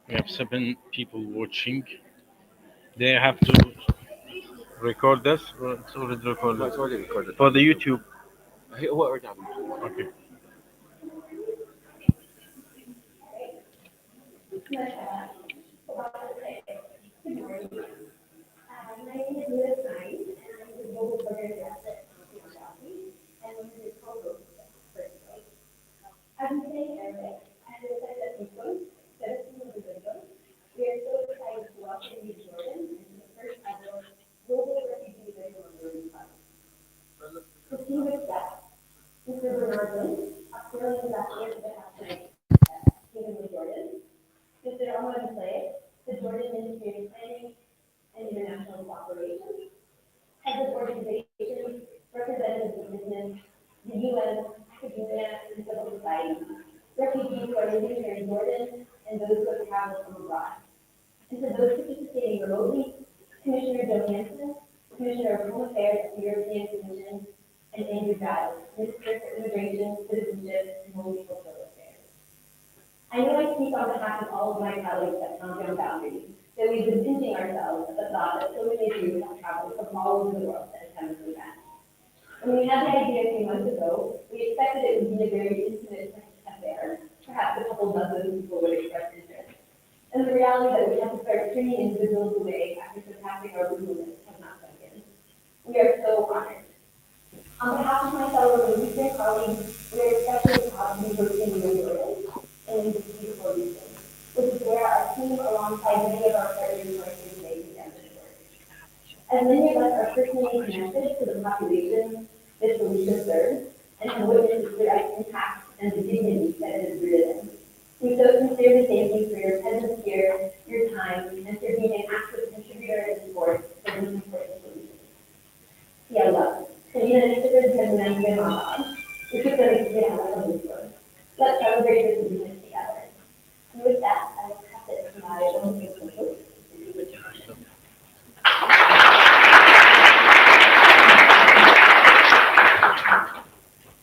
We have 7 people watching. They have to record this, or it's already No, recorded it's already recorded. for the YouTube. What we're talking Okay.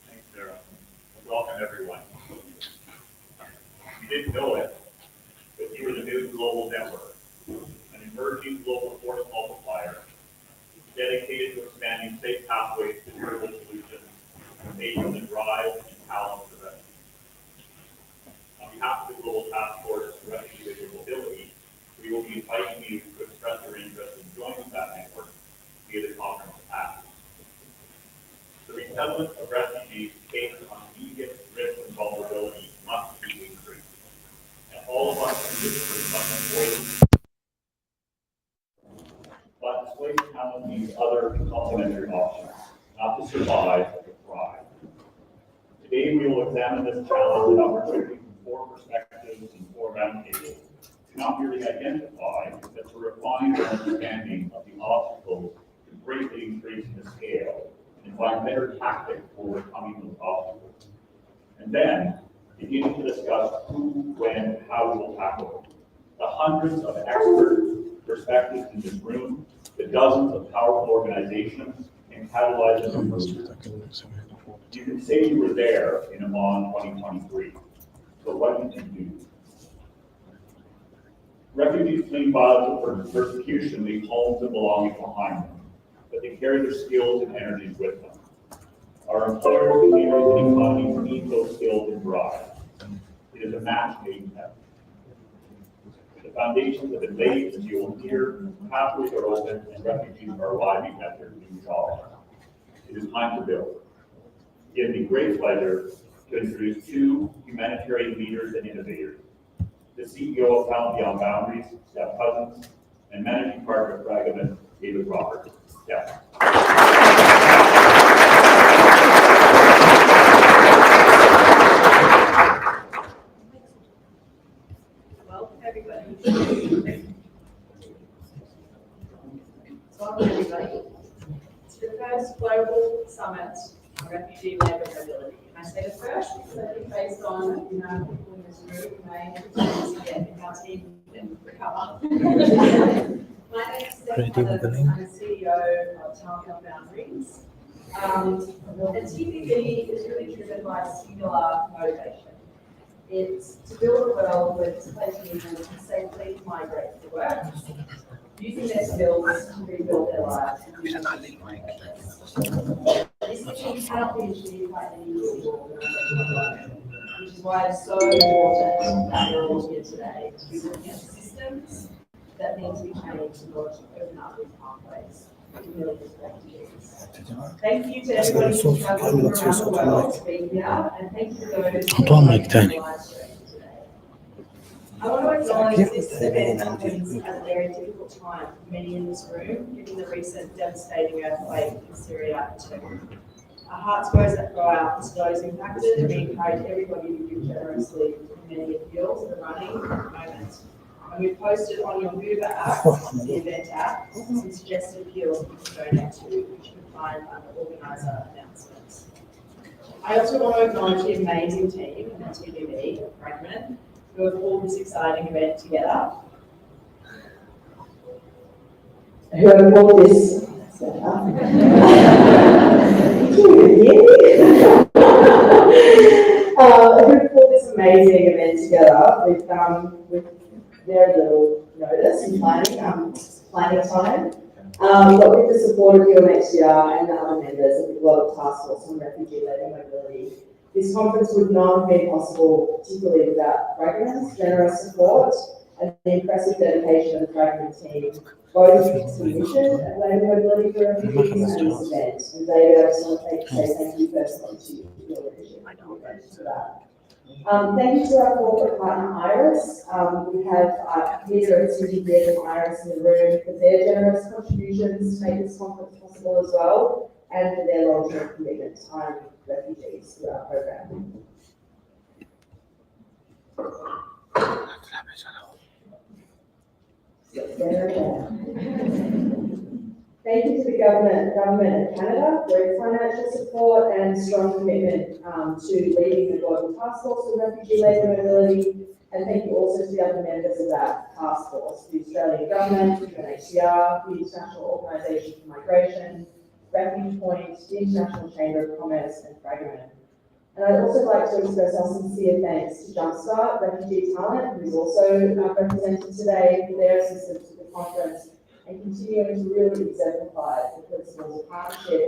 Thanks, Sarah. Welcome, everyone. You didn't know it, but you are the new global network, an emerging global force multiplier dedicated to expanding safe pathways to durable solutions based on the drive and talent of the refugees. On behalf of the Global Task Force for Refugee Labour Mobility, we will be inviting you to express your interest in joining that network via the conference app. The resettlement of refugees based on immediate risk and vulnerability must be increased. And all of us participants must avoid. But displaced talent needs other complementary options, not to survive, but to thrive. Today we will examine this challenge and opportunity from 4 perspectives and 4 roundtables, to not merely identify, but to refine our understanding of the obstacles to greatly increasing the scale and find better tactics for overcoming those obstacles. And then, beginning to discuss who, when, and how we will tackle it. The hundreds of expert perspectives in this room, the dozens of powerful organizations, and catalyzers and movements. You can say you were there in Amman 2023. So what did you do? Refugees fleeing violence or persecution leave homes and belongings behind them, but they carry their skills and energies with them. Our employers, leaders, and economies need those skills and drive. It is a match made in heaven. The foundations have been laid, as you will hear, pathways are open, and refugees are arriving at their new jobs. It is time to build. It gives me great pleasure to introduce 2 humanitarian leaders and innovators. The CEO of Talent Beyond Boundaries, Steph Cousins, and Managing Partner of Fragomen, David Roberts. Steph. Welcome, everybody. Welcome, everybody, to the first global summit on refugee labour mobility. And I say the first because I think based on people in this room may get our team can recover. My name is Steph Cousins. I'm the CEO of Talent Beyond Boundaries. And TBB is really driven by a singular motivation. It's to build a world where displaced people can safely migrate to work, using their skills to rebuild their lives. This mission cannot be achieved by any individual organisation alone, which is why it's so important that we're all here today to be looking at systems that need to be changed in order to open up these pathways to millions of refugees. Thank you to everybody who's travelling around the world to be here, and thank you to those who are live streaming today. I want to acknowledge this event happens at a very difficult time for many in this room, given the recent devastating earthquake in Syria and Turkey. Our hearts go out to those impacted, and we encourage everybody to give generously in many appeals that are running at the moment. And we've posted on your Mover app, the event app, some suggested appeals you can donate to, which you can find under organiser announcements. I also want to acknowledge the amazing team at TBB and Fragment who have pulled this exciting event together. Who have pulled this amazing event together with very little notice and planning time. But with the support of UNHCR and the other members of the Global Task Force on Refugee Labour Mobility, this conference would not have been possible, particularly without Fragment's generous support and the impressive dedication of the Fragment team, both to the mission of labour mobility for refugees and this event. And David, I just want to say thank you personally to you for your leadership for that. Thank you to our corporate partner Iris. We have Peter and Susie Beard and Iris in the room for their generous contributions to make this conference possible as well, and for their long-term commitment to hiring refugees through our program. Thank you to the government of Canada for its financial support and strong commitment to leading the Global Task Force on Refugee Labour Mobility, and thank you also to the other members of that task force, the Australian Government, UNHCR, the International Organisation for Migration, Refuge Point, the International Chamber of Commerce, and Fragment. And I'd also like to express our sincere thanks to Jumpstart Refugee Talent, who is also represented today, for their assistance with the conference and continuing to really exemplify the principles of partnership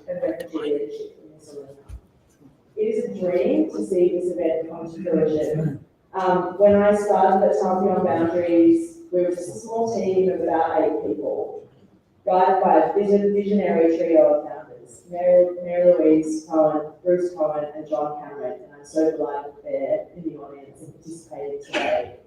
and refugee leadership in this arena. It is a dream to see this event come to fruition. When I started at Time Beyond Boundaries, we were just a small team of about 8 people, guided by a visionary trio of founders, Mary Louise Cohen, Bruce Cohen, and John Cameron, and I'm so delighted that they're in the audience and participating today.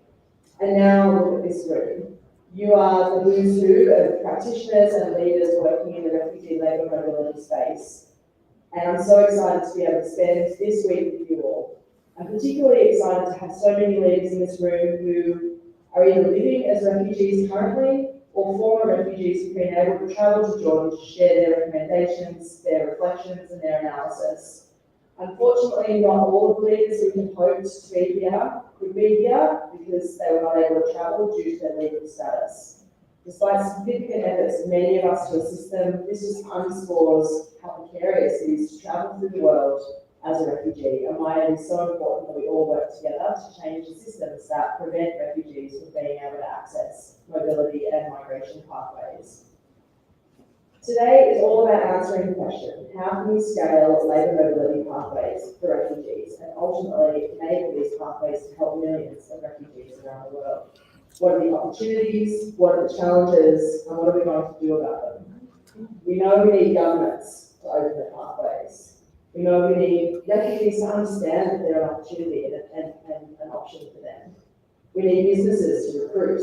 And now look at this room. You are the who's who of practitioners and leaders working in the refugee labour mobility space. And I'm so excited to be able to spend this week with you all. I'm particularly excited to have so many leaders in this room who are either living as refugees currently or former refugees who've been able to travel to Jordan to share their recommendations, their reflections, and their analysis. Unfortunately, not all of the leaders we had hoped to be here could be here because they were not able to travel due to their legal status. Despite significant efforts of many of us to assist them, this just underscores how precarious it is to travel through the world as a refugee, and why it is so important that we all work together to change the systems that prevent refugees from being able to access mobility and migration pathways. Today is all about answering the question, how can we scale labour mobility pathways for refugees and ultimately enable these pathways to help millions of refugees around the world? What are the opportunities, what are the challenges, and what are we going to do about them? We know we need governments to open the pathways. We know we need refugees to understand that they're an opportunity and an option for them. We need businesses to recruit.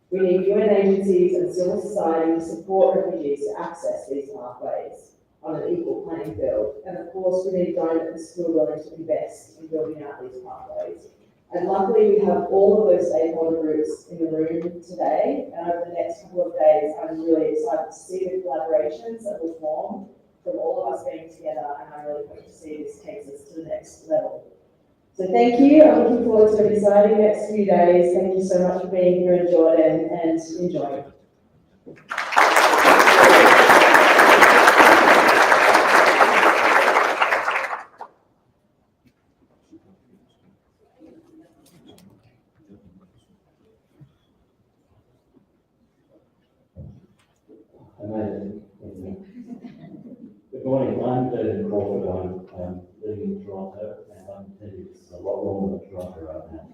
We need UN agencies and civil society to support refugees to access these pathways on an equal playing field. And of course, we need donors who are willing to invest in building out these pathways. And luckily, we have all of those stakeholder groups in the room today. And over the next couple of days, I'm really excited to see the collaborations that will form from all of us being together. And I'm really hoping to see this takes us to the next level. So thank you. I'm looking forward to an exciting next few days. Thank you so much for being here in Jordan, and enjoy. morning, I'm David Crawford. I'm living in Toronto, and I'm telling you it's a lot longer than Toronto right now.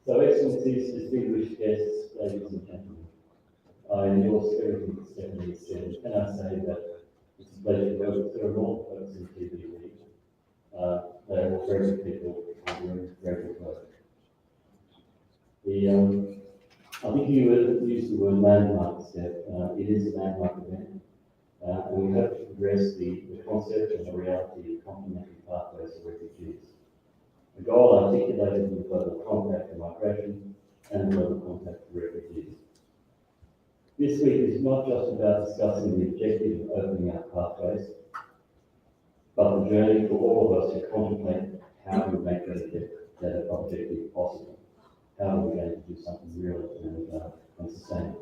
So, Excellencies, distinguished guests, ladies and gentlemen, I endorse everything that Stephanie said. Can I say that it's a pleasure to work with her and all the folks in TBB. They're all very good people and doing very good work. I think you used the word landmark, Steph. It is a landmark event. And we hope to address the concept and the reality of complementary pathways for refugees. A goal articulated in the Global Compact for Migration and the Global Compact for Refugees. This week is not just about discussing the objective of opening up pathways, but the journey for all of us to contemplate how we make that objective possible. How are we going to do something real and sustainable?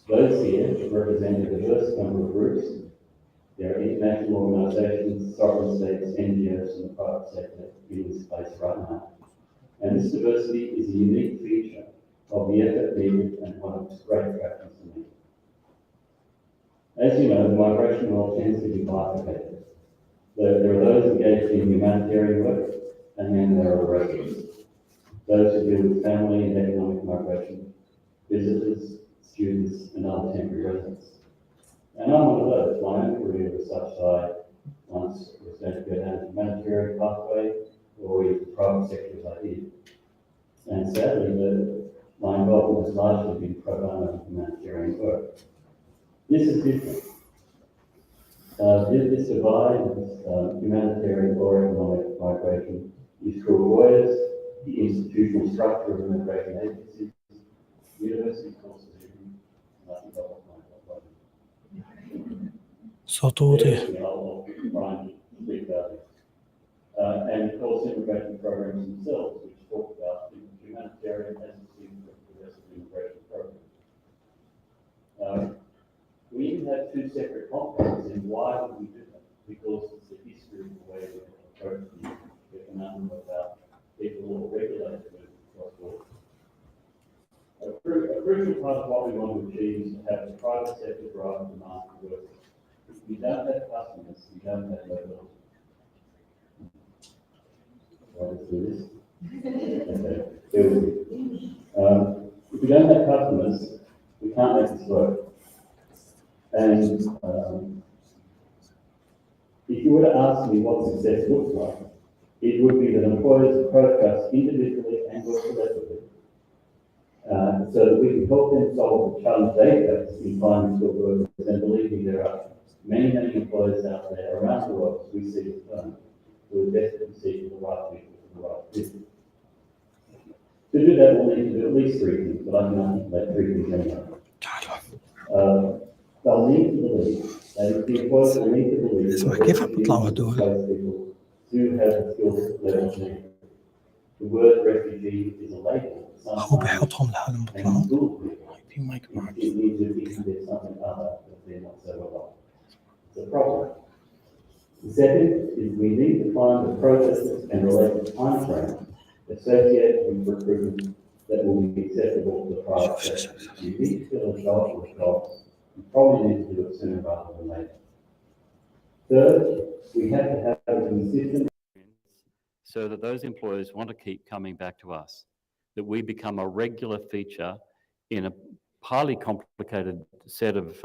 Those here represent a diverse number of groups. There are international organisations, sovereign states, NGOs, and the private sector in this space right now. And this diversity is a unique feature of the effort needed and one of its great attractions to me. As you know, the migration world tends to be bifurcated. There are those engaged in humanitarian work, and then there are residents. Those who deal with family and economic migration, visitors, students, and other temporary residents. And I'm one of those. My own career was such that I once was going to go down a humanitarian pathway or with the private sector as I did. And sadly, my involvement has largely been pro bono humanitarian work. This is different. This divide of humanitarian or economic migration is through lawyers, the institutional structure of immigration agencies, university courses, and I think I'll صوتوتي and of course immigration programs themselves, which talk about humanitarian as distinct from the rest of the immigration program. We even have two separate compacts, and why would we do that? Because it's the history of the way we approach the conundrum about people who are regulated across borders. A crucial part of what we want to achieve is to have the private sector drive demand for workers. If we don't have customers, we don't have mobility. Let's do this. Okay. If we don't have customers, we can't make this work. And if you were to ask me what success looks like, it would be that employers approach us individually and or collectively, so that we can help them solve the challenge they face in finding skilled workers. And believe me, there are many, many employers out there around the world, as we see the firm, who are desperately seeking the right people for the right business. To do that, we'll need to do at least three things, but I can articulate three things anyway. They'll need to believe, that the employers will need to believe that كيف بيطلعوا هدول؟ people do have the skills levels needed. The word refugee is a label. هو بيحطهم لحالهم بيطلعوا. في مايك It means that if there's something other that they're not so well. It's a problem. The second is we need to find the processes and related timeframes associated with recruitment that will be acceptable to the private sector. You need to fill a job with jobs. You probably need to do it sooner rather than later. Third, we have to have a consistent so that those employers want to keep coming back to us, that we become a regular feature in a highly complicated set of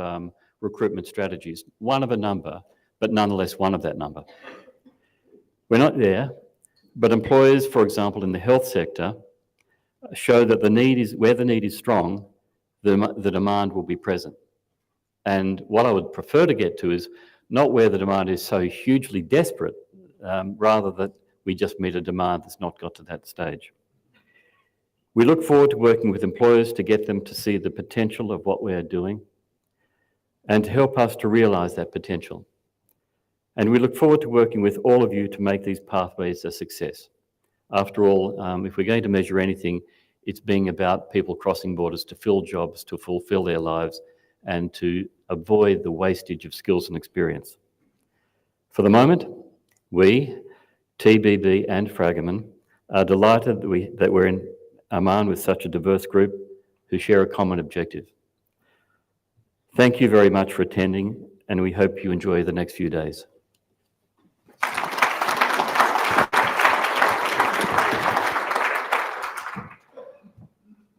recruitment strategies, one of a number, but nonetheless one of that number. We're not there, but employers, for example, in the health sector, show that the need is, where the need is strong, the demand will be present. And what I would prefer to get to is not where the demand is so hugely desperate, rather that we just meet a demand that's not got to that stage. We look forward to working with employers to get them to see the potential of what we are doing and to help us to realise that potential. And we look forward to working with all of you to make these pathways a success. After all, if we're going to measure anything, it's being about people crossing borders to fill jobs, to fulfil their lives, and to avoid the wastage of skills and experience. For the moment, we, TBB and Fragomen, are delighted that we're in Amman with such a diverse group who share a common objective. Thank you very much for attending, and we hope you enjoy the next few days.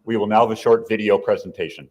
We will now have a short video presentation.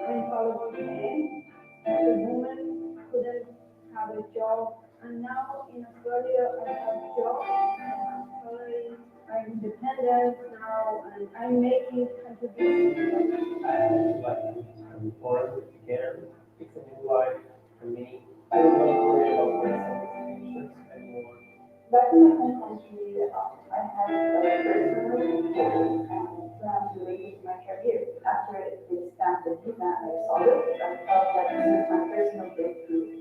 I'm following him. The woman couldn't have a job, and now in Australia I have a job. I'm independent now, and I'm making contributions. I like to report care. It's a new life for me. I don't want to worry about personal situations anymore. Back in my home country, I had a personal plan related to my career. After it stamped the visa and I saw it, I felt that this is my personal breakthrough.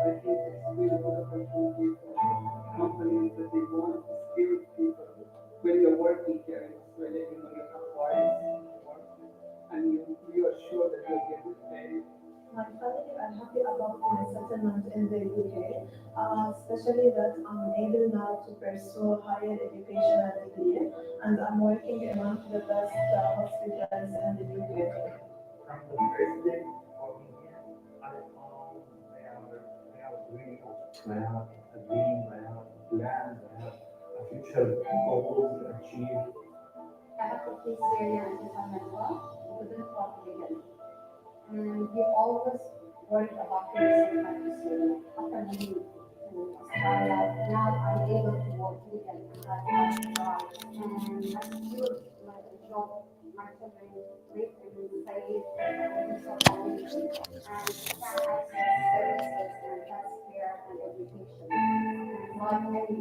I think it's really good opportunity for companies that they want skilled people. When you're working here in Australia, you know you have hours work, and you are sure that you'll get paid. My family are happy about my settlement in the UK, especially that I'm able now to pursue higher education and degree, and I'm working in one of the best hospitals in the UK. From the first day working here, I found they are really open. I have a dream, I have plans, I have a future goals to achieve. I have to be serious with my mentor, couldn't talk legally. And we always worried about things like this. After moving to Australia, now I'm able to work legally and I have a job. And I secured my job, my children live and save and survive and can access services and healthcare and education. And like many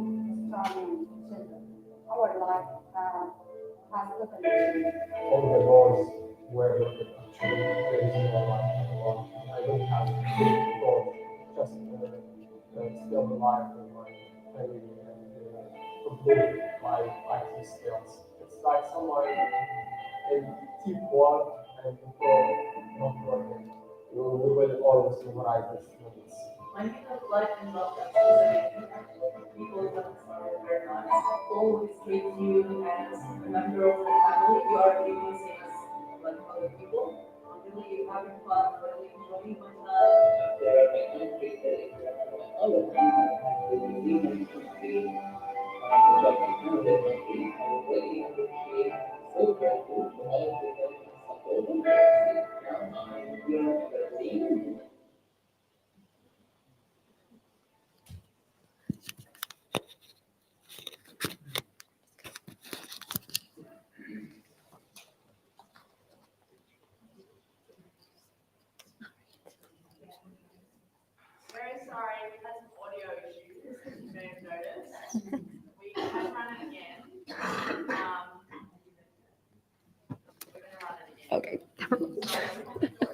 Australian children, our life has totally changed. All the doors were actually raising my life anymore. I don't have goals, just still the life of my family and complete my IT skills. It's like someone in keep work and control not working. We will always memorize these things. My meaning of life and love that people that their lives always treat you as a member of the family. You are really the same as like other people. Really having fun, really enjoying my Very sorry, we had some audio issues, as you may have noticed. We can run it again. We're going to run it again. Okay. Sorry.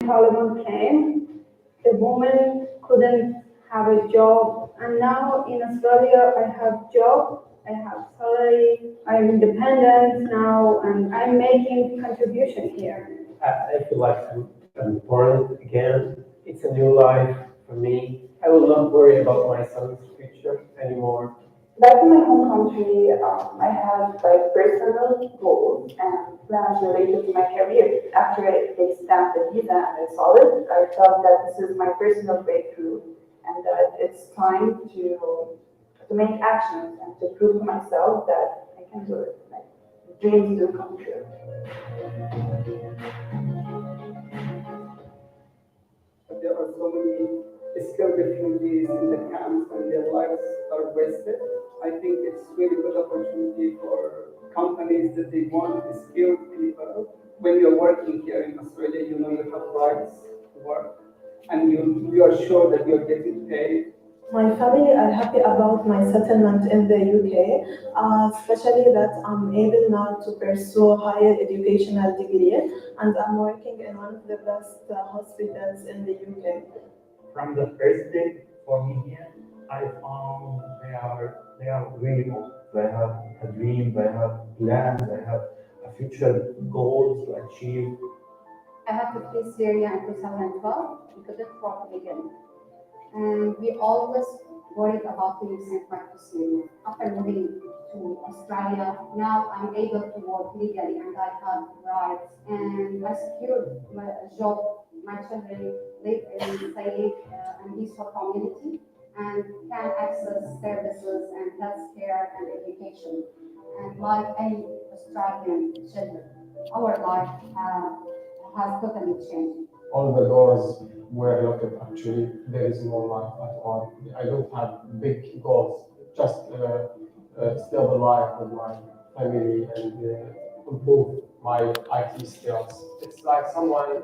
Parliament came, the woman couldn't have a job, and now in Australia I have job, I have salary, I'm independent now, and I'm making contribution here. I feel like I'm important again. It's a new life for me. I will not worry about my son's future anymore. Back in my home country, I have like personal goals and plans related to my career. After they stamped the visa and I saw it, I felt that this is my personal breakthrough and that it's time to make actions and to prove to myself that I can do it. Like dreams do come true. There are so many skilled refugees in the camps and their lives are wasted. I think it's really good opportunity for companies that they want skilled people. When you're working here in Australia, you know you have rights to work and you are sure that you're getting paid. My family are happy about my settlement in the UK, especially that I'm able now to pursue higher educational degree and I'm working in one of the best hospitals in the UK. From the first day for me here, I found they are really old. They have a dream, they have plans, they have a future goals to achieve. I had to flee Syria in 2012 because it brought me again. And we always worried about being sent back to Syria. After moving to Australia, now I'm able to work legally and I have rights. And I secured a job. My children live in safe and peaceful community and can access services and healthcare and education. And like any Australian children, our life has totally changed. All the doors were locked actually. There is no life at all. I don't have big goals, just still alive with my family and improve my IT skills. It's like someone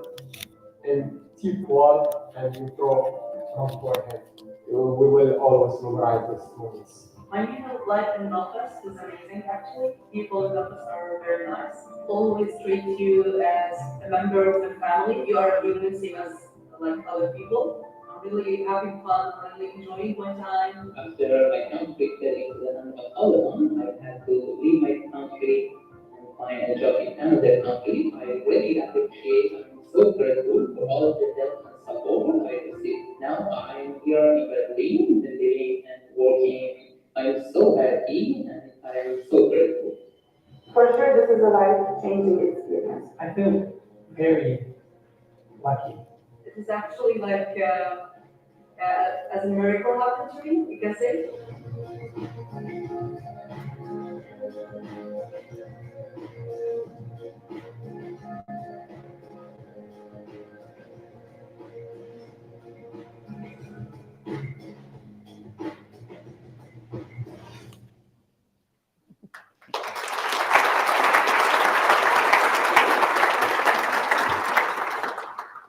in deep wall and you throw from forehead. We will always memorize these moments. My view of life in Belfast is amazing, actually. People in Belfast are very nice. Always treat you as a member of the family. You are really the same as like other people. I'm really having fun, I'm really enjoying my time. After my conflict in Amman, I had to leave my country and find a job in another country. I really appreciate, I'm so grateful for all of the help and support I received. Now I'm here in Berlin, living and working. I'm so happy and I'm so grateful. For sure, this is a life-changing experience. I feel very lucky. It is actually like as a miracle happened to me, you can say.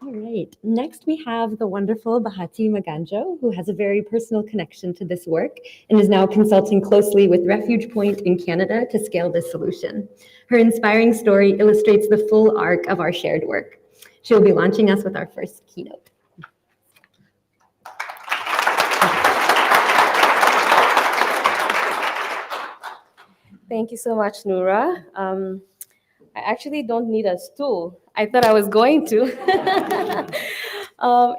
All right, next we have the wonderful Bahati Maganjo, who has a very personal connection to this work and is now consulting closely with Refuge Point in Canada to scale this solution. Her inspiring story illustrates the full arc of our shared work. She'll be launching us with our first keynote. Thank you so much, Noura. I actually don't need a stool. I thought I was going to.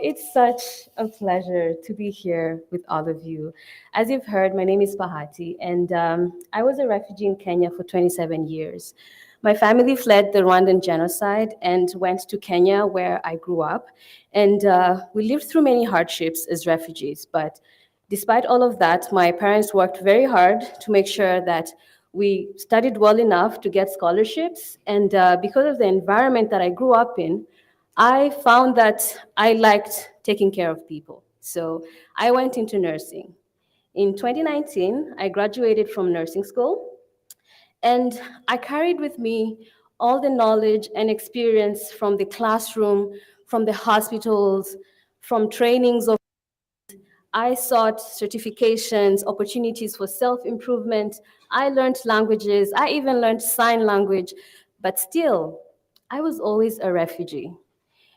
It's such a pleasure to be here with all of you. As you've heard, my name is Bahati, and I was a refugee in Kenya for 27 years. My family fled the Rwandan genocide and went to Kenya, where I grew up. And we lived through many hardships as refugees. But despite all of that, my parents worked very hard to make sure that we studied well enough to get scholarships, and because of the environment that I grew up in, I found that I liked taking care of people. So I went into nursing. In 2019, I graduated from nursing school, and I carried with me all the knowledge and experience from the classroom, from the hospitals, from trainings of I sought certifications, opportunities for self-improvement. I learned languages. I even learned sign language. But still, I was always a refugee,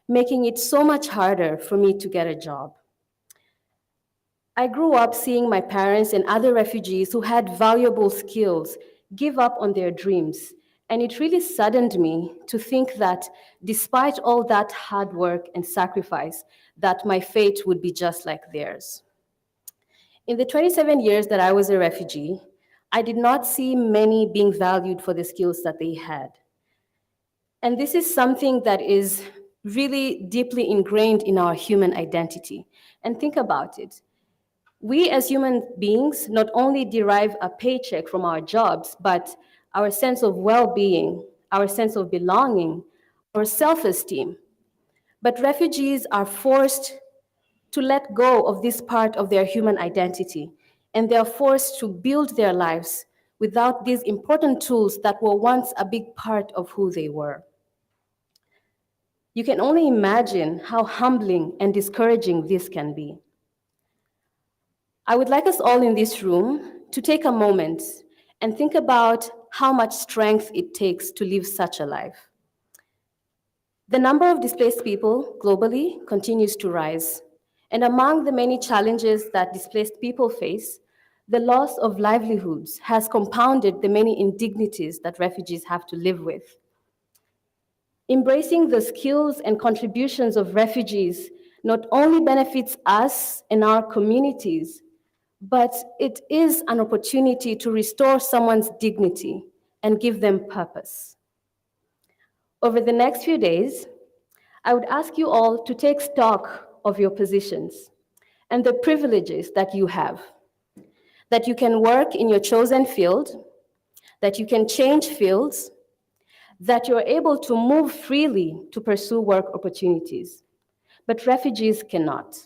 making it so much harder for me to get a job. I grew up seeing my parents and other refugees who had valuable skills give up on their dreams. And it really saddened me to think that despite all that hard work and sacrifice, that my fate would be just like theirs. In the 27 years that I was a refugee, I did not see many being valued for the skills that they had. And this is something that is really deeply ingrained in our human identity. And think about it. We as human beings not only derive a paycheck from our jobs, but our sense of well-being, our sense of belonging, our self-esteem. But refugees are forced to let go of this part of their human identity, and they are forced to build their lives without these important tools that were once a big part of who they were. You can only imagine how humbling and discouraging this can be. I would like us all in this room to take a moment and think about how much strength it takes to live such a life. The number of displaced people globally continues to rise. And among the many challenges that displaced people face, the loss of livelihoods has compounded the many indignities that refugees have to live with. Embracing the skills and contributions of refugees not only benefits us and our communities, but it is an opportunity to restore someone's dignity and give them purpose. Over the next few days, I would ask you all to take stock of your positions and the privileges that you have, that you can work in your chosen field, that you can change fields, that you're able to move freely to pursue work opportunities. But refugees cannot.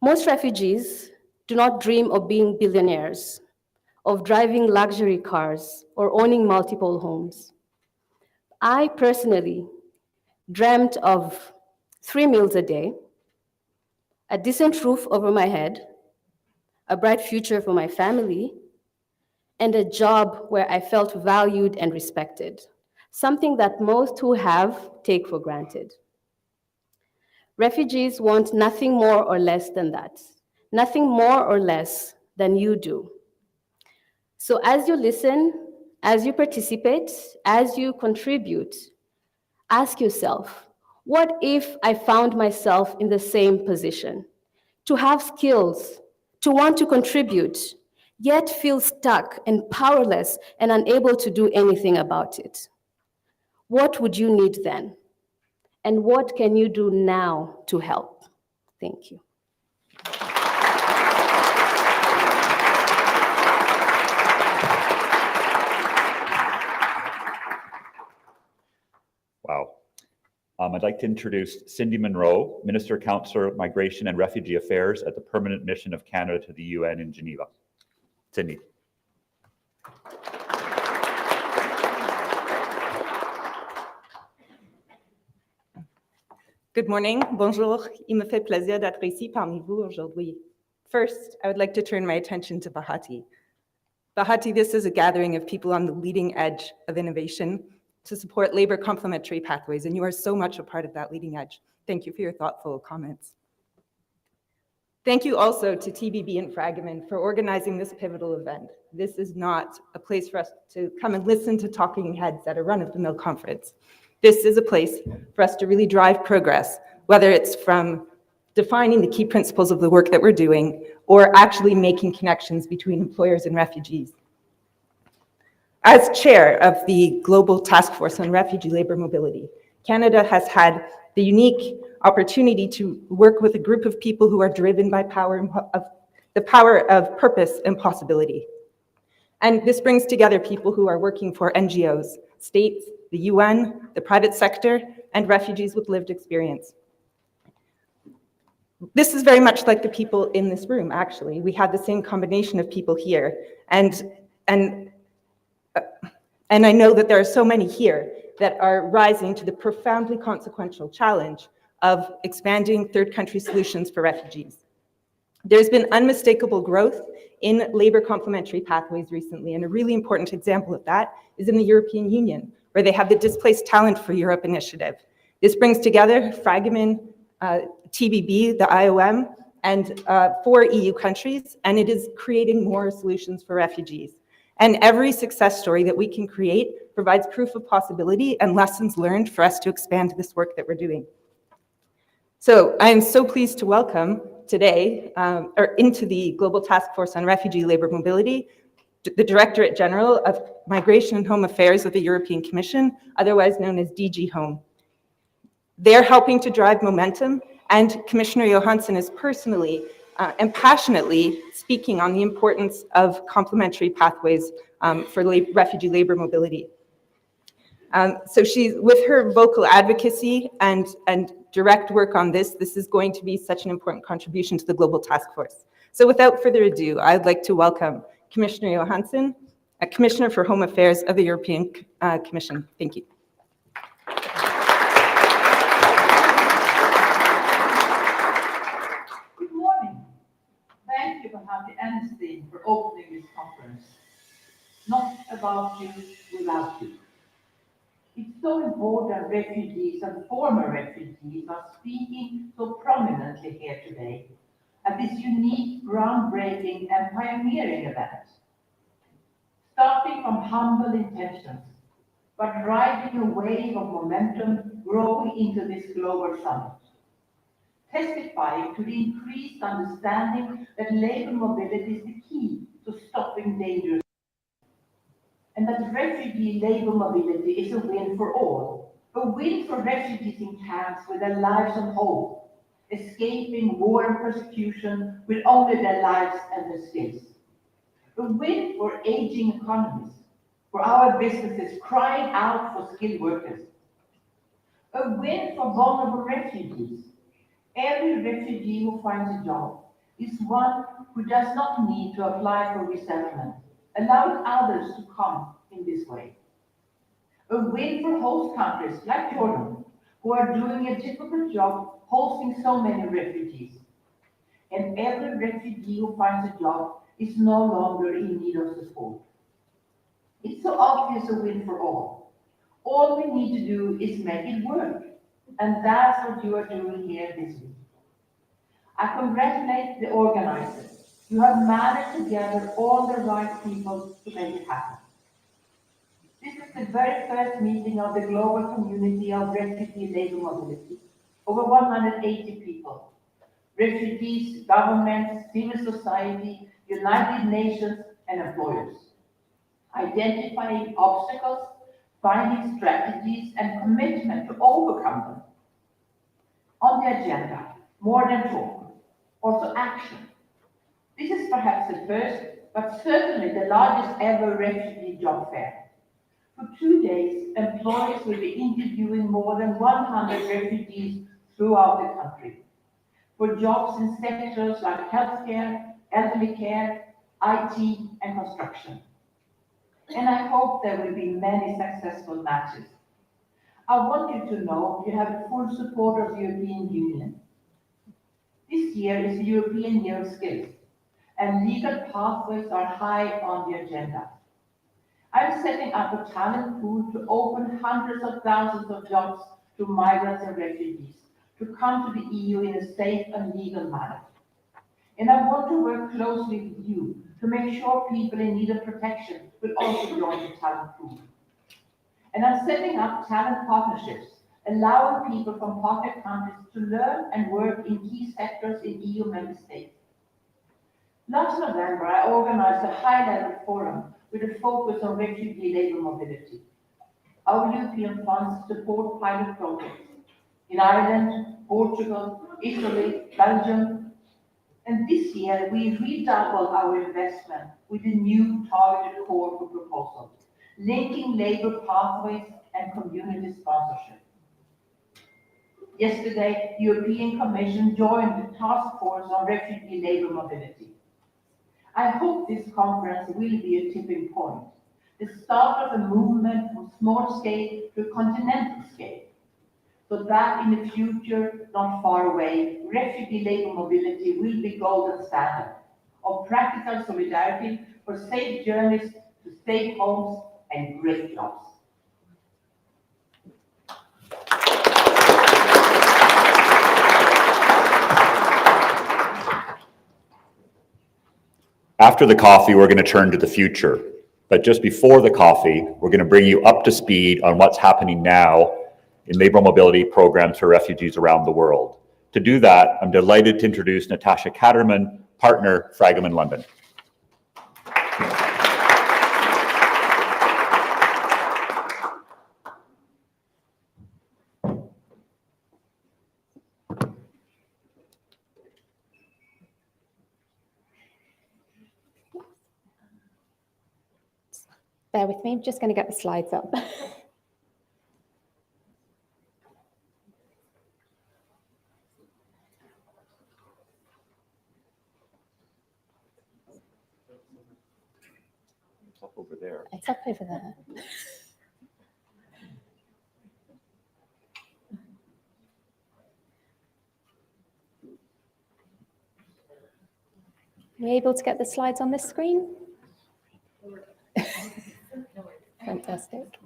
Most refugees do not dream of being billionaires, of driving luxury cars, or owning multiple homes. I personally dreamt of 3 meals a day, a decent roof over my head, a bright future for my family, and a job where I felt valued and respected, something that most who have take for granted. Refugees want nothing more or less than that, nothing more or less than you do. So as you listen, as you participate, as you contribute, ask yourself, what if I found myself in the same position? To have skills, to want to contribute, yet feel stuck and powerless and unable to do anything about it. What would you need then? And what can you do now to help? Thank you. Wow. I'd like to introduce Cindy Monroe, Minister Counselor of Migration and Refugee Affairs at the Permanent Mission of Canada to the UN in Geneva. Cindy. Good morning, bonjour. Il me fait plaisir d'être ici parmi vous aujourd'hui. First, I would like to turn my attention to Bahati. Bahati, this is a gathering of people on the leading edge of innovation to support labor complementary pathways, and you are so much a part of that leading edge. Thank you for your thoughtful comments. Thank you also to TBB and Fragomen for organizing this pivotal event. This is not a place for us to come and listen to talking heads at a run-of-the-mill conference. This is a place for us to really drive progress, whether it's from defining the key principles of the work that we're doing or actually making connections between employers and refugees. As chair of the Global Task Force on Refugee Labour Mobility, Canada has had the unique opportunity to work with a group of people who are driven by the power of purpose and possibility. And this brings together people who are working for NGOs, states, the UN, the private sector, and refugees with lived experience. This is very much like the people in this room, actually. We have the same combination of people here. And I know that there are so many here that are rising to the profoundly consequential challenge of expanding third country solutions for refugees. There's been unmistakable growth in labor complementary pathways recently, and a really important example of that is in the European Union, where they have the Displaced Talent for Europe initiative. This brings together Fragomen, TBB, the IOM, and 4 EU countries, and it is creating more solutions for refugees. And every success story that we can create provides proof of possibility and lessons learned for us to expand this work that we're doing. So I am so pleased to welcome today, into the Global Task Force on Refugee Labour Mobility, the Directorate General of Migration and Home Affairs of the European Commission, otherwise known as DG Home. They're helping to drive momentum, and Commissioner Johansson is personally and passionately speaking on the importance of complementary pathways for refugee labour mobility. So with her vocal advocacy and direct work on this is going to be such an important contribution to the Global Task Force. So without further ado, I'd like to welcome Commissioner Johansson, Commissioner for Home Affairs of the European Commission. Thank you. Good morning. Thank you, Bahati and Steen, for opening this conference. Not about you, without you. It's so important refugees and former refugees are speaking so prominently here today at this unique, groundbreaking and pioneering event. Starting from humble intentions, but riding a wave of momentum growing into this global summit. Testifying to the increased understanding that labour mobility is the key to stopping dangerous, and that refugee labour mobility is a win for all. A win for refugees in camps with their lives on hold, escaping war and persecution with only their lives and their skills. A win for aging economies, for our businesses crying out for skilled workers. A win for vulnerable refugees. Every refugee who finds a job is one who does not need to apply for resettlement, allowing others to come in this way. A win for host countries like Jordan, who are doing a difficult job hosting so many refugees. And every refugee who finds a job is no longer in need of support. It's so obvious a win for all. All we need to do is make it work. And that's what you are doing here this week. I congratulate the organizers. You have managed to gather all the right people to make it happen. This is the very first meeting of the global community of refugee labour mobility. Over 180 people. Refugees, governments, civil society, United Nations, and employers. Identifying obstacles, finding strategies, and commitment to overcome them. On the agenda, more than talk, also action. This is perhaps the first, but certainly the largest ever refugee job fair. For 2 days, employers will be interviewing more than 100 refugees throughout the country for jobs in sectors like healthcare, elderly care, IT, and construction. And I hope there will be many successful matches. I want you to know you have the full support of the European Union. This year is the European Year of Skills, and legal pathways are high on the agenda. I'm setting up a talent pool to open hundreds of thousands of jobs to migrants and refugees to come to the EU in a safe and legal manner. And I want to work closely with you to make sure people in need of protection will also join the talent pool. And I'm setting up talent partnerships, allowing people from partner countries to learn and work in key sectors in EU member states. Last November, I organized a high-level forum with a focus on refugee labour mobility. Our European funds support pilot projects in Ireland, Portugal, Italy, Belgium, and this year we redouble our investment with a new targeted call for proposals, linking labour pathways and community sponsorship. Yesterday, the European Commission joined the Task Force on Refugee Labour Mobility. I hope this conference will be a tipping point, the start of a movement from small scale to continental scale. so that in the future, not far away, refugee labour mobility will be golden standard of practical solidarity for safe journeys to safe homes and great jobs. After the coffee, we're going to turn to the future. But just before the coffee, we're going to bring you up to speed on what's happening now in labor mobility programs for refugees around the world. To do that, I'm delighted to introduce Natasha Katterman, partner, Fragomen London. Bear with me, I'm just going to get the slides up. It's up over there. It's up over there. Are we able to get the slides on this screen? Fantastic.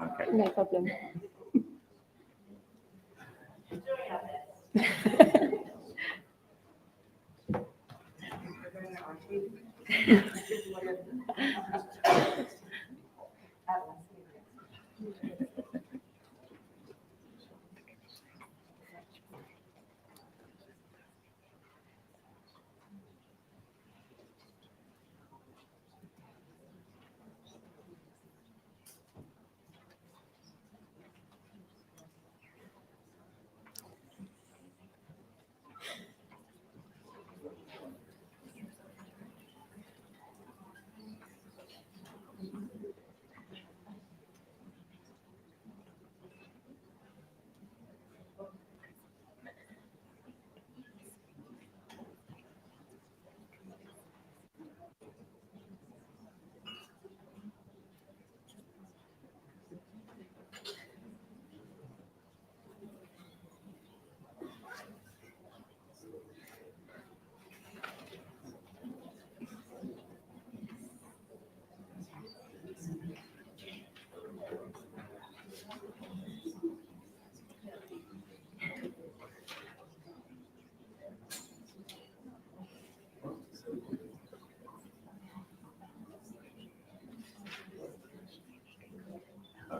Okay. No problem.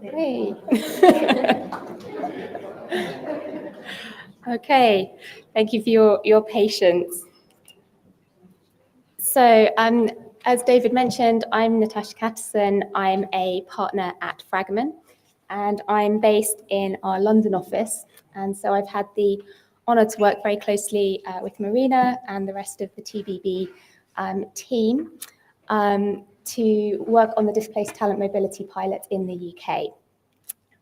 Hey. Okay, thank you for your patience. So, as David mentioned, I'm Natasha Katterson. I'm a partner at Fragomen, and I'm based in our London office. And so I've had the honour to work very closely with Marina and the rest of the TBB team to work on the Displaced Talent Mobility pilot in the UK.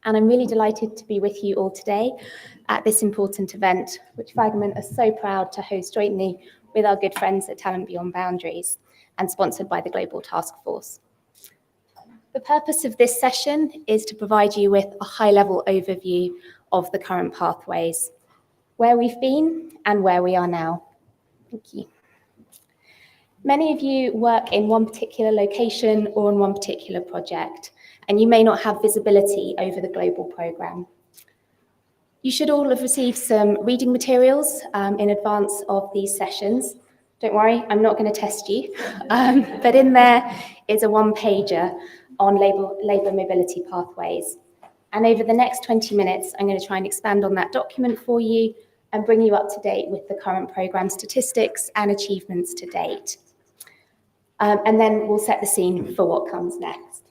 And I'm really delighted to be with you all today at this important event, which Fragomen are so proud to host jointly with our good friends at Talent Beyond Boundaries and sponsored by the Global Task Force. The purpose of this session is to provide you with a high-level overview of the current pathways, where we've been and where we are now. Thank you. Many of you work in one particular location or on one particular project, and you may not have visibility over the global programme. You should all have received some reading materials in advance of these sessions. Don't worry, I'm not going to test you, but in there is a one-pager on labour mobility pathways. And over the next 20 minutes, I'm going to try and expand on that document for you and bring you up to date with the current programme statistics and achievements to date. And then we'll set the scene for what comes next.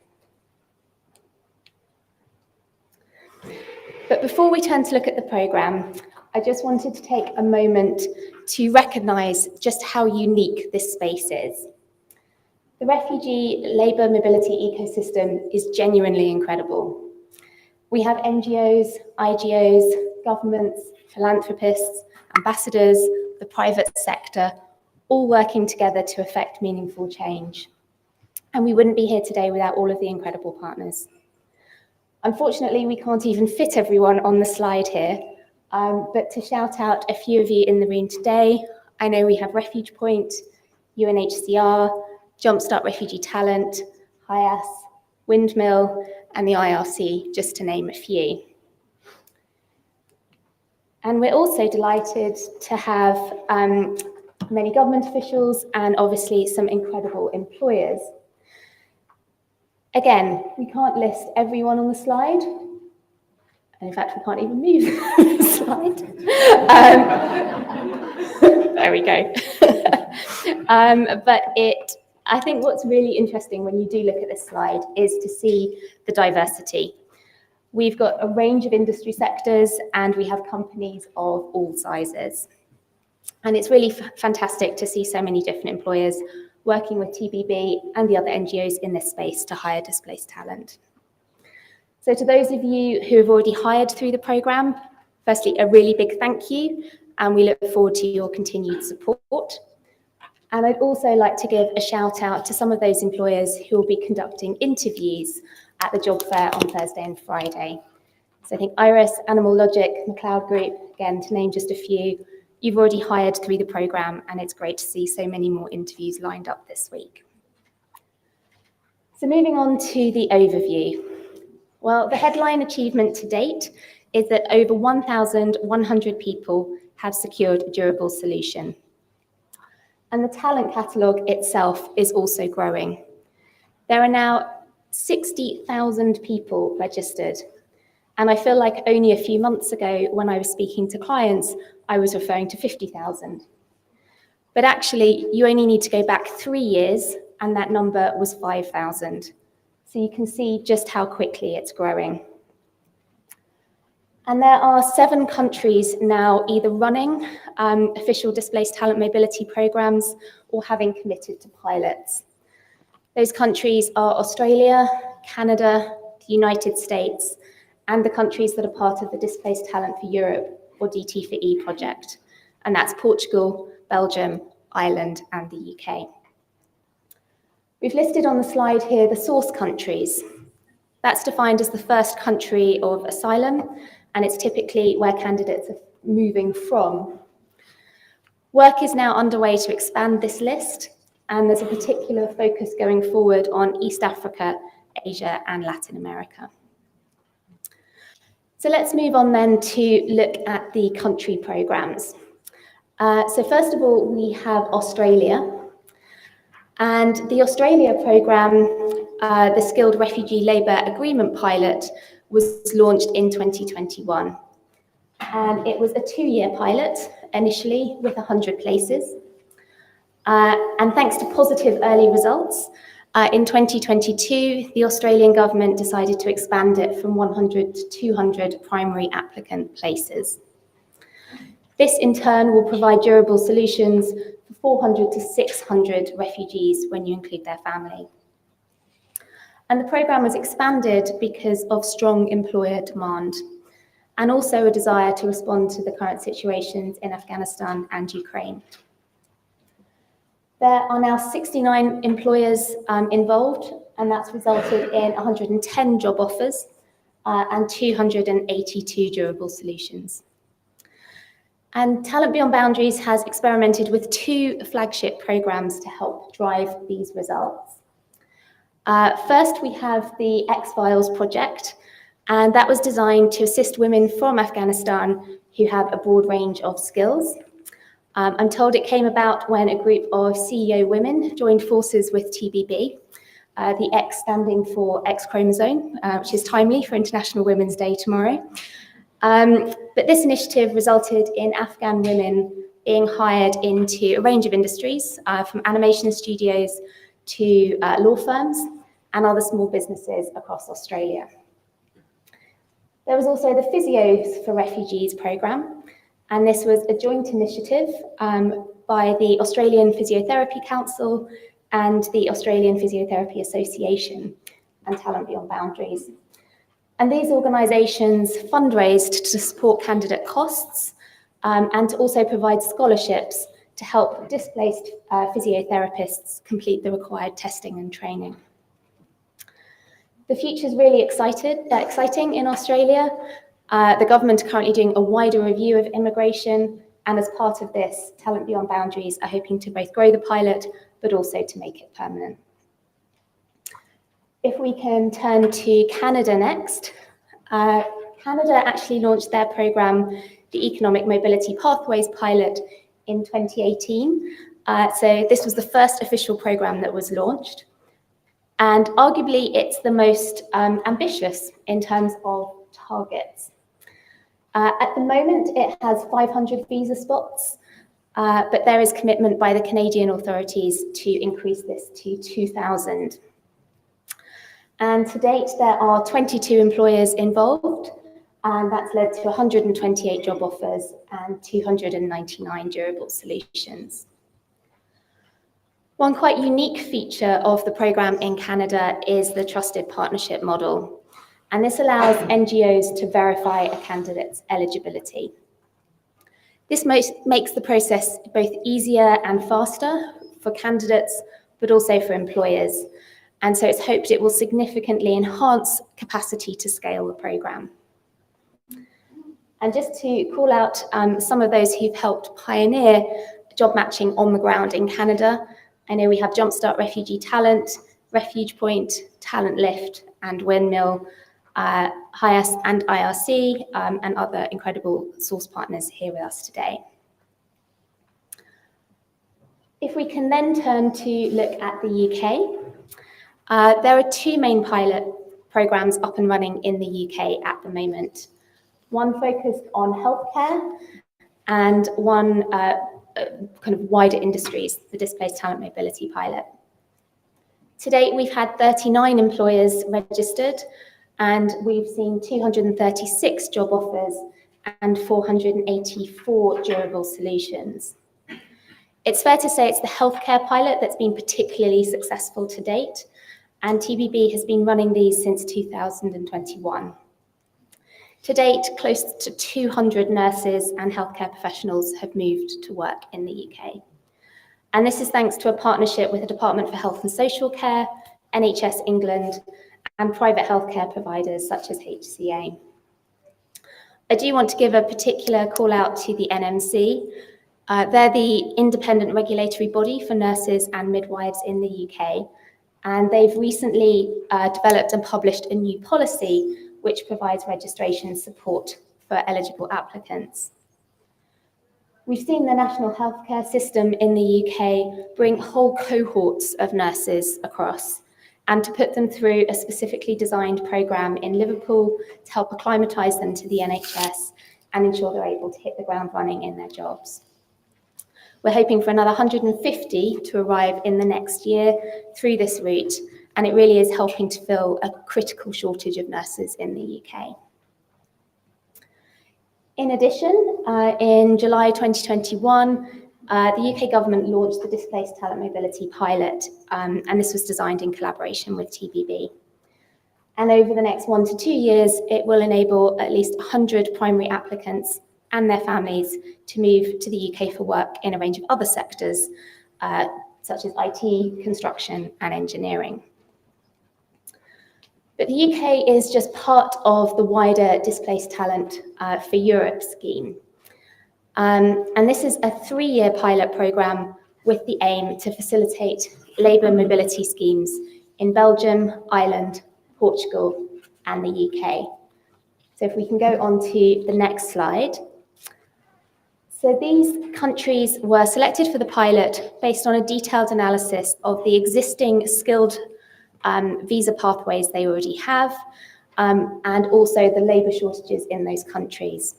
But before we turn to look at the programme, I just wanted to take a moment to recognise just how unique this space is. The refugee labour mobility ecosystem is genuinely incredible. We have NGOs, IGOs, governments, philanthropists, ambassadors, the private sector, all working together to effect meaningful change. And we wouldn't be here today without all of the incredible partners. Unfortunately, we can't even fit everyone on the slide here, but to shout out a few of you in the room today, I know we have Refuge Point, UNHCR, Jumpstart Refugee Talent, HIAS, Windmill, and the IRC, just to name a few. And we're also delighted to have many government officials and obviously some incredible employers. Again, we can't list everyone on the slide. And in fact, we can't even move the slide. There we go. But I think what's really interesting when you do look at this slide is to see the diversity. We've got a range of industry sectors and we have companies of all sizes. And it's really fantastic to see so many different employers working with TBB and the other NGOs in this space to hire displaced talent. So to those of you who have already hired through the programme, firstly, a really big thank you, and we look forward to your continued support. And I'd also like to give a shout out to some of those employers who will be conducting interviews at the job fair on Thursday and Friday. So I think Iris, Animal Logic, McLeod Group, again, to name just a few, you've already hired through the programme, and it's great to see so many more interviews lined up this week. So moving on to the overview. Well, the headline achievement to date is that over 1,100 people have secured a durable solution. And the talent catalogue itself is also growing. There are now 60,000 people registered. And I feel like only a few months ago, when I was speaking to clients, I was referring to 50,000. But actually, you only need to go back 3 years, and that number was 5,000. So you can see just how quickly it's growing. And there are 7 countries now either running official displaced talent mobility programs or having committed to pilots. Those countries are Australia, Canada, the United States, and the countries that are part of the Displaced Talent for Europe, or DT4E project. And that's Portugal, Belgium, Ireland, and the UK. We've listed on the slide here the source countries. That's defined as the first country of asylum, and it's typically where candidates are moving from. Work is now underway to expand this list, and there's a particular focus going forward on East Africa, Asia, and Latin America. So let's move on then to look at the country programmes. So first of all, we have Australia. And the Australia programme, the Skilled Refugee Labour Agreement pilot, was launched in 2021. And it was a 2-year pilot, initially with 100 places. And thanks to positive early results, in 2022, the Australian government decided to expand it from 100 to 200 primary applicant places. This in turn will provide durable solutions for 400 to 600 refugees when you include their family. And the programme was expanded because of strong employer demand and also a desire to respond to the current situations in Afghanistan and Ukraine. There are now 69 employers involved, and that's resulted in 110 job offers and 282 durable solutions. And Talent Beyond Boundaries has experimented with 2 flagship programs to help drive these results. First, we have the X-Files project, and that was designed to assist women from Afghanistan who have a broad range of skills. I'm told it came about when a group of CEO women joined forces with TBB, the X standing for X chromosome, which is timely for International Women's Day tomorrow. But this initiative resulted in Afghan women being hired into a range of industries, from animation studios to law firms and other small businesses across Australia. There was also the Physios for Refugees programme, and this was a joint initiative by the Australian Physiotherapy Council and the Australian Physiotherapy Association and Talent Beyond Boundaries. And these organisations fundraised to support candidate costs and to also provide scholarships to help displaced physiotherapists complete the required testing and training. The future is really exciting in Australia. The government are currently doing a wider review of immigration, and as part of this, Talent Beyond Boundaries are hoping to both grow the pilot, but also to make it permanent. If we can turn to Canada next, Canada actually launched their programme, the Economic Mobility Pathways Pilot, in 2018. So this was the first official programme that was launched. And arguably, it's the most ambitious in terms of targets. At the moment, it has 500 visa spots, but there is commitment by the Canadian authorities to increase this to 2,000. And to date, there are 22 employers involved, and that's led to 128 job offers and 299 durable solutions. One quite unique feature of the programme in Canada is the trusted partnership model, and this allows NGOs to verify a candidate's eligibility. This makes the process both easier and faster for candidates, but also for employers. And so it's hoped it will significantly enhance capacity to scale the programme. And just to call out some of those who've helped pioneer job matching on the ground in Canada, I know we have Jumpstart Refugee Talent, Refuge Point, Talent Lift, and Windmill, HIAS and IRC, and other incredible source partners here with us today. If we can then turn to look at the UK, there are two main pilot programmes up and running in the UK at the moment. One focused on healthcare and one kind of wider industries, the Displaced Talent Mobility pilot. To date, we've had 39 employers registered, and we've seen 236 job offers and 484 durable solutions. It's fair to say it's the healthcare pilot that's been particularly successful to date, and TBB has been running these since 2021. To date, close to 200 nurses and healthcare professionals have moved to work in the UK. And this is thanks to a partnership with the Department for Health and Social Care, NHS England, and private healthcare providers such as HCA. I do want to give a particular call out to the NMC. They're the independent regulatory body for nurses and midwives in the UK, and they've recently developed and published a new policy which provides registration support for eligible applicants. We've seen the national healthcare system in the UK bring whole cohorts of nurses across and to put them through a specifically designed programme in Liverpool to help acclimatise them to the NHS and ensure they're able to hit the ground running in their jobs. We're hoping for another 150 to arrive in the next year through this route, and it really is helping to fill a critical shortage of nurses in the UK. In addition, in July 2021, the UK government launched the Displaced Talent Mobility pilot, and this was designed in collaboration with TBB. And over the next 1 to 2 years, it will enable at least 100 primary applicants and their families to move to the UK for work in a range of other sectors, such as IT, construction, and engineering. But the UK is just part of the wider Displaced Talent for Europe scheme. And this is a 3-year pilot programme with the aim to facilitate labour mobility schemes in Belgium, Ireland, Portugal, and the UK. So if we can go on to the next slide. So these countries were selected for the pilot based on a detailed analysis of the existing skilled visa pathways they already have, and also the labour shortages in those countries.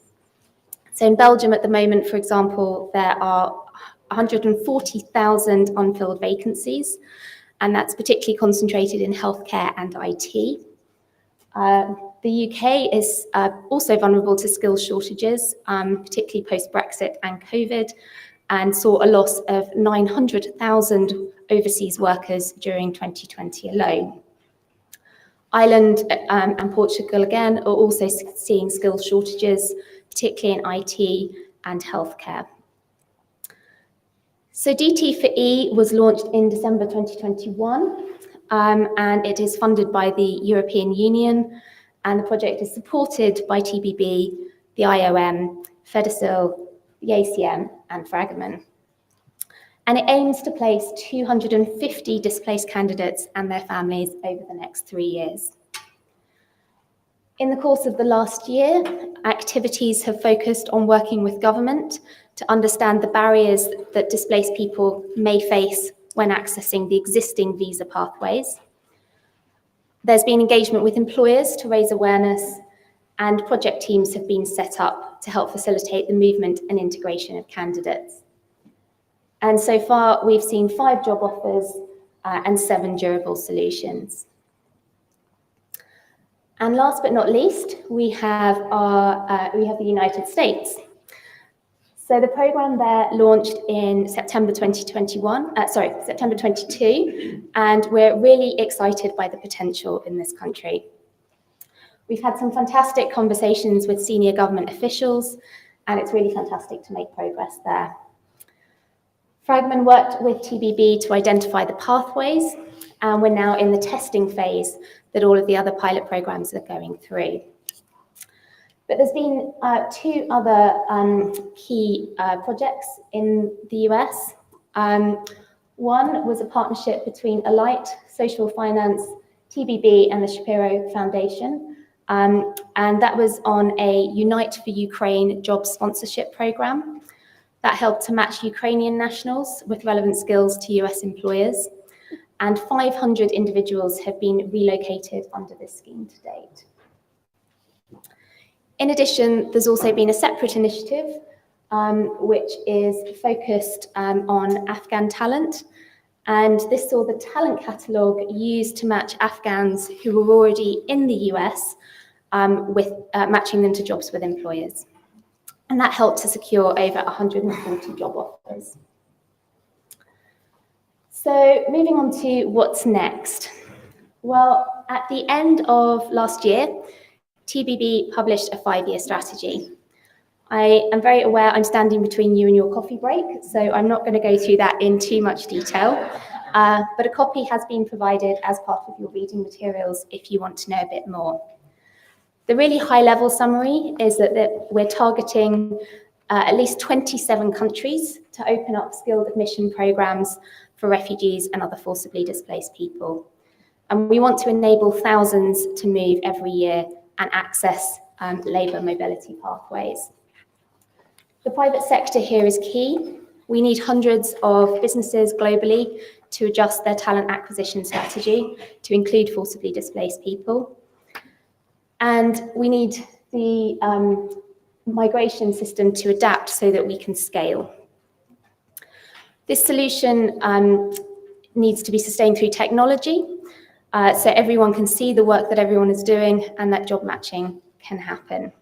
So in Belgium at the moment, for example, there are 140,000 unfilled vacancies, and that's particularly concentrated in healthcare and IT. The UK is also vulnerable to skills shortages, particularly post-Brexit and COVID, and saw a loss of 900,000 overseas workers during 2020 alone. Ireland and Portugal, again, are also seeing skills shortages, particularly in IT and healthcare. So DT for E was launched in December 2021, and it is funded by the European Union, and the project is supported by TBB, the IOM, Fedasil, the ACM, and Fragomen. And it aims to place 250 displaced candidates and their families over the next 3 years. In the course of the last year, activities have focused on working with government to understand the barriers that displaced people may face when accessing the existing visa pathways. There's been engagement with employers to raise awareness, and project teams have been set up to help facilitate the movement and integration of candidates. And so far, we've seen 5 job offers and 7 durable solutions. And last but not least, we have the United States. So the program there launched in September 22, and we're really excited by the potential in this country. We've had some fantastic conversations with senior government officials, and it's really fantastic to make progress there. Fragment worked with TBB to identify the pathways, and we're now in the testing phase that all of the other pilot programs are going through. But there's been 2 other key projects in the US. One was a partnership between Alight, Social Finance, TBB, and the Shapiro Foundation. And that was on a Unite for Ukraine job sponsorship program that helped to match Ukrainian nationals with relevant skills to US employers. And 500 individuals have been relocated under this scheme to date. In addition, there's also been a separate initiative which is focused on Afghan talent. And this saw the talent catalogue used to match Afghans who were already in the US with matching them to jobs with employers. And that helped to secure over 140 job offers. So moving on to what's next. Well, at the end of last year, TBB published a 5-year strategy. I am very aware I'm standing between you and your coffee break, so I'm not going to go through that in too much detail, but a copy has been provided as part of your reading materials if you want to know a bit more. The really high-level summary is that we're targeting at least 27 countries to open up skilled admission programs for refugees and other forcibly displaced people. And we want to enable thousands to move every year and access labour mobility pathways. The private sector here is key. We need hundreds of businesses globally to adjust their talent acquisition strategy to include forcibly displaced people. And we need the migration system to adapt so that we can scale. This solution needs to be sustained through technology, so everyone can see the work that everyone is doing and that job matching can happen.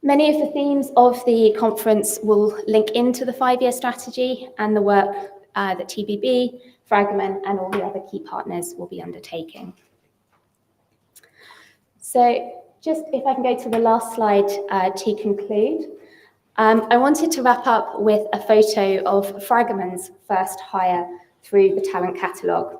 Many of the themes of the conference will link into the 5-year strategy and the work that TBB, Fragment, and all the other key partners will be undertaking. So just if I can go to the last slide to conclude. I wanted to wrap up with a photo of Fragmen's first hire through the talent catalogue.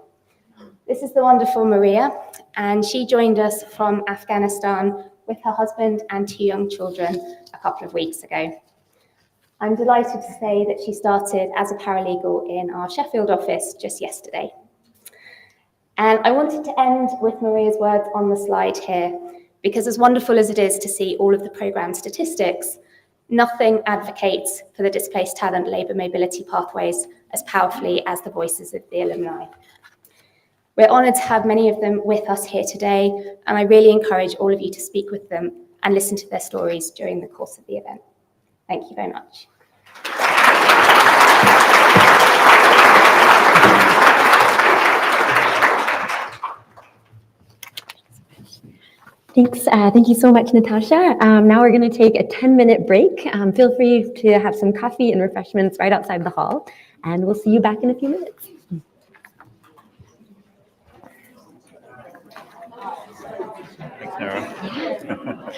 This is the wonderful Maria, and she joined us from Afghanistan with her husband and 2 young children a couple of weeks ago. I'm delighted to say that she started as a paralegal in our Sheffield office just yesterday. And I wanted to end with Maria's words on the slide here, because as wonderful as it is to see all of the programme statistics, nothing advocates for the displaced talent labour mobility pathways as powerfully as the voices of the alumni. We're honoured to have many of them with us here today, and I really encourage all of you to speak with them and listen to their stories during the course of the event. Thank you very much. Thanks. Thank you so much, Natasha. Now we're going to take a 10-minute break. Feel free to have some coffee and refreshments right outside the hall, and we'll see you back in a few minutes. Thanks, Sarah.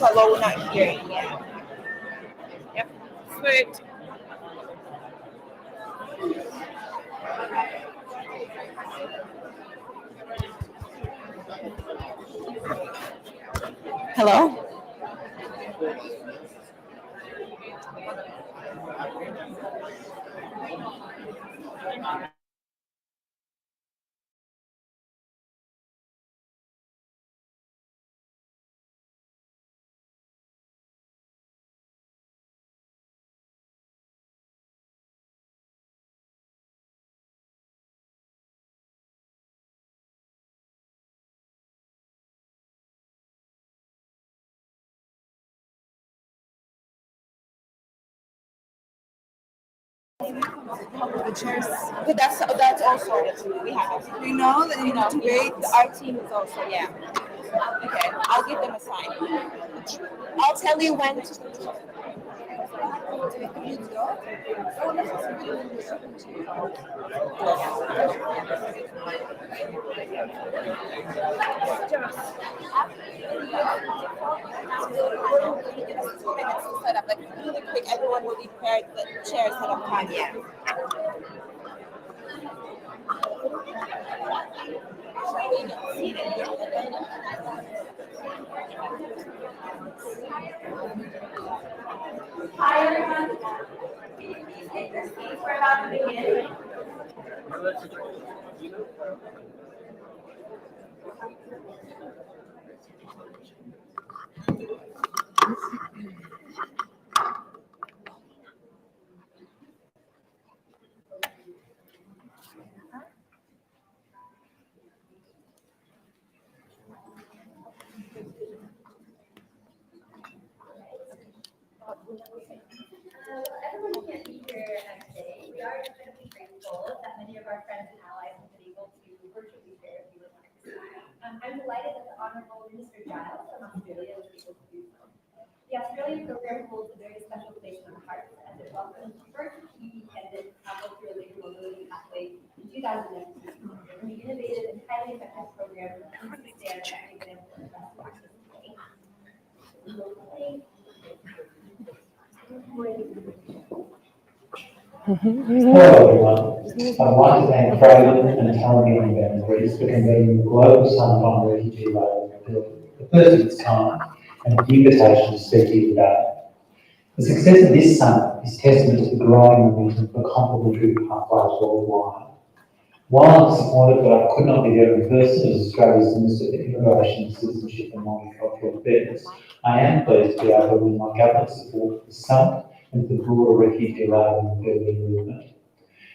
so low we're not hearing. Yeah. Yep. Sweet. Hello? The chairs. But that's also we have. We know that you know our team is also Okay, I'll give them a sign. I'll tell you when to. Set up, like really quick, everyone will be paired, the chairs set up time, Hi everyone. Please take your seats. We're about to begin. Everyone can't be here today. We are incredibly grateful that many of our friends and allies have been able to virtually share a few remarks. I'm delighted that the Honourable Minister Giles from Australia was able to do so. The Australian program holds a very special place in our hearts as it welcomed the first key candidate to travel through a labour mobility pathway in 2019. And the innovative and highly effective program continues to stand as an example of best practice today. Hello everyone. I'd like to thank Fragomen and TBB and Fragment for convening the Global Summit on Refugee Labour Mobility, the first of its kind, and the invitation to speak here today. The success of this summit is testament to the growing momentum for complementary pathways worldwide. While I'm disappointed that I could not be there in person as Australia's Minister for Immigration, Citizenship and Multicultural Affairs, I am pleased to be able to lend my government support for the summit and for the broader refugee labour mobility movement.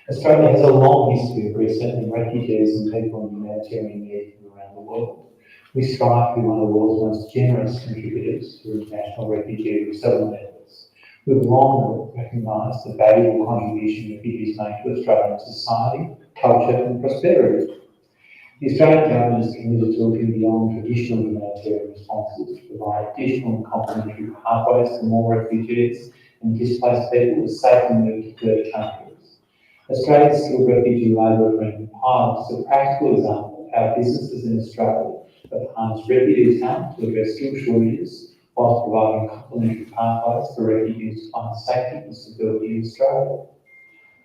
Australia has a long history of resettling refugees and people in humanitarian need from around the world. We strive to be one of the world's most generous contributors to international refugee resettlement efforts. We've long recognised the valuable contribution refugees make to Australian society, culture and prosperity. The Australian Government is committed to looking beyond traditional humanitarian responses to provide additional and complementary pathways for more refugees and displaced people to safely move to third countries. Australia's Skilled Refugee Labour Agreement pilot is a practical example of how businesses in Australia have harnessed refugee talent to address skill shortages whilst providing complementary pathways for refugees to find safety and stability in Australia.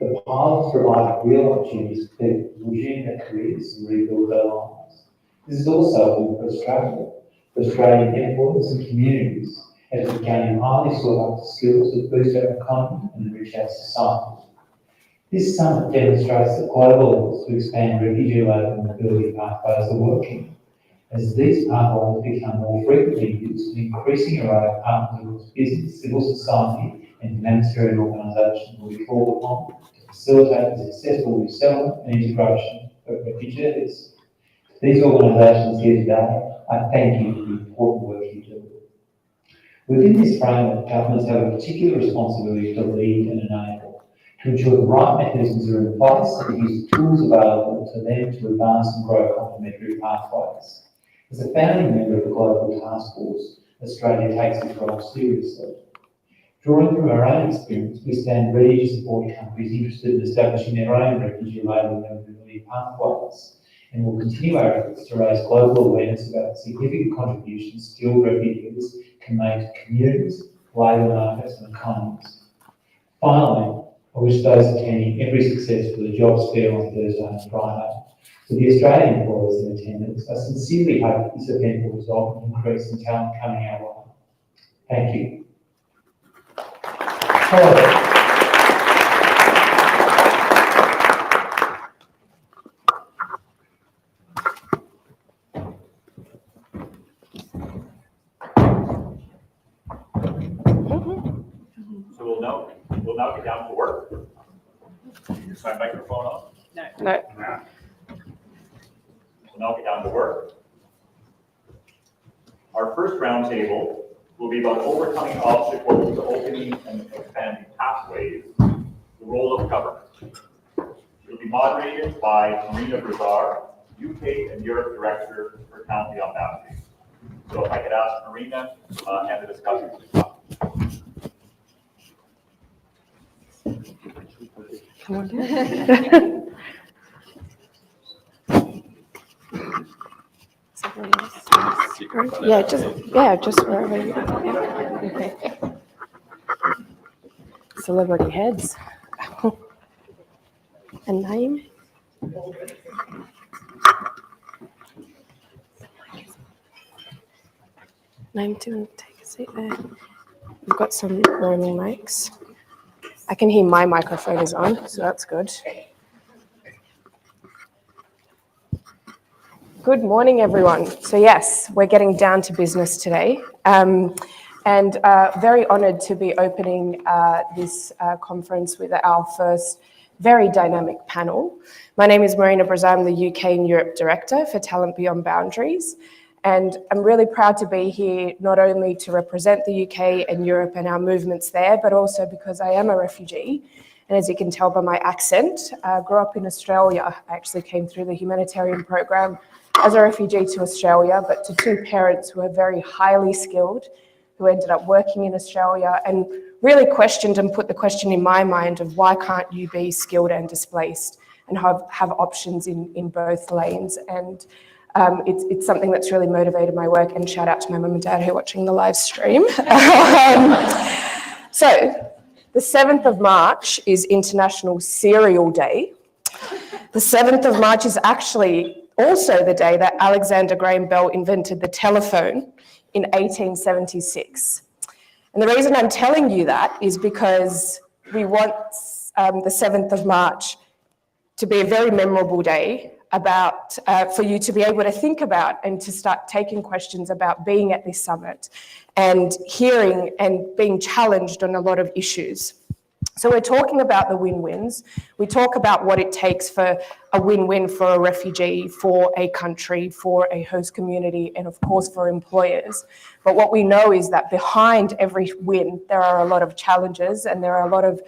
The pilots provide real opportunities for people to resume their careers and rebuild their lives. This is also a win for Australia, for Australian employers and communities, as we gain highly sought after skills that boost our economy and enrich our society. This summit demonstrates that global efforts to expand refugee labour mobility pathways are working. As these pathways become more frequently used, an increasing array of partners, business, civil society and humanitarian organisations will be called upon to facilitate the successful resettlement and integration of refugees. To these organisations here today, I thank you for the important work you do. Within this framework, governments have a particular responsibility to lead and enable, to ensure the right mechanisms are in place and to use the tools available to them to advance and grow complementary pathways. As a founding member of the Global Task Force, Australia takes its role seriously. Drawing from our own experience, we stand ready to support countries interested in establishing their own refugee labour mobility pathways, and will continue our efforts to raise global awareness about the significant contributions skilled refugees committed to communities, labour markets and economies. Finally, I wish those attending every success for the jobs fair on Thursday and Friday. To the Australian employers in attendance, I sincerely hope this event will result in an increase in talent coming our way. Thank you. So we'll now get down to work. Is my microphone on? No. Nah. We'll now get down to work. Our first roundtable will be about overcoming obstacles to opening and expanding pathways, the role of government. It will be moderated by Marina Brazar, UK and Europe Director for Talent Beyond Boundaries. So if I could ask Marina and the discussants to come. Come on. Just wherever you okay. Celebrity heads. A name. Name to take a seat there. We've got some roaming mics. I can hear my microphone is on, so that's good. Good morning, everyone. So yes, we're getting down to business today. And very honoured to be opening this conference with our first very dynamic panel. My name is Marina Brazar, I'm the UK and Europe Director for Talent Beyond Boundaries. And I'm really proud to be here, not only to represent the UK and Europe and our movements there, but also because I am a refugee. And as you can tell by my accent, I grew up in Australia. I actually came through the humanitarian program as a refugee to Australia, but to two parents who are very highly skilled, who ended up working in Australia and really questioned and put the question in my mind of why can't you be skilled and displaced and have options in both lanes. And it's something that's really motivated my work, and shout out to my mum and dad who are watching the live stream. So the 7th of March is International Cereal Day. The 7th of March is actually also the day that Alexander Graham Bell invented the telephone in 1876. And the reason I'm telling you that is because we want the 7th of March to be a very memorable day about for you to be able to think about and to start taking questions about being at this summit and hearing and being challenged on a lot of issues. So we're talking about the win-wins. We talk about what it takes for a win-win for a refugee, for a country, for a host community, and of course for employers. But what we know is that behind every win, there are a lot of challenges and there are a lot of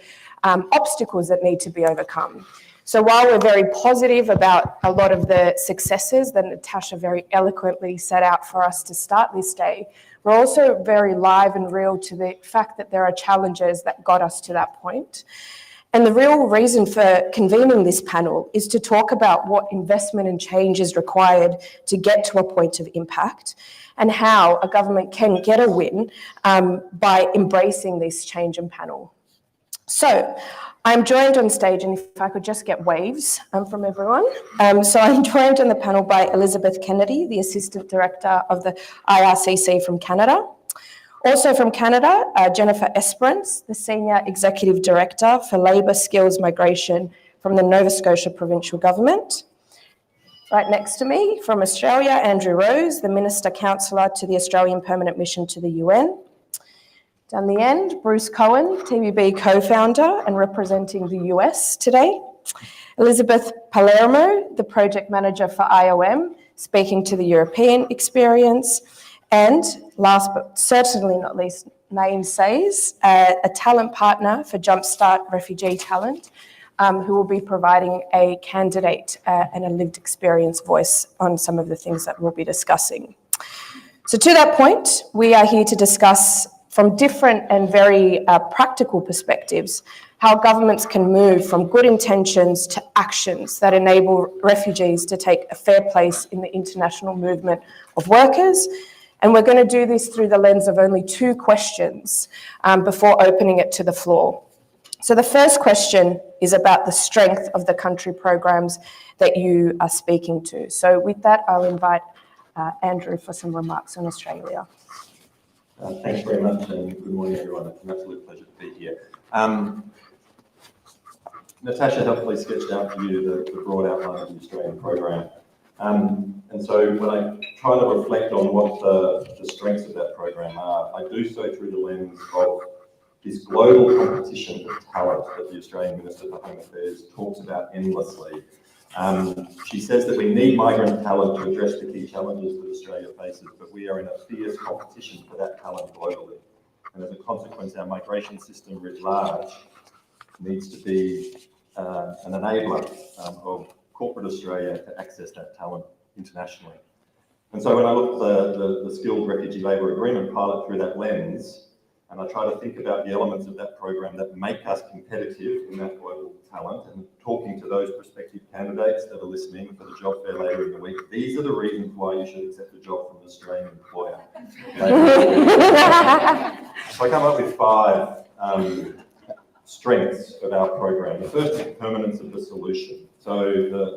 obstacles that need to be overcome. So while we're very positive about a lot of the successes that Natasha very eloquently set out for us to start this day, we're also very live and real to the fact that there are challenges that got us to that point. And the real reason for convening this panel is to talk about what investment and change is required to get to a point of impact and how a government can get a win by embracing this change and panel. So I'm joined on stage, and if I could just get waves from everyone. So I'm joined on the panel by Elizabeth Kennedy, the Assistant Director of the IRCC from Canada. Also from Canada, Jennifer Esperance, the Senior Executive Director for Labour Skills Migration from the Nova Scotia Provincial Government. Right next to me, from Australia, Andrew Rose, the Minister Counsellor to the Australian Permanent Mission to the UN. Down the end, Bruce Cohen, TBB co-founder and representing the US today. Elizabeth Palermo, the project manager for IOM, speaking to the European experience. And last but certainly not least, Naeem Says, a talent partner for Jumpstart Refugee Talent, who will be providing a candidate and a lived experience voice on some of the things that we'll be discussing. So to that point, we are here to discuss from different and very practical perspectives, how governments can move from good intentions to actions that enable refugees to take a fair place in the international movement of workers, And we're going to do this through the lens of only 2 questions before opening it to the floor. So the first question is about the strength of the country programs that you are speaking to. So with that, I'll invite Andrew for some remarks on Australia. Thanks very much, and good morning, everyone. It's an absolute pleasure to be here. Natasha helpfully sketched out for you the broad outline of the Australian program. And so when I try to reflect on what the strengths of that program are, I do so through the lens of this global competition for talent that the Australian Minister for Home Affairs talks about endlessly. She says that we need migrant talent to address the key challenges that Australia faces, but we are in a fierce competition for that talent globally. And as a consequence, our migration system writ large needs to be an enabler of corporate Australia to access that talent internationally. And so when I look at the Skilled Refugee Labour Agreement pilot through that lens, and I try to think about the elements of that program that make us competitive in that global talent, and talking to those prospective candidates that are listening for the job fair later in the week, these are the reasons why you should accept a job from an Australian employer. So I come up with 5 strengths of our program. The first is the permanence of the solution. So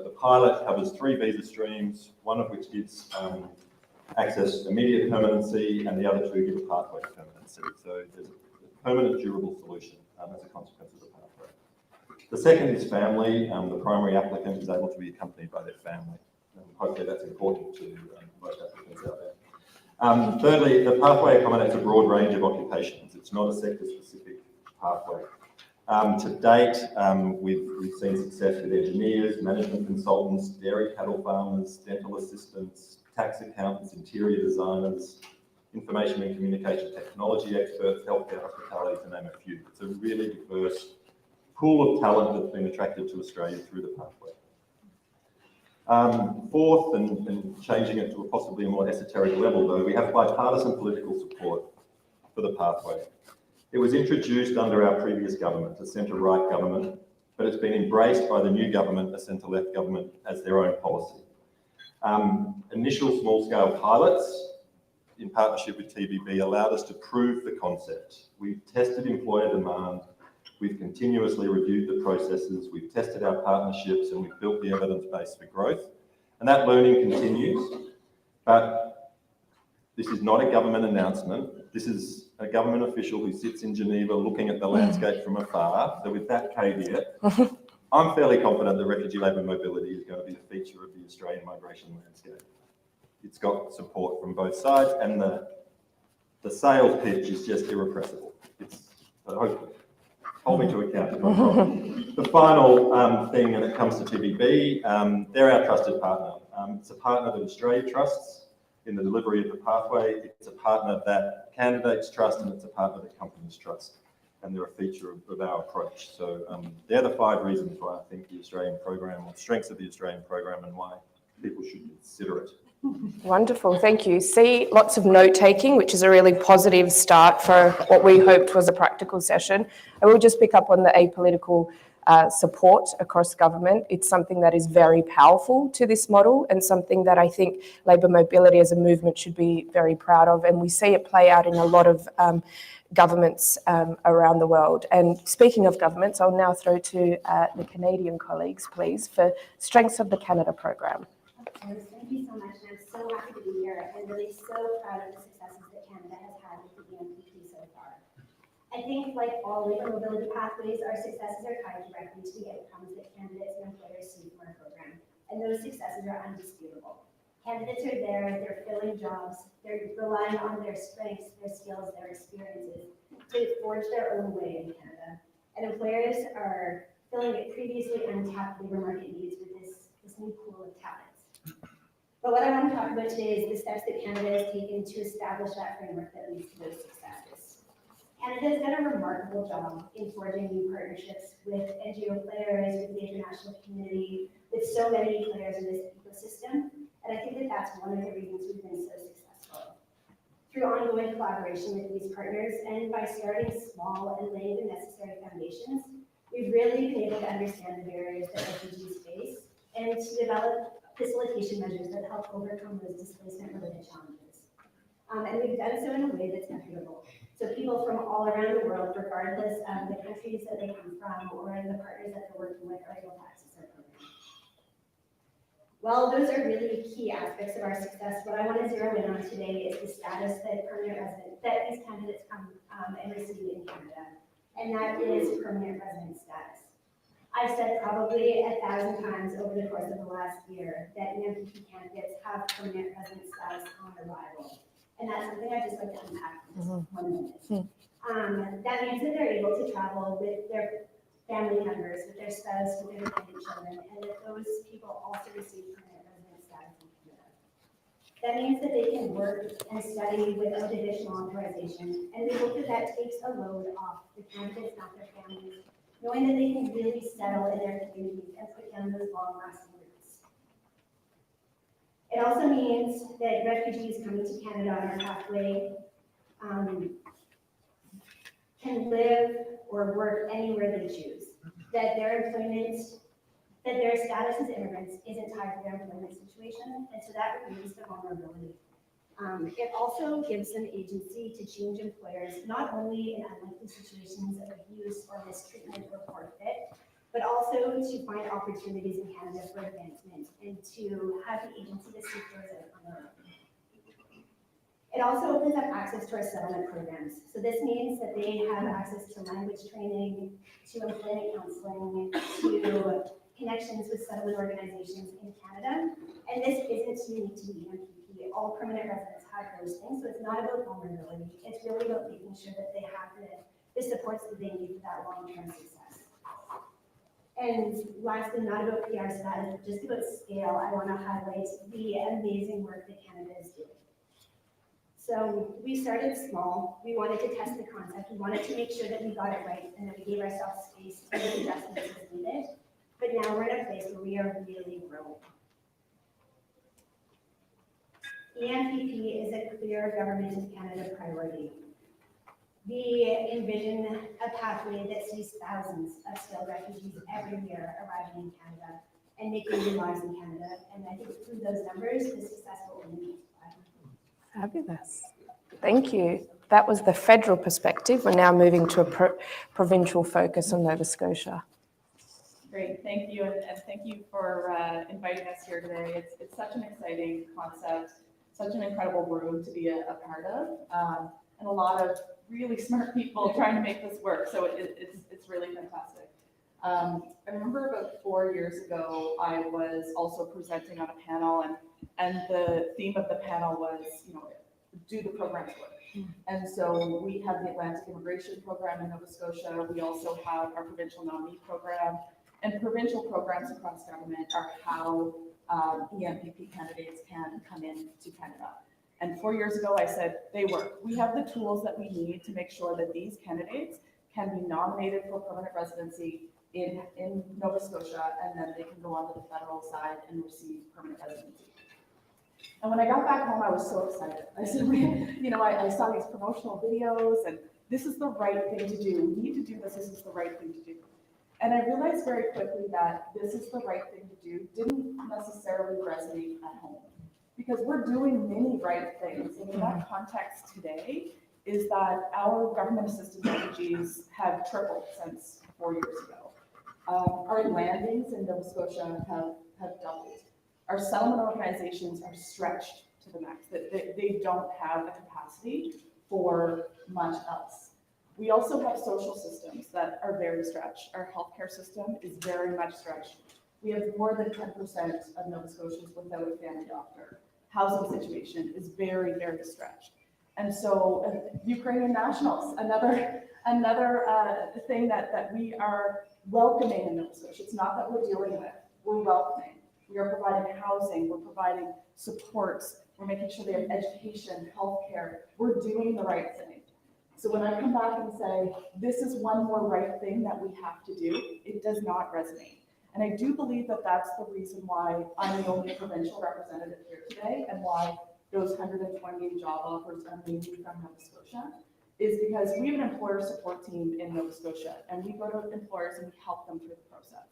the pilot covers 3 visa streams, one of which gives access to immediate permanency, and the other 2 give a pathway to permanency. So there's a permanent, durable solution as a consequence of the pathway. The second is family. The primary applicant is able to be accompanied by their family. Hopefully that's important to most applicants out there. Thirdly, the pathway accommodates a broad range of occupations. It's not a sector-specific pathway. To date, we've seen success with engineers, management consultants, dairy cattle farmers, dental assistants, tax accountants, interior designers, information and communication technology experts, healthcare, hospitality, to name a few. It's a really diverse pool of talent that's been attracted to Australia through the pathway. Fourth, and changing it to a possibly a more esoteric level though, we have bipartisan political support for the pathway. It was introduced under our previous government, a centre-right government, but it's been embraced by the new government, a centre-left government, as their own policy. Initial small-scale pilots in partnership with TBB allowed us to prove the concept. We've tested employer demand, we've continuously reviewed the processes, we've tested our partnerships, and we've built the evidence base for growth. And that learning continues, but this is not a government announcement. This is a government official who sits in Geneva looking at the landscape from afar. So with that caveat, I'm fairly confident that refugee labour mobility is going to be a feature of the Australian migration landscape. It's got support from both sides, and the sales pitch is just irrepressible. Hopefully, hold me to account if I'm wrong. The final thing when it comes to TBB, they're our trusted partner. It's a partner that Australia trusts in the delivery of the pathway. It's a partner that candidates trust, and it's a partner that companies trust. And they're a feature of our approach. So they're the 5 reasons why I think the Australian program, or strengths of the Australian program, and why people should consider it. Wonderful, thank you. See, lots of note-taking, which is a really positive start for what we hoped was a practical session. I will just pick up on the apolitical support across government. It's something that is very powerful to this model, and something that I think labour mobility as a movement should be very proud of. And we see it play out in a lot of governments around the world. And speaking of governments, I'll now throw to the Canadian colleagues, please, for strengths of the Canada program. Thank you so much, and I'm so happy to be here and really so proud of the successes that Canada has had with the EMPP so far. I think, like all labour mobility pathways, our successes are tied directly to the outcomes that candidates and employers see from our program, and those successes are undisputable. Candidates are there, they're filling jobs, they're relying on their strengths, their skills, their experiences to forge their own way in Canada, and employers are filling previously untapped labour market needs with this new pool of talent. But what I want to talk about today is the steps that Canada has taken to establish that framework that leads to those successes. Canada has done a remarkable job in forging new partnerships with NGO players, with the international community, with so many players in this ecosystem, and I think that that's one of the reasons we've been so successful. Through ongoing collaboration with these partners, and by starting small and laying the necessary foundations, we've really been able to understand the barriers that refugees face and to develop facilitation measures that help overcome those displacement-related challenges. And we've done so in a way that's equitable. So people from all around the world, regardless of the countries that they come from or the partners that they're working with, are able to access our program. Well, those are really key aspects of our success. What I want to zero in on today is the status that these candidates come and receive in Canada, and that is permanent resident status. I've said probably 1,000 times over the course of the last year that EMPP candidates have permanent resident status on arrival. And that's something I'd just like to unpack for just 1 minute. That means that they're able to travel with their family members, with their spouse, with their dependent children, and that those people also receive permanent resident status in Canada. That means that they can work and study without additional authorization, and we hope that that takes a load off the candidates, not their families, knowing that they can really settle in their communities and put down those long-lasting roots. It also means that refugees coming to Canada on our pathway can live or work anywhere they choose, that their status as immigrants isn't tied to their employment situation, and so that removes the vulnerability. It also gives them agency to change employers, not only in unlikely situations of abuse or mistreatment or poor fit, but also to find opportunities in Canada for advancement and to have the agency to seek those out on their own. It also opens up access to our settlement programs. So this means that they have access to language training, to employment counseling, to connections with settlement organizations in Canada. And this isn't unique to the EMPP. All permanent residents have those things. So it's not about vulnerability. It's really about making sure that they have the supports that they need for that long-term success. And lastly, not about PR status, but just about scale, I want to highlight the amazing work that Canada is doing. So we started small. We wanted to test the concept. We wanted to make sure that we got it right and that we gave ourselves space to make adjustments as needed. But now we're in a place where we are really growing. EMPP is a clear Government of Canada priority. We envision a pathway that sees thousands of skilled refugees every year arriving in Canada and making new lives in Canada. And I think through those numbers, the success will only multiply. Fabulous. Thank you. That was the federal perspective. We're now moving to a provincial focus on Nova Scotia. Great, thank you, and thank you for inviting us here today. It's such an exciting concept, such an incredible room to be a part of, and a lot of really smart people trying to make this work, so it's really fantastic. I remember about 4 years ago, I was also presenting on a panel, and the theme of the panel was, do the programs work? And so we have the Atlantic Immigration Program in Nova Scotia. We also have our provincial nominee program, and provincial programs across government are how EMPP candidates can come in to Canada. And 4 years ago, I said, they work. We have the tools that we need to make sure that these candidates can be nominated for permanent residency in Nova Scotia, and then they can go on to the federal side and receive permanent residency. And when I got back home, I was so excited. I said, I saw these promotional videos, and this is the right thing to do. We need to do this. This is the right thing to do. And I realized very quickly that this is the right thing to do didn't necessarily resonate at home, because we're doing many right things. And in that context today is that our government-assisted refugees have tripled since 4 years ago. Our landings in Nova Scotia have doubled. Our settlement organizations are stretched to the max. They don't have the capacity for much else. We also have social systems that are very stretched. Our healthcare system is very much stretched. We have more than 10% of Nova Scotians without a family doctor. Housing situation is very, very stretched. And so Ukrainian nationals, another thing that we are welcoming in Nova Scotia. It's not that we're dealing with, we're welcoming. We are providing housing, we're providing supports, we're making sure they have education, healthcare. We're doing the right thing. So when I come back and say, this is one more right thing that we have to do, it does not resonate. And I do believe that that's the reason why I'm the only provincial representative here today, and why those 128 job offers are mainly from Nova Scotia, is because we have an employer support team in Nova Scotia, and we go to employers and we help them through the process.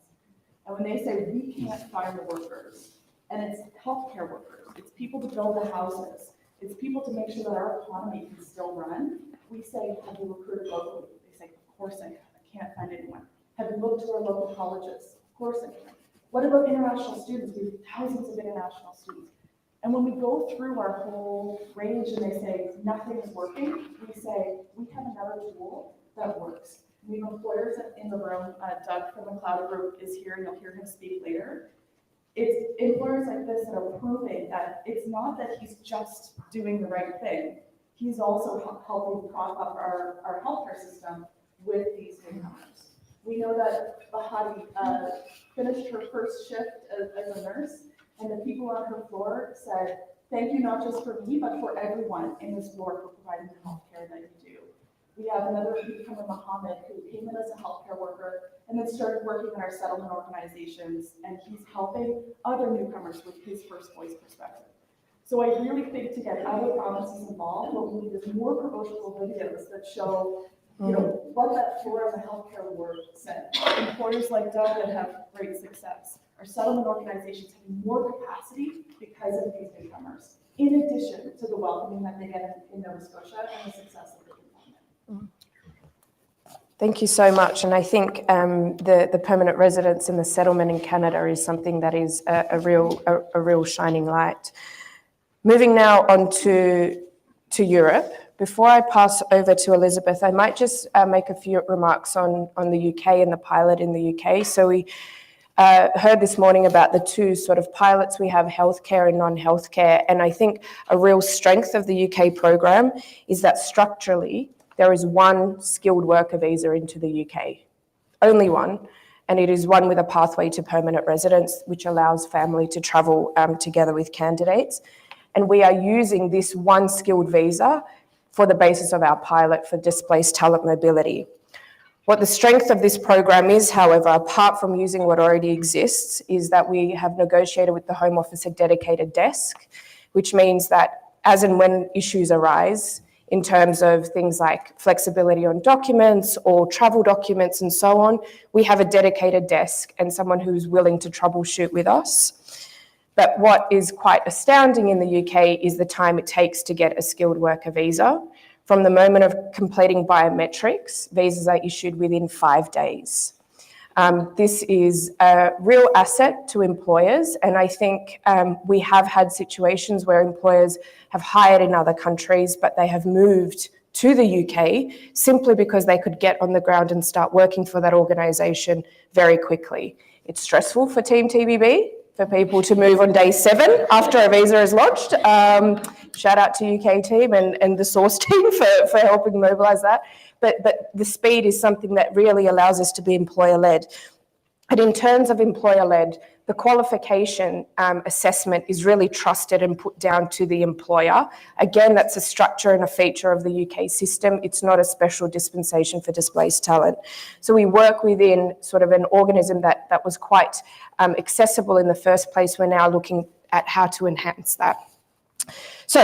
And when they say we can't find the workers, and it's healthcare workers, it's people to build the houses, It's people to make sure that our economy can still run. We say, have you recruited locally? They say, of course I can't find anyone. Have you looked to our local colleges? Of course I can. What about international students? We have thousands of international students. And when we go through our whole range and they say nothing is working, we say we have another tool that works. We have employers in the room. Doug from the Cloud Group is here, and you'll hear him speak later. It's employers like this that are proving that it's not that he's just doing the right thing. He's also helping prop up our healthcare system with these newcomers. We know that Bahati finished her first shift as a nurse, and the people on her floor said, thank you not just for me, but for everyone in this floor for providing the healthcare that you do. We have another newcomer, Mohammed, who came in as a healthcare worker and then started working in our settlement organizations, and he's helping other newcomers with his first voice perspective. So I really think to get other provinces involved, what we need is more promotional videos that show what that floor of the healthcare world said. Employers like Doug that have great success. Our settlement organizations having more capacity because of these newcomers, in addition to the welcoming that they get in Nova Scotia and the success of the employment. Thank you so much. And I think the permanent residence and the settlement in Canada is something that is a real shining light. Moving now on to Europe. Before I pass over to Elizabeth, I might just make a few remarks on the UK and the pilot in the UK. So we heard this morning about the two sort of pilots. We have healthcare and non-healthcare. And I think a real strength of the UK program is that structurally, there is one skilled worker visa into the UK, only one, and it is one with a pathway to permanent residence, which allows family to travel together with candidates. And we are using this one skilled visa for the basis of our pilot for displaced talent mobility. What the strength of this program is, however, apart from using what already exists, is that we have negotiated with the Home Office a dedicated desk, which means that as and when issues arise, in terms of things like flexibility on documents or travel documents and so on, we have a dedicated desk and someone who's willing to troubleshoot with us. But what is quite astounding in the UK is the time it takes to get a skilled worker visa. From the moment of completing biometrics, visas are issued within 5 days. This is a real asset to employers, and I think we have had situations where employers have hired in other countries, but they have moved to the UK simply because they could get on the ground and start working for that organisation very quickly. It's stressful for Team TBB, for people to move on day 7 after a visa is lodged. Shout out to UK team and the source team for helping mobilise that. But the speed is something that really allows us to be employer-led. And in terms of employer-led, the qualification assessment is really trusted and put down to the employer. Again, that's a structure and a feature of the UK system. It's not a special dispensation for displaced talent. So we work within sort of an organism that was quite accessible in the first place. We're now looking at how to enhance that. So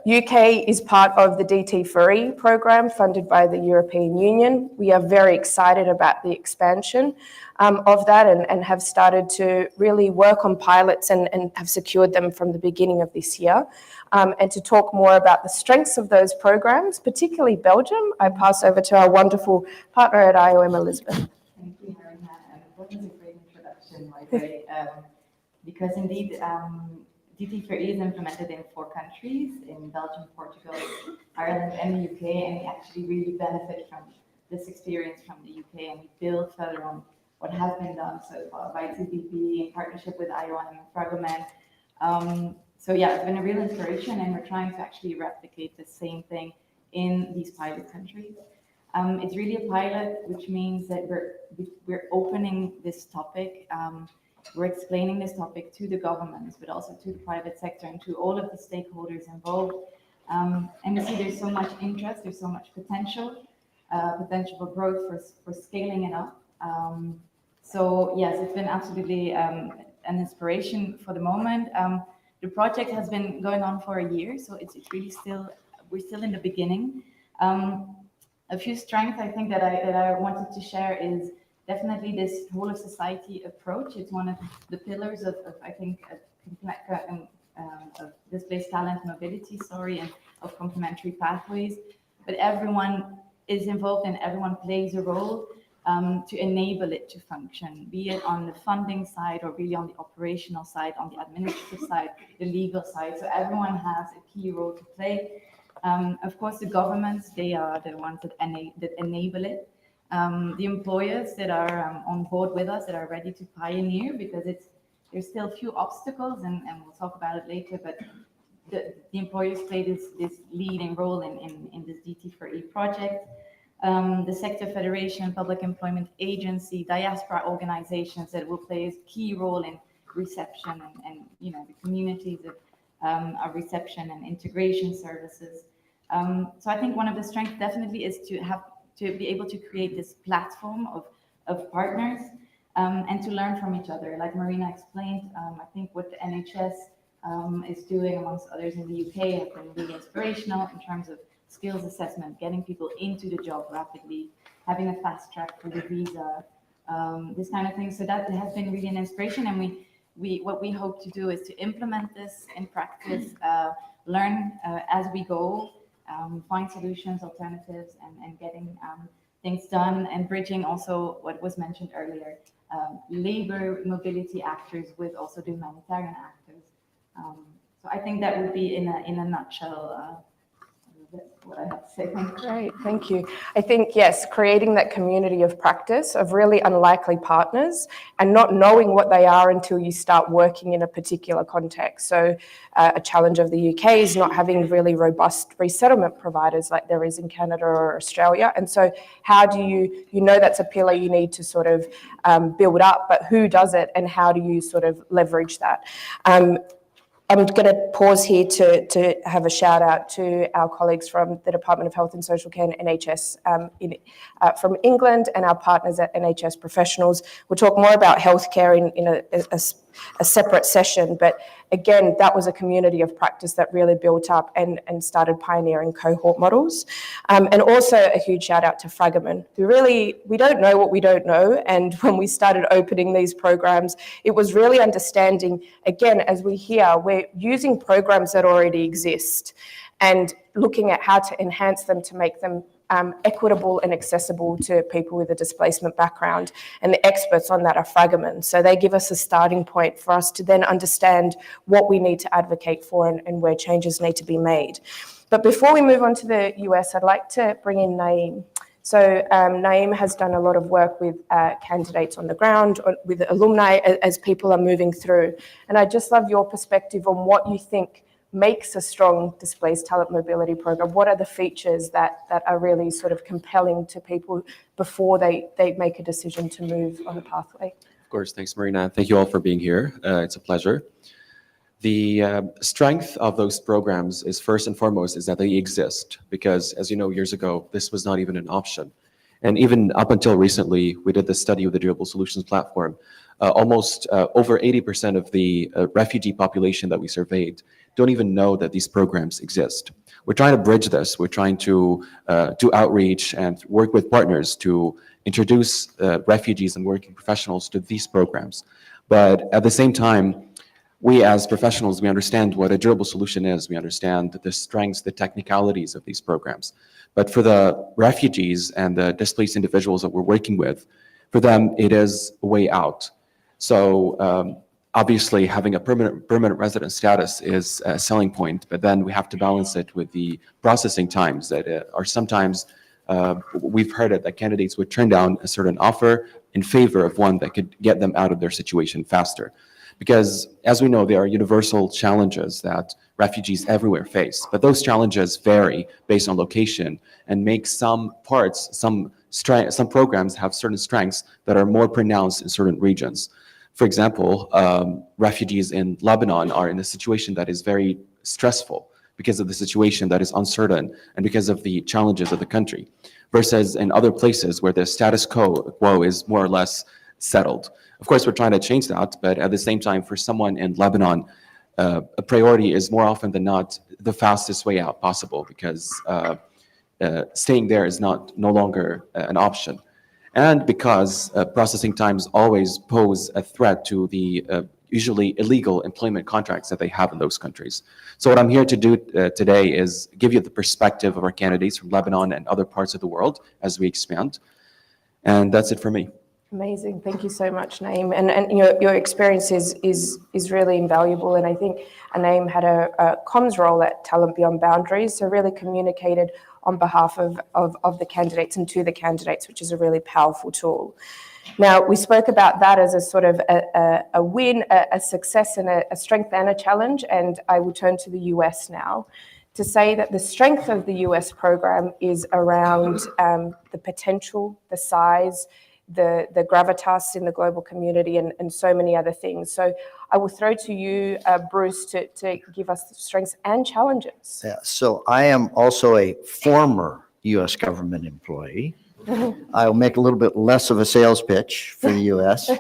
UK is part of the DT4E program funded by the European Union. We are very excited about the expansion of that and have started to really work on pilots and have secured them from the beginning of this year. And to talk more about the strengths of those programs, particularly Belgium, I pass over to our wonderful partner at IOM, Elizabeth. Thank you, Marina. That was a great introduction, by the way, because indeed, DT4E is implemented in 4 countries, in Belgium, Portugal, Ireland, and the UK, and we actually really benefit from this experience from the UK, and we build further on what has been done so far by TBB in partnership with IOM and Fragomen. So yeah, it's been a real inspiration, and we're trying to actually replicate the same thing in these pilot countries. It's really a pilot, which means that we're opening this topic. We're explaining this topic to the governments, but also to the private sector and to all of the stakeholders involved. And we see there's so much interest, there's so much potential for growth, for scaling it up. So yes, it's been absolutely an inspiration for the moment. The project has been going on for a year, so it's really we're still in the beginning. A few strengths I think that I wanted to share is definitely this whole of society approach. It's one of the pillars of I think, of displaced talent mobility, and of complementary pathways. But everyone is involved and everyone plays a role to enable it to function, be it on the funding side or really on the operational side, on the administrative side, the legal side. So everyone has a key role to play. Of course, the governments, they are the ones that enable it. The employers that are on board with us, that are ready to pioneer, because there's still a few obstacles, and we'll talk about it later, but the employers play this leading role in this DT4E project. The sector federation, public employment agency, diaspora organizations that will play a key role in reception and the communities of reception and integration services. So I think one of the strengths definitely is to be able to create this platform of partners and to learn from each other. Like Marina explained, I think what the NHS is doing, amongst others in the UK, have been really inspirational in terms of skills assessment, getting people into the job rapidly, having a fast track for the visa, this kind of thing. So that has been really an inspiration, and what we hope to do is to implement this in practice, learn as we go, find solutions, alternatives, and getting things done, and bridging also what was mentioned earlier, labor mobility actors with also the humanitarian actors. So I think that would be in a nutshell what I have to say. Great, thank you. I think, yes, creating that community of practice of really unlikely partners and not knowing what they are until you start working in a particular context. So a challenge of the UK is not having really robust resettlement providers like there is in Canada or Australia. And so how do you that's a pillar you need to sort of build up, but who does it and how do you sort of leverage that? I'm going to pause here to have a shout out to our colleagues from the Department of Health and Social Care and NHS from England, and our partners at NHS Professionals. We'll talk more about healthcare in a separate session, but again, that was a community of practice that really built up and started pioneering cohort models. And also a huge shout out to Fragomen, who we don't know what we don't know. And when we started opening these programs, it was really understanding, again, as we hear, we're using programs that already exist and looking at how to enhance them to make them equitable and accessible to people with a displacement background. And the experts on that are Fragomen. So they give us a starting point for us to then understand what we need to advocate for and where changes need to be made. But before we move on to the US, I'd like to bring in Naeem. So Naeem has done a lot of work with candidates on the ground, with alumni as people are moving through. And I'd just love your perspective on what you think makes a strong displaced talent mobility program. What are the features that are really sort of compelling to people before they make a decision to move on the pathway? Of course, thanks, Marina. Thank you all for being here. It's a pleasure. The strength of those programs is first and foremost is that they exist, because as you know, years ago, this was not even an option. And even up until recently, we did this study with the Durable Solutions Platform. Almost over 80% of the refugee population that we surveyed don't even know that these programs exist. We're trying to bridge this. We're trying to do outreach and work with partners to introduce refugees and working professionals to these programs. But at the same time, we as professionals, we understand what a durable solution is. We understand the strengths, the technicalities of these programs. But for the refugees and the displaced individuals that we're working with, for them, it is a way out. So obviously, having a permanent resident status is a selling point, but then we have to balance it with the processing times that are sometimes, we've heard it, that candidates would turn down a certain offer in favor of one that could get them out of their situation faster. Because as we know, there are universal challenges that refugees everywhere face, but those challenges vary based on location and make some parts, some programs have certain strengths that are more pronounced in certain regions. For example, refugees in Lebanon are in a situation that is very stressful because of the situation that is uncertain and because of the challenges of the country, versus in other places where the status quo is more or less settled. Of course, we're trying to change that, but at the same time, for someone in Lebanon, a priority is more often than not the fastest way out possible, because staying there is no longer an option. And because processing times always pose a threat to the usually illegal employment contracts that they have in those countries. So what I'm here to do today is give you the perspective of our candidates from Lebanon and other parts of the world as we expand. And that's it for me. Amazing. Thank you so much, Naeem. And your experience is really invaluable. And I think Naeem had a comms role at Talent Beyond Boundaries, so really communicated on behalf of the candidates and to the candidates, which is a really powerful tool. Now, we spoke about that as a sort of a win, a success, and a strength and a challenge. And I will turn to the US now to say that the strength of the US program is around the potential, the size, the gravitas in the global community, and so many other things. So I will throw to you, Bruce, to give us the strengths and challenges. Yeah, so I am also a former US government employee. I'll make a little bit less of a sales pitch for the US,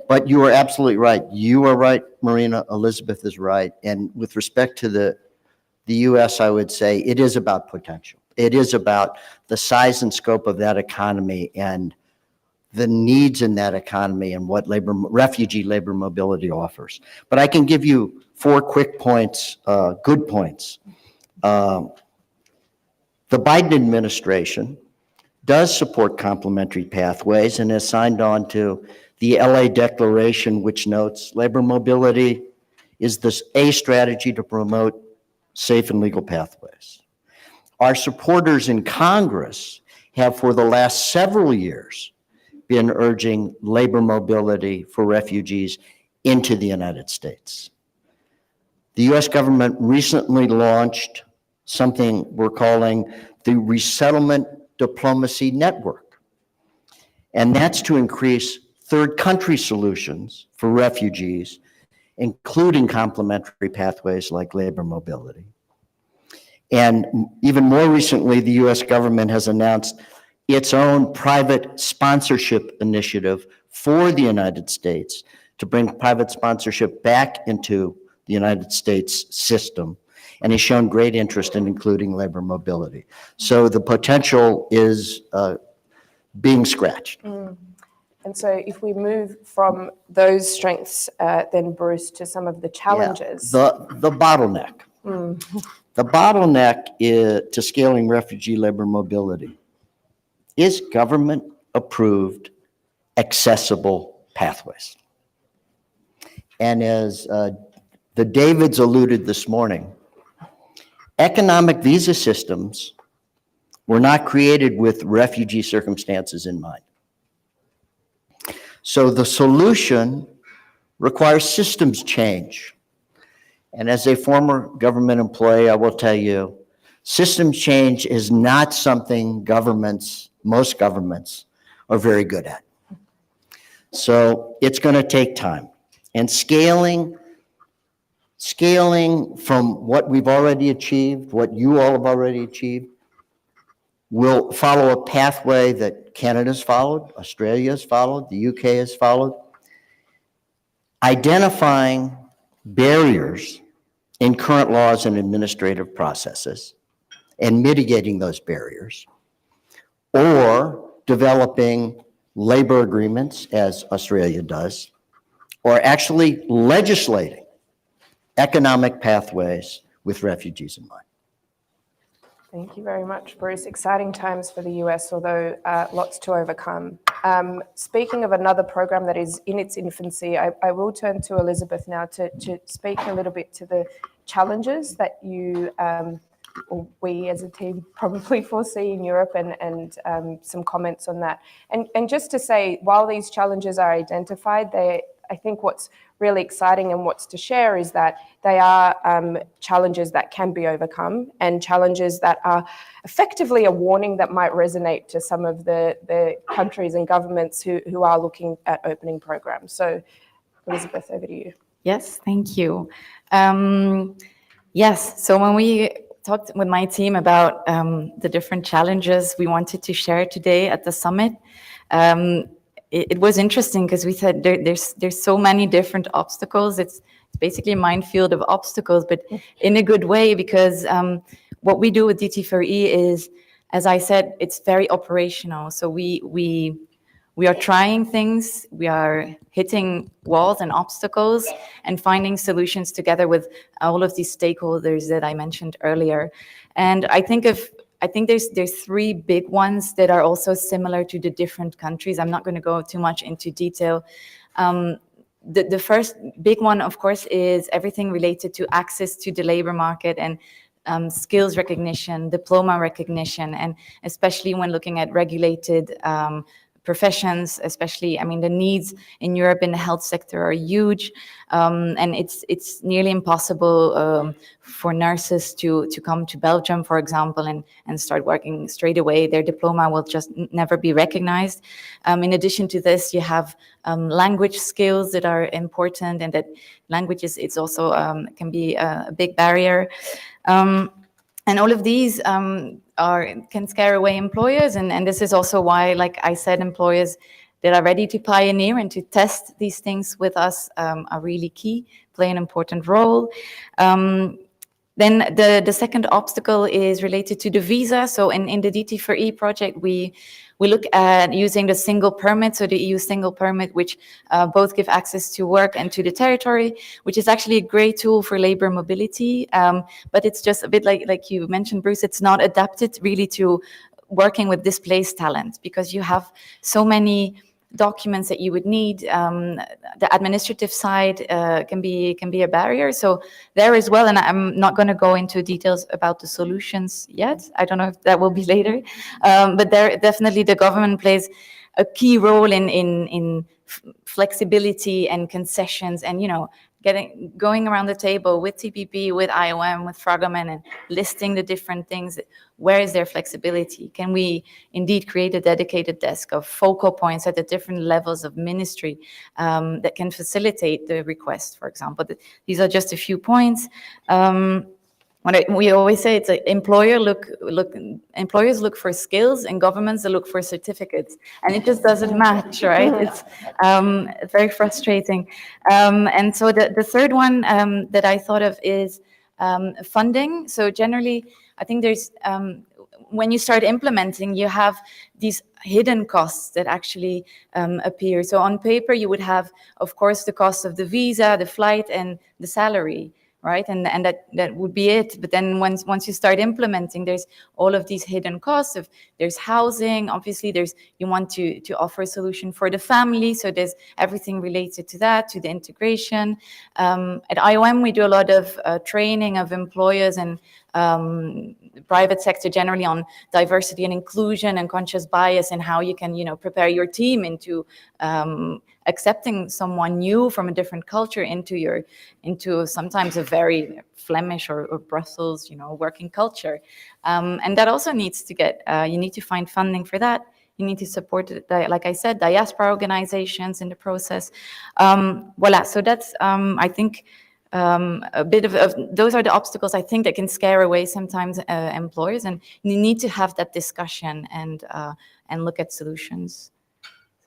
but you are absolutely right. You are right, Marina. Elizabeth is right. And with respect to the US, I would say it is about potential. It is about the size and scope of that economy and the needs in that economy and what refugee labor mobility offers. But I can give you 4 quick points, good points. The Biden administration does support complementary pathways and has signed on to the LA Declaration, which notes labor mobility is a strategy to promote safe and legal pathways. Our supporters in Congress have for the last several years been urging labor mobility for refugees into the United States. The US government recently launched something we're calling the Resettlement Diplomacy Network. And that's to increase third country solutions for refugees, including complementary pathways like labor mobility. And even more recently, the US government has announced its own private sponsorship initiative for the United States to bring private sponsorship back into the United States system, and has shown great interest in including labor mobility. So the potential is being scratched. And so if we move from those strengths, then Bruce, to some of the challenges. Yeah, the bottleneck. The bottleneck to scaling refugee labor mobility is government-approved, accessible pathways. And as the Davids alluded this morning, economic visa systems were not created with refugee circumstances in mind. So the solution requires systems change. And as a former government employee, I will tell you, systems change is not something most governments are very good at. So it's going to take time. And scaling from what we've already achieved, what you all have already achieved, will follow a pathway that Canada's followed, Australia's followed, the UK has followed. Identifying barriers in current laws and administrative processes and mitigating those barriers, or developing labor agreements, as Australia does, or actually legislating economic pathways with refugees in mind. Thank you very much, Bruce. Exciting times for the US, although lots to overcome. Speaking of another program that is in its infancy, I will turn to Elizabeth now to speak a little bit to the challenges that you or we as a team probably foresee in Europe, and some comments on that. And just to say, while these challenges are identified, I think what's really exciting and what's to share is that they are challenges that can be overcome, and challenges that are effectively a warning that might resonate to some of the countries and governments who are looking at opening programs. So Elizabeth, over to you. Yes, thank you. Yes, so when we talked with my team about the different challenges we wanted to share today at the summit, it was interesting because we said there's so many different obstacles. It's basically a minefield of obstacles, but in a good way, because what we do with DT4E is, as I said, it's very operational. So we We are trying things, we are hitting walls and obstacles and finding solutions together with all of these stakeholders that I mentioned earlier. And I think there's three big ones that are also similar to the different countries. I'm not going to go too much into detail. The first big one, of course, is everything related to access to the labor market and skills recognition, diploma recognition, and especially when looking at regulated professions, especially, I mean, the needs in Europe in the health sector are huge, and it's nearly impossible for nurses to come to Belgium, for example, and start working straight away. Their diploma will just never be recognized. In addition to this, you have language skills that are important, and that language it's also can be a big barrier. And all of these can scare away employers, and this is also why, like I said, employers that are ready to pioneer and to test these things with us are really key, play an important role. Then the second obstacle is related to the visa. So in the DT4E project, we look at using the single permit, so the EU single permit, which both give access to work and to the territory, which is actually a great tool for labor mobility. But it's just a bit like you mentioned, Bruce, it's not adapted really to working with displaced talent, because you have so many documents that you would need. The administrative side can be a barrier. So there as well, and I'm not going to go into details about the solutions yet. I don't know if that will be later. But there definitely the government plays a key role in flexibility and concessions, and going around the table with TBB, with IOM, with Fragomen, and listing the different things. Where is there flexibility? Can we indeed create a dedicated desk of focal points at the different levels of ministry that can facilitate the request, for example? These are just a few points. We always say it's employers look for skills, and governments look for certificates, and it just doesn't match, right? It's very frustrating. And so the third one that I thought of is funding. So generally, I think there's when you start implementing, you have these hidden costs that actually appear. So on paper, you would have, of course, the cost of the visa, the flight, and the salary, right? And that would be it. But then once you start implementing, there's all of these hidden costs. There's housing, obviously you want to offer a solution for the family. So there's everything related to that, to the integration. At IOM, we do a lot of training of employers and private sector generally on diversity and inclusion and conscious bias, and how you can, prepare your team into accepting someone new from a different culture into sometimes a very Flemish or Brussels, working culture. And that also needs to get, you need to find funding for that. You need to support, like I said, diaspora organizations in the process. Voila, so that's, I think, a bit of those are the obstacles I think that can scare away sometimes employers, and you need to have that discussion and look at solutions.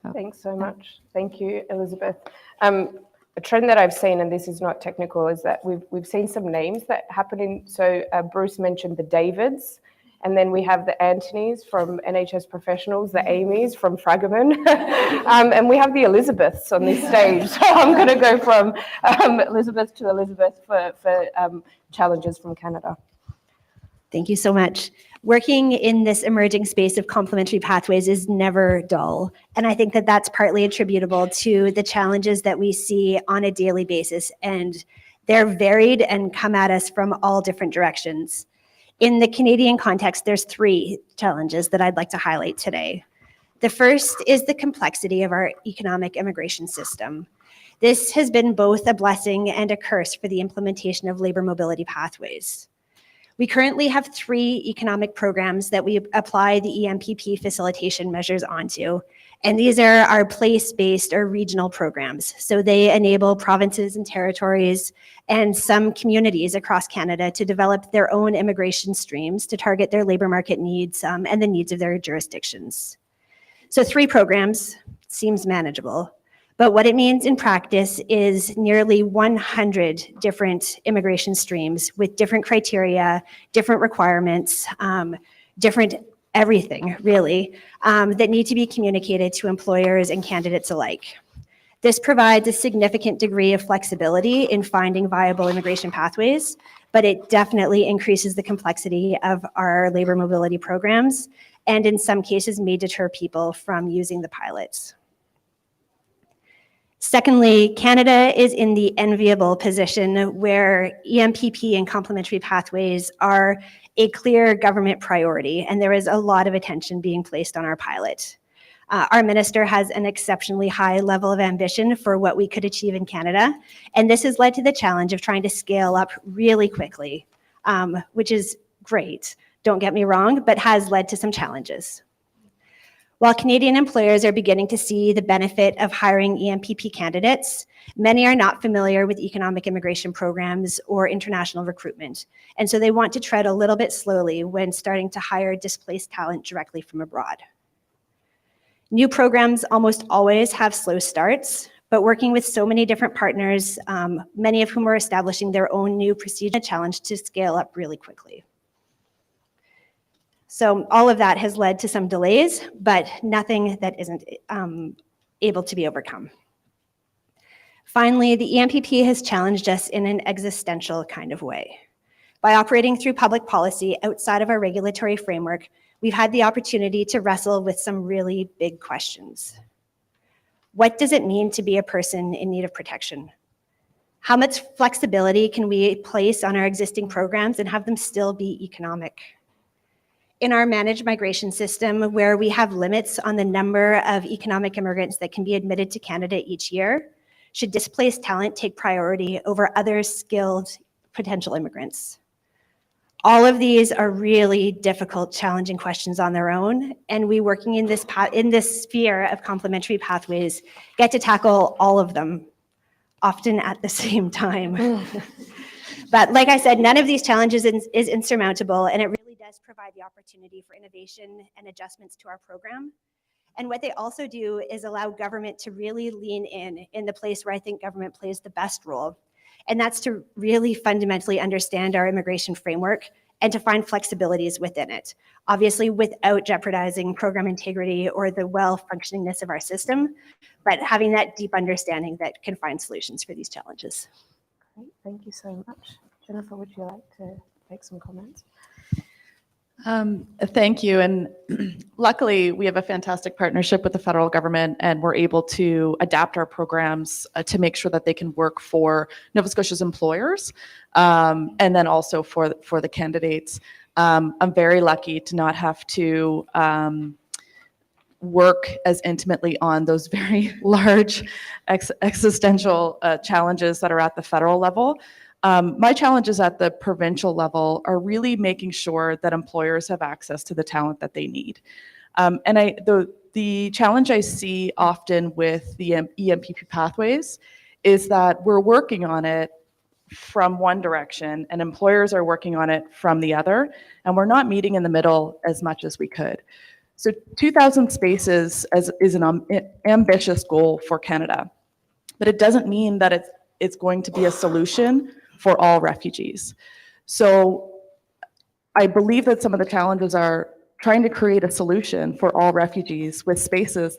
So, thanks so much. Thank you, Elizabeth. A trend that I've seen, and this is not technical, is that we've seen some names that happen in. So Bruce mentioned the Davids, and then we have the Antonys from NHS Professionals, the Amys from Fragomen, and we have the Elizabeths on this stage. So I'm going to go from Elizabeth to Elizabeth for challenges from Canada. Thank you so much. Working in this emerging space of complementary pathways is never dull. And I think that that's partly attributable to the challenges that we see on a daily basis. And they're varied and come at us from all different directions. In the Canadian context, there's three challenges that I'd like to highlight today. The first is the complexity of our economic immigration system. This has been both a blessing and a curse for the implementation of labor mobility pathways. We currently have 3 economic programs that we apply the EMPP facilitation measures onto, and these are our place-based or regional programs. So they enable provinces and territories and some communities across Canada to develop their own immigration streams to target their labor market needs and the needs of their jurisdictions. So 3 programs seems manageable. But what it means in practice is nearly 100 different immigration streams with different criteria, different requirements, different everything, really, that need to be communicated to employers and candidates alike. This provides a significant degree of flexibility in finding viable immigration pathways, but it definitely increases the complexity of our labor mobility programs, and in some cases may deter people from using the pilots. Secondly, Canada is in the enviable position where EMPP and complementary pathways are a clear government priority, and there is a lot of attention being placed on our pilot. Our minister has an exceptionally high level of ambition for what we could achieve in Canada, and this has led to the challenge of trying to scale up really quickly, which is great, don't get me wrong, but has led to some challenges. While Canadian employers are beginning to see the benefit of hiring EMPP candidates, many are not familiar with economic immigration programs or international recruitment, and so they want to tread a little bit slowly when starting to hire displaced talent directly from abroad. New programs almost always have slow starts, but working with so many different partners, many of whom are establishing their own new procedure, challenge to scale up really quickly. So all of that has led to some delays, but nothing that isn't able to be overcome. Finally, the EMPP has challenged us in an existential kind of way. By operating through public policy outside of our regulatory framework, we've had the opportunity to wrestle with some really big questions. What does it mean to be a person in need of protection? How much flexibility can we place on our existing programs and have them still be economic? In our managed migration system, where we have limits on the number of economic immigrants that can be admitted to Canada each year, should displaced talent take priority over other skilled potential immigrants? All of these are really difficult, challenging questions on their own, and we working in this sphere of complementary pathways get to tackle all of them, often at the same time. But like I said, none of these challenges is insurmountable, and it really does provide the opportunity for innovation and adjustments to our program. And what they also do is allow government to really lean in the place where I think government plays the best role. And that's to really fundamentally understand our immigration framework and to find flexibilities within it. Obviously, without jeopardizing program integrity or the well-functioningness of our system, but having that deep understanding that can find solutions for these challenges. Great, thank you so much. Jennifer, would you like to make some comments? Thank you. And luckily, we have a fantastic partnership with the federal government, and we're able to adapt our programs to make sure that they can work for Nova Scotia's employers, and then also for the candidates. I'm very lucky to not have to work as intimately on those very large existential challenges that are at the federal level. My challenges at the provincial level are really making sure that employers have access to the talent that they need. And the challenge I see often with the EMPP pathways is that we're working on it from one direction and employers are working on it from the other, and we're not meeting in the middle as much as we could. So 2,000 spaces is an ambitious goal for Canada, but it doesn't mean that it's going to be a solution for all refugees. So I believe that some of the challenges are trying to create a solution for all refugees with spaces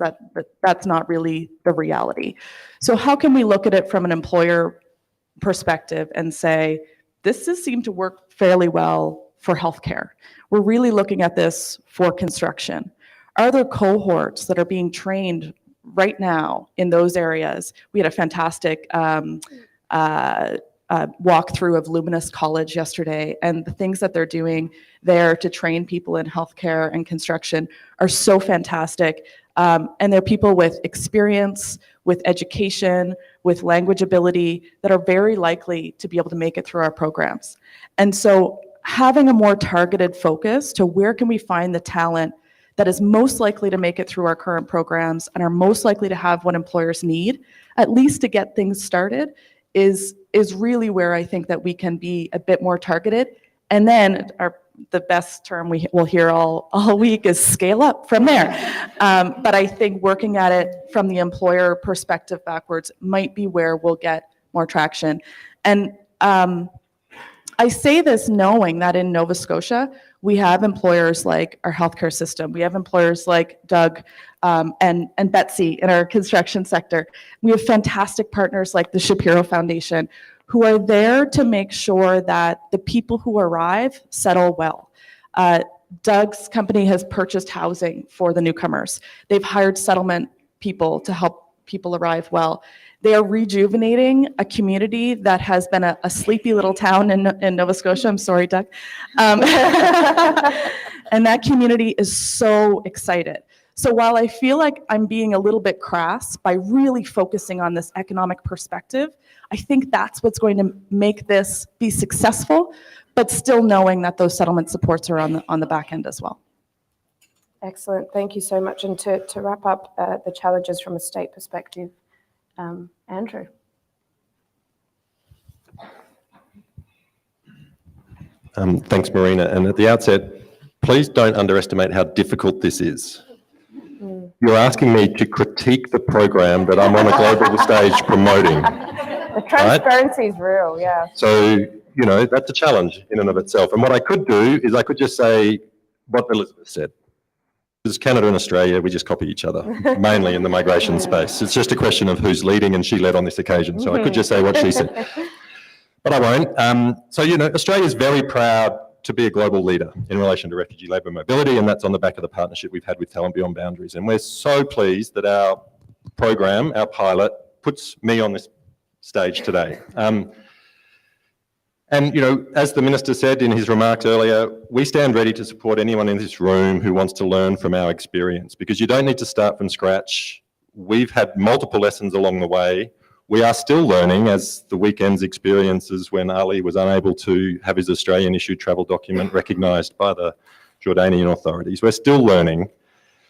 that's not really the reality. So how can we look at it from an employer perspective and say, this has seemed to work fairly well for healthcare. We're really looking at this for construction. Are there cohorts that are being trained right now in those areas? We had a fantastic walkthrough of Luminous College yesterday, and the things that they're doing there to train people in healthcare and construction are so fantastic. And they're people with experience, with education, with language ability that are very likely to be able to make it through our programs. And so having a more targeted focus to where can we find the talent that is most likely to make it through our current programs and are most likely to have what employers need, at least to get things started, is really where I think that we can be a bit more targeted. And then the best term we'll hear all week is scale up from there. But I think working at it from the employer perspective backwards might be where we'll get more traction. And I say this knowing that in Nova Scotia, We have employers like our healthcare system. We have employers like Doug and Betsy in our construction sector. We have fantastic partners like the Shapiro Foundation who are there to make sure that the people who arrive settle well. Doug's company has purchased housing for the newcomers. They've hired settlement people to help people arrive well. They are rejuvenating a community that has been a sleepy little town in Nova Scotia. I'm sorry, Doug. And that community is so excited. So while I feel like I'm being a little bit crass by really focusing on this economic perspective, I think that's what's going to make this be successful, but still knowing that those settlement supports are on the back end as well. Excellent. Thank you so much. And to wrap up the challenges from a state perspective, Andrew. Thanks, Marina. And at the outset, please don't underestimate how difficult this is. You're asking me to critique the program that I'm on a global stage promoting. The transparency is real, yeah. So, you know, that's a challenge in and of itself. And what I could do is I could just say what Elizabeth said. Because Canada and Australia, we just copy each other, mainly in the migration space. It's just a question of who's leading, and she led on this occasion. So I could just say what she said. But I won't. So, you know, Australia is very proud to be a global leader in relation to refugee labour mobility, and that's on the back of the partnership we've had with Talent Beyond Boundaries. And we're so pleased that our program, our pilot, puts me on this stage today. And, you know, as the Minister said in his remarks earlier, we stand ready to support anyone in this room who wants to learn from our experience, because you don't need to start from scratch. We've had multiple lessons along the way. We are still learning, as the weekend's experiences when Ali was unable to have his Australian issued travel document recognised by the Jordanian authorities. We're still learning.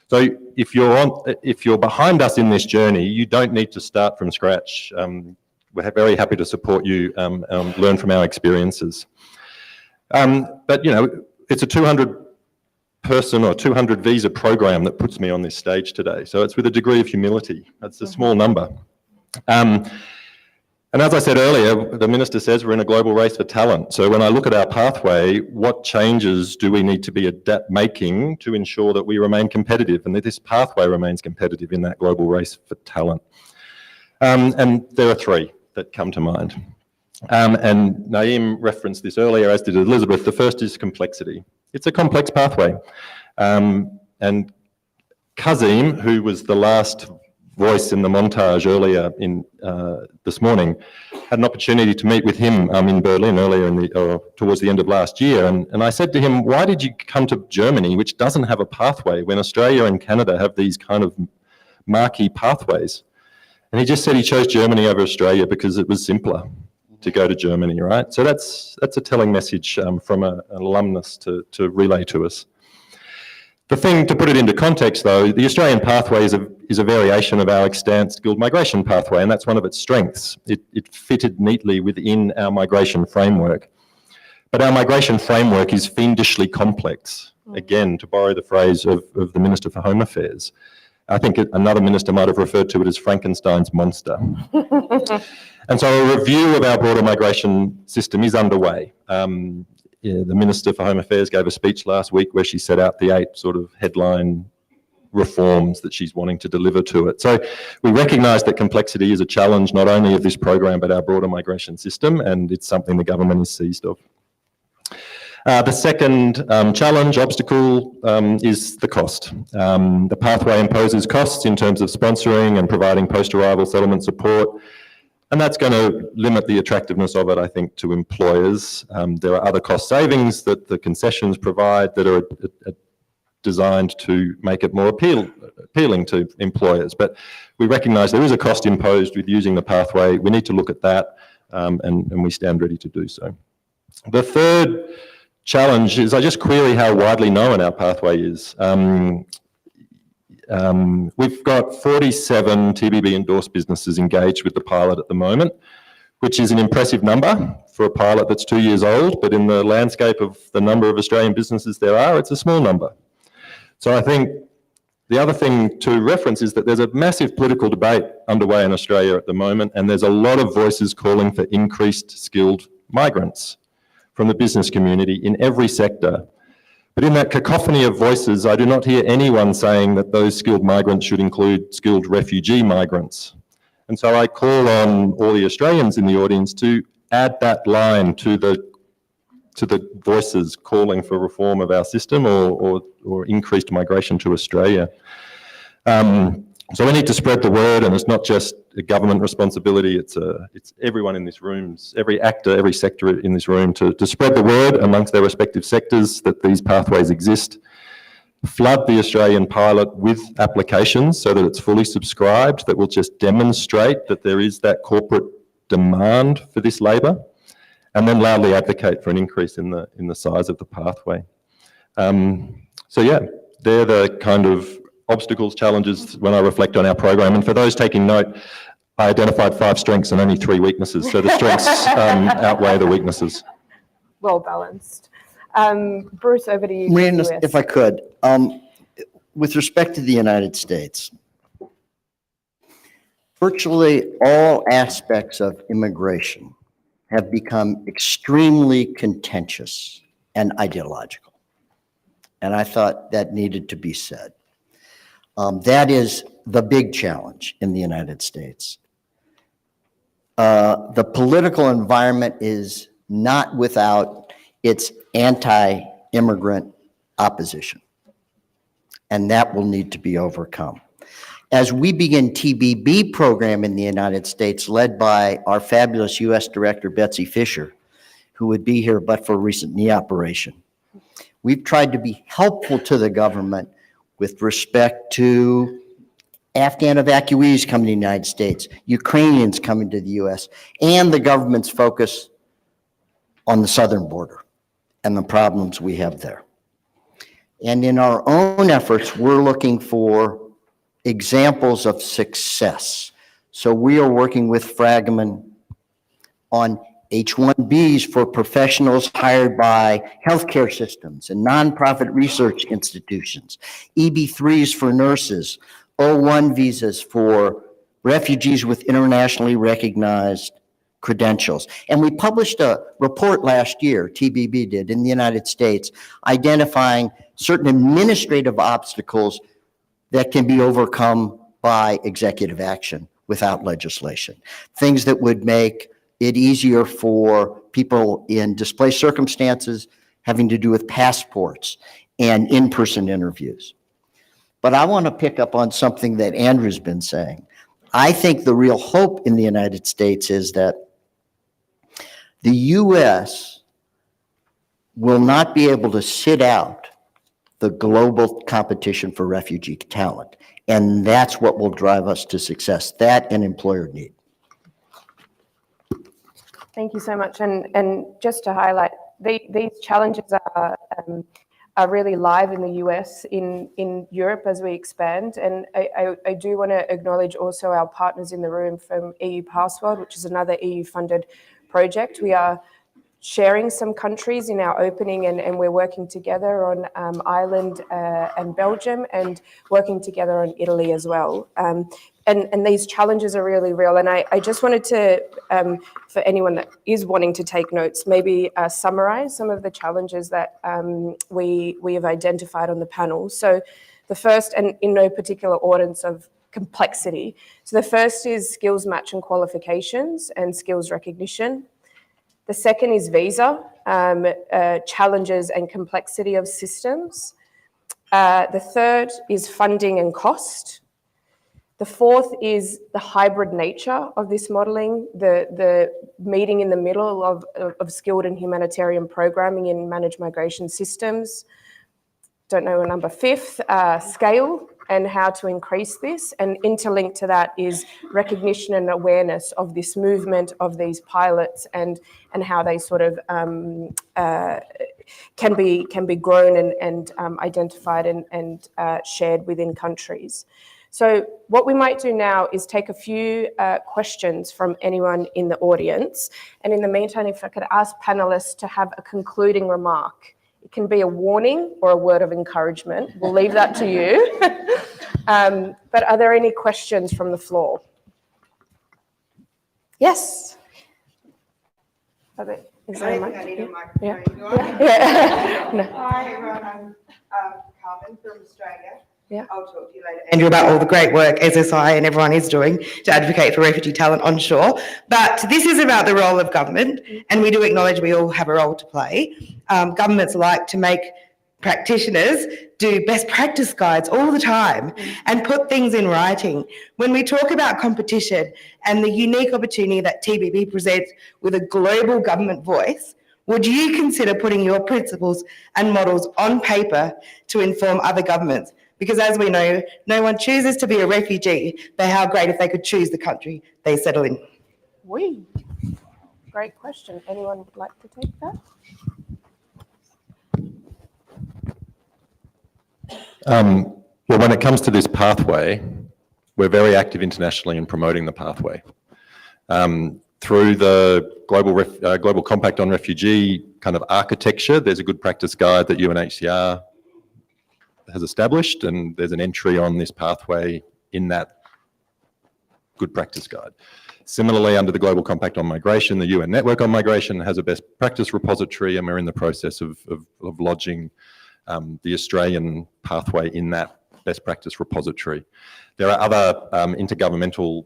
So if you're behind us in this journey, you don't need to start from scratch. We're very happy to support you learn from our experiences. But, you know, it's a 200-person or 200 visa program that puts me on this stage today. So it's with a degree of humility. That's a small number. And as I said earlier, the Minister says we're in a global race for talent. So when I look at our pathway, what changes do we need to be making to ensure that we remain competitive and that this pathway remains competitive in that global race for talent? And there are three that come to mind. And Naeem referenced this earlier, as did Elizabeth. The first is complexity. It's a complex pathway. And Kazim, who was the last voice in the montage earlier this morning, had an opportunity to meet with him in Berlin earlier towards the end of last year. And I said to him, why did you come to Germany, which doesn't have a pathway, when Australia and Canada have these kind of marquee pathways? And he just said he chose Germany over Australia because it was simpler to go to Germany, right? So that's a telling message from an alumnus to relay to us. The thing, to put it into context though, the Australian pathway is a variation of our extant skilled migration pathway, and that's one of its strengths. It fitted neatly within our migration framework. But our migration framework is fiendishly complex, again, to borrow the phrase of the Minister for Home Affairs. I think another minister might have referred to it as Frankenstein's monster. And so a review of our broader migration system is underway. The Minister for Home Affairs gave a speech last week where she set out the 8 sort of headline reforms that she's wanting to deliver to it. So we recognise that complexity is a challenge not only of this program but our broader migration system, and it's something the government is seized of. The second obstacle, is the cost. The pathway imposes costs in terms of sponsoring and providing post-arrival settlement support, and that's going to limit the attractiveness of it, I think, to employers. There are other cost savings that the concessions provide that are designed to make it more appealing to employers. But we recognise there is a cost imposed with using the pathway. We need to look at that, and we stand ready to do so. The third challenge is I just query how widely known our pathway is. We've got 47 TBB endorsed businesses engaged with the pilot at the moment, which is an impressive number for a pilot that's 2 years old, but in the landscape of the number of Australian businesses there are, it's a small number. So I think the other thing to reference is that there's a massive political debate underway in Australia at the moment, and there's a lot of voices calling for increased skilled migrants from the business community in every sector. But in that cacophony of voices, I do not hear anyone saying that those skilled migrants should include skilled refugee migrants. And so I call on all the Australians in the audience to add that line to the voices calling for reform of our system or increased migration to Australia. So we need to spread the word, and it's not just a government responsibility, it's everyone in this room, every actor, every sector in this room to spread the word amongst their respective sectors that these pathways exist. Flood the Australian pilot with applications so that it's fully subscribed, that will just demonstrate that there is that corporate demand for this labour, and then loudly advocate for an increase in the size of the pathway. So yeah, they're the kind of obstacles, challenges when I reflect on our program. And for those taking note, I identified 5 strengths and only 3 weaknesses. So the strengths outweigh the weaknesses. Well balanced. Bruce, over to you. Marina, if I could, with respect to the United States, virtually all aspects of immigration have become extremely contentious and ideological. And I thought that needed to be said. That is the big challenge in the United States. The political environment is not without its anti-immigrant opposition, and that will need to be overcome. As we begin TBB program in the United States, led by our fabulous U.S. Director, Betsy Fisher, who would be here but for a recent knee operation, we've tried to be helpful to the government with respect to Afghan evacuees coming to the United States, Ukrainians coming to the U.S., and the government's focus on the southern border and the problems we have there. And in our own efforts, we're looking for examples of success. So we are working with Fragomen on H-1Bs for professionals hired by healthcare systems and nonprofit research institutions, EB-3s for nurses, O-1 visas for refugees with internationally recognized credentials. And we published a report last year, TBB did, in the United States, identifying certain administrative obstacles that can be overcome by executive action without legislation. Things that would make it easier for people in displaced circumstances having to do with passports and in-person interviews. But I want to pick up on something that Andrew's been saying. I think the real hope in the United States is that the U.S. will not be able to sit out the global competition for refugee talent. And that's what will drive us to success, that and employer need. Thank you so much. And just to highlight, these challenges are really live in the US, in Europe as we expand. And I do want to acknowledge also our partners in the room from EU Password, which is another EU-funded project. We are sharing some countries in our opening, and we're working together on Ireland and Belgium, and working together on Italy as well. And these challenges are really real. And I just wanted to, for anyone that is wanting to take notes, maybe summarize some of the challenges that we have identified on the panel. So the first, and in no particular orders of complexity. So the first is skills match and qualifications and skills recognition. The second is visa, challenges and complexity of systems. The third is funding and cost. The fourth is the hybrid nature of this modelling, the meeting in the middle of skilled and humanitarian programming in managed migration systems. Don't know a number. Fifth, scale and how to increase this. And interlinked to that is recognition and awareness of this movement, of these pilots, and how they sort of can be grown and identified and shared within countries. So what we might do now is take a few questions from anyone in the audience. And in the meantime, if I could ask panelists to have a concluding remark. It can be a warning or a word of encouragement. We'll leave that to you. But are there any questions from the floor? Yes. Is I there a don't mic? think I need a Yeah. microphone. Do I? Yeah. No. Hi, everyone. I'm Carmen from Australia. Yeah. I'll talk to you later, Andrew, about all the great work SSI and everyone is doing to advocate for refugee talent onshore. But this is about the role of government, and we do acknowledge we all have a role to play. Governments like to make practitioners do best practice guides all the time and put things in writing. When we talk about competition and the unique opportunity that TBB presents with a global government voice, would you consider putting your principles and models on paper to inform other governments? Because as we know, no one chooses to be a refugee, but how great if they could choose the country they settle in. Great question. Anyone would like to take that? Well, when it comes to this pathway, we're very active internationally in promoting the pathway. Through the Global Compact on Refugee kind of architecture, there's a good practice guide that UNHCR has established, and there's an entry on this pathway in that good practice guide. Similarly, under the Global Compact on Migration, the UN Network on Migration has a best practice repository, and we're in the process of lodging the Australian pathway in that best practice repository. There are other intergovernmental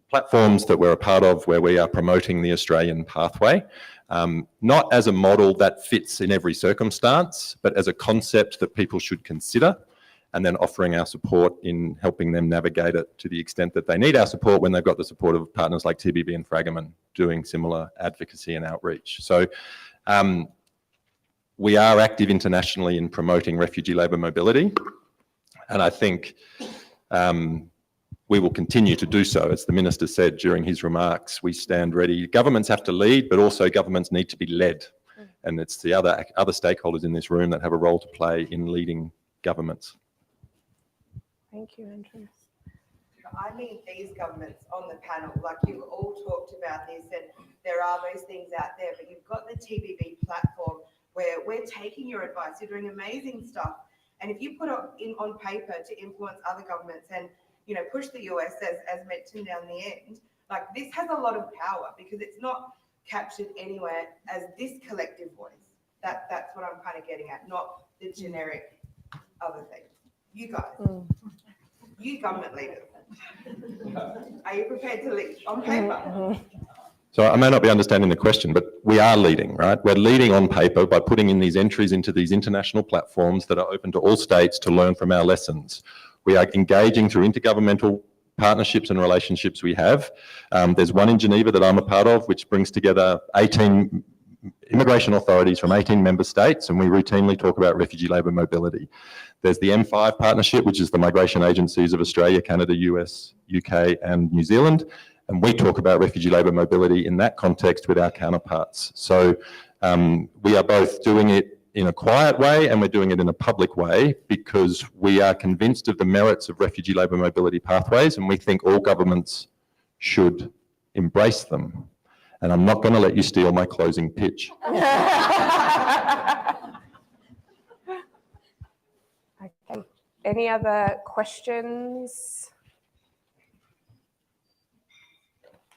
platforms that we're a part of where we are promoting the Australian pathway, not as a model that fits in every circumstance, but as a concept that people should consider, and then offering our support in helping them navigate it to the extent that they need our support when they've got the support of partners like TBB and Fragomen doing similar advocacy and outreach. So we are active internationally in promoting refugee labour mobility, and I think we will continue to do so. As the Minister said during his remarks, we stand ready. Governments have to lead, but also governments need to be led. And it's the other stakeholders in this room that have a role to play in leading governments. Thank you, Andrew. I mean these governments on the panel, like you've all talked about this, and there are those things out there, but you've got the TBB platform where we're taking your advice. You're doing amazing stuff. And if you put it on paper to influence other governments and, you know, push the US as mentioned down the end, like this has a lot of power because it's not captured anywhere as this collective voice. That's what I'm kind of getting at, not the generic other things. You guys, you government leaders, are you prepared to lead on paper? So I may not be understanding the question, but we are leading, right? We're leading on paper by putting in these entries into these international platforms that are open to all states to learn from our lessons. We are engaging through intergovernmental partnerships and relationships we have. There's one in Geneva that I'm a part of, which brings together 18 immigration authorities from 18 member states, and we routinely talk about refugee labour mobility. There's the M5 partnership, which is the migration agencies of Australia, Canada, US, UK, and New Zealand. And we talk about refugee labour mobility in that context with our counterparts. So we are both doing it in a quiet way and we're doing it in a public way because we are convinced of the merits of refugee labour mobility pathways, and we think all governments should embrace them. And I'm not going to let you steal my closing pitch. Okay. Any other questions?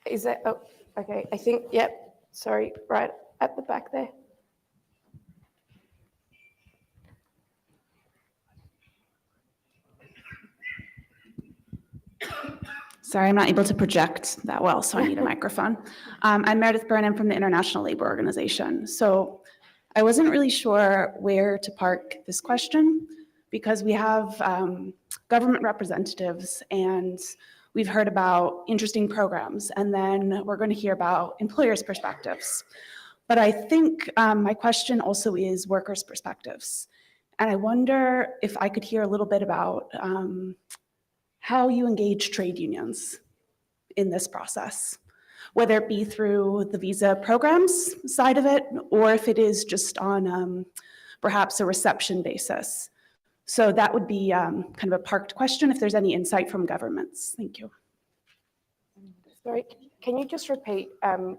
Is that, oh, okay, I think, yep, sorry, right at the back there. Sorry, I'm not able to project that well, so I need a microphone. I'm Meredith Burnham from the International Labour Organization. So I wasn't really sure where to park this question because we have government representatives and we've heard about interesting programs, and then we're going to hear about employers' perspectives. But I think my question also is workers' perspectives. And I wonder if I could hear a little bit about how you engage trade unions in this process, whether it be through the visa programs side of it, or if it is just on perhaps a reception basis. So that would be kind of a parked question if there's any insight from governments. Thank you. Sorry, can you just repeat the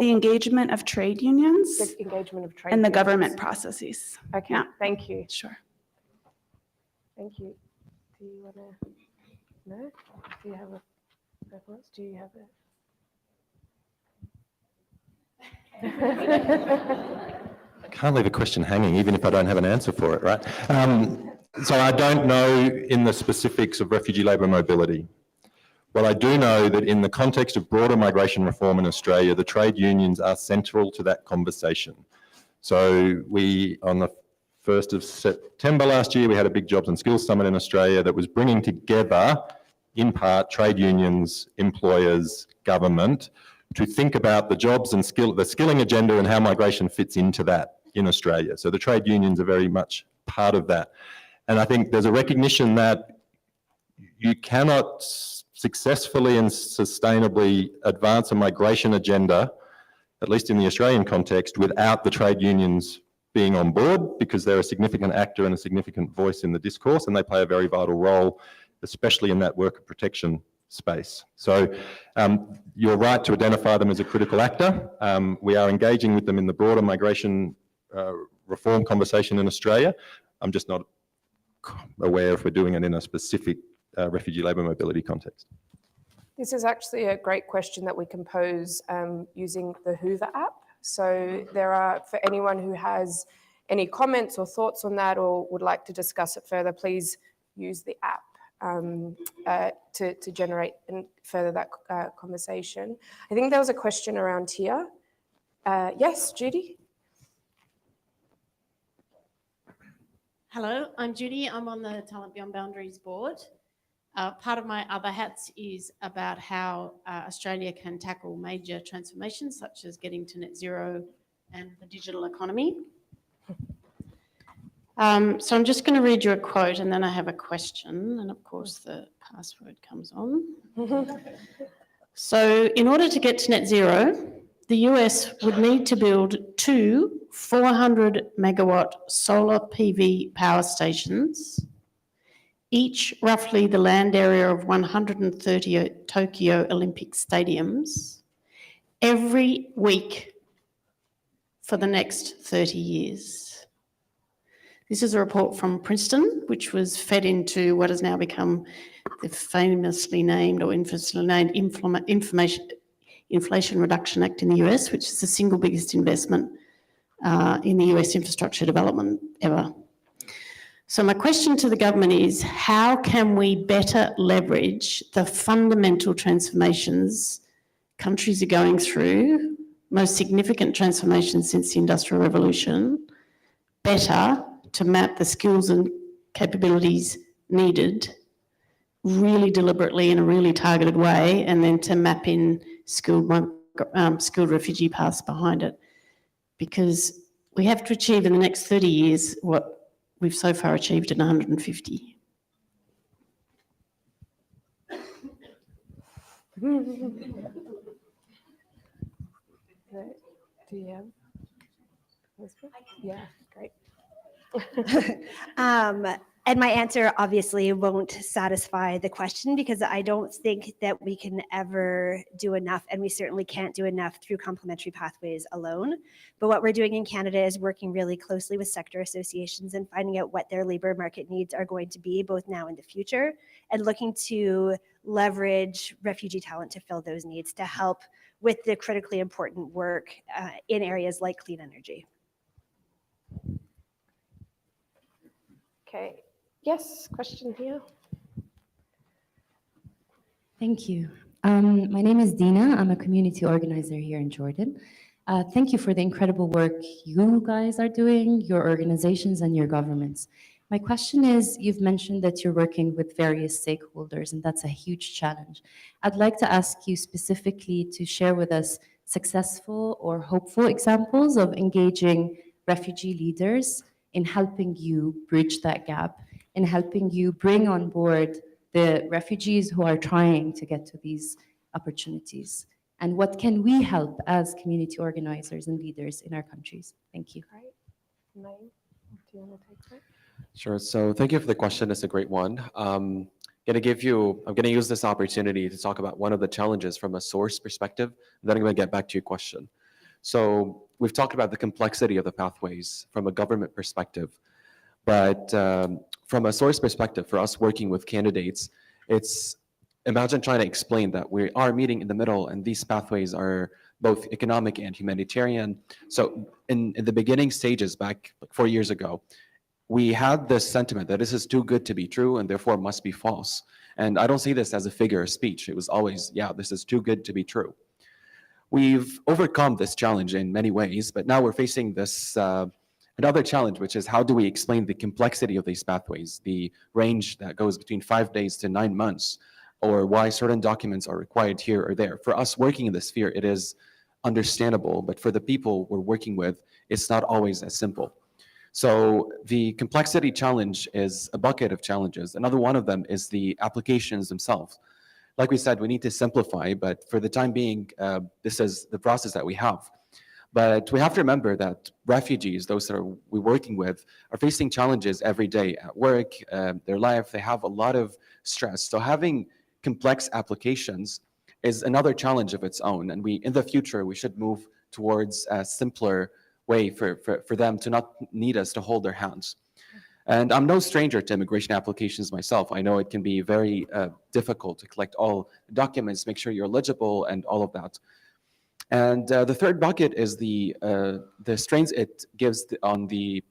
engagement of trade unions the engagement of trade and the unions. government processes. Okay, Yeah. thank you. Sure. Thank you. Do you want to, no? Do you have a preference? Do you have a? I can't leave a question hanging, even if I don't have an answer for it, right? So I don't know in the specifics of refugee labour mobility. Well, I do know that in the context of broader migration reform in Australia, the trade unions are central to that conversation. So we, on the 1st of September last year, we had a big Jobs and Skills Summit in Australia that was bringing together, in part, trade unions, employers, government, to think about the jobs and the skilling agenda and how migration fits into that in Australia. So the trade unions are very much part of that. And I think there's a recognition that you cannot successfully and sustainably advance a migration agenda, at least in the Australian context, without the trade unions being on board, because they're a significant actor and a significant voice in the discourse, and they play a very vital role, especially in that worker protection space. So you're right to identify them as a critical actor. We are engaging with them in the broader migration reform conversation in Australia. I'm just not aware if we're doing it in a specific refugee labour mobility context. This is actually a great question that we can pose using the Hoover app. So there are, for anyone who has any comments or thoughts on that or would like to discuss it further, please use the app to generate and further that conversation. I think there was a question around here. Yes, Judy? Hello, I'm Judy. I'm on the Talent Beyond Boundaries board. Part of my other hats is about how Australia can tackle major transformations such as getting to net zero and the digital economy. So I'm just going to read you a quote and then I have a question, and of course the password comes on. So in order to get to net zero, the US would need to build 2 400 megawatt solar PV power stations, each roughly the land area of 130 Tokyo Olympic stadiums, every week for the next 30 years. This is a report from Princeton, which was fed into what has now become the famously named or infamously named Inflation Reduction Act in the US, which is the single biggest investment in the US infrastructure development ever. So my question to the government is, how can we better leverage the fundamental transformations countries are going through, most significant transformations since the Industrial Revolution, better to map the skills and capabilities needed really deliberately in a really targeted way, and then to map in skilled refugee paths behind it? Because we have to achieve in the next 30 years what we've so far achieved in 150. Do you have? Yeah, great. And my answer obviously won't satisfy the question, because I don't think that we can ever do enough, and we certainly can't do enough through complementary pathways alone. But what we're doing in Canada is working really closely with sector associations and finding out what their labour market needs are going to be, both now and the future, and looking to leverage refugee talent to fill those needs, to help with the critically important work in areas like clean energy. Okay. Yes, question here. Thank you. My name is Dina. I'm a community organizer here in Jordan. Thank you for the incredible work you guys are doing, your organizations and your governments. My question is, you've mentioned that you're working with various stakeholders, and that's a huge challenge. I'd like to ask you specifically to share with us successful or hopeful examples of engaging refugee leaders in helping you bridge that gap, in helping you bring on board the refugees who are trying to get to these opportunities. And what can we help as community organizers and leaders in our countries? Thank you. Great. Naeem, do you want to take that? Sure. So thank you for the question. It's a great one. I'm going to use this opportunity to talk about one of the challenges from a source perspective, and then I'm going to get back to your question. So we've talked about the complexity of the pathways from a government perspective, but from a source perspective, for us working with candidates, imagine trying to explain that we are meeting in the middle and these pathways are both economic and humanitarian. So in the beginning stages back like 4 years ago, we had this sentiment that this is too good to be true and therefore must be false. And I don't see this as a figure of speech. It was always, yeah, this is too good to be true. We've overcome this challenge in many ways, but now we're facing this another challenge, which is how do we explain the complexity of these pathways, the range that goes between 5 days to 9 months, or why certain documents are required here or there. For us working in this sphere, it is understandable, but for the people we're working with, it's not always as simple. So the complexity challenge is a bucket of challenges. Another one of them is the applications themselves. Like we said, we need to simplify, but for the time being, this is the process that we have. But we have to remember that refugees, those that we're working with, are facing challenges every day at work, their life. They have a lot of stress. So having complex applications is another challenge of its own. And in the future, we should move towards a simpler way for them to not need us to hold their hands. And I'm no stranger to immigration applications myself. I know it can be very difficult to collect all documents, make sure you're eligible, and all of that. And the third bucket is the strains it gives on the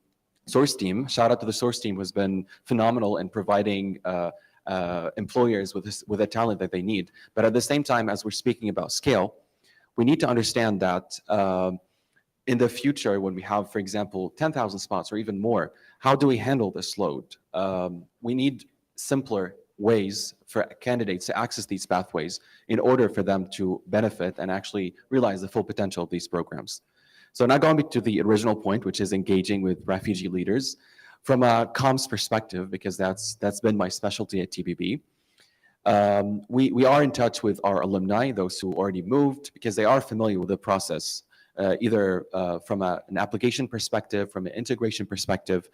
source team. Shout out to the source team, who's been phenomenal in providing employers with the talent that they need. But at the same time, as we're speaking about scale, we need to understand that in the future, when we have, for example, 10,000 spots or even more, how do we handle this load? We need simpler ways for candidates to access these pathways in order for them to benefit and actually realize the full potential of these programs. So now going back to the original point, which is engaging with refugee leaders, from a comms perspective, because that's been my specialty at TBB, we are in touch with our alumni, those who already moved, because they are familiar with the process, either from an application perspective, from an integration perspective.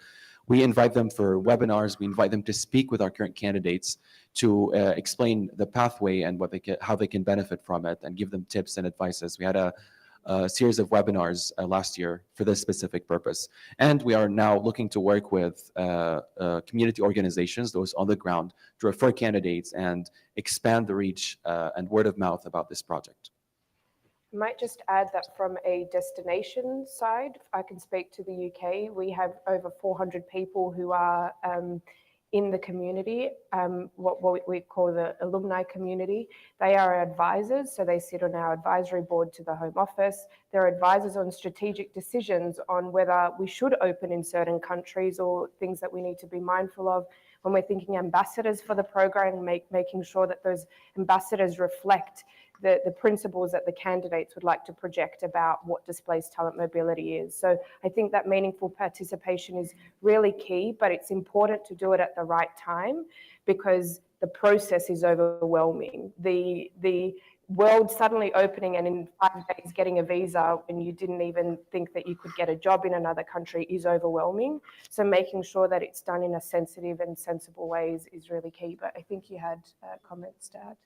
We invite them for webinars. We invite them to speak with our current candidates to explain the pathway and how they can benefit from it and give them tips and advices. We had a series of webinars last year for this specific purpose. And we are now looking to work with community organizations, those on the ground, to refer candidates and expand the reach and word of mouth about this project. I might just add that from a destination side, I can speak to the UK. We have over 400 people who are in the community, what we call the alumni community. They are advisors, so they sit on our advisory board to the Home Office. They're advisors on strategic decisions on whether we should open in certain countries or things that we need to be mindful of. When we're thinking ambassadors for the program, making sure that those ambassadors reflect the principles that the candidates would like to project about what displaced talent mobility is. So I think that meaningful participation is really key, but it's important to do it at the right time because the process is overwhelming. The world suddenly opening and in 5 days getting a visa when you didn't even think that you could get a job in another country is overwhelming. So making sure that it's done in a sensitive and sensible way is really key. But I think you had comments to add.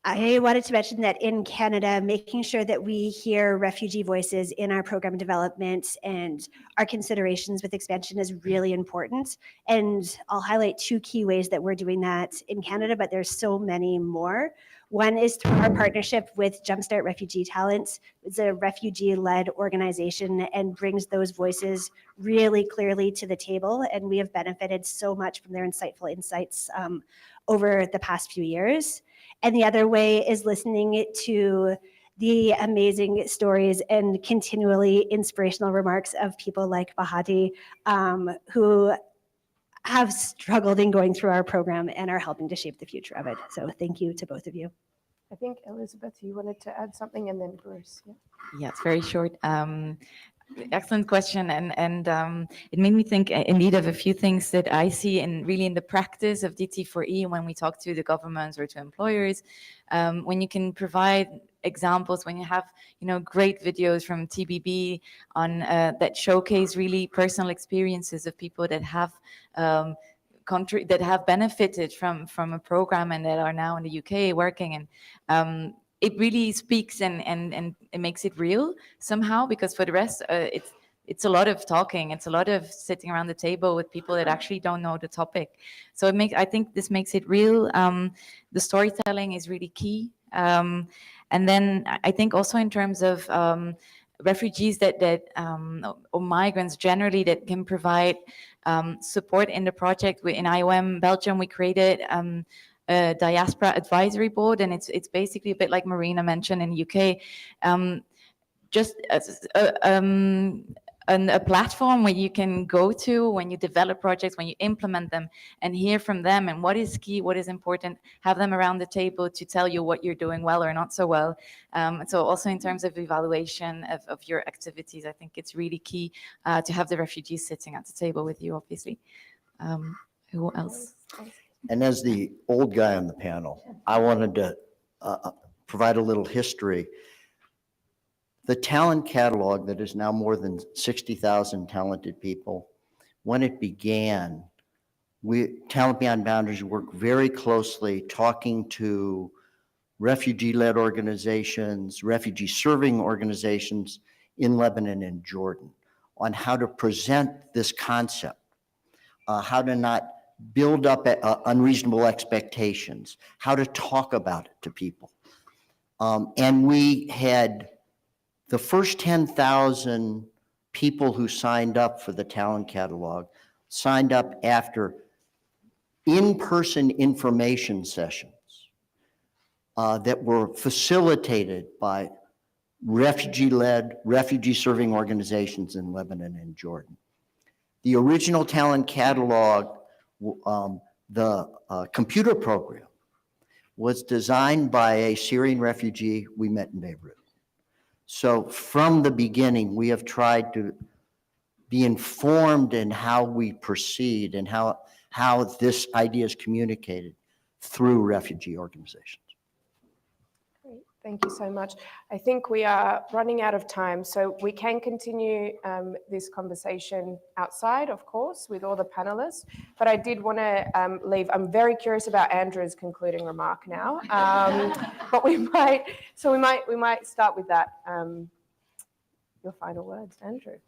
I wanted to mention that in Canada, making sure that we hear refugee voices in our program development and our considerations with expansion is really important. And I'll highlight 2 key ways that we're doing that in Canada, but there's so many more. One is through our partnership with Jumpstart Refugee Talent. It's a refugee-led organization and brings those voices really clearly to the table. And we have benefited so much from their insightful insights over the past few years. And the other way is listening to the amazing stories and continually inspirational remarks of people like Bahati, who have struggled in going through our program and are helping to shape the future of it. So thank you to both of you. I think, Elizabeth, you wanted to add something, and then Bruce. Yeah, it's very short. Excellent question, and it made me think indeed of a few things that I see in the practice of DT4E when we talk to the governments or to employers. When you can provide examples, when you have great videos from TBB on that showcase really personal experiences of people that have that have benefited from a program and that are now in the UK working, and it really speaks and it makes it real somehow, because for the rest it's a lot of talking, it's a lot of sitting around the table with people that actually don't know the topic. So I think this makes it real. The storytelling is really key. And then I think also in terms of refugees or migrants generally that can provide support in the project. In IOM Belgium, we created a diaspora advisory board, and it's basically a bit like Marina mentioned in the UK, just as a platform where you can go to when you develop projects, when you implement them, and hear from them and what is key, what is important, have them around the table to tell you what you're doing well or not so well. So also in terms of evaluation of your activities, I think it's really key to have the refugees sitting at the table with you, obviously. Who else? And as the old guy on the panel, I wanted to provide a little history. The talent catalog that is now more than 60,000 talented people, when it began, Talent Beyond Boundaries worked very closely talking to refugee-led organizations, refugee-serving organizations in Lebanon and Jordan on how to present this concept, how to not build up unreasonable expectations, how to talk about it to people. And we had the first 10,000 people who signed up for the talent catalog signed up after in-person information sessions that were facilitated by refugee-led, refugee-serving organizations in Lebanon and Jordan. The original talent catalog, the computer program, was designed by a Syrian refugee we met in Beirut. So from the beginning, we have tried to be informed in how we proceed and how this idea is communicated through refugee organizations. Great. Thank you so much. I think we are running out of time, so we can continue this conversation outside, of course, with all the panelists. But I did want to leave. I'm very curious about Andrew's concluding remark now. But we might start with that. Your final words, Andrew.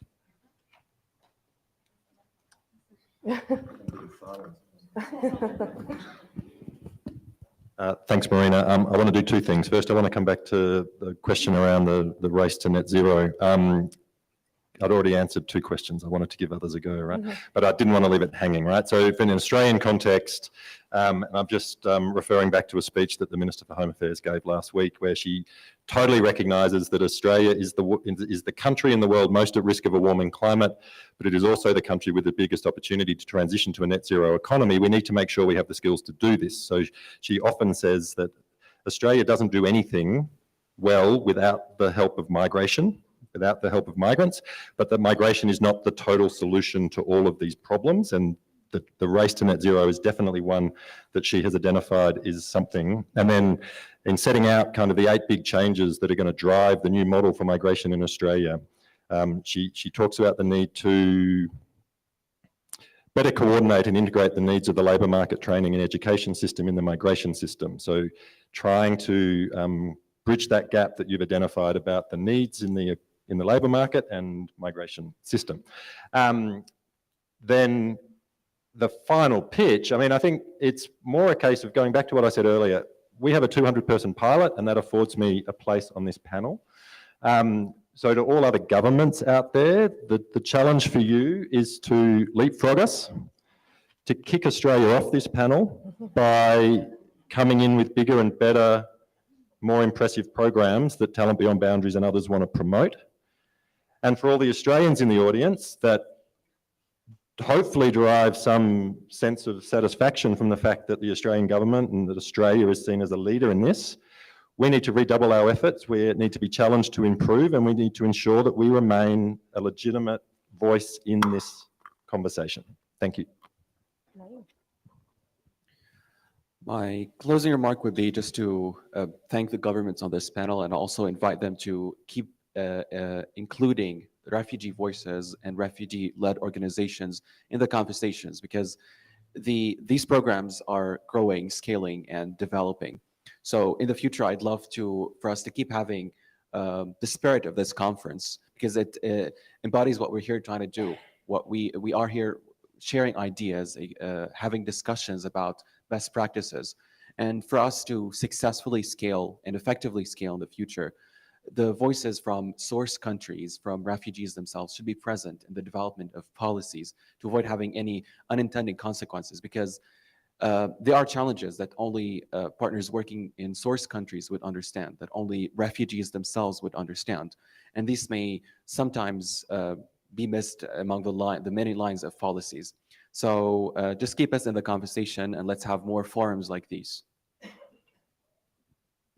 Thanks, Marina. I want to do two things. First, I want to come back to the question around the race to net zero. I'd already answered two questions. I wanted to give others a go, right? But I didn't want to leave it hanging, right? So in an Australian context, and I'm just referring back to a speech that the Minister for Home Affairs gave last week, where she totally recognises that Australia is the country in the world most at risk of a warming climate, but it is also the country with the biggest opportunity to transition to a net zero economy. We need to make sure we have the skills to do this. So she often says that Australia doesn't do anything well without the help of migration, without the help of migrants, but that migration is not the total solution to all of these problems. And the race to net zero is definitely one that she has identified is something. And then in setting out kind of the 8 big changes that are going to drive the new model for migration in Australia, she talks about the need to better coordinate and integrate the needs of the labour market training and education system in the migration system. So trying to bridge that gap that you've identified about the needs in the labour market and migration system. Then the final pitch, I mean, I think it's more a case of going back to what I said earlier. We have a 200-person pilot, and that affords me a place on this panel. So to all other governments out there, the challenge for you is to leapfrog us, to kick Australia off this panel by coming in with bigger and better, more impressive programs that Talent Beyond Boundaries and others want to promote. And for all the Australians in the audience that hopefully derive some sense of satisfaction from the fact that the Australian government and that Australia is seen as a leader in this, we need to redouble our efforts. We need to be challenged to improve, and we need to ensure that we remain a legitimate voice in this conversation. Thank you. My closing remark would be just to thank the governments on this panel and also invite them to keep including refugee voices and refugee-led organizations in the conversations, because these programs are growing, scaling, and developing. So in the future, I'd love for us to keep having the spirit of this conference, because it embodies what we're here trying to do. What we are here sharing ideas, having discussions about best practices. And for us to successfully scale and effectively scale in the future, the voices from source countries, from refugees themselves, should be present in the development of policies to avoid having any unintended consequences, because there are challenges that only partners working in source countries would understand, that only refugees themselves would understand. And these may sometimes be missed among the many lines of policies. So just keep us in the conversation, and let's have more forums like these.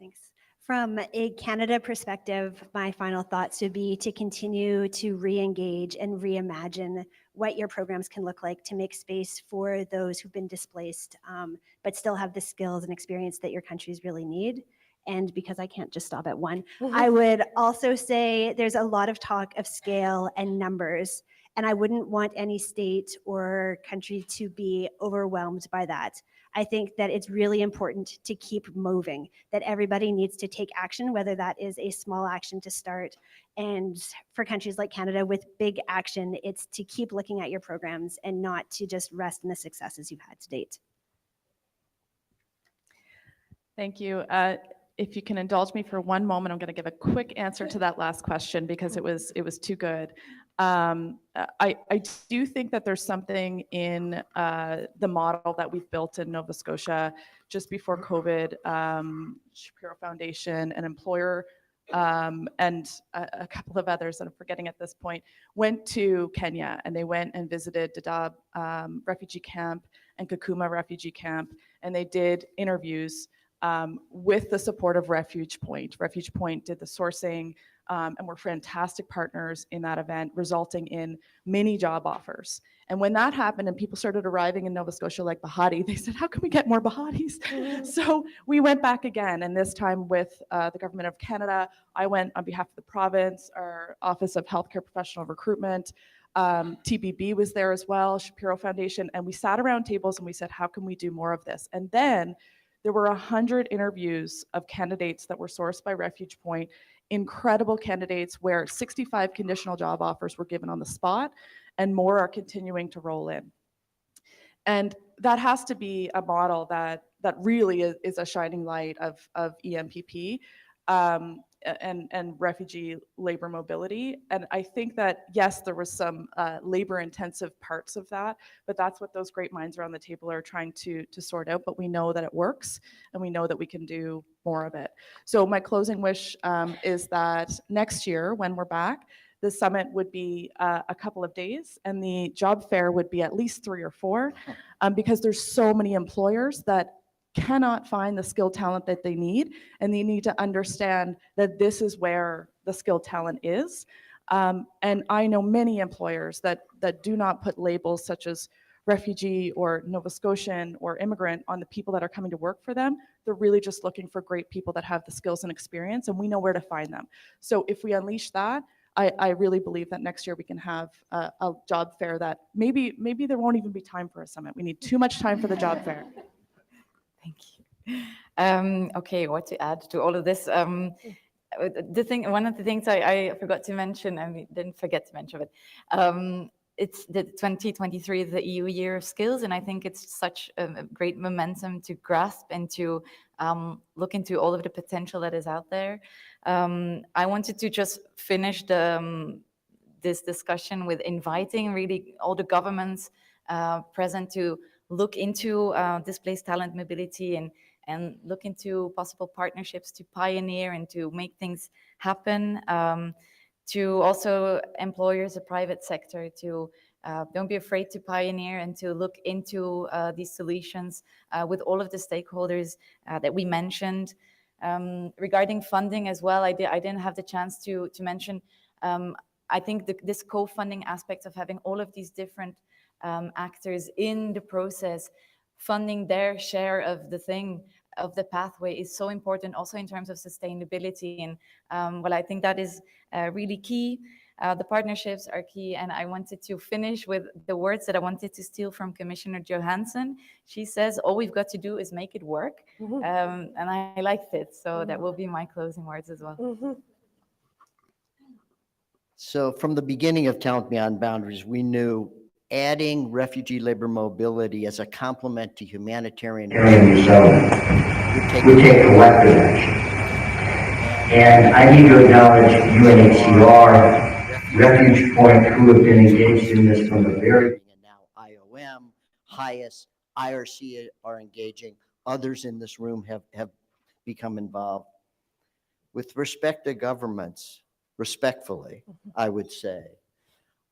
Thanks. From a Canada perspective, my final thoughts would be to continue to re-engage and reimagine what your programs can look like to make space for those who've been displaced, but still have the skills and experience that your countries really need. And because I can't just stop at one, I would also say there's a lot of talk of scale and numbers, and I wouldn't want any state or country to be overwhelmed by that. I think that it's really important to keep moving, that everybody needs to take action, whether that is a small action to start. And for countries like Canada with big action, it's to keep looking at your programs and not to just rest in the successes you've had to date. Thank you. If you can indulge me for one moment, I'm going to give a quick answer to that last question because it was too good. I do think that there's something in the model that we've built in Nova Scotia just before COVID. Shapiro Foundation, an employer, and a couple of others that I'm forgetting at this point, went to Kenya, and they went and visited Dadaab refugee camp and Kakuma refugee camp, and they did interviews with the support of Refuge Point. Refuge Point did the sourcing, and were fantastic partners in that event, resulting in many job offers. And when that happened and people started arriving in Nova Scotia like Bahati, they said, how can we get more Bahatis? So we went back again, and this time with the Government of Canada. I went on behalf of the province, our Office of Healthcare Professional Recruitment. TBB was there as well, Shapiro Foundation, and we sat around tables and we said, how can we do more of this? And then there were 100 interviews of candidates that were sourced by Refuge Point, incredible candidates where 65 conditional job offers were given on the spot, and more are continuing to roll in. And that has to be a model that really is a shining light of EMPP and refugee labor mobility. And I think that, yes, there was some labor intensive parts of that, but that's what those great minds around the table are trying to sort out. But we know that it works, and we know that we can do more of it. So my closing wish is that next year when we're back, the summit would be a couple of days, and the job fair would be at least 3 or 4, because there's so many employers that cannot find the skilled talent that they need, and they need to understand that this is where the skilled talent is. And I know many employers that do not put labels such as refugee or Nova Scotian or immigrant on the people that are coming to work for them. They're really just looking for great people that have the skills and experience, and we know where to find them. So if we unleash that, I really believe that next year we can have a job fair that maybe there won't even be time for a summit. We need too much time for the job fair. Thank you. Okay, what to add to all of this? One of the things I forgot to mention, and we didn't forget to mention it, it's the 2023 is the EU Year of Skills, and I think it's such a great momentum to grasp and to look into all of the potential that is out there. I wanted to just finish this discussion with inviting really all the governments present to look into displaced talent mobility and look into possible partnerships to pioneer and to make things happen. To also employers, the private sector, to don't be afraid to pioneer and to look into these solutions with all of the stakeholders that we mentioned. Regarding funding as well, I didn't have the chance to mention. I think this co-funding aspect of having all of these different actors in the process funding their share of the pathway is so important, also in terms of sustainability. And well, I think that is really key. The partnerships are key. And I wanted to finish with the words that I wanted to steal from Commissioner Johansson. She says, all we've got to do is make it work. And I liked it. So that will be my closing words as well. So from the beginning of Talent Beyond Boundaries, we knew adding refugee labor mobility as a complement to humanitarian would take collective action. And I need to acknowledge UNHCR, Refuge Point, who have been engaged in this from the very and now IOM, HIAS, IRC are engaging. Others in this room have become involved. With respect to governments, respectfully, I would say,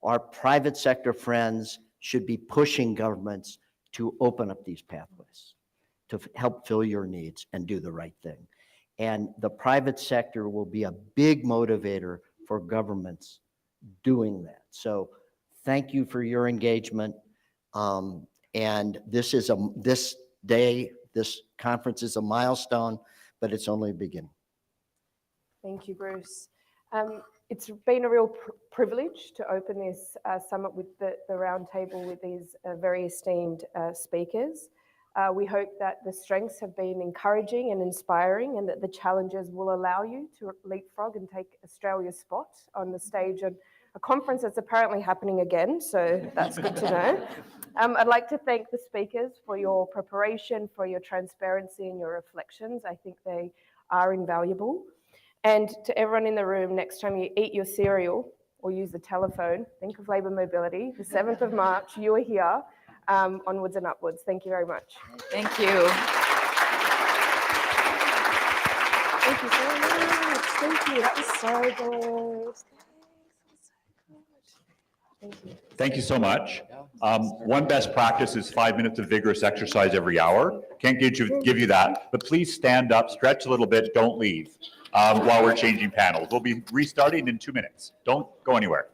our private sector friends should be pushing governments to open up these pathways, to help fill your needs and do the right thing. And the private sector will be a big motivator for governments doing that. So thank you for your engagement. And this conference is a milestone, but it's only a beginning. Thank you, Bruce. It's been a real privilege to open this summit with the roundtable with these very esteemed speakers. We hope that the strengths have been encouraging and inspiring, and that the challenges will allow you to leapfrog and take Australia's spot on the stage of a conference that's apparently happening again, so that's good to know. I'd like to thank the speakers for your preparation, for your transparency and your reflections. I think they are invaluable. And to everyone in the room, next time you eat your cereal or use the telephone, think of Labour Mobility. The 7th of March, you are here, onwards and upwards. Thank you very much. Thank you. Thank you so much. Thank you. That was so good. Thank you. Thank you so much. One best practice is 5 minutes of vigorous exercise every hour. Can't give you that, but please stand up, stretch a little bit, don't leave while we're changing panels. We'll be restarting in 2 minutes. Don't go anywhere.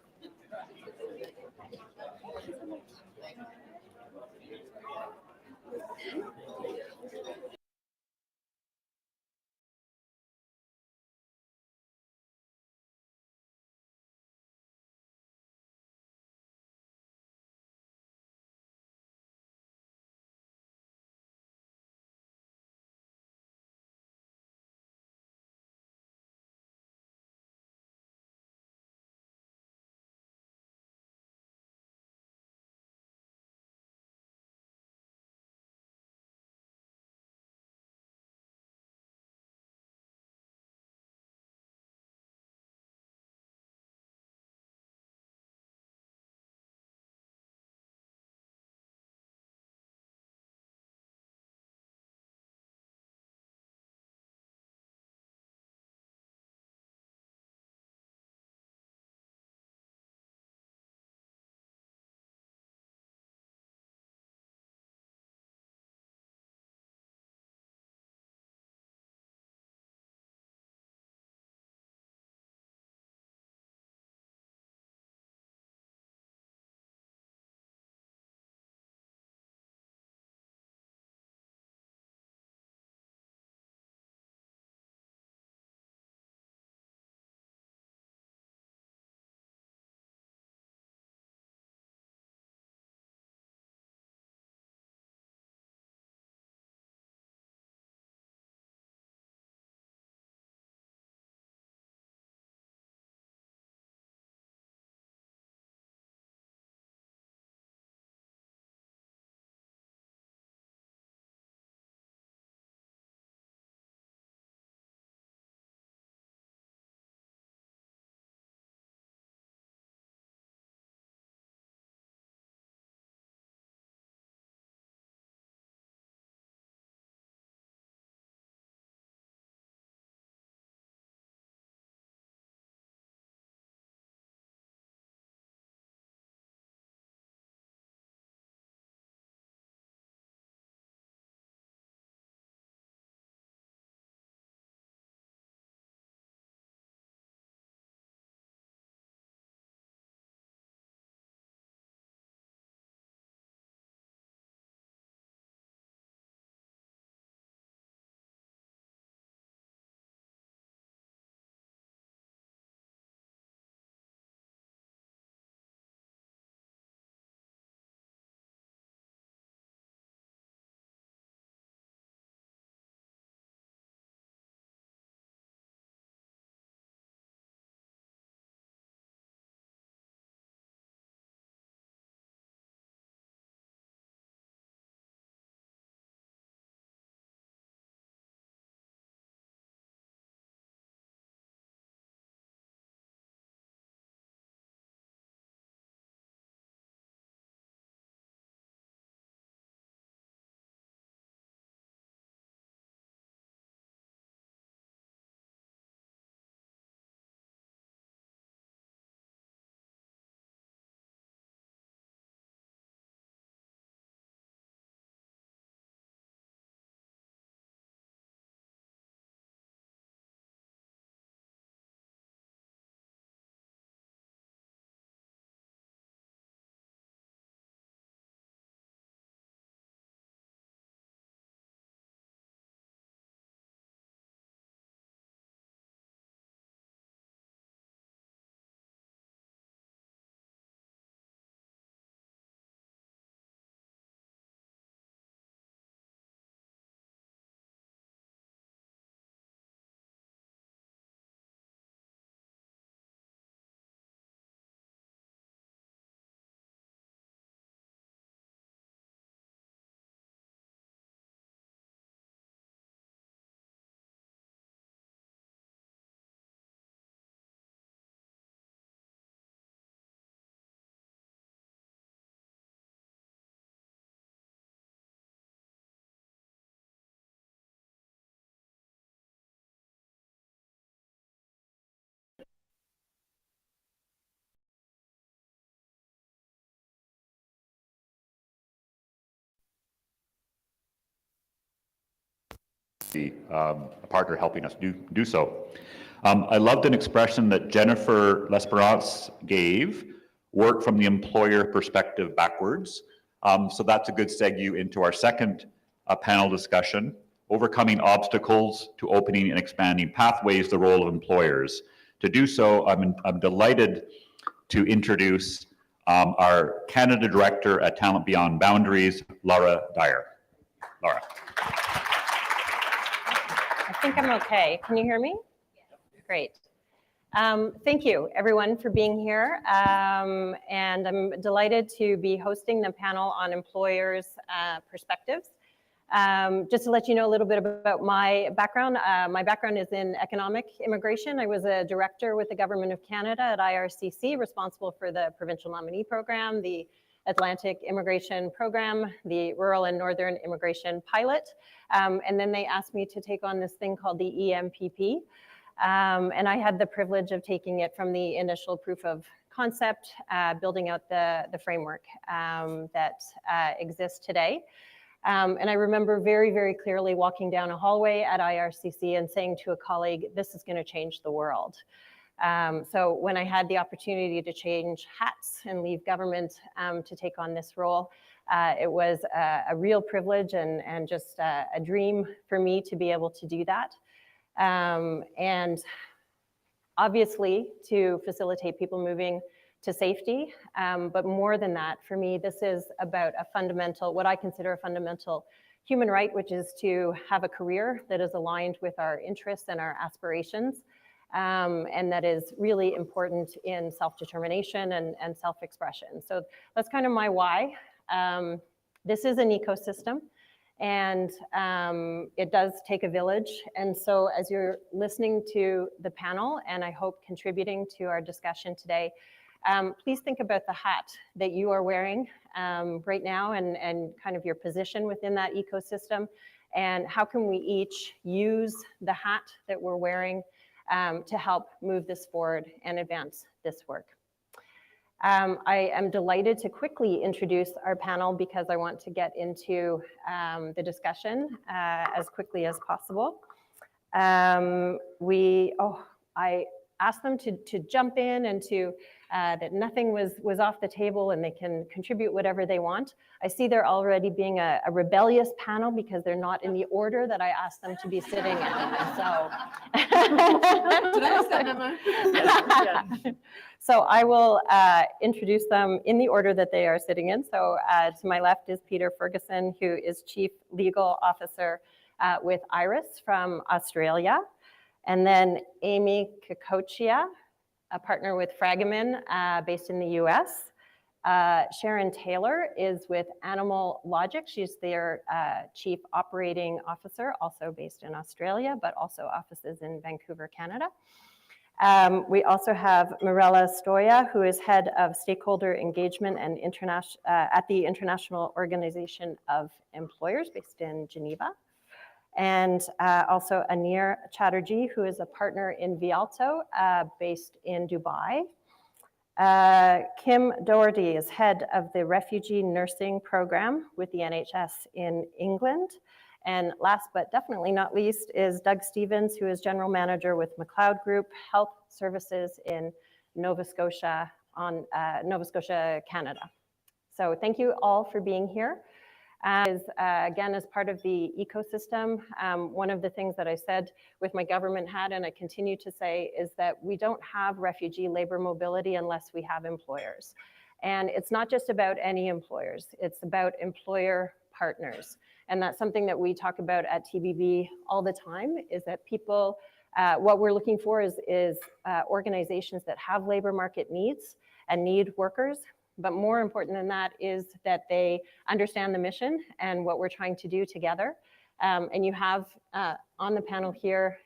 a partner helping us do so. I loved an expression that Jennifer L'Esperance gave, work from the employer perspective backwards. So that's a good segue into our second panel discussion, overcoming obstacles to opening and expanding pathways, the role of employers. To do so, I'm delighted to introduce our Canada Director at Talent Beyond Boundaries, Laura Dyer. Laura. I think I'm okay. Can you hear me? Great. Thank you, everyone, for being here. And I'm delighted to be hosting the panel on employers' perspectives. Just to let you know a little bit about my background is in economic immigration. I was a director with the Government of Canada at IRCC, responsible for the Provincial Nominee Program, the Atlantic Immigration Program, the Rural and Northern Immigration Pilot. And then they asked me to take on this thing called the EMPP. And I had the privilege of taking it from the initial proof of concept, building out the framework that exists today. And I remember very, very clearly walking down a hallway at IRCC and saying to a colleague, this is going to change the world. So when I had the opportunity to change hats and leave government to take on this role, it was a real privilege and just a dream for me to be able to do that. And obviously to facilitate people moving to safety, but more than that, for me, this is about a fundamental, what I consider a fundamental human right, which is to have a career that is aligned with our interests and our aspirations, and that is really important in self-determination and self-expression. So that's kind of my why. This is an ecosystem. And it does take a village. And so as you're listening to the panel, and I hope contributing to our discussion today, please think about the hat that you are wearing right now and kind of your position within that ecosystem. And how can we each use the hat that we're wearing to help move this forward and advance this work. I am delighted to quickly introduce our panel because I want to get into the discussion as quickly as possible. I asked them to jump in and to that nothing was off the table and they can contribute whatever they want. I see they're already being a rebellious panel because they're not in the order that I asked them to be sitting in. So, so I will introduce them in the order that they are sitting in. So to my left is Peter Ferguson, who is Chief Legal Officer with IRIS from Australia. And then Amy Kakochia, a partner with Fragomen based in the US. Sharon Taylor is with Animal Logic. She's their Chief Operating Officer, also based in Australia, but also offices in Vancouver, Canada. We also have Mirella Stoya, who is Head of Stakeholder Engagement and at the International Organization of Employers based in Geneva. And also Anir Chatterjee, who is a partner in Vialto based in Dubai. Kim Doherty is head of the Refugee Nursing Program with the NHS in England. And last but definitely not least is Doug Stevens, who is General Manager with McLeod Group Health Services in Nova Scotia, Canada. So thank you all for being here. Again, as part of the ecosystem, one of the things that I said with my government hat, and I continue to say, is that we don't have refugee labor mobility unless we have employers. And it's not just about any employers, it's about employer partners. And that's something that we talk about at TBB all the time, is that people, what we're looking for is organizations that have labor market needs and need workers. But more important than that is that they understand the mission and what we're trying to do together. And you have on the panel here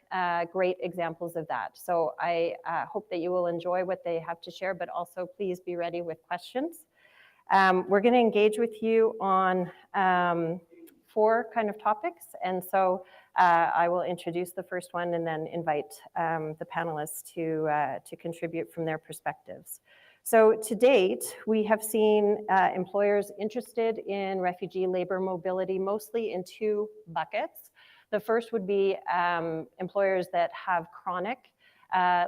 great examples of that. So I hope that you will enjoy what they have to share, but also please be ready with questions. We're going to engage with you on 4 kind of topics. And so I will introduce the first one and then invite the panelists to contribute from their perspectives. So to date, we have seen employers interested in refugee labor mobility mostly in 2 buckets. The first would be employers that have chronic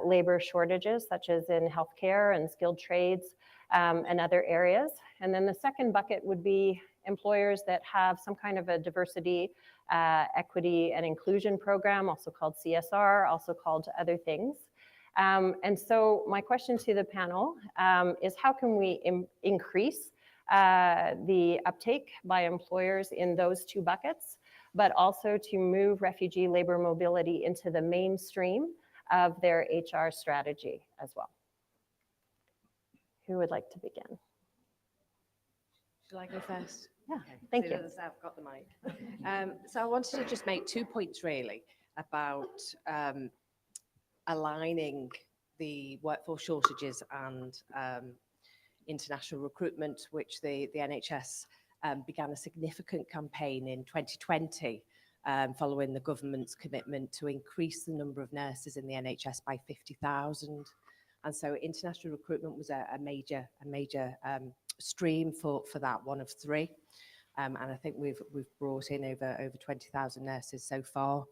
labor shortages, such as in healthcare and skilled trades and other areas. And then the second bucket would be employers that have some kind of a diversity, equity, and inclusion program, also called CSR, also called other things. And so my question to the panel is how can we increase the uptake by employers in those two buckets, but also to move refugee labor mobility into the mainstream of their HR strategy as well? Who would like to begin? Shall I go first? Yeah, okay. Thank you. I've got the mic. So I wanted to just make 2 points really about aligning the workforce shortages and international recruitment, which the NHS began a significant campaign in 2020 following the government's commitment to increase the number of nurses in the NHS by 50,000. And so international recruitment was a major stream for that, one of three. And I think we've brought in over 20,000 nurses so far.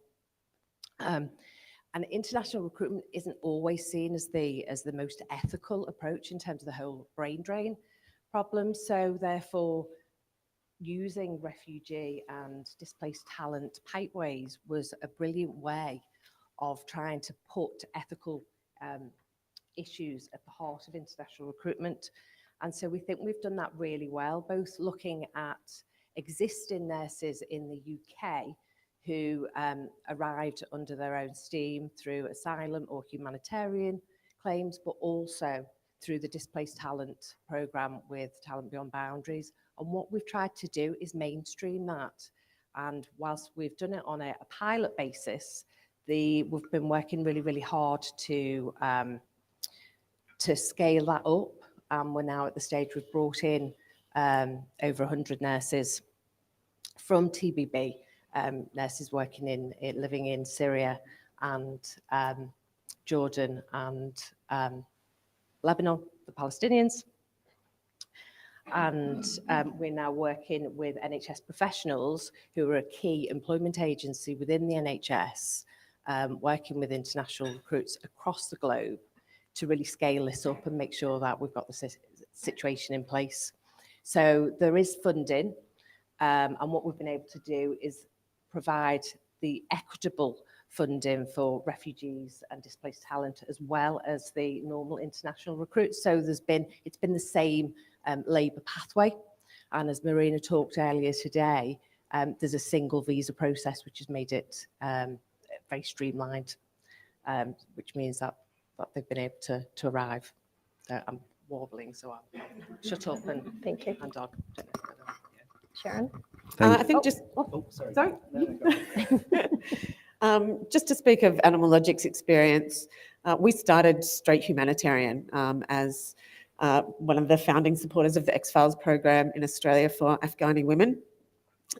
And international recruitment isn't always seen as the most ethical approach in terms of the whole brain drain problem. So therefore, using refugee and displaced talent pipeways was a brilliant way of trying to put ethical issues at the heart of international recruitment. And so we think we've done that really well, both looking at existing nurses in the UK who arrived under their own steam through asylum or humanitarian claims, but also through the Displaced Talent programme with Talent Beyond Boundaries. And what we've tried to do is mainstream that. And whilst we've done it on a pilot basis, we've been working really, really hard to scale that up. We're now at the stage we've brought in over 100 nurses from TBB, nurses working living in Syria and Jordan and Lebanon, the Palestinians. And we're now working with NHS professionals who are a key employment agency within the NHS, working with international recruits across the globe to really scale this up and make sure that we've got the situation in place. So there is funding, and what we've been able to do is provide the equitable funding for refugees and displaced talent, as well as the normal international recruits. So it's been the same labour pathway. And as Marina talked earlier today, there's a single visa process, which has made it very streamlined, which means that they've been able to arrive. I'm warbling, so I'll shut up and thank you. And dog. Sharon? I think sorry. Just to speak of Animal Logic's experience, we started Straight Humanitarian as one of the founding supporters of the X-Files program in Australia for Afghani women.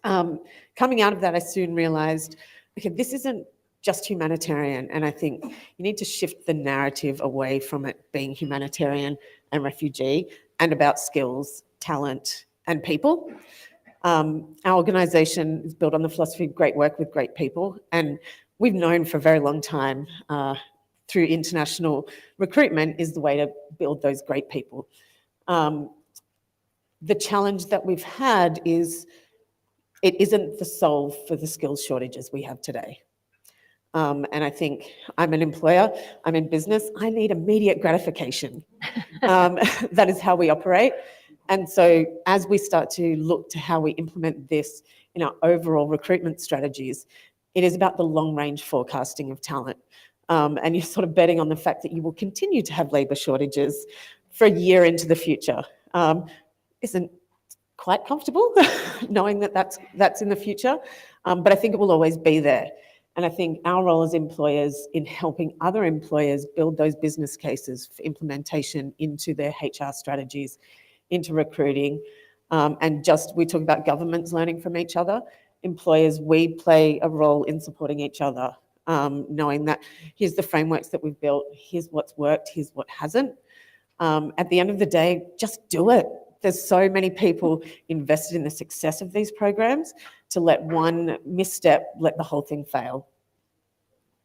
Coming out of that, I soon realised, okay, this isn't just humanitarian, and I think you need to shift the narrative away from it being humanitarian and refugee and about skills, talent, and people. Our organisation is built on the philosophy of great work with great people, and we've known for a very long time through international recruitment is the way to build those great people. The challenge that we've had is it isn't the solve for the skills shortages we have today. And I think I'm an employer, I'm in business, I need immediate gratification. That is how we operate. And so as we start to look to how we implement this in our overall recruitment strategies, it is about the long range forecasting of talent. And you're sort of betting on the fact that you will continue to have labour shortages for a year into the future. Isn't quite comfortable knowing that that's in the future, but I think it will always be there. And I think our role as employers in helping other employers build those business cases for implementation into their HR strategies, into recruiting, and we talk about governments learning from each other. Employers, we play a role in supporting each other, knowing that here's the frameworks that we've built, here's what's worked, here's what hasn't. At the end of the day, just do it. There's so many people invested in the success of these programs to let one misstep let the whole thing fail.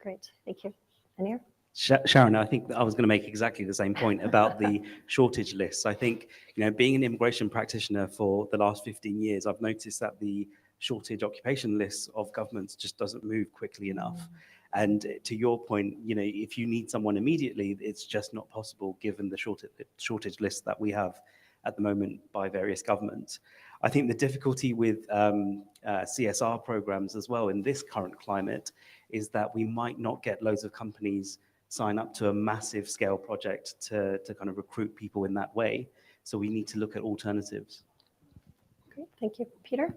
Great, thank you. Anir? Sharon, I think I was going to make exactly the same point about the shortage lists. I think, being an immigration practitioner for the last 15 years, I've noticed that the shortage occupation lists of governments just doesn't move quickly enough. And to your point, if you need someone immediately, it's just not possible given the shortage list that we have at the moment by various governments. I think the difficulty with CSR programs as well in this current climate is that we might not get loads of companies sign up to a massive scale project to kind of recruit people in that way. So we need to look at alternatives. Great, thank you. Peter?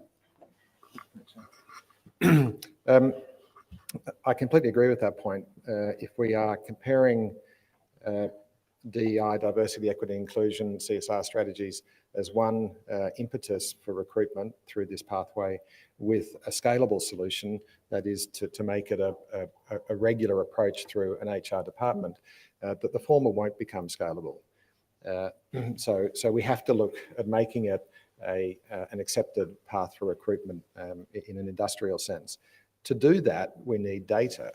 I completely agree with that point. If we are comparing DEI, diversity, equity, inclusion, CSR strategies as one impetus for recruitment through this pathway with a scalable solution, that is to make it a regular approach through an HR department, that the former won't become scalable. So we have to look at making it an accepted path for recruitment in an industrial sense. To do that, we need data.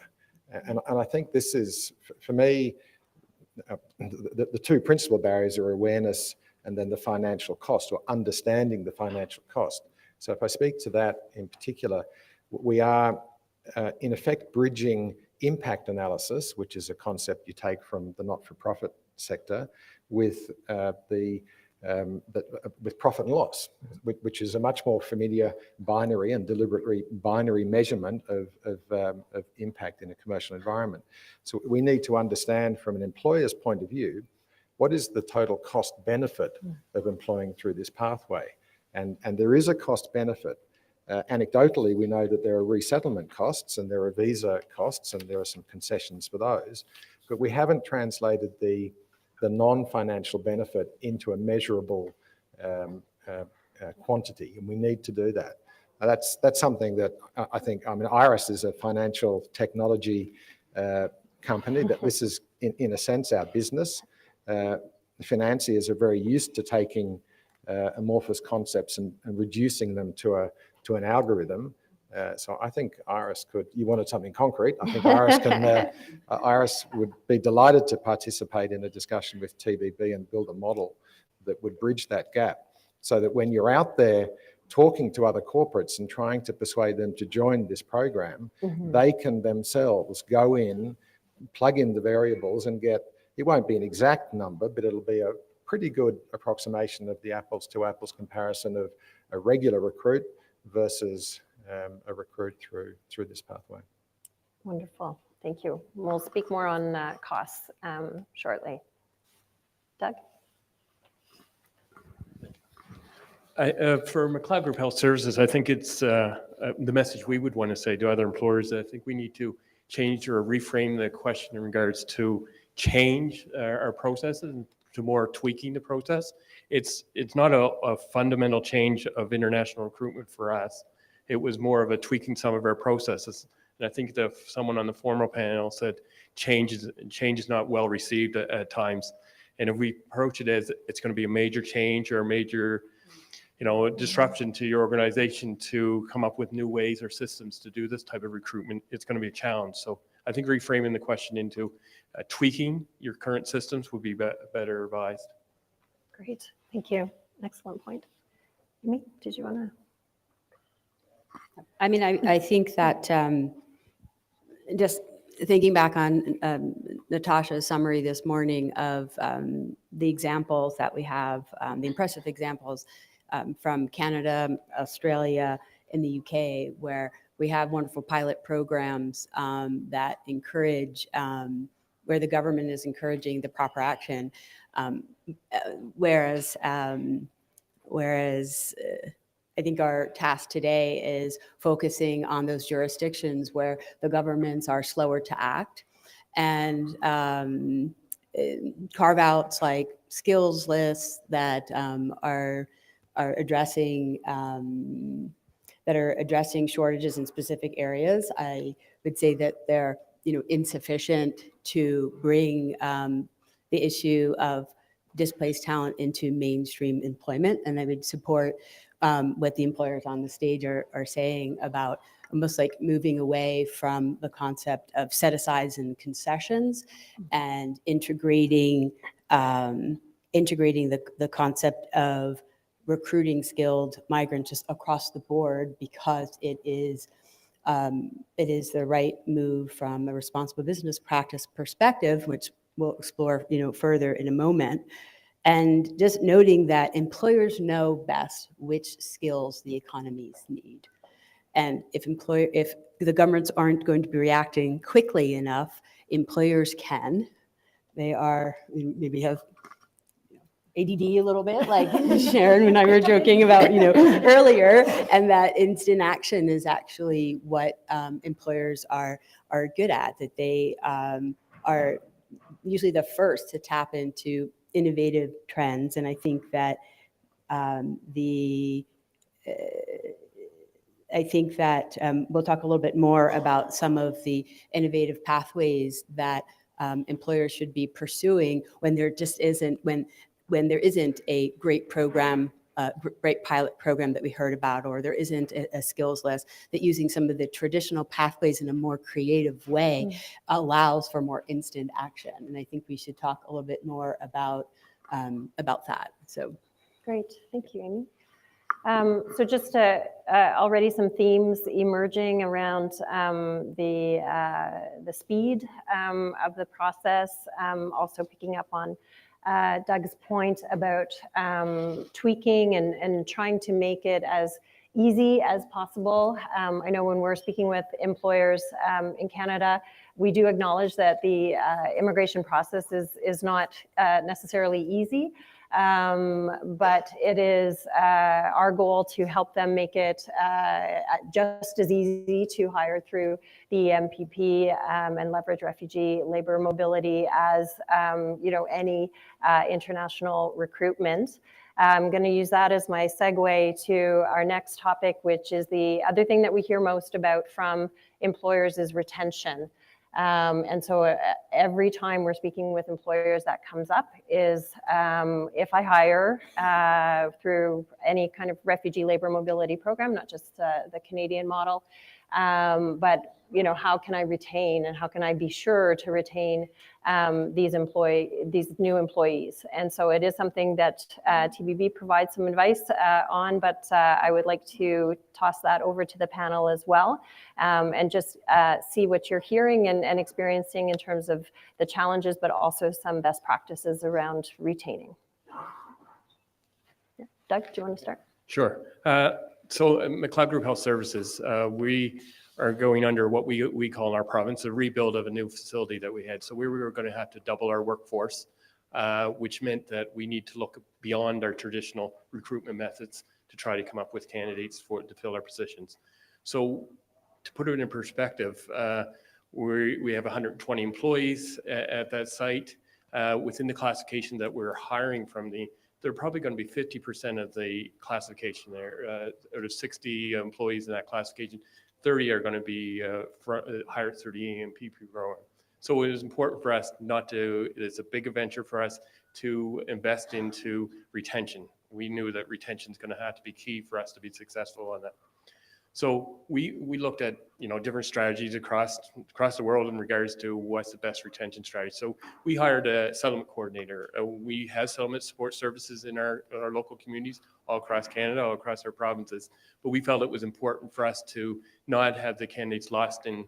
And I think this is, for me, the two principal barriers are awareness and then the financial cost, or understanding the financial cost. So if I speak to that in particular, we are in effect bridging impact analysis, which is a concept you take from the not-for-profit sector, with with profit and loss, which is a much more familiar binary and deliberately binary measurement of impact in a commercial environment. So we need to understand from an employer's point of view, what is the total cost benefit of employing through this pathway? And there is a cost benefit. Anecdotally, we know that there are resettlement costs and there are visa costs and there are some concessions for those, but we haven't translated the non-financial benefit into a measurable quantity, and we need to do that. That's something that I think, Iris is a financial technology company, that this is in a sense our business. Financiers are very used to taking amorphous concepts and reducing them to an algorithm. So I think Iris could, you wanted something concrete, I think Iris can, Iris would be delighted to participate in a discussion with TBB and build a model that would bridge that gap, so that when you're out there talking to other corporates and trying to persuade them to join this program, they can themselves go in, plug in the variables and get, it won't be an exact number, but it'll be a pretty good approximation of the apples to apples comparison of a regular recruit versus a recruit through this pathway. Wonderful, thank you. We'll speak more on costs shortly. Doug? For McLeod Group Health Services, I think it's the message we would want to say to other employers. I think we need to change or reframe the question in regards to change our processes to more tweaking the process. It's not a fundamental change of international recruitment for us. It was more of a tweaking some of our processes. And I think that someone on the formal panel said change is not well received at times. And if we approach it as it's going to be a major change or a major disruption to your organization to come up with new ways or systems to do this type of recruitment, it's going to be a challenge. So I think reframing the question into tweaking your current systems would be better advised. Great, thank you. Excellent point. Amy, did you want to? I mean, I think that just thinking back on Natasha's summary this morning of the examples that we have, the impressive examples from Canada, Australia, and the UK, where we have wonderful pilot programs that encourage, where the government is encouraging the proper action, whereas I think our task today is focusing on those jurisdictions where the governments are slower to act, and carve outs like skills lists that are addressing shortages in specific areas. I would say that they're insufficient to bring the issue of displaced talent into mainstream employment, and I would support what the employers on the stage are saying about almost like moving away from the concept of set-asides and concessions and integrating the concept of recruiting skilled migrants just across the board, because it is the right move from a responsible business practice perspective, which we'll explore, further in a moment. And just noting that employers know best which skills the economies need. And if the governments aren't going to be reacting quickly enough, employers can. They maybe have ADD a little bit, like Sharon and I were joking about, earlier, and that instant action is actually what employers are good at, that they are usually the first to tap into innovative trends. And I think that we'll talk a little bit more about some of the innovative pathways that employers should be pursuing when there just isn't, when there isn't a great program, great pilot program that we heard about, or there isn't a skills list, that using some of the traditional pathways in a more creative way allows for more instant action. And I think we should talk a little bit more about that. So, great, thank you, Amy. So just already some themes emerging around the speed of the process, also picking up on Doug's point about tweaking and trying to make it as easy as possible. I know when we're speaking with employers in Canada, we do acknowledge that the immigration process is not necessarily easy. But it is our goal to help them make it just as easy to hire through the MPP and leverage refugee labor mobility as any international recruitment. I'm going to use that as my segue to our next topic, which is the other thing that we hear most about from employers is retention. And so every time we're speaking with employers, that comes up is if I hire through any kind of refugee labor mobility program, not just the Canadian model, but how can I retain and how can I be sure to retain these new employees? And so it is something that TBB provides some advice on, but I would like to toss that over to the panel as well, and just see what you're hearing and experiencing in terms of the challenges, but also some best practices around retaining. Yeah. Doug, do you want to start? Sure. So at McLeod Group Health Services, we are going under what we call in our province a rebuild of a new facility that we had. So we were going to have to double our workforce, which meant that we need to look beyond our traditional recruitment methods to try to come up with candidates to fill our positions. So to put it in perspective, we have 120 employees at that site. Within the classification that we're hiring from, they're probably going to be 50% of the classification there. Out of 60 employees in that classification, 30 are going to be hired through the EMPP program. So it is important for us it's a big venture for us to invest into retention. We knew that retention is going to have to be key for us to be successful on that. So we looked at different strategies across the world in regards to what's the best retention strategy. So we hired a settlement coordinator. We have settlement support services in our local communities all across Canada, all across our provinces. But we felt it was important for us to not have the candidates lost in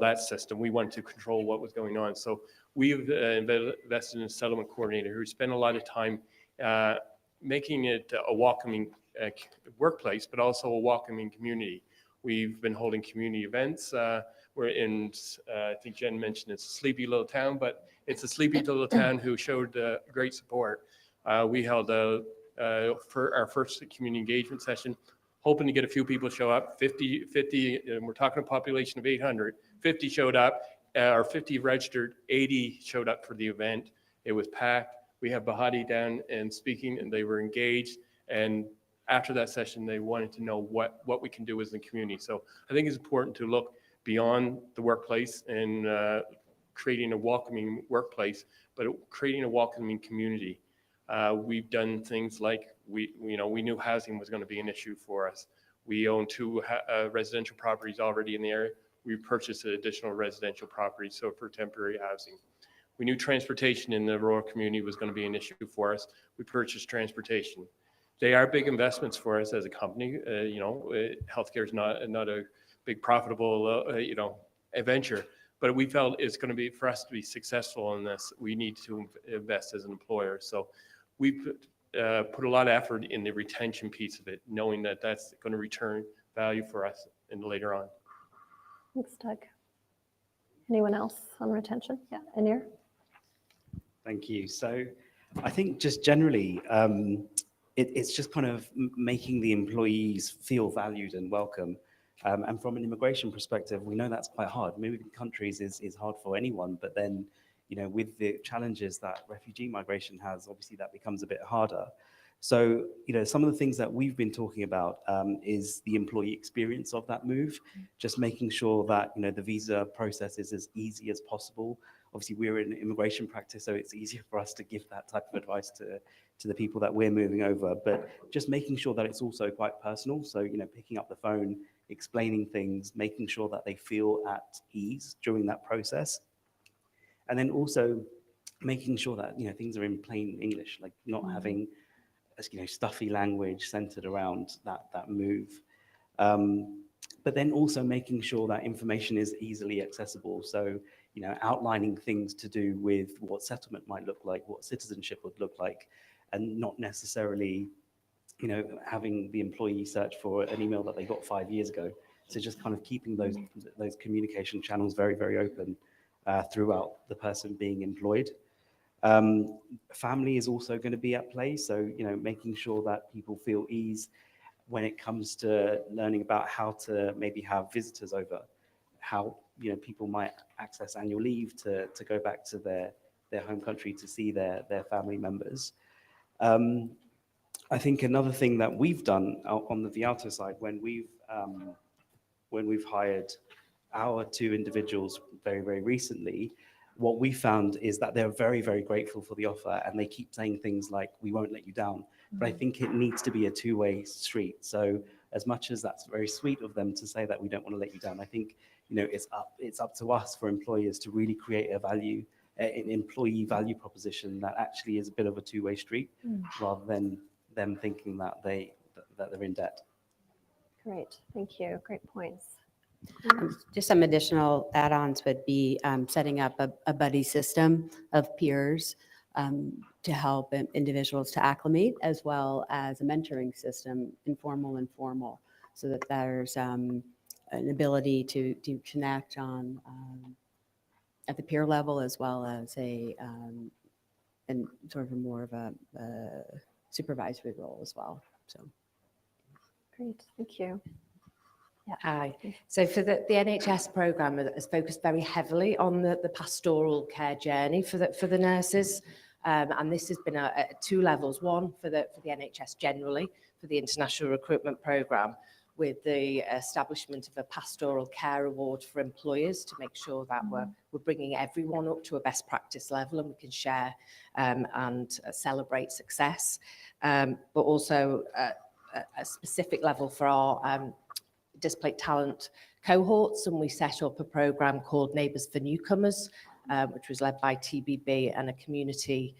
that system. We wanted to control what was going on. So we've invested in a settlement coordinator who spent a lot of time making it a welcoming workplace, but also a welcoming community. We've been holding community events. We're in, I think Jen mentioned it's a sleepy little town, but it's a sleepy little town who showed great support. We held for our first community engagement session, hoping to get a few people show up, 50, and we're talking a population of 800, 50 showed up, or 50 registered, 80 showed up for the event. It was packed. We have Bahati down and speaking, and they were engaged. And after that session, they wanted to know what we can do as a community. So I think it's important to look beyond the workplace and creating a welcoming workplace, but creating a welcoming community. We've done things like We knew housing was going to be an issue for us. We own two residential properties already in the area. We purchased an additional residential property, so for temporary housing. We knew transportation in the rural community was going to be an issue for us. We purchased transportation. They are big investments for us as a company. Healthcare is not a big profitable, venture, but we felt it's going to be, for us to be successful in this, we need to invest as an employer. So we put a lot of effort in the retention piece of it, knowing that that's going to return value for us later on. Thanks, Doug. Anyone else on retention? Yeah, Anir? Thank you. So I think just generally, it's just kind of making the employees feel valued and welcome. And from an immigration perspective, we know that's quite hard. Moving countries is hard for anyone, but then, with the challenges that refugee migration has, obviously that becomes a bit harder. So, some of the things that we've been talking about is the employee experience of that move, just making sure that, the visa process is as easy as possible. Obviously, we're in immigration practice, so it's easier for us to give that type of advice to the people that we're moving over, but just making sure that it's also quite personal. So, picking up the phone, explaining things, making sure that they feel at ease during that process. And then also making sure that, things are in plain English, like not having, stuffy language centered around that move. But then also making sure that information is easily accessible. So, outlining things to do with what settlement might look like, what citizenship would look like, and not necessarily, having the employee search for an email that they got 5 years ago. So just kind of keeping those communication channels very, very open throughout the person being employed. Family is also going to be at play. So, making sure that people feel ease when it comes to learning about how to maybe have visitors over, how, people might access annual leave to go back to their home country to see their family members. I think another thing that we've done on the Vialto side, when we've hired our two individuals very, very recently, what we found is that they're very, very grateful for the offer, and they keep saying things like, "We won't let you down." But I think it needs to be a two-way street. So as much as that's very sweet of them to say that we don't want to let you down, I think, it's up to us for employers to really create an employee value proposition that actually is a bit of a two-way street, rather than them thinking that they're in debt. Great, thank you. Great points. Just some additional add-ons would be setting up a buddy system of peers to help individuals to acclimate, as well as a mentoring system, informal and formal, so that there's an ability to connect on at the peer level, as well as and sort of more of a supervisory role as well. So great, thank you. Yeah. Hi. So for the NHS programme has focused very heavily on the pastoral care journey for the nurses. And this has been at two levels. One for the NHS generally, for the international recruitment programme, with the establishment of a pastoral care award for employers to make sure that we're bringing everyone up to a best practice level, and we can share and celebrate success. But also a specific level for our Displaced Talent cohorts, and we set up a programme called Neighbours for Newcomers, which was led by TBB and a community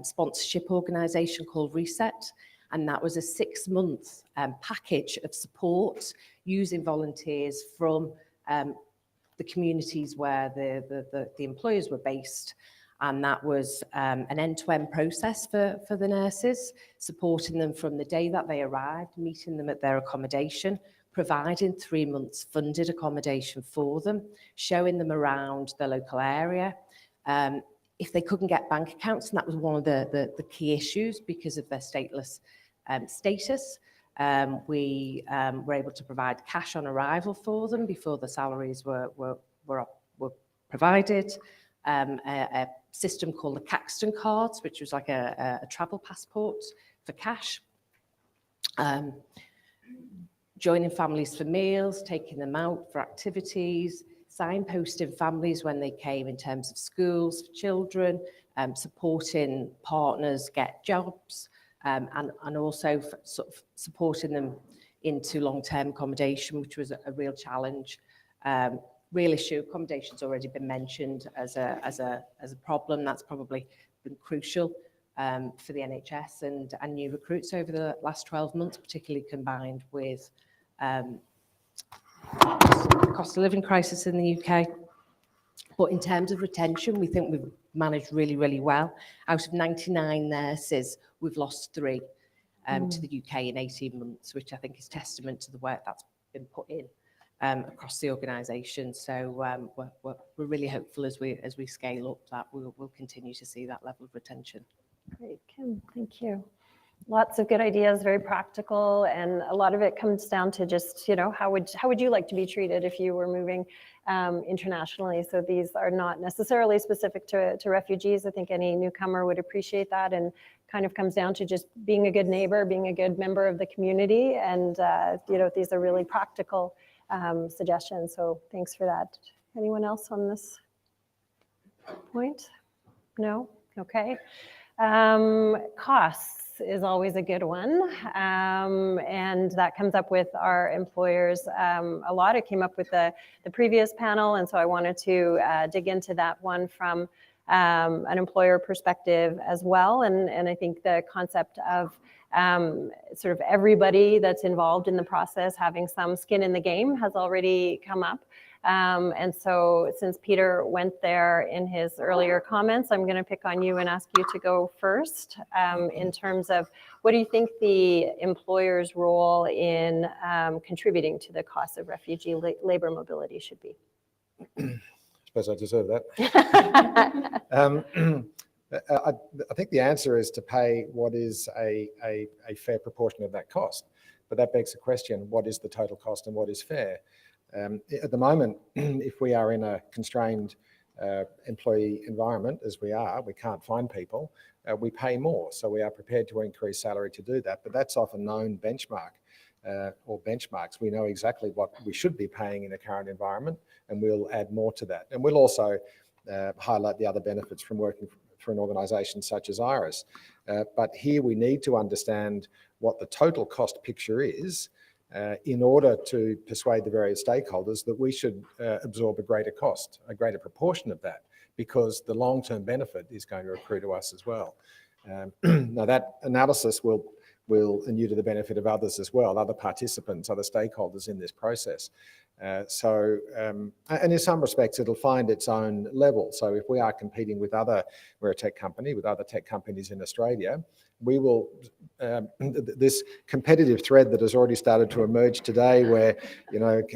sponsorship organisation called Reset. And that was a 6-month package of support using volunteers from the communities where the employers were based. And that was an end-to-end process for the nurses, supporting them from the day that they arrived, meeting them at their accommodation, providing 3 months funded accommodation for them, showing them around the local area. If they couldn't get bank accounts, and that was one of the key issues because of their stateless status, we were able to provide cash on arrival for them before the salaries were provided. A system called the Caxton cards, which was like a travel passport for cash. Joining families for meals, taking them out for activities, signposting families when they came in terms of schools for children, supporting partners get jobs, and also sort of supporting them into long-term accommodation, which was a real challenge. Real issue, accommodation's already been mentioned as a problem. That's probably been crucial for the NHS and new recruits over the last 12 months, particularly combined with the cost of living crisis in the UK. But in terms of retention, we think we've managed really, really well. Out of 99 nurses, we've lost 3 to the UK in 18 months, which I think is testament to the work that's been put in across the organisation. So we're really hopeful as we scale up that we'll continue to see that level of retention. Great, Kim, thank you. Lots of good ideas, very practical, and a lot of it comes down to just, how would you like to be treated if you were moving internationally? So these are not necessarily specific to refugees. I think any newcomer would appreciate that, and kind of comes down to just being a good neighbor, being a good member of the community, and these are really practical suggestions. So thanks for that. Anyone else on this point? No? Okay. Costs is always a good one, and that comes up with our employers a lot. It came up with the previous panel, and so I wanted to dig into that one from an employer perspective as well. And I think the concept of sort of everybody that's involved in the process having some skin in the game has already come up. And so since Peter went there in his earlier comments, I'm going to pick on you and ask you to go first in terms of what do you think the employer's role in contributing to the cost of refugee labor mobility should be? I suppose I deserve that. I think the answer is to pay what is a fair proportion of that cost. But that begs the question, what is the total cost and what is fair? At the moment, if we are in a constrained employee environment, as we are, we can't find people, we pay more. So we are prepared to increase salary to do that. But that's off a known benchmark or benchmarks. We know exactly what we should be paying in the current environment, and we'll add more to that. And we'll also highlight the other benefits from working for an organisation such as IRIS. But here we need to understand what the total cost picture is in order to persuade the various stakeholders that we should absorb a greater cost, a greater proportion of that, because the long-term benefit is going to accrue to us as well. Now that analysis will inure to the benefit of others as well, other participants, other stakeholders in this process. And in some respects, it'll find its own level. So if we are competing with we're a tech company, with other tech companies in Australia, we will, this competitive thread that has already started to emerge today where,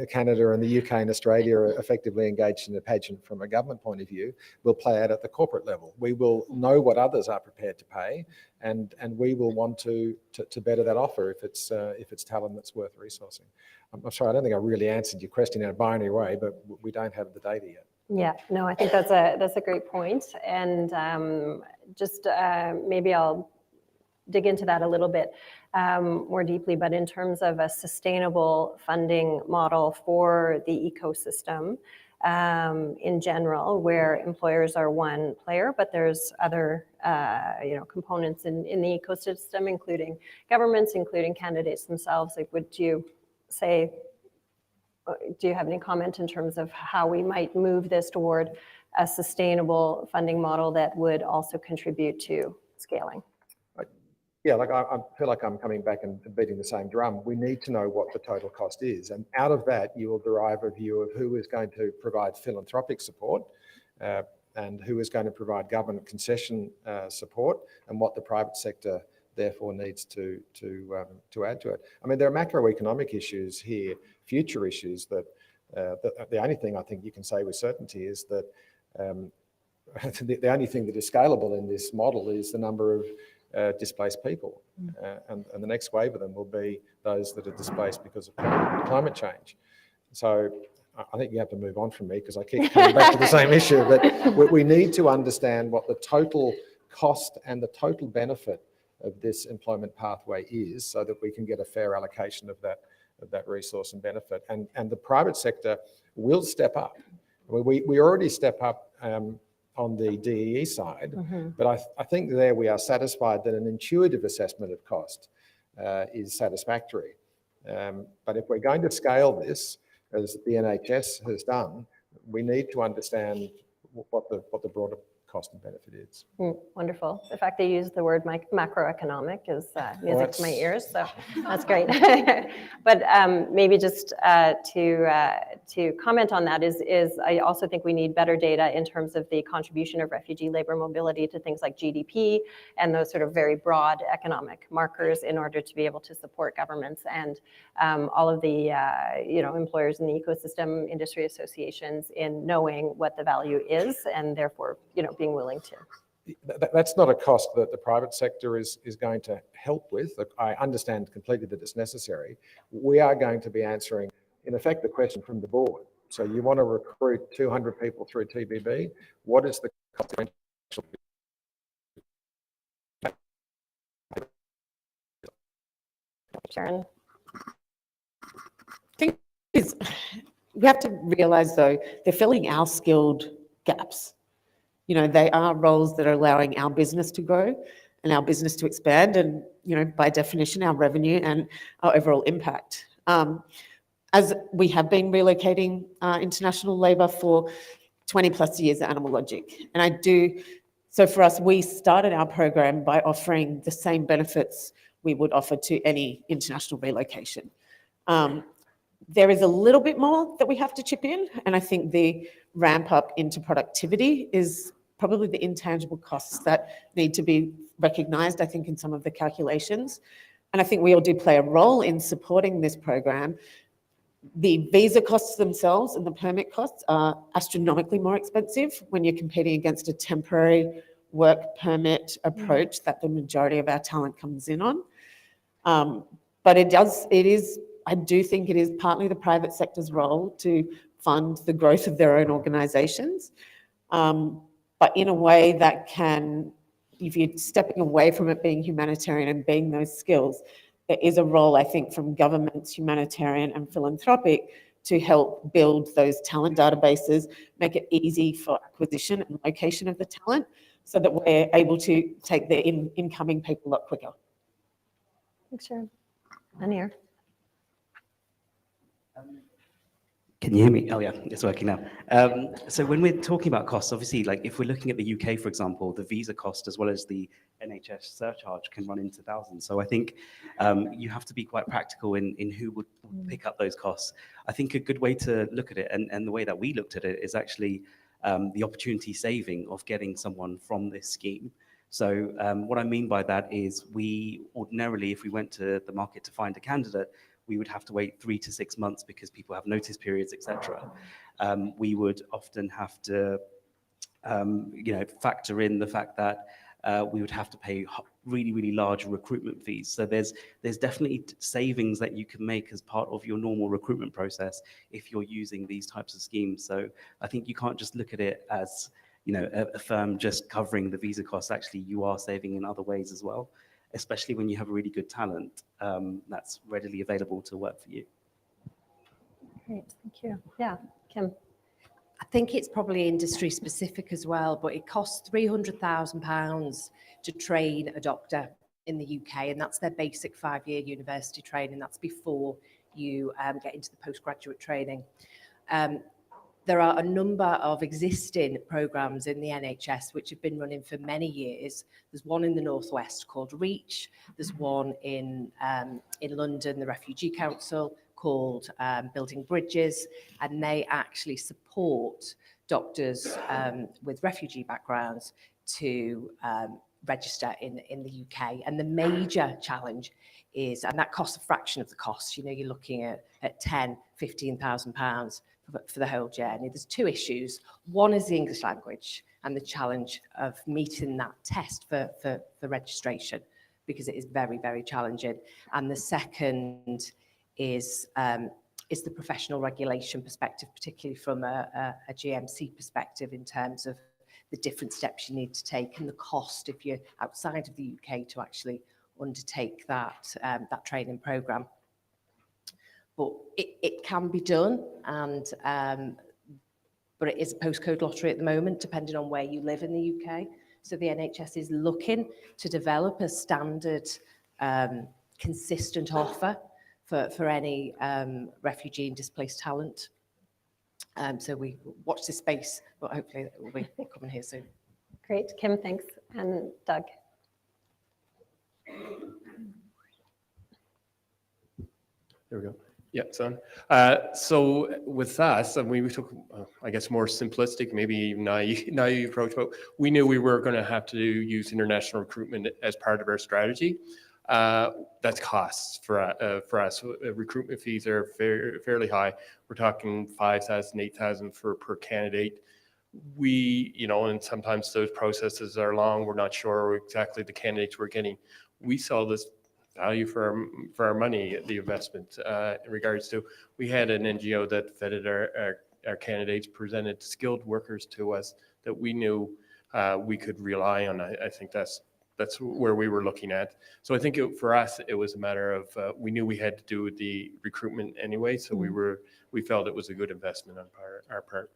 Canada and the UK and Australia are effectively engaged in a pageant from a government point of view, will play out at the corporate level. We will know what others are prepared to pay, and we will want to better that offer if it's talent that's worth resourcing. I'm sorry, I don't think I really answered your question in a binary way, but we don't have the data yet. Yeah, no, I think that's a great point. And just maybe I'll dig into that a little bit more deeply, but in terms of a sustainable funding model for the ecosystem in general, where employers are one player, but there's other components in the ecosystem, including governments, including candidates themselves. Like, would you say, do you have any comment in terms of how we might move this toward a sustainable funding model that would also contribute to scaling? Yeah, I feel like I'm coming back and beating the same drum. We need to know what the total cost is. And out of that, you will derive a view of who is going to provide philanthropic support and who is going to provide government concession support, and what the private sector therefore needs to add to it. I mean, there are macroeconomic issues here, future issues that the only thing I think you can say with certainty is that the only thing that is scalable in this model is the number of displaced people. And the next wave of them will be those that are displaced because of climate change. So I think you have to move on from me because I keep coming back to the same issue. But we need to understand what the total cost and the total benefit of this employment pathway is, so that we can get a fair allocation of that resource and benefit. And the private sector will step up. We already step up on the DEE side. Mhm. But I think there we are satisfied that an intuitive assessment of cost is satisfactory. But if we're going to scale this, as the NHS has done, we need to understand what the broader cost and benefit is. Wonderful. The fact they use the word macroeconomic is music to my that's- ears, so that's great. But maybe just to comment on that is I also think we need better data in terms of the contribution of refugee labor mobility to things like GDP and those sort of very broad economic markers in order to be able to support governments and all of the employers in the ecosystem, industry associations in knowing what the value is and therefore being willing to. That's not a cost that the private sector is going to help with. I understand completely that it's necessary. We are going to be answering, in effect, the question from the board. So you want to recruit 200 people through TBB. What is the cost? Sharon? We have to realise, though, they're filling our skilled gaps. They are roles that are allowing our business to grow and our business to expand and, by definition, our revenue and our overall impact. As we have been relocating international labour for 20 plus years at Animal Logic. So for us, we started our program by offering the same benefits we would offer to any international relocation. There is a little bit more that we have to chip in, and I think the ramp up into productivity is probably the intangible costs that need to be recognised, I think, in some of the calculations. And I think we all do play a role in supporting this program. The visa costs themselves and the permit costs are astronomically more expensive when you're competing against a temporary work permit approach that the majority of our talent comes in on. But I do think it is partly the private sector's role to fund the growth of their own organisations, but in a way that can, if you're stepping away from it being humanitarian and being those skills, there is a role, I think, from governments, humanitarian and philanthropic to help build those talent databases, make it easy for acquisition and location of the talent so that we're able to take the incoming people a lot quicker. Thanks, Sharon. Anir? Can you hear me? Oh yeah, it's working now. So when we're talking about costs, obviously, like if we're looking at the UK, for example, the visa cost as well as the NHS surcharge can run into thousands. So I think you have to be quite practical in who would pick up those costs. I think a good way to look at it, and the way that we looked at it, is actually the opportunity saving of getting someone from this scheme. So what I mean by that is we ordinarily, if we went to the market to find a candidate, we would have to wait 3 to 6 months because people have notice periods, etc. We would often have to, factor in the fact that we would have to pay really, really large recruitment fees. So there's definitely savings that you can make as part of your normal recruitment process if you're using these types of schemes. So I think you can't just look at it as, a firm just covering the visa costs. Actually, you are saving in other ways as well, especially when you have really good talent that's readily available to work for you. Great, thank you. Yeah, Kim. I think it's probably industry specific as well, but it costs £300,000 to train a doctor in the UK, and that's their basic 5-year university training. That's before you get into the postgraduate training. There are a number of existing programmes in the NHS which have been running for many years. There's one in the Northwest called REACH. There's one in London, the Refugee Council, called Building Bridges, and they actually support doctors with refugee backgrounds to register in the UK. And the major challenge is, and that costs a fraction of the cost, you're looking at £10,000, £15,000 for the whole journey. There's 2 issues. One is the English language and the challenge of meeting that test for registration, because it is very, very challenging. And the second is the professional regulation perspective, particularly from a GMC perspective, in terms of the different steps you need to take and the cost if you're outside of the UK to actually undertake that training programme. But it can be done, and but it is a postcode lottery at the moment, depending on where you live in the UK. So the NHS is looking to develop a standard, consistent offer for any refugee and displaced talent. So we watch this space, but hopefully it will be coming here soon. Great, Kim, thanks. And Doug. There we go. Yeah, it's on. So with us, and we took, I guess, more simplistic, maybe naive approach, but we knew we were going to have to use international recruitment as part of our strategy. That's costs for us. Recruitment fees are fairly high. We're talking 5,000, 8,000 per candidate. And sometimes those processes are long. We're not sure exactly the candidates we're getting. We saw this value for our money, the investment in regards to, we had an NGO that vetted our candidates, presented skilled workers to us that we knew we could rely on. I think that's where we were looking at. So I think for us, it was a matter of, we knew we had to do the recruitment anyway, so we felt it was a good investment on our part.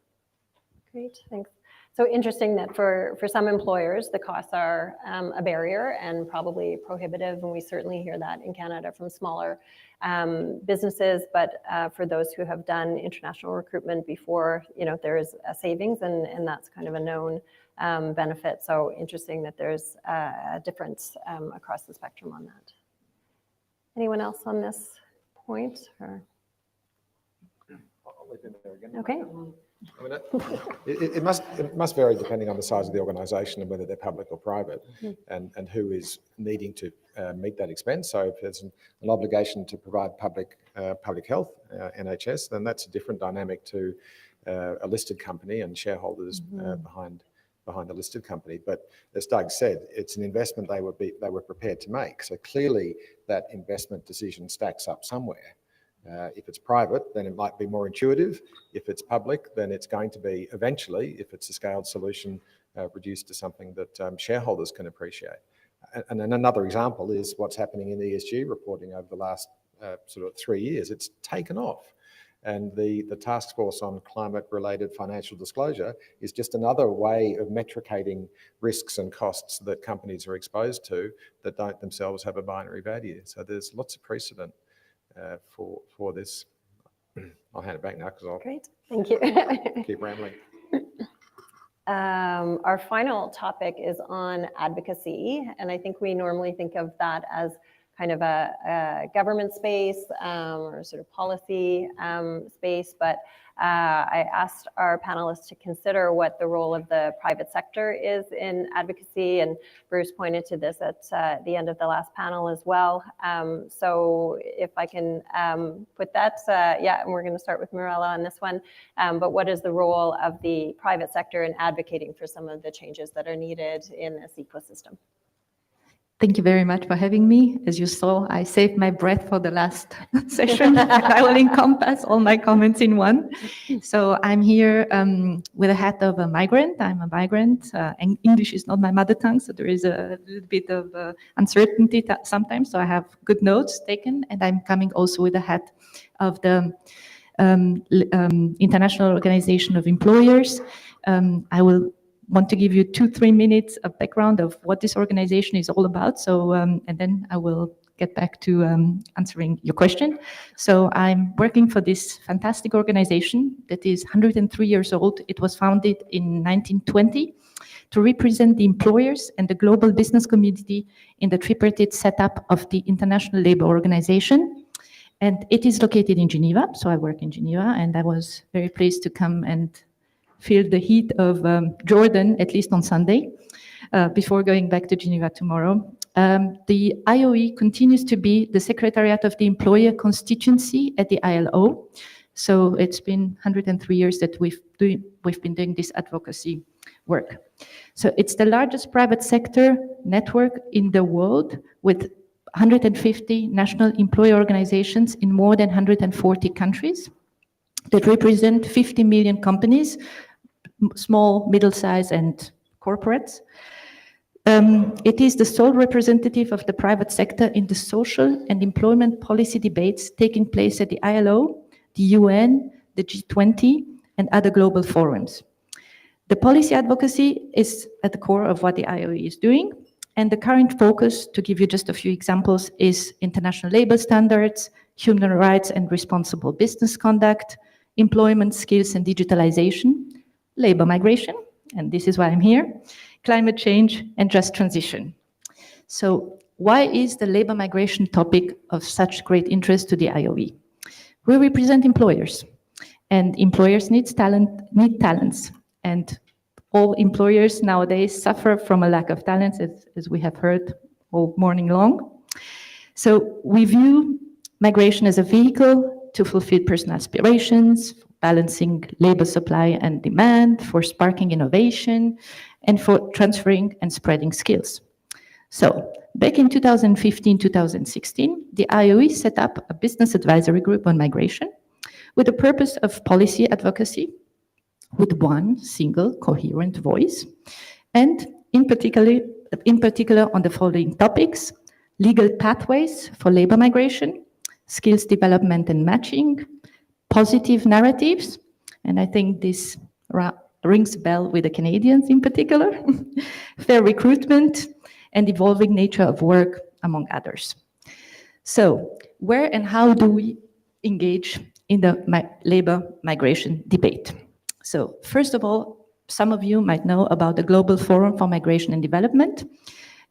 Great, thanks. So interesting that for some employers, the costs are a barrier and probably prohibitive, and we certainly hear that in Canada from smaller businesses, but for those who have done international recruitment before, there is a savings, and that's kind of a known benefit. So interesting that there's a difference across the spectrum on that. Anyone else on this point? Or? I'll leave it there again. Okay. I mean, it must vary depending on the size of the organisation and whether they're public or private, and who is needing to meet that expense. So if there's an obligation to provide public health, NHS, then that's a different dynamic to a listed company and shareholders behind a listed company. But as Doug said, it's an investment they were prepared to make. So clearly that investment decision stacks up somewhere. If it's private, then it might be more intuitive. If it's public, then it's going to be eventually, if it's a scaled solution, reduced to something that shareholders can appreciate. And then another example is what's happening in ESG reporting over the last sort of 3 years. It's taken off. And the task force on climate-related financial disclosure is just another way of metricating risks and costs that companies are exposed to that don't themselves have a binary value. So there's lots of precedent for this. I'll hand it back now because I'll Great, thank you. keep rambling. Our final topic is on advocacy, and I think we normally think of that as kind of a government space or sort of policy space, but I asked our panelists to consider what the role of the private sector is in advocacy, and Bruce pointed to this at the end of the last panel as well. So if I can put that, and we're going to start with Mirella on this one, but what is the role of the private sector in advocating for some of the changes that are needed in this ecosystem? Thank you very much for having me. As you saw, I saved my breath for the last session. I will encompass all my comments in one. So I'm here with a hat of a migrant. I'm a migrant, and English is not my mother tongue, so there is a little bit of uncertainty sometimes. So I have good notes taken, and I'm coming also with a hat of the International Organization of Employers. I will want to give you 2-3 minutes of background of what this organization is all about. So, and then I will get back to answering your question. So I'm working for this fantastic organization that is 103 years old. It was founded in 1920 to represent the employers and the global business community in the tripartite setup of the International Labour Organization. And it is located in Geneva. So I work in Geneva, and I was very pleased to come and feel the heat of Jordan, at least on Sunday, before going back to Geneva tomorrow. The IOE continues to be the Secretariat of the Employer Constituency at the ILO. So it's been 103 years that we've been doing this advocacy work. So it's the largest private sector network in the world, with 150 national employer organizations in more than 140 countries that represent 50 million companies, small, middle-sized, and corporates. It is the sole representative of the private sector in the social and employment policy debates taking place at the ILO, the UN, the G20, and other global forums. The policy advocacy is at the core of what the IOE is doing, and the current focus, to give you just a few examples, is international labor standards, human rights and responsible business conduct, employment skills and digitalization, labor migration, and this is why I'm here, climate change and just transition. So why is the labor migration topic of such great interest to the IOE? We represent employers, and employers need talents, and all employers nowadays suffer from a lack of talents, as we have heard all morning long. So we view migration as a vehicle to fulfill personal aspirations, balancing labor supply and demand, for sparking innovation, and for transferring and spreading skills. So back in 2015-2016, the IOE set up a business advisory group on migration with the purpose of policy advocacy, with one single coherent voice, and in particular on the following topics: legal pathways for labor migration, skills development and matching, positive narratives, and I think this rings a bell with the Canadians in particular, fair recruitment, and evolving nature of work, among others. So where and how do we engage in the labor migration debate? So first of all, some of you might know about the Global Forum for Migration and Development.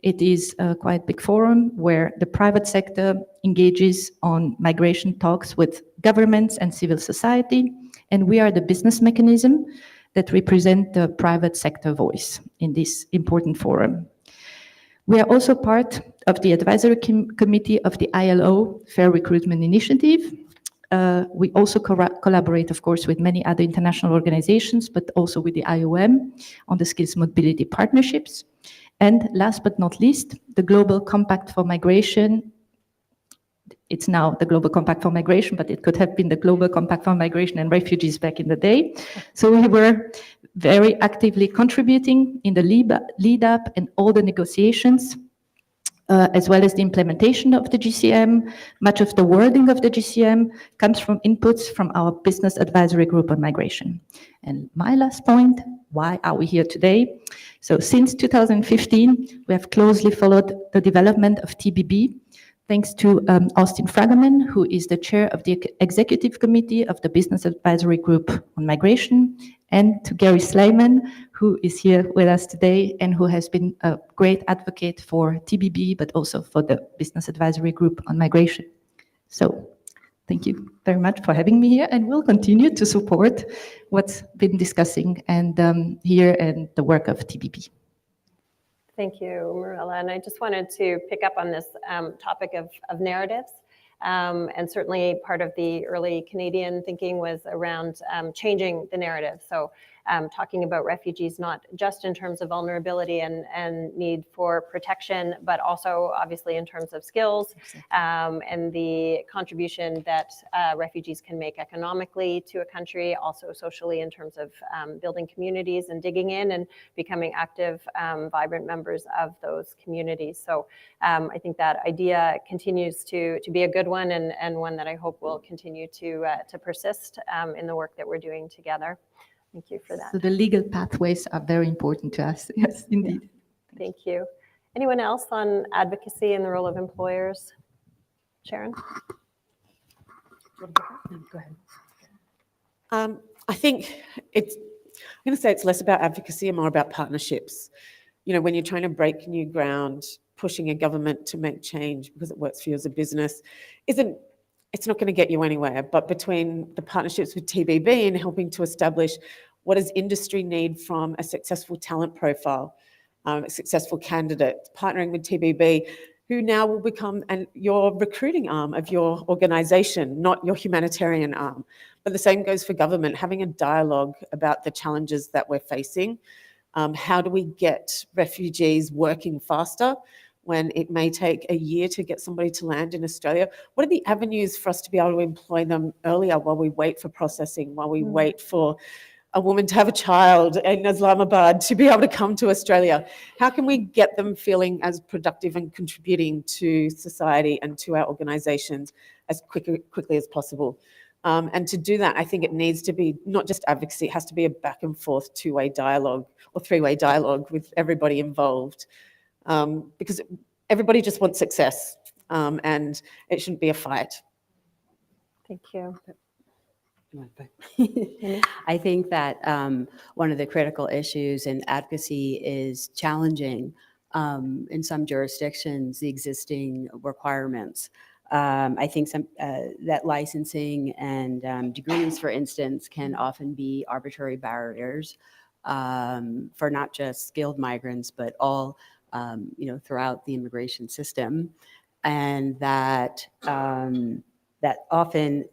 It is a quite big forum where the private sector engages on migration talks with governments and civil society, and we are the business mechanism that represent the private sector voice in this important forum. We are also part of the advisory committee of the ILO Fair Recruitment Initiative. We also collaborate, of course, with many other international organizations, but also with the IOM on the skills mobility partnerships. And last but not least, the Global Compact for Migration. It's now the Global Compact for Migration, but it could have been the Global Compact for Migration and Refugees back in the day. So we were very actively contributing in the lead up and all the negotiations, as well as the implementation of the GCM. Much of the wording of the GCM comes from inputs from our business advisory group on migration. And my last point, why are we here today? So since 2015, we have closely followed the development of TBB, thanks to Austin Fragomen, who is the chair of the executive committee of the business advisory group on migration, and to Gary Slayman, who is here with us today and who has been a great advocate for TBB, but also for the business advisory group on migration. So thank you very much for having me here, and we'll continue to support what's been discussing and here and the work of TBB. Thank you, Marilla. And I just wanted to pick up on this topic of narratives. And certainly part of the early Canadian thinking was around changing the narrative. So talking about refugees, not just in terms of vulnerability and need for protection, but also obviously in terms of skills and the contribution that refugees can make economically to a country, also socially in terms of building communities and digging in and becoming active, vibrant members of those communities. So I think that idea continues to be a good one, and one that I hope will continue to persist in the work that we're doing together. Thank you for that. So the legal pathways are very important to us. Yes, indeed. Yeah. Thank you. Anyone else on advocacy and the role of employers? Sharon? Go ahead. I think I'm going to say it's less about advocacy and more about partnerships. You know, when you're trying to break new ground, pushing a government to make change because it works for you as a business it's not going to get you anywhere. But between the partnerships with TBB and helping to establish what does industry need from a successful talent profile, a successful candidate, partnering with TBB, who now will become your recruiting arm of your organisation, not your humanitarian arm. But the same goes for government, having a dialogue about the challenges that we're facing. How do we get refugees working faster when it may take a year to get somebody to land in Australia? What are the avenues for us to be able to employ them earlier while we wait for processing, while we wait for a woman to have a child in Islamabad to be able to come to Australia? How can we get them feeling as productive and contributing to society and to our organisations as quickly as possible? And to do that, I think it needs to be not just advocacy, it has to be a back and forth two-way dialogue or three-way dialogue with everybody involved, because everybody just wants success, and it shouldn't be a fight. Thank you. I think that one of the critical issues in advocacy is challenging in some jurisdictions the existing requirements. I think that licensing and degrees, for instance, can often be arbitrary barriers for not just skilled migrants, but all throughout the immigration system, and that often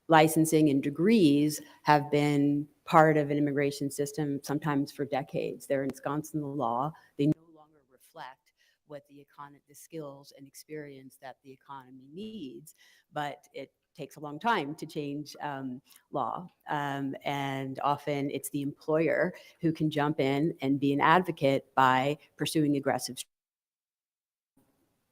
licensing and degrees have been part of an immigration system sometimes for decades. They're ensconced in the law. They no longer reflect what the skills and experience that the economy needs, but it takes a long time to change law. And often it's the employer who can jump in and be an advocate by pursuing aggressive,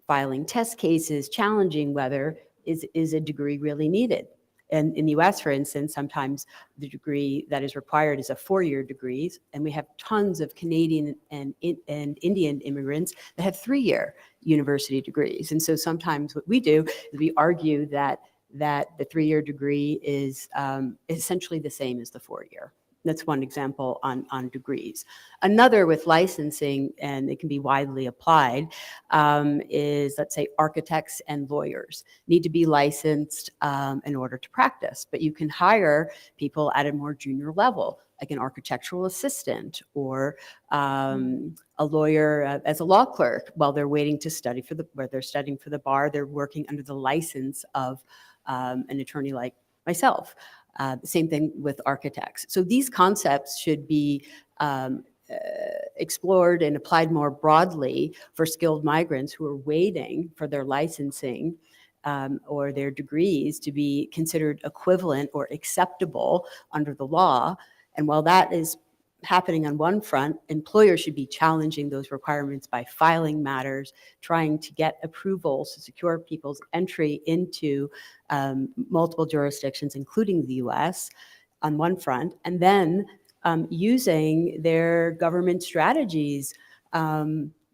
filing test cases, challenging whether is a degree really needed. And in the US, for instance, sometimes the degree that is required is a 4-year degree, and we have tons of Canadian and Indian immigrants that have 3-year university degrees. And so sometimes what we do is we argue that the 3-year degree is essentially the same as the 4-year. That's one example on degrees. Another with licensing, and it can be widely applied, is, let's say, architects and lawyers need to be licensed in order to practice, but you can hire people at a more junior level, like an architectural assistant or a lawyer as a law clerk while they're waiting to study where they're studying for the bar. They're working under the license of an attorney like myself. Same thing with architects. So these concepts should be explored and applied more broadly for skilled migrants who are waiting for their licensing or their degrees to be considered equivalent or acceptable under the law. And while that is happening on one front, employers should be challenging those requirements by filing matters, trying to get approvals to secure people's entry into multiple jurisdictions, including the US, on one front, and then using their government strategies,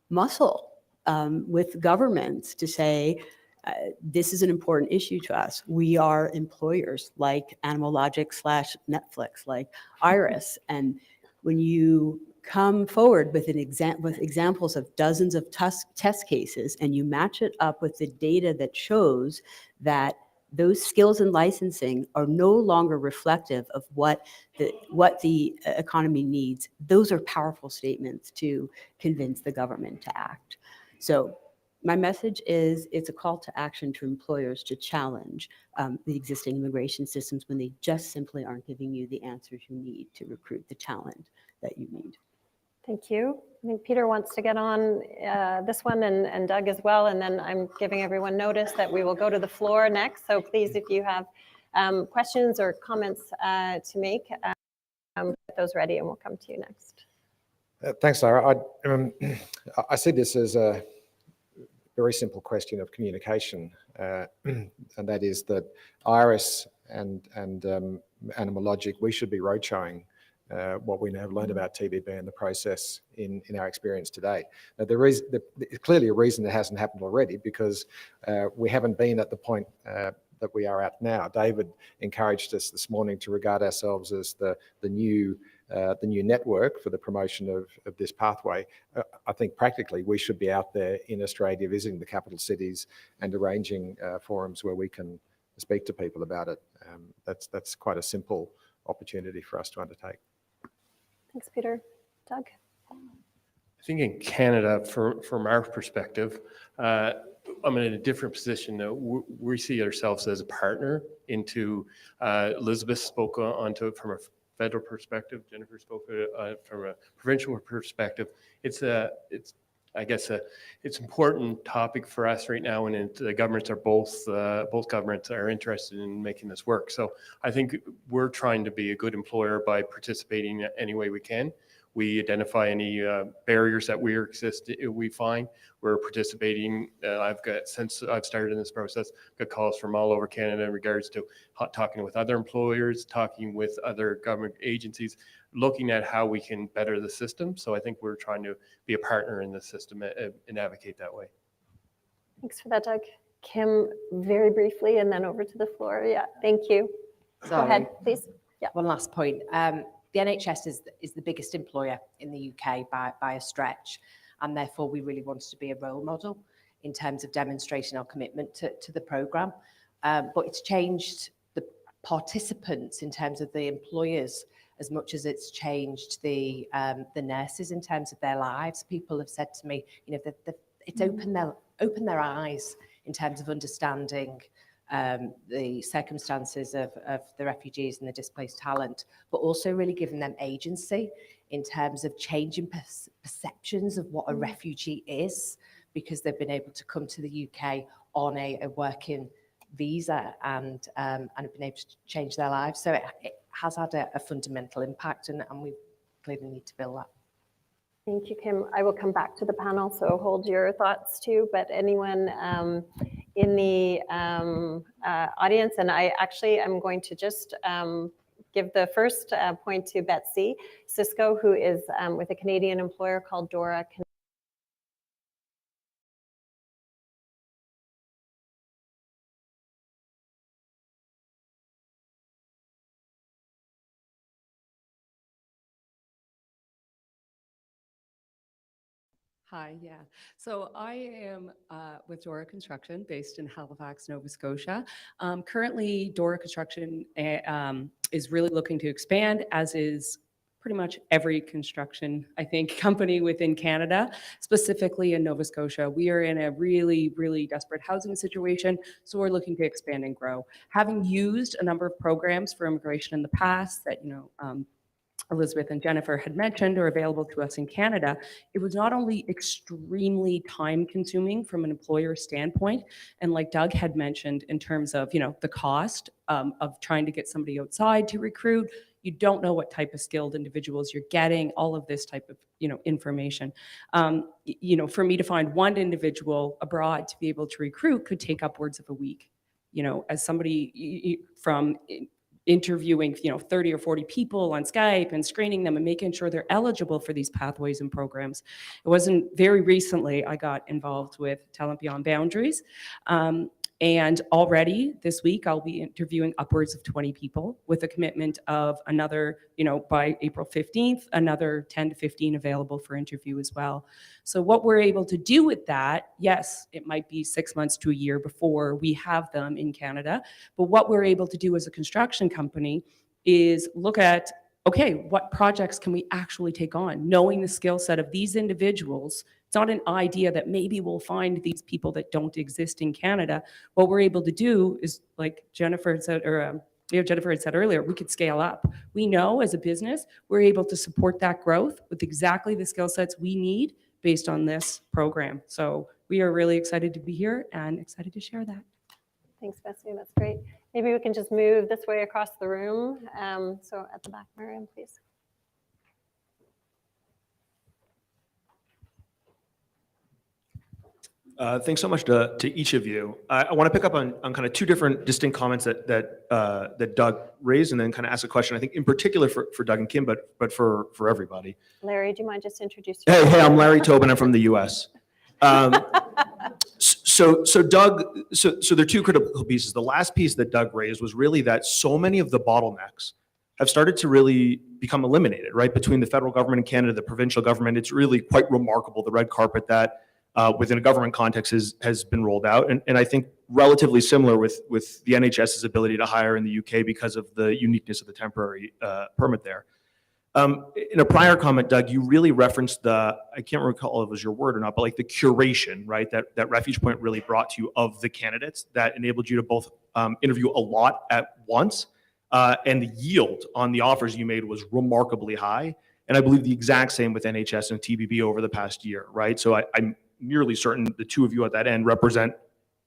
muscle with governments to say, this is an important issue to us. We are employers like Animal Logic / Netflix, like Iris, and when you come forward with with examples of dozens of test cases and you match it up with the data that shows that those skills and licensing are no longer reflective of what the economy needs, those are powerful statements to convince the government to act. So my message is it's a call to action to employers to challenge the existing immigration systems when they just simply aren't giving you the answers you need to recruit the talent that you need. Thank you. I think Peter wants to get on this one, and Doug as well, and then I'm giving everyone notice that we will go to the floor next. So please, if you have questions or comments to make, get those ready and we'll come to you next. Thanks, Lara. I see this as a very simple question of communication, and that is that Iris and Animal Logic, we should be roadshowing what we now have learned about TBB and the process in our experience today. Now, there's clearly a reason it hasn't happened already, because we haven't been at the point that we are at now. David encouraged us this morning to regard ourselves as the new network for the promotion of this pathway. I think practically we should be out there in Australia visiting the capital cities and arranging forums where we can speak to people about it. That's quite a simple opportunity for us to undertake. Thanks, Peter. Doug? I think in Canada, from our perspective, I'm in a different position now. We see ourselves as a partner into, Elizabeth spoke onto it from a federal perspective, Jennifer spoke from a provincial perspective. It's important topic for us right now, and the governments are both governments are interested in making this work. So I think we're trying to be a good employer by participating any way we can. We identify any barriers that we find. We're participating. Since I've started in this process, got calls from all over Canada in regards to talking with other employers, talking with other government agencies, looking at how we can better the system. So I think we're trying to be a partner in the system and advocate that way. Thanks for that, Doug. Kim, very briefly, and then over to the floor. Yeah, thank you. Go ahead, please. Yeah. One last point. The NHS is the biggest employer in the UK by a stretch, and therefore we really wanted to be a role model in terms of demonstrating our commitment to the programme. But it's changed the participants in terms of the employers as much as it's changed the nurses in terms of their lives. People have said to me, you know, that it's opened their eyes in terms of understanding the circumstances of the refugees and the displaced talent, but also really giving them agency in terms of changing perceptions of what a refugee is, because they've been able to come to the UK on a working visa and have been able to change their lives. So it has had a fundamental impact, and we clearly need to build that. Thank you, Kim. I will come back to the panel, so hold your thoughts too, but anyone in the audience, and I actually am going to just give the first point to Betsy Cisco, who is with a Canadian employer called Dora. Hi, yeah. So I am with Dora Construction based in Halifax, Nova Scotia. Currently, Dora Construction is really looking to expand, as is pretty much every construction, I think, company within Canada, specifically in Nova Scotia. We are in a really, really desperate housing situation, so we're looking to expand and grow. Having used a number of programs for immigration in the past that, Elizabeth and Jennifer had mentioned are available to us in Canada, it was not only extremely time consuming from an employer standpoint, and like Doug had mentioned in terms of, the cost of trying to get somebody outside to recruit, you don't know what type of skilled individuals you're getting, all of this type of, information. For me to find one individual abroad to be able to recruit could take upwards of a week. As somebody from interviewing 30 or 40 people on Skype and screening them and making sure they're eligible for these pathways and programs. It wasn't very recently I got involved with Talent Beyond Boundaries. And already this week, I'll be interviewing upwards of 20 people with a commitment of another, by April 15th, another 10 to 15 available for interview as well. So what we're able to do with that, yes, it might be 6 months to a year before we have them in Canada, but what we're able to do as a construction company is look at, okay, what projects can we actually take on? Knowing the skill set of these individuals, it's not an idea that maybe we'll find these people that don't exist in Canada. What we're able to do is, like Jennifer had said, Jennifer had said earlier, we could scale up. We know as a business, we're able to support that growth with exactly the skill sets we need based on this program. So we are really excited to be here and excited to share that. Thanks, Betsy. That's great. Maybe we can just move this way across the room. So at the back, Miriam, please. Thanks so much to each of you. I want to pick up on kind of two different distinct comments that Doug raised, and then kind of ask a question, I think in particular for Doug and Kim, but for everybody. Larry, do you mind just introducing yourself? Hey, I'm Larry Tobin. I'm from the US. So Doug, so there are two critical pieces. The last piece that Doug raised was really that so many of the bottlenecks have started to really become eliminated, right? Between the federal government in Canada, the provincial government, it's really quite remarkable, the red carpet that within a government context has been rolled out. And I think relatively similar with the NHS's ability to hire in the UK because of the uniqueness of the temporary permit there. In a prior comment, Doug, you really referenced I can't recall if it was your word or not, but like the curation, right, that Refuge Point really brought to you of the candidates that enabled you to both interview a lot at once, and the yield on the offers you made was remarkably high. And I believe the exact same with NHS and TBB over the past year, right? So I'm nearly certain the two of you at that end represent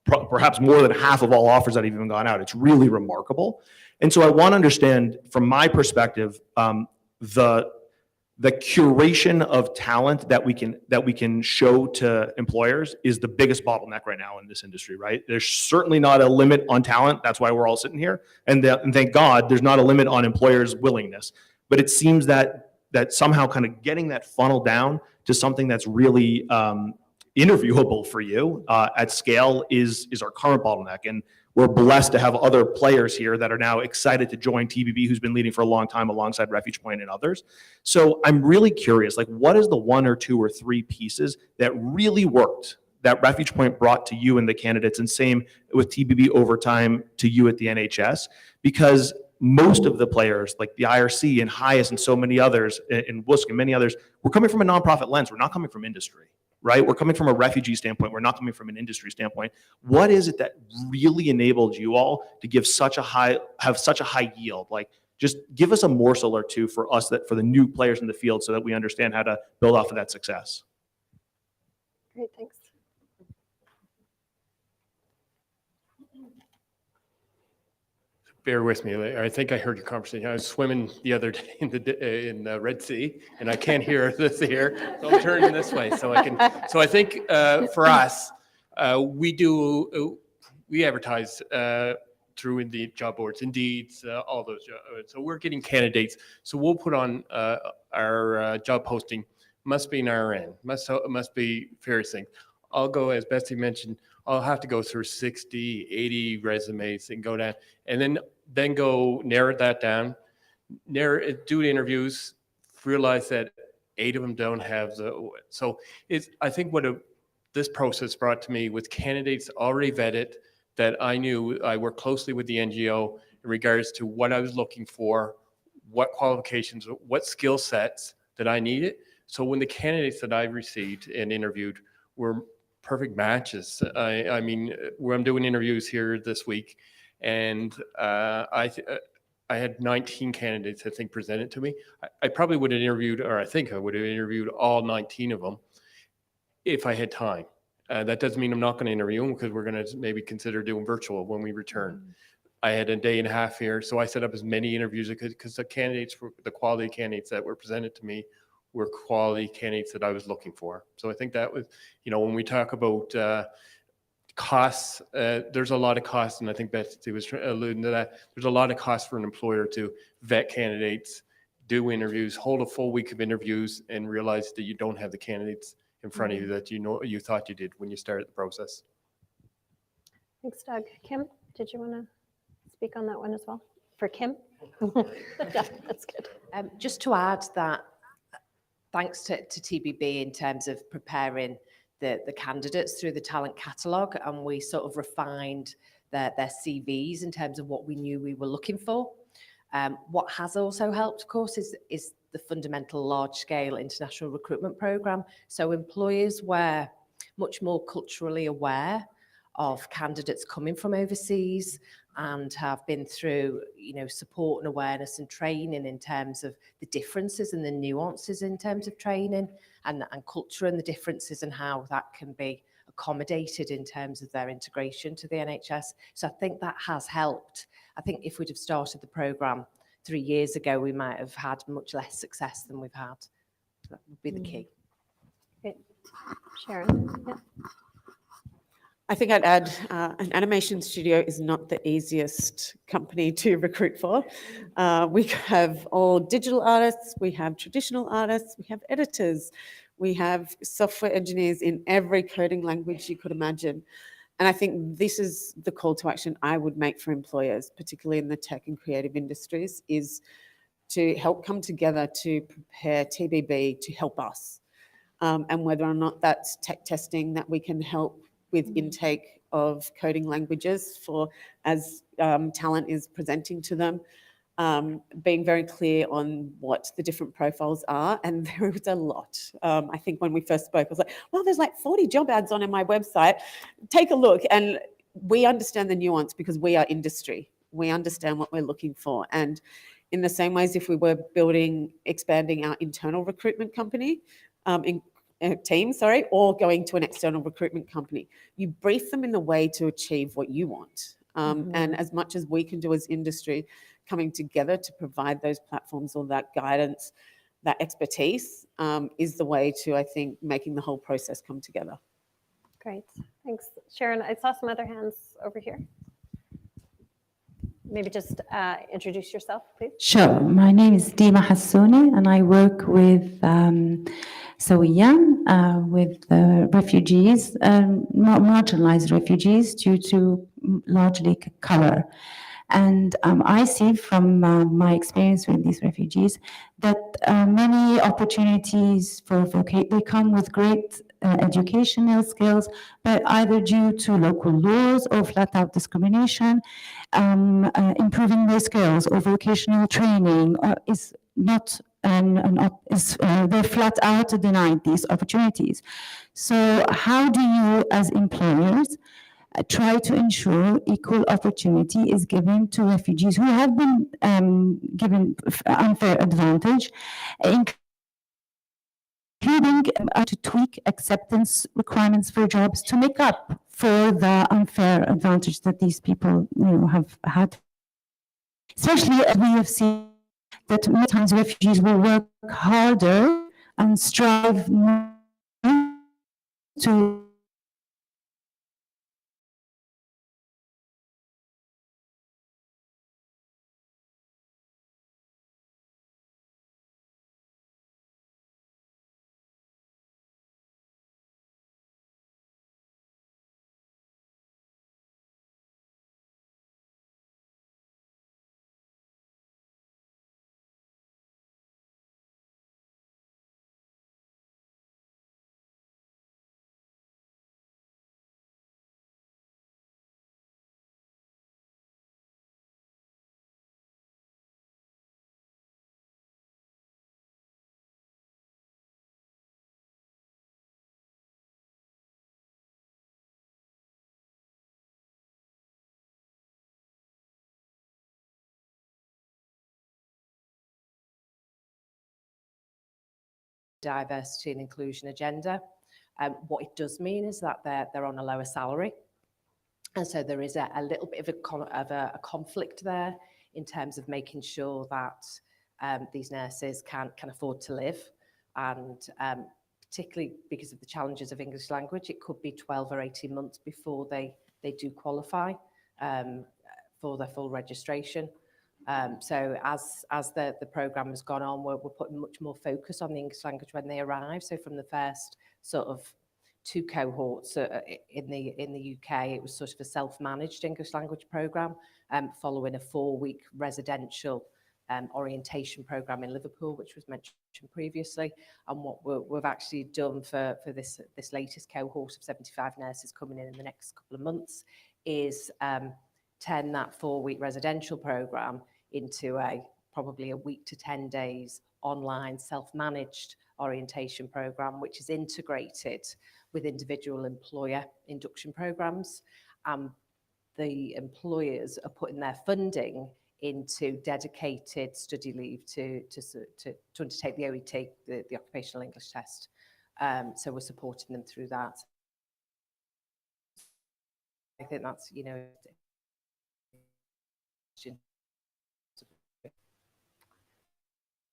perhaps more than half of all offers that have even gone out. It's really remarkable. And so I want to understand from my perspective, the the curation of talent that we can show to employers is the biggest bottleneck right now in this industry, right? There's certainly not a limit on talent. That's why we're all sitting here. And thank God there's not a limit on employers' willingness. But it seems that somehow kind of getting that funnel down to something that's really interviewable for you at scale is our current bottleneck. And we're blessed to have other players here that are now excited to join TBB, who's been leading for a long time alongside Refuge Point and others. So I'm really curious, like, what is the 1 or 2 or 3 pieces that really worked that Refuge Point brought to you and the candidates, and same with TBB over time to you at the NHS? Because most of the players, like the IRC and HIAS and so many others, and WUSC and many others, we're coming from a nonprofit lens. We're not coming from industry. Right? We're coming from a refugee standpoint. We're not coming from an industry standpoint. What is it that really enabled you all to have such a high yield? Like, just give us a morsel or two for us, for the new players in the field, so that we understand how to build off of that success. Great, thanks. Bear with me. I think I heard your conversation. I was swimming the other day in the Red Sea, and I can't hear this here, so I'm turning this way so I can. So I think for us, we advertise through Indeed job boards, Indeed, all those. So we're getting candidates. So we'll put on our job posting. Must be an RN. Must be various things. I'll go, as Betsy mentioned, I'll have to go through 60, 80 resumes and go down, and then go narrow that down, do interviews, realize that 8 of them don't have so I think what this process brought to me with candidates already vetted, that I knew I worked closely with the NGO in regards to what I was looking for, what qualifications, what skill sets that I needed. So when the candidates that I received and interviewed were perfect matches. I mean, where I'm doing interviews here this week, and I had 19 candidates, I think, presented to me. I probably would have interviewed, or I think I would have interviewed all 19 of them if I had time. That doesn't mean I'm not going to interview them, because we're going to maybe consider doing virtual when we return. I had a day and a half here, so I set up as many interviews because the quality candidates that were presented to me were quality candidates that I was looking for. So I think that was, when we talk about costs, there's a lot of costs, and I think Betsy was alluding to that. There's a lot of costs for an employer to vet candidates, do interviews, hold a full week of interviews, and realize that you don't have the candidates in front of you that you thought you did when you started the process. Thanks, Doug. Kim, did you want to speak on that one as well? For Kim? Yeah, that's good. Just to add that, thanks to TBB in terms of preparing the candidates through the talent catalogue, and we sort of refined their CVs in terms of what we knew we were looking for. What has also helped, of course, is the fundamental large-scale international recruitment programme. So employers were much more culturally aware of candidates coming from overseas, and have been through, support and awareness and training in terms of the differences and the nuances in terms of training and culture, and the differences and how that can be accommodated in terms of their integration to the NHS. So I think that has helped. I think if we'd have started the programme 3 years ago, we might have had much less success than we've had. That would be the key. Great. Sharon? Yeah. I think I'd add an animation studio is not the easiest company to recruit for. We have all digital artists, we have traditional artists, we have editors, we have software engineers in every coding language you could imagine. And I think this is the call to action I would make for employers, particularly in the tech and creative industries, is to help come together to prepare TBB to help us. And whether or not that's tech testing that we can help with intake of coding languages for as talent is presenting to them, being very clear on what the different profiles are. And there is a lot. I think when we first spoke, I was like, well, there's like 40 job ads on my website. Take a look. And we understand the nuance because we are industry. We understand what we're looking for. And in the same ways, if we were expanding our internal recruitment company, team, or going to an external recruitment company, you brief them in the way to achieve what you want. And as much as we can do as industry, coming together to provide those platforms or that guidance, that expertise is the way to, I think, making the whole process come together. Great, thanks. Sharon, I saw some other hands over here. Maybe just introduce yourself, please. Sure. My name is Dima Hassouni, and I work with Sawiya, with refugees, marginalized refugees due to largely color. And I see from my experience with these refugees that many opportunities for they come with great educational skills, but either due to local laws or flat out discrimination, improving their skills or vocational training is not they're flat out denied these opportunities. So how do you as employers try to ensure equal opportunity is given to refugees who have been given unfair advantage, including to tweak acceptance requirements for jobs to make up for the unfair advantage that these people have had. Especially as we have seen that many times refugees will work harder and strive more to diversity and inclusion agenda. What it does mean is that they're on a lower salary. And so there is a little bit of a conflict there in terms of making sure that these nurses can afford to live. And particularly because of the challenges of English language, it could be 12 or 18 months before they do qualify for their full registration. So as the programme has gone on, we're putting much more focus on the English language when they arrive. So from the first sort of 2 cohorts in the UK, it was sort of a self-managed English language programme following a 4-week residential orientation programme in Liverpool, which was mentioned previously. And what we've actually done for this latest cohort of 75 nurses coming in the next couple of months is turn that 4-week residential programme into probably a week to 10 days online self-managed orientation programme, which is integrated with individual employer induction programmes. The employers are putting their funding into dedicated study leave to undertake the OET, the Occupational English Test. So we're supporting them through that. I think that's,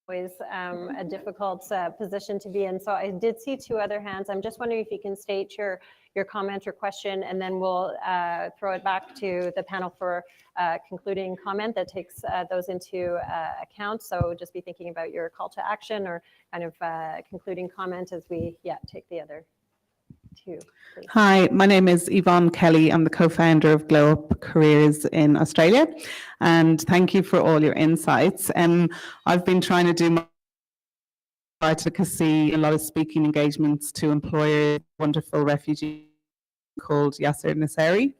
always a difficult position to be in. So I did see 2 other hands. I'm just wondering if you can state your comment or question, and then we'll throw it back to the panel for concluding comment that takes those into account. So just be thinking about your call to action or kind of concluding comment as we take the other 2. Please. Hi, my name is Yvonne Kelly. I'm the co-founder of Glow Up Careers in Australia. And thank you for all your insights. I've been trying to do my advocacy, a lot of speaking engagements to employers, wonderful refugee called Yasser Nasseri.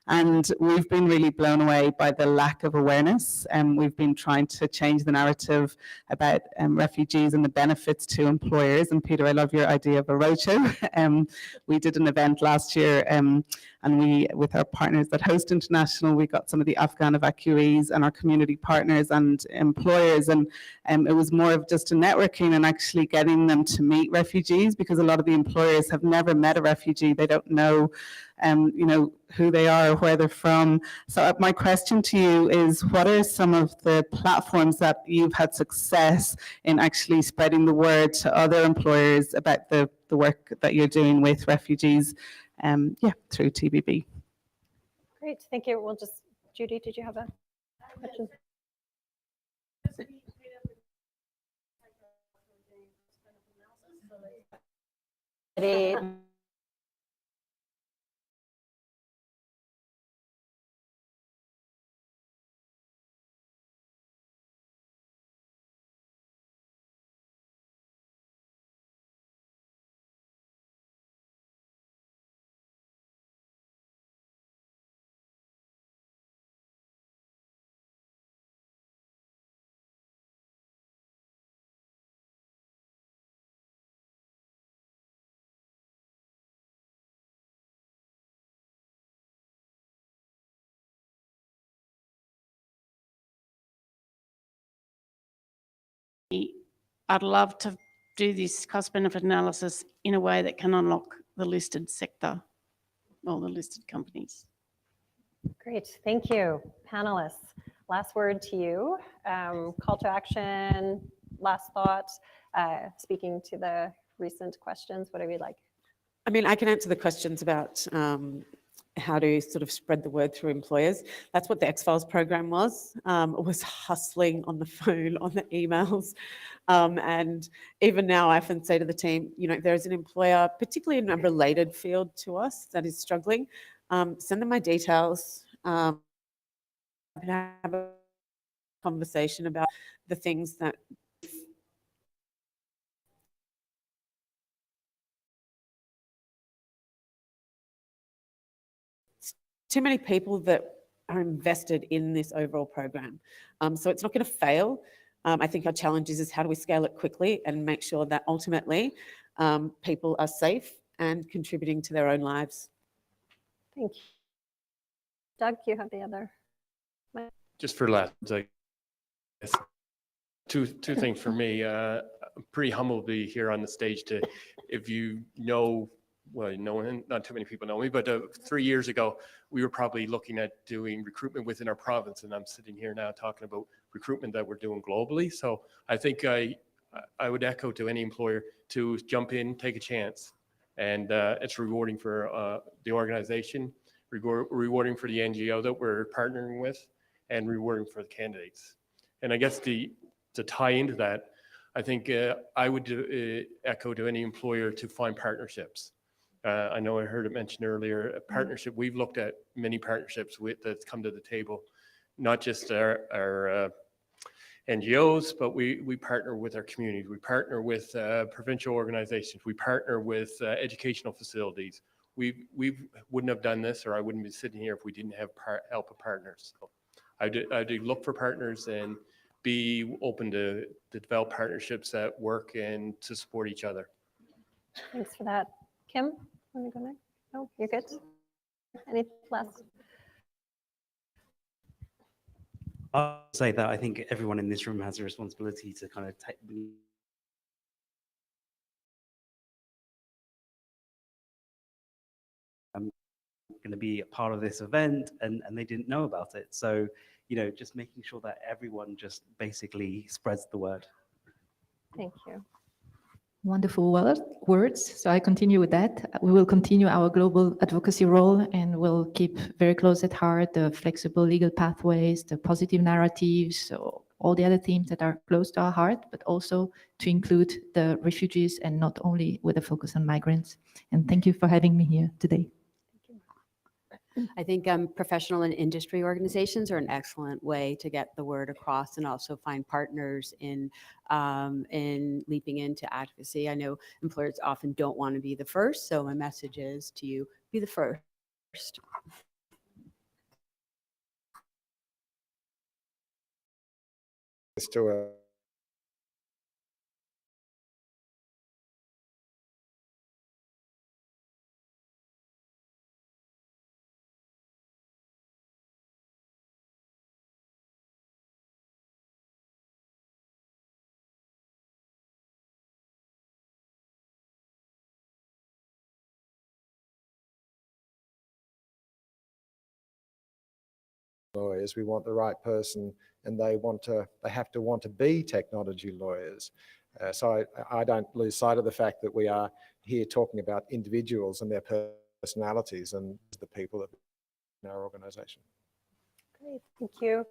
And we've been really blown away by the lack of awareness. We've been trying to change the narrative about refugees and the benefits to employers. And Peter, I love your idea of a roadshow. We did an event last year and we, with our partners at Host International, we got some of the Afghan evacuees and our community partners and employers. And it was more of just a networking and actually getting them to meet refugees, because a lot of the employers have never met a refugee. They don't know who they are, where they're from. So my question to you is, what are some of the platforms that you've had success in actually spreading the word to other employers about the work that you're doing with refugees, through TBB? Great, thank you. We'll just, Judy, did you have a question? I'd love to do this cost benefit analysis in a way that can unlock the listed sector or the listed companies. Great, thank you. Panelists, last word to you. Call to action, last thoughts, speaking to the recent questions, whatever you'd like. I mean, I can answer the questions about how to sort of spread the word through employers. That's what the X-Files program was. It was hustling on the phone, on the emails. And even now I often say to the team, if there's an employer, particularly in a related field to us, that is struggling, send them my details. Have a conversation about the things that too many people that are invested in this overall program. So it's not going to fail. I think our challenge is how do we scale it quickly and make sure that ultimately people are safe and contributing to their own lives. Thank you. Doug, you have the other. Just for last, I guess, two things for me. I'm pretty humbled to be here on the stage if you know, well, not too many people know me, but 3 years ago, we were probably looking at doing recruitment within our province, and I'm sitting here now talking about recruitment that we're doing globally. So I think I would echo to any employer to jump in, take a chance, and it's rewarding for the organization, rewarding for the NGO that we're partnering with, and rewarding for the candidates. And I guess to tie into that, I think I would echo to any employer to find partnerships. I know I heard it mentioned earlier, a partnership. We've looked at many partnerships that's come to the table, not just our NGOs, but we partner with our communities. We partner with provincial organizations. We partner with educational facilities. We wouldn't have done this, or I wouldn't be sitting here if we didn't have help of partners. So I do look for partners and be open to develop partnerships that work and to support each other. Thanks for that. Kim, want to go next? No, you're good. Any last? I'll say that I think everyone in this room has a responsibility to kind of take I'm going to be a part of this event, and they didn't know about it. So, just making sure that everyone just basically spreads the word. Thank you. Wonderful words. So I continue with that. We will continue our global advocacy role, and we'll keep very close at heart the flexible legal pathways, the positive narratives, so all the other themes that are close to our heart, but also to include the refugees and not only with a focus on migrants. And thank you for having me here today. I think professional and industry organizations are an excellent way to get the word across and also find partners in leaping into advocacy. I know employers often don't want to be the first, so my message is to you, be the first. Let's do a lawyers. We want the right person, and they have to want to be technology lawyers. So I don't lose sight of the fact that we are here talking about individuals and their personalities and the people that in our organisation. Great, thank you.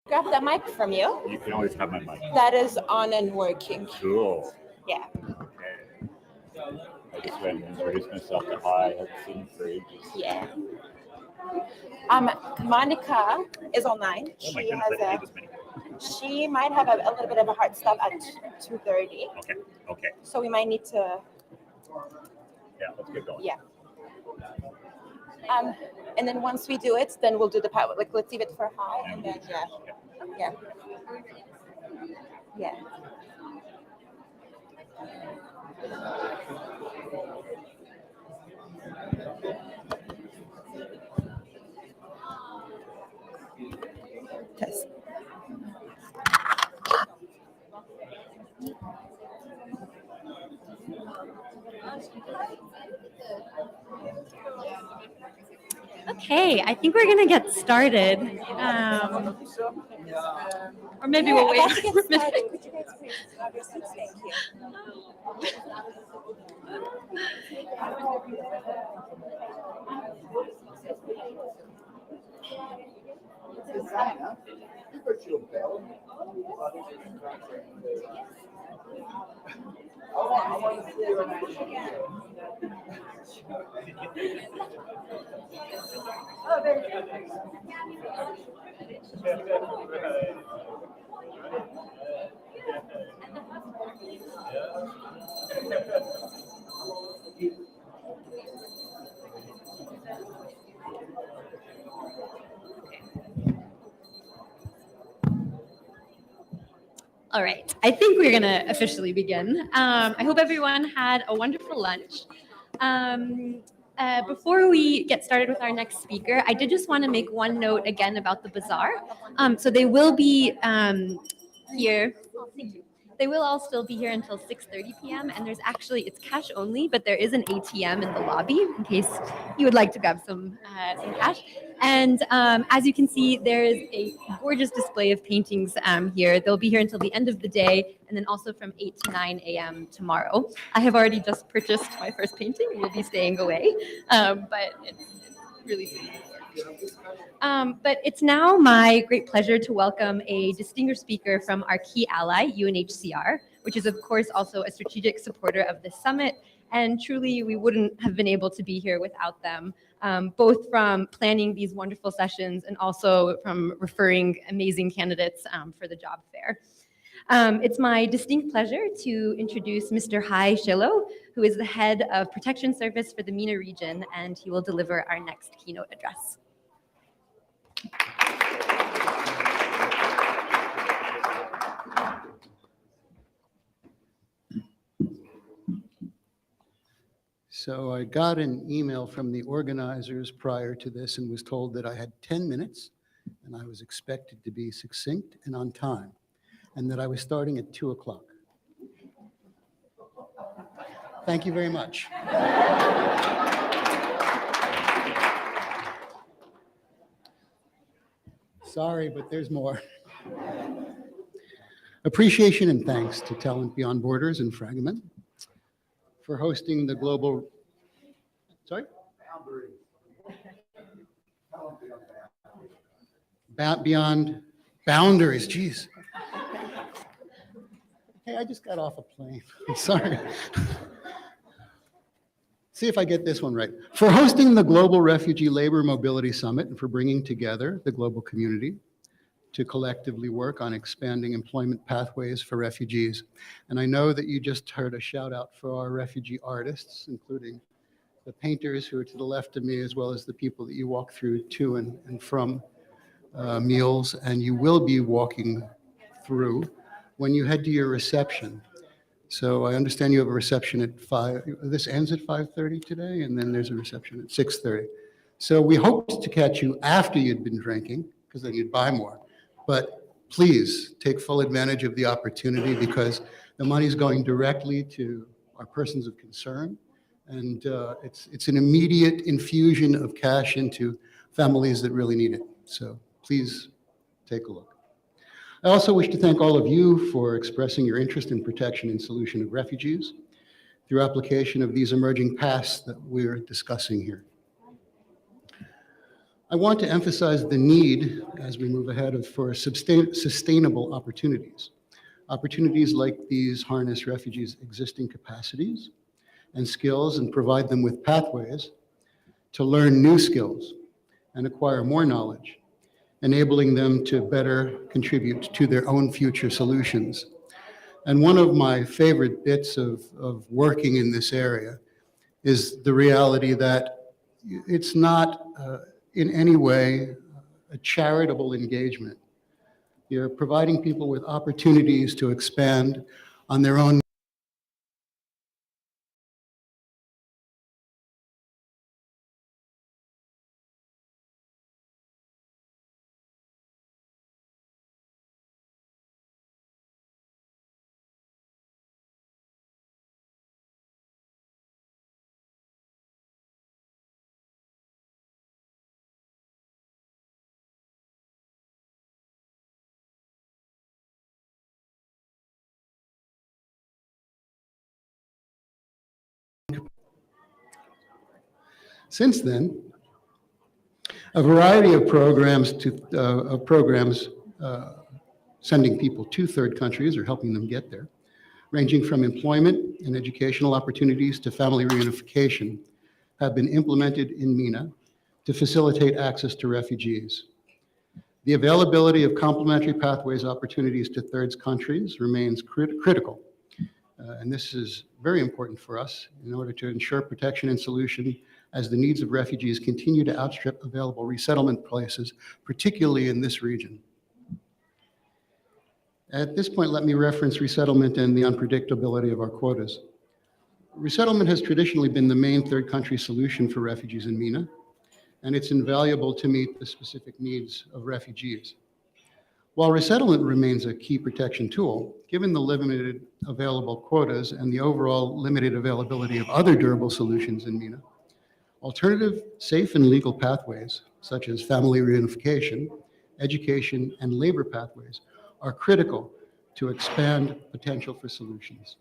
grab the mic from you. You can always have my mic. That is on and working. Cool. Yeah. Okay. I just went and introduced myself to hi. I haven't seen you for ages. Yeah. Monica is online. Oh my goodness, I didn't need this many. She might have a little bit of a hard stop at 2:30. Okay. Okay. So we might need to. Yeah, let's get going. Yeah. And then once we do it, then we'll do the power. Like, let's leave it for high, and then yeah. Test. Okay, I think we're gonna get started. Or maybe we'll wait. About to get started. Could you guys please have your seats? Thank you. Oh, there you All right, I think we're gonna officially begin. I hope everyone had a wonderful lunch. Before we get started with our next speaker, I did just want to make one note again about the bazaar. So they will be here. Oh, thank you. They will all still be here until 6:30 p.m. And there's actually, it's cash only, but there is an ATM in the lobby in case you would like to grab some cash. And as you can see, there is a gorgeous display of paintings here. They'll be here until the end of the day, and then also from 8 to 9 a.m. tomorrow. I have already just purchased my first painting. We'll be staying away, but it's really beautiful. But it's now my great pleasure to welcome a distinguished speaker from our key ally, UNHCR, which is of course also a strategic supporter of this summit. And truly, we wouldn't have been able to be here without them, both from planning these wonderful sessions and also from referring amazing candidates for the job fair. It's my distinct pleasure to introduce Mr. Hai Shilo, who is the head of Protection Service for the MENA region, and he will deliver our next keynote address. So I got an email from the organizers prior to this and was told that I had 10 minutes and I was expected to be succinct and on time, and that I was starting at 2 o'clock. Thank you very much. Sorry, but there's more. Appreciation and thanks to Talent Beyond Borders and Fragment for hosting the global, Beyond Boundaries, geez. Hey, I just got off a plane. I'm sorry. See if I get this one right. For hosting the Global Refugee Labour Mobility Summit and for bringing together the global community to collectively work on expanding employment pathways for refugees. And I know that you just heard a shout out for our refugee artists, including the painters who are to the left of me, as well as the people that you walk through to and from meals, and you will be walking through when you head to your reception. So I understand you have a reception at 5. This ends at 5:30 today, and then there's a reception at 6:30. So we hoped to catch you after you'd been drinking, because then you'd buy more. But please take full advantage of the opportunity, because the money's going directly to our persons of concern, and it's an immediate infusion of cash into families that really need it. So please take a look. I also wish to thank all of you for expressing your interest in protection and solution of refugees through application of these emerging paths that we're discussing here. I want to emphasize the need, as we move ahead, for sustainable opportunities. Opportunities like these harness refugees' existing capacities and skills and provide them with pathways to learn new skills and acquire more knowledge, enabling them to better contribute to their own future solutions. And one of my favorite bits of working in this area is the reality that it's not in any way a charitable engagement. You're providing people with opportunities to expand on their own. Since then, a variety of programs sending people to third countries or helping them get there, ranging from employment and educational opportunities to family reunification, have been implemented in MENA to facilitate access to refugees. The availability of complementary pathways opportunities to third countries remains critical. And this is very important for us in order to ensure protection and solution as the needs of refugees continue to outstrip available resettlement places, particularly in this region. At this point, let me reference resettlement and the unpredictability of our quotas. Resettlement has traditionally been the main third country solution for refugees in MENA, and it's invaluable to meet the specific needs of refugees. While resettlement remains a key protection tool, given the limited available quotas and the overall limited availability of other durable solutions in MENA, alternative, safe, and legal pathways, such as family reunification, education, and labor pathways, are critical to expand potential for solutions.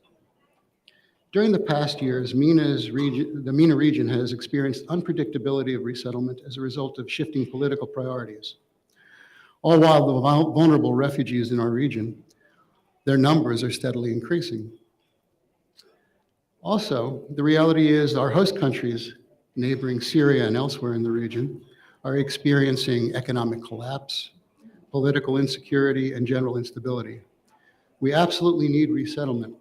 During the past years, the MENA region has experienced unpredictability of resettlement as a result of shifting political priorities. All while the vulnerable refugees in our region, their numbers are steadily increasing. Also, the reality is our host countries, neighboring Syria and elsewhere in the region, are experiencing economic collapse, political insecurity, and general instability. We absolutely need resettlement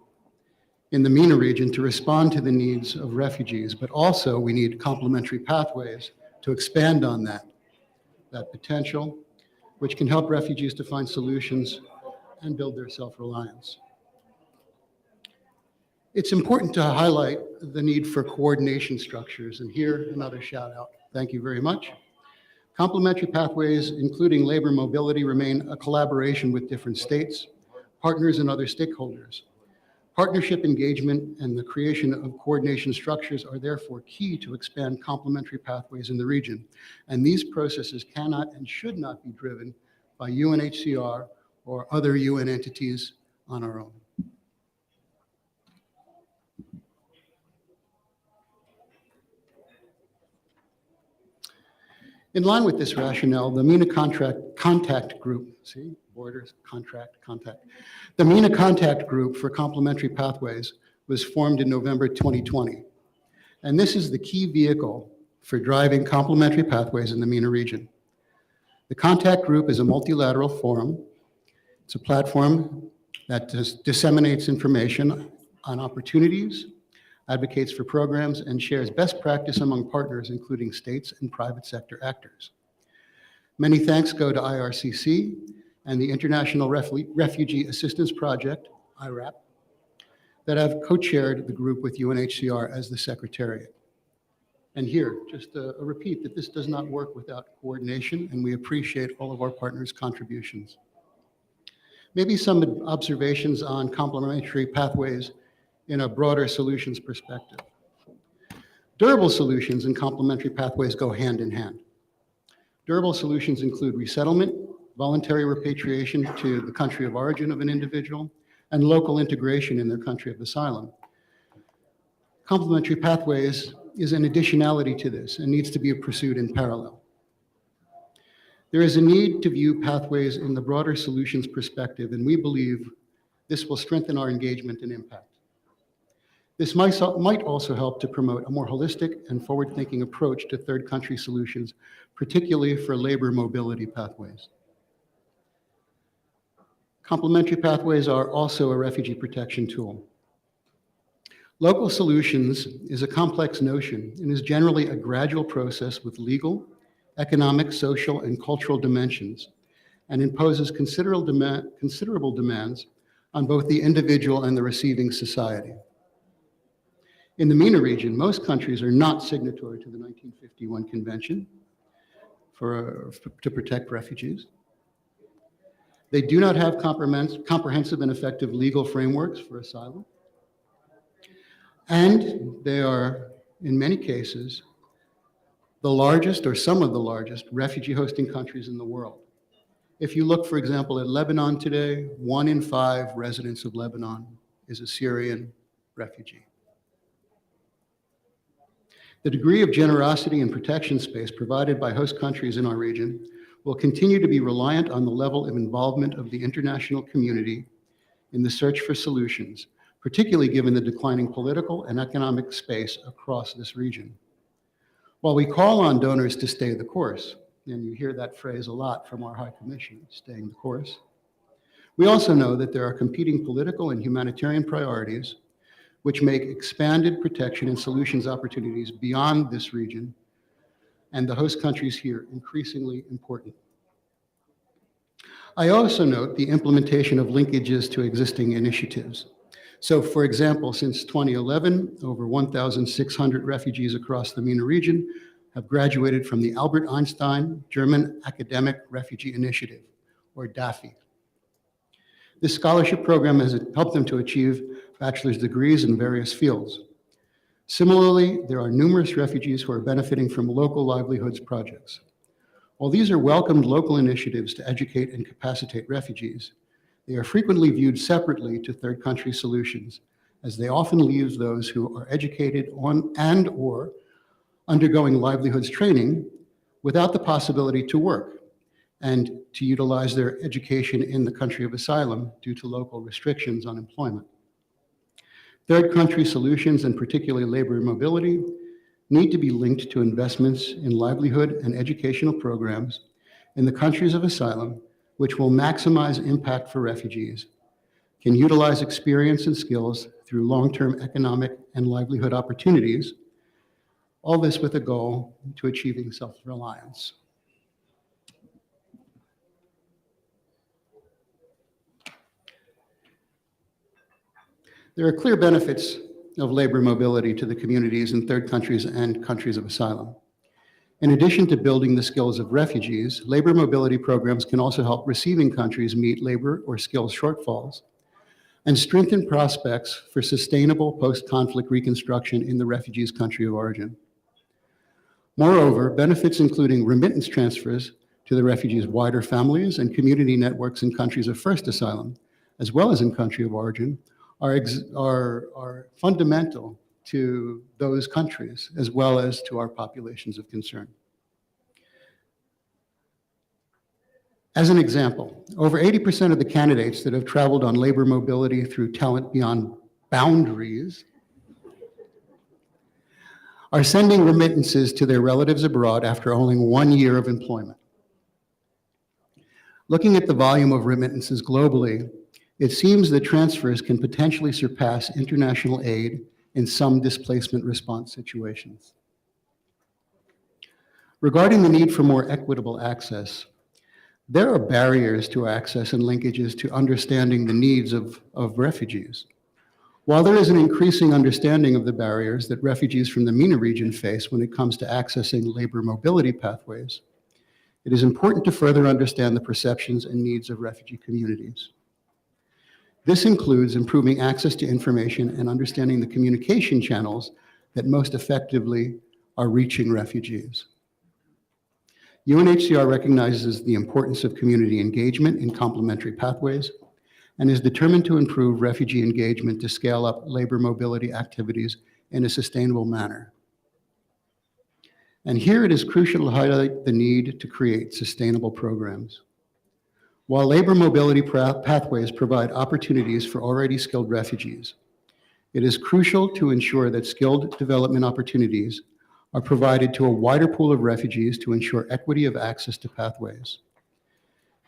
in the MENA region to respond to the needs of refugees, but also we need complementary pathways to expand on that potential, which can help refugees to find solutions and build their self-reliance. It's important to highlight the need for coordination structures, and here another shout out. Thank you very much. Complementary pathways, including labor mobility, remain a collaboration with different states, partners, and other stakeholders. Partnership engagement and the creation of coordination structures are therefore key to expand complementary pathways in the region. And these processes cannot and should not be driven by UNHCR or other UN entities on our own. In line with this rationale, the MENA contact group, see, borders, contact. The MENA contact group for complementary pathways was formed in November 2020. And this is the key vehicle for driving complementary pathways in the MENA region. The contact group is a multilateral forum. It's a platform that disseminates information on opportunities, advocates for programs, and shares best practice among partners, including states and private sector actors. Many thanks go to IRCC and the International Refugee Assistance Project, IRAP, that have co-chaired the group with UNHCR as the secretariat. And here, just a repeat that this does not work without coordination, and we appreciate all of our partners' contributions. Maybe some observations on complementary pathways in a broader solutions perspective. Durable solutions and complementary pathways go hand in hand. Durable solutions include resettlement, voluntary repatriation to the country of origin of an individual, and local integration in their country of asylum. Complementary pathways is an additionality to this and needs to be pursued in parallel. There is a need to view pathways in the broader solutions perspective, and we believe this will strengthen our engagement and impact. This might also help to promote a more holistic and forward-thinking approach to third country solutions, particularly for labor mobility pathways. Complementary pathways are also a refugee protection tool. Local solutions is a complex notion and is generally a gradual process with legal, economic, social, and cultural dimensions, and imposes considerable demands on both the individual and the receiving society. In the MENA region, most countries are not signatory to the 1951 Convention to protect refugees. They do not have comprehensive and effective legal frameworks for asylum. And they are, in many cases, the largest or some of the largest refugee hosting countries in the world. If you look, for example, at Lebanon today, 1 in 5 residents of Lebanon is a Syrian refugee. The degree of generosity and protection space provided by host countries in our region will continue to be reliant on the level of involvement of the international community in the search for solutions, particularly given the declining political and economic space across this region. While we call on donors to stay the course, and you hear that phrase a lot from our High Commission, staying the course, we also know that there are competing political and humanitarian priorities which make expanded protection and solutions opportunities beyond this region and the host countries here increasingly important. I also note the implementation of linkages to existing initiatives. So, for example, since 2011, over 1,600 refugees across the MENA region have graduated from the Albert Einstein German Academic Refugee Initiative, or DAFI. This scholarship program has helped them to achieve bachelor's degrees in various fields. Similarly, there are numerous refugees who are benefiting from local livelihoods projects. While these are welcomed local initiatives to educate and capacitate refugees, they are frequently viewed separately to third country solutions, as they often leave those who are educated on and or undergoing livelihoods training without the possibility to work and to utilize their education in the country of asylum due to local restrictions on employment. Third country solutions, and particularly labor mobility, need to be linked to investments in livelihood and educational programs in the countries of asylum, which will maximize impact for refugees, can utilize experience and skills through long-term economic and livelihood opportunities, all this with a goal to achieving self-reliance. There are clear benefits of labor mobility to the communities in third countries and countries of asylum. In addition to building the skills of refugees, labor mobility programs can also help receiving countries meet labor or skills shortfalls and strengthen prospects for sustainable post-conflict reconstruction in the refugee's country of origin. Moreover, benefits including remittance transfers to the refugees' wider families and community networks in countries of first asylum, as well as in country of origin, are fundamental to those countries, as well as to our populations of concern. As an example, over 80% of the candidates that have traveled on labor mobility through Talent Beyond Boundaries are sending remittances to their relatives abroad after only 1 year of employment. Looking at the volume of remittances globally, it seems that transfers can potentially surpass international aid in some displacement response situations. Regarding the need for more equitable access, there are barriers to access and linkages to understanding the needs of refugees. While there is an increasing understanding of the barriers that refugees from the MENA region face when it comes to accessing labor mobility pathways, it is important to further understand the perceptions and needs of refugee communities. This includes improving access to information and understanding the communication channels that most effectively are reaching refugees. UNHCR recognizes the importance of community engagement in complementary pathways and is determined to improve refugee engagement to scale up labor mobility activities in a sustainable manner. And here it is crucial to highlight the need to create sustainable programs. While labor mobility pathways provide opportunities for already skilled refugees, it is crucial to ensure that skilled development opportunities are provided to a wider pool of refugees to ensure equity of access to pathways.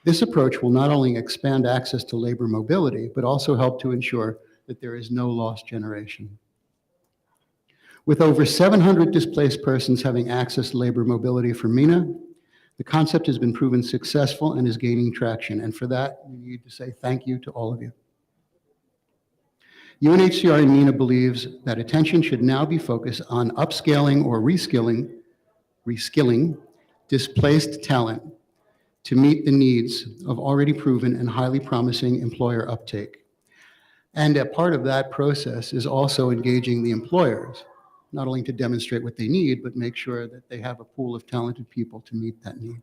This approach will not only expand access to labor mobility, but also help to ensure that there is no lost generation. With over 700 displaced persons having access to labor mobility from MENA, the concept has been proven successful and is gaining traction. And for that, we need to say thank you to all of you. UNHCR and MENA believes that attention should now be focused on upscaling or reskilling displaced talent to meet the needs of already proven and highly promising employer uptake. And a part of that process is also engaging the employers, not only to demonstrate what they need, but make sure that they have a pool of talented people to meet that need.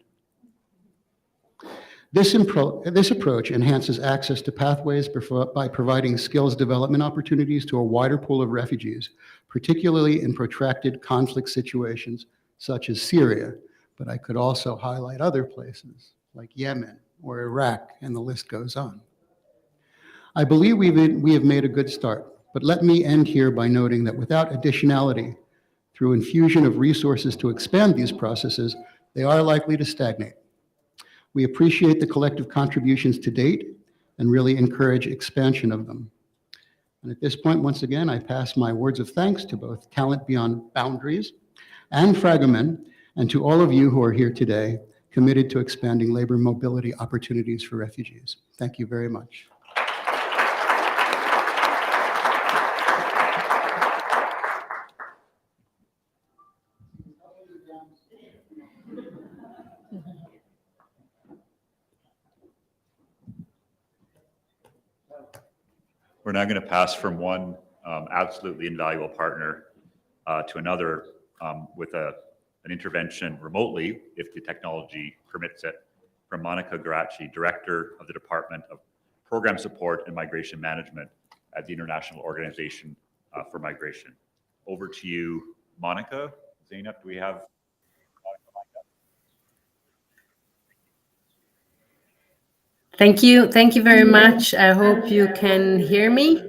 This approach enhances access to pathways by providing skills development opportunities to a wider pool of refugees, particularly in protracted conflict situations such as Syria, but I could also highlight other places like Yemen or Iraq, and the list goes on. I believe we have made a good start, but let me end here by noting that without additionality, through infusion of resources to expand these processes, they are likely to stagnate. We appreciate the collective contributions to date and really encourage expansion of them. And at this point, once again, I pass my words of thanks to both Talent Beyond Boundaries and Fragomen, and to all of you who are here today, committed to expanding labor mobility opportunities for refugees. Thank you very much. We're now going to pass from one absolutely invaluable partner to another with an intervention remotely, if the technology permits it, from Monica Garacci, Director of the Department of Program Support and Migration Management at the International Organization for Migration. Over to you, Monica. Zainab, do we have Monica lined up? Thank you. Thank you very much. I hope you can hear me.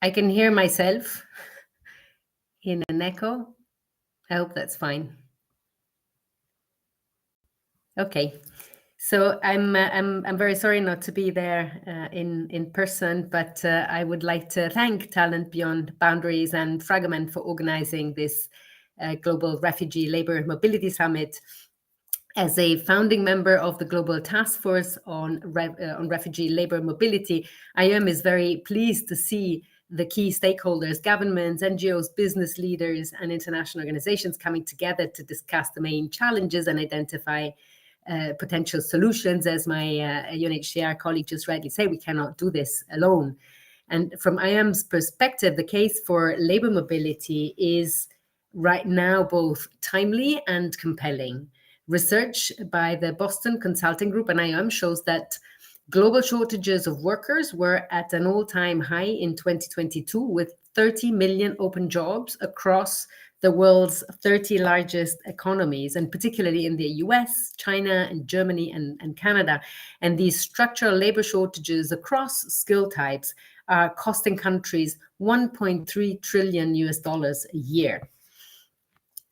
I can hear myself in an echo. I hope that's fine. Okay. So I'm very sorry not to be there in person, but I would like to thank Talent Beyond Boundaries and Fragomen for organizing this Global Refugee Labour Mobility Summit. As a founding member of the Global Task Force on Refugee Labour Mobility, IOM is very pleased to see the key stakeholders, governments, NGOs, business leaders, and international organizations coming together to discuss the main challenges and identify potential solutions. As my UNHCR colleague just rightly said, we cannot do this alone. And from IOM's perspective, the case for labor mobility is right now both timely and compelling. Research by the Boston Consulting Group and IOM shows that global shortages of workers were at an all-time high in 2022, with 30 million open jobs across the world's 30 largest economies, and particularly in the US, China, and Germany, and Canada. And these structural labor shortages across skill types are costing countries $1.3 trillion a year.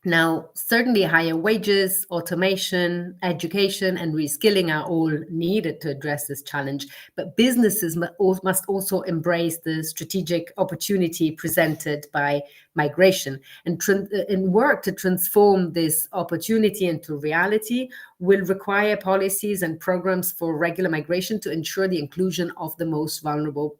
Now, certainly higher wages, automation, education, and reskilling are all needed to address this challenge, but businesses must also embrace the strategic opportunity presented by migration and work to transform this opportunity into reality will require policies and programs for regular migration to ensure the inclusion of the most vulnerable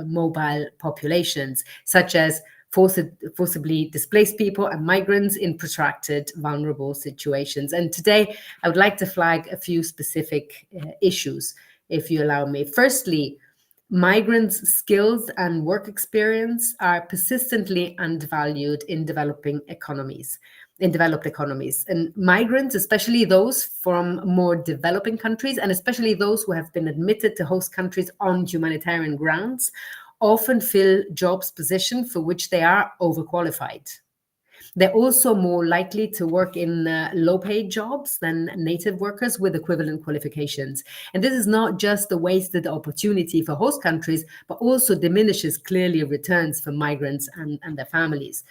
mobile populations, such as forcibly displaced people and migrants in protracted, vulnerable situations. And today, I would like to flag a few specific issues, if you allow me. Firstly, migrants' skills and work experience are persistently undervalued in developed economies. And migrants, especially those from more developing countries, and especially those who have been admitted to host countries on humanitarian grounds, often fill jobs position for which they are overqualified. They're also more likely to work in low-paid jobs than native workers with equivalent qualifications. And this is not just a wasted opportunity for host countries, but also diminishes clearly returns for migrants and their families.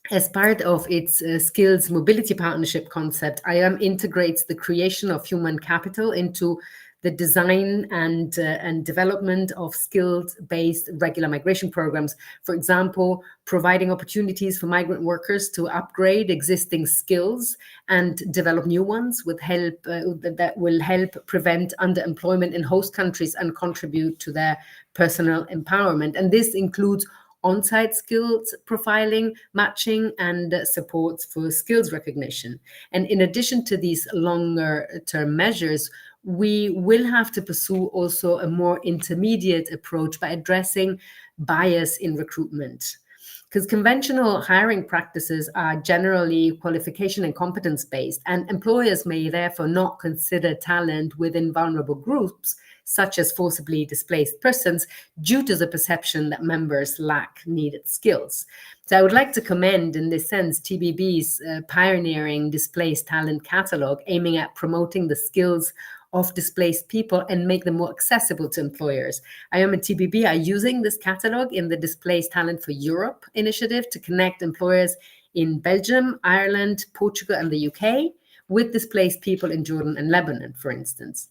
As part of its skills mobility partnership concept, IOM integrates the creation of human capital into the design and development of skills-based regular migration programs. For example, providing opportunities for migrant workers to upgrade existing skills and develop new ones with help that will help prevent underemployment in host countries and contribute to their personal empowerment. And this includes on-site skills profiling, matching, and supports for skills recognition. And in addition to these longer-term measures, we will have to pursue also a more intermediate approach by addressing bias in recruitment. Because conventional hiring practices are generally qualification and competence based, and employers may therefore not consider talent within vulnerable groups, such as forcibly displaced persons, due to the perception that members lack needed skills. So I would like to commend, in this sense, TBB's pioneering Displaced Talent catalog, aiming at promoting the skills of displaced people and make them more accessible to employers. IOM and TBB are using this catalog in the Displaced Talent for Europe initiative to connect employers in Belgium, Ireland, Portugal, and the UK with displaced people in Jordan and Lebanon, for instance.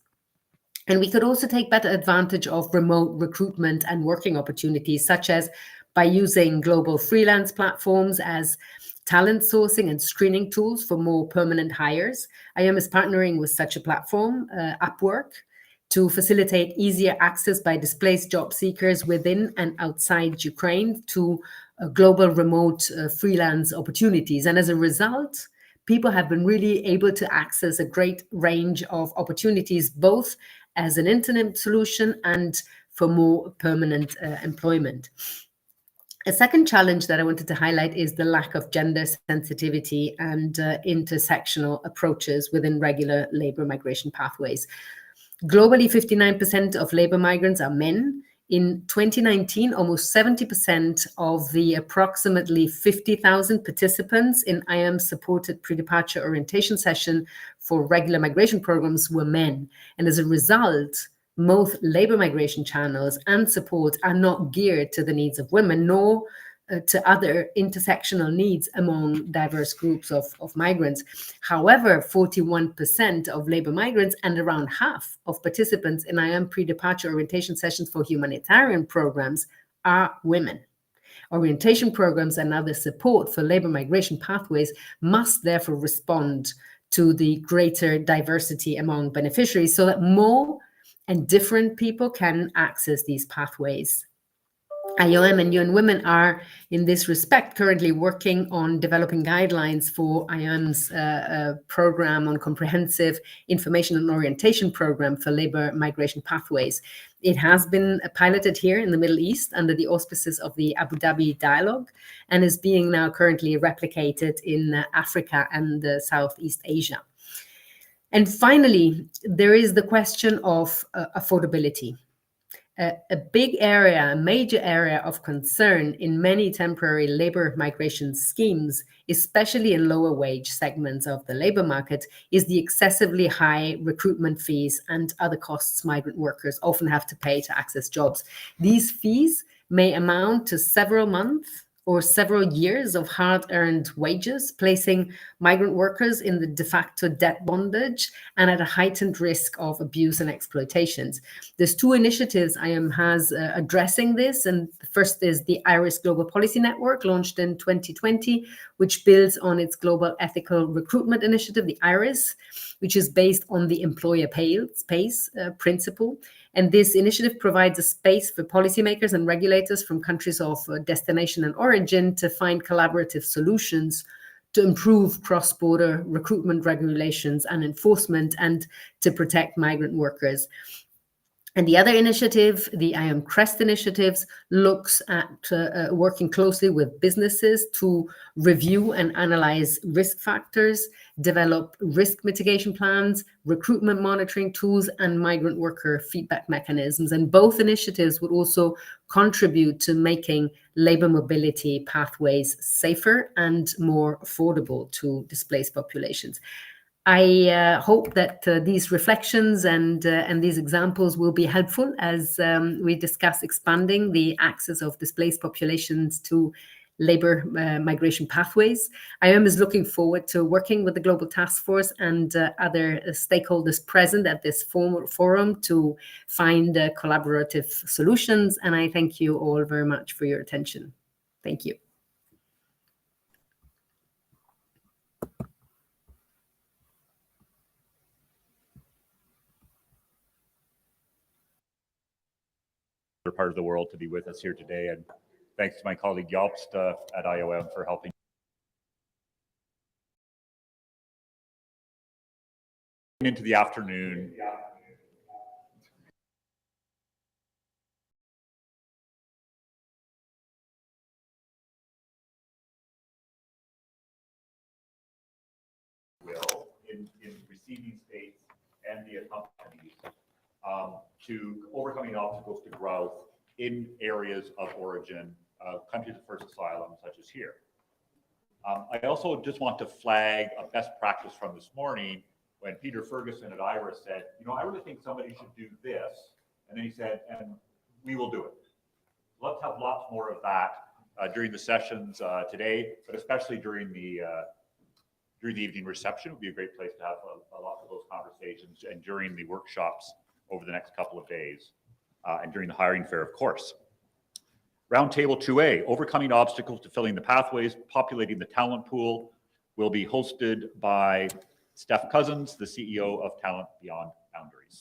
And we could also take better advantage of remote recruitment and working opportunities, such as by using global freelance platforms as talent sourcing and screening tools for more permanent hires. IOM is partnering with such a platform, Upwork, to facilitate easier access by displaced job seekers within and outside Ukraine to global remote freelance opportunities. And as a result, people have been really able to access a great range of opportunities, both as an interim solution and for more permanent employment. A second challenge that I wanted to highlight is the lack of gender sensitivity and intersectional approaches within regular labor migration pathways. Globally, 59% of labor migrants are men. In 2019, almost 70% of the approximately 50,000 participants in IOM-supported pre-departure orientation session for regular migration programs were men. And as a result, most labor migration channels and support are not geared to the needs of women, nor to other intersectional needs among diverse groups of migrants. However, 41% of labor migrants and around half of participants in IOM pre-departure orientation sessions for humanitarian programs are women. Orientation programs and other support for labor migration pathways must therefore respond to the greater diversity among beneficiaries so that more and different people can access these pathways. IOM and UN Women are, in this respect, currently working on developing guidelines for IOM's program on comprehensive information and orientation program for labor migration pathways. It has been piloted here in the Middle East under the auspices of the Abu Dhabi Dialogue and is being now currently replicated in Africa and Southeast Asia. And finally, there is the question of affordability. A big area, a major area of concern in many temporary labor migration schemes, especially in lower wage segments of the labor market, is the excessively high recruitment fees and other costs migrant workers often have to pay to access jobs. These fees may amount to several months or several years of hard-earned wages, placing migrant workers in the de facto debt bondage and at a heightened risk of abuse and exploitations. There's two initiatives IOM has addressing this, and the first is the IRIS Global Policy Network, launched in 2020, which builds on its Global Ethical Recruitment Initiative, the IRIS, which is based on the employer pays principle. And this initiative provides a space for policymakers and regulators from countries of destination and origin to find collaborative solutions to improve cross-border recruitment regulations and enforcement and to protect migrant workers. And the other initiative, the IOM CREST initiatives, looks at working closely with businesses to review and analyze risk factors, develop risk mitigation plans, recruitment monitoring tools, and migrant worker feedback mechanisms. And both initiatives would also contribute to making labour mobility pathways safer and more affordable to displaced populations. I hope that these reflections and these examples will be helpful as we discuss expanding the access of displaced populations to labour migration pathways. IOM is looking forward to working with the Global Task Force and other stakeholders present at this forum to find collaborative solutions. And I thank you all very much for your attention. Thank you. Part of the world to be with us here today, and thanks to my colleague Jobst at IOM for helping. Into the afternoon. In receiving states and the companies to overcoming obstacles to growth in areas of origin, countries of first asylum, such as here. I also just want to flag a best practice from this morning when Peter Ferguson at IRIS said, you know, I really think somebody should do this. And then he said, and we will do it. Let's have lots more of that during the sessions today, but especially during the evening reception. It would be a great place to have a lot of those conversations, and during the workshops over the next couple of days, and during the hiring fair, of course. Roundtable 2A, overcoming obstacles to filling the pathways, populating the talent pool, will be hosted by Steph Cousins, the CEO of Talent Beyond Boundaries.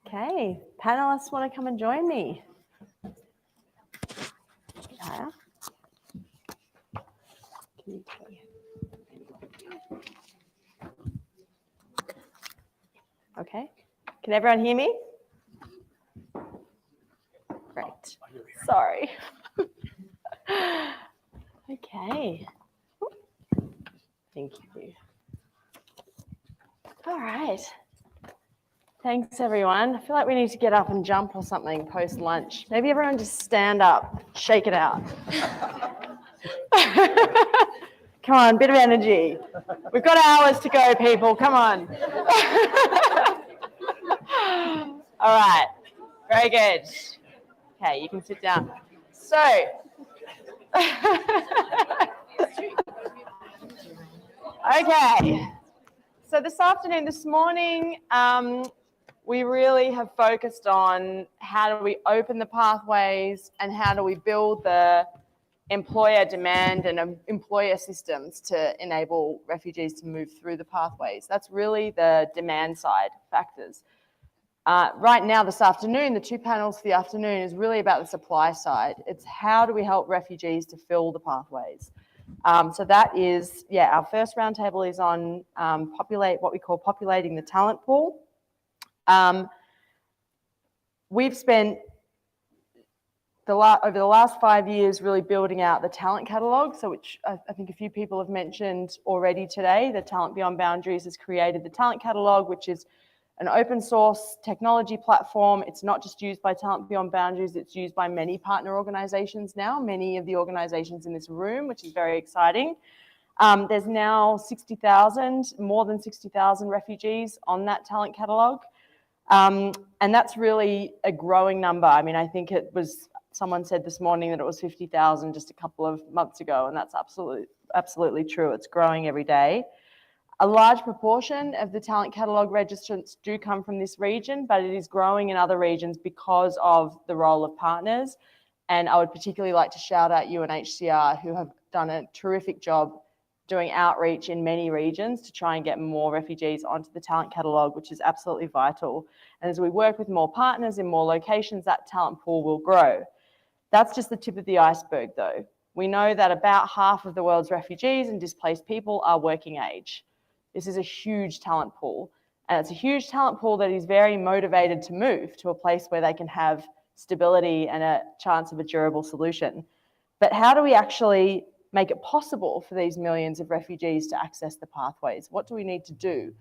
Okay, panelists want to come and join me? Yeah. Okay, can everyone hear me? Great, sorry. Okay, thank you. All right. Thanks, everyone. I feel like we need to get up and jump or something post-lunch. Maybe everyone just stand up, shake it out. Come on, bit of energy. We've got hours to go, people. Come on. All right. Very good. Okay, you can sit down. So, okay. So this morning, we really have focused on how do we open the pathways and how do we build the employer demand and employer systems to enable refugees to move through the pathways. That's really the demand side factors. Right now, this afternoon, the two panels for the afternoon is really about the supply side. It's how do we help refugees to fill the pathways. So that is, yeah, our first roundtable is on what we call populating the talent pool. We've spent over the last 5 years really building out the talent catalogue, so which I think a few people have mentioned already today. The Talent Beyond Boundaries has created the talent catalogue, which is an open source technology platform. It's not just used by Talent Beyond Boundaries, it's used by many partner organisations now, many of the organisations in this room, which is very exciting. There's now more than 60,000 refugees on that talent catalogue. And that's really a growing number. I mean, I think someone said this morning that it was 50,000 just a couple of months ago, and that's absolutely true. It's growing every day. A large proportion of the talent catalogue registrants do come from this region, but it is growing in other regions because of the role of partners. And I would particularly like to shout out UNHCR, who have done a terrific job doing outreach in many regions to try and get more refugees onto the talent catalogue, which is absolutely vital. And as we work with more partners in more locations, that talent pool will grow. That's just the tip of the iceberg though. We know that about half of the world's refugees and displaced people are working age. This is a huge talent pool. And it's a huge talent pool that is very motivated to move to a place where they can have stability and a chance of a durable solution. But how do we actually make it possible for these millions of refugees to access the pathways? What do we need to do?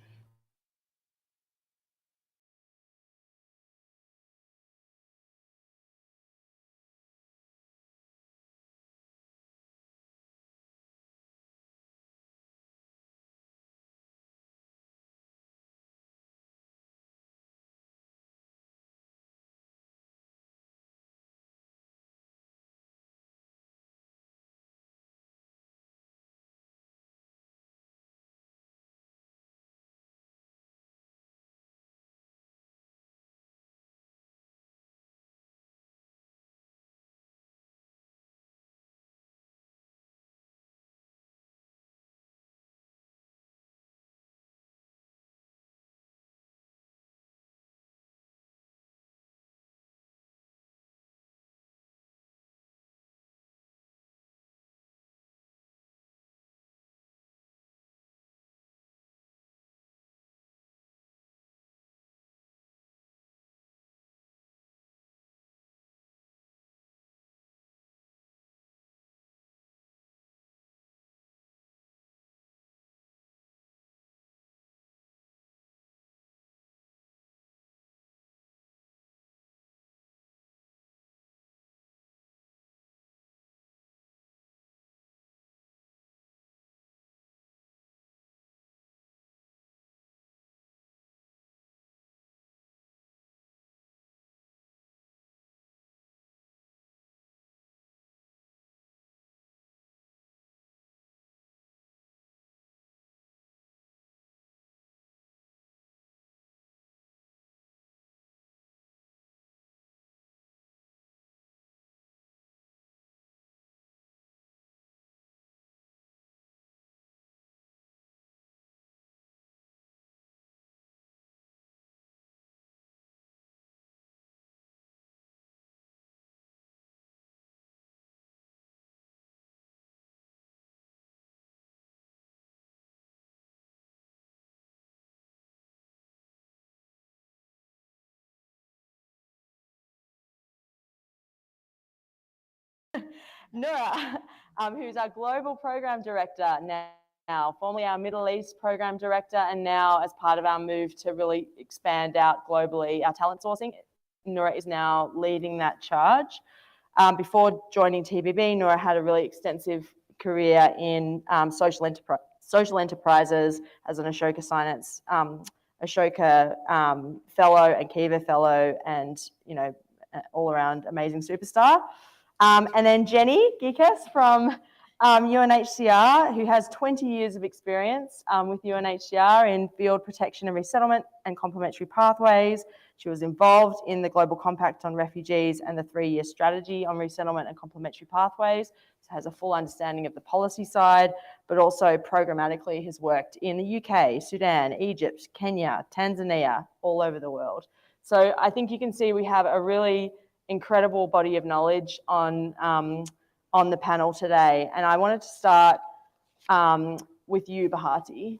Noura, who's our Global Program Director now, formerly our Middle East Program Director, and now as part of our move to really expand out globally our talent sourcing, Noura is now leading that charge. Before joining TBB, Noura had a really extensive career in social enterprises as an Ashoka Science, Ashoka Fellow and Kiva Fellow, and all around amazing superstar. And then Jenny Gikas from UNHCR, who has 20 years of experience with UNHCR in field protection and resettlement and complementary pathways. She was involved in the Global Compact on Refugees and the 3-year strategy on resettlement and complementary pathways. So has a full understanding of the policy side, but also programmatically has worked in the UK, Sudan, Egypt, Kenya, Tanzania, all over the world. So I think you can see we have a really incredible body of knowledge on the panel today. And I wanted to start with you, Bharti,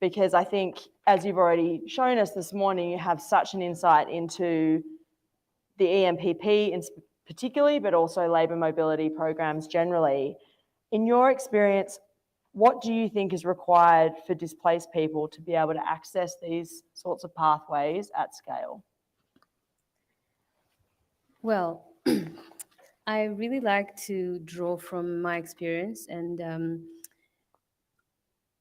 because I think, as you've already shown us this morning, you have such an insight into the EMPP in particularly, but also labour mobility programs generally. In your experience, what do you think is required for displaced people to be able to access these sorts of pathways at scale? Well, I really like to draw from my experience, and in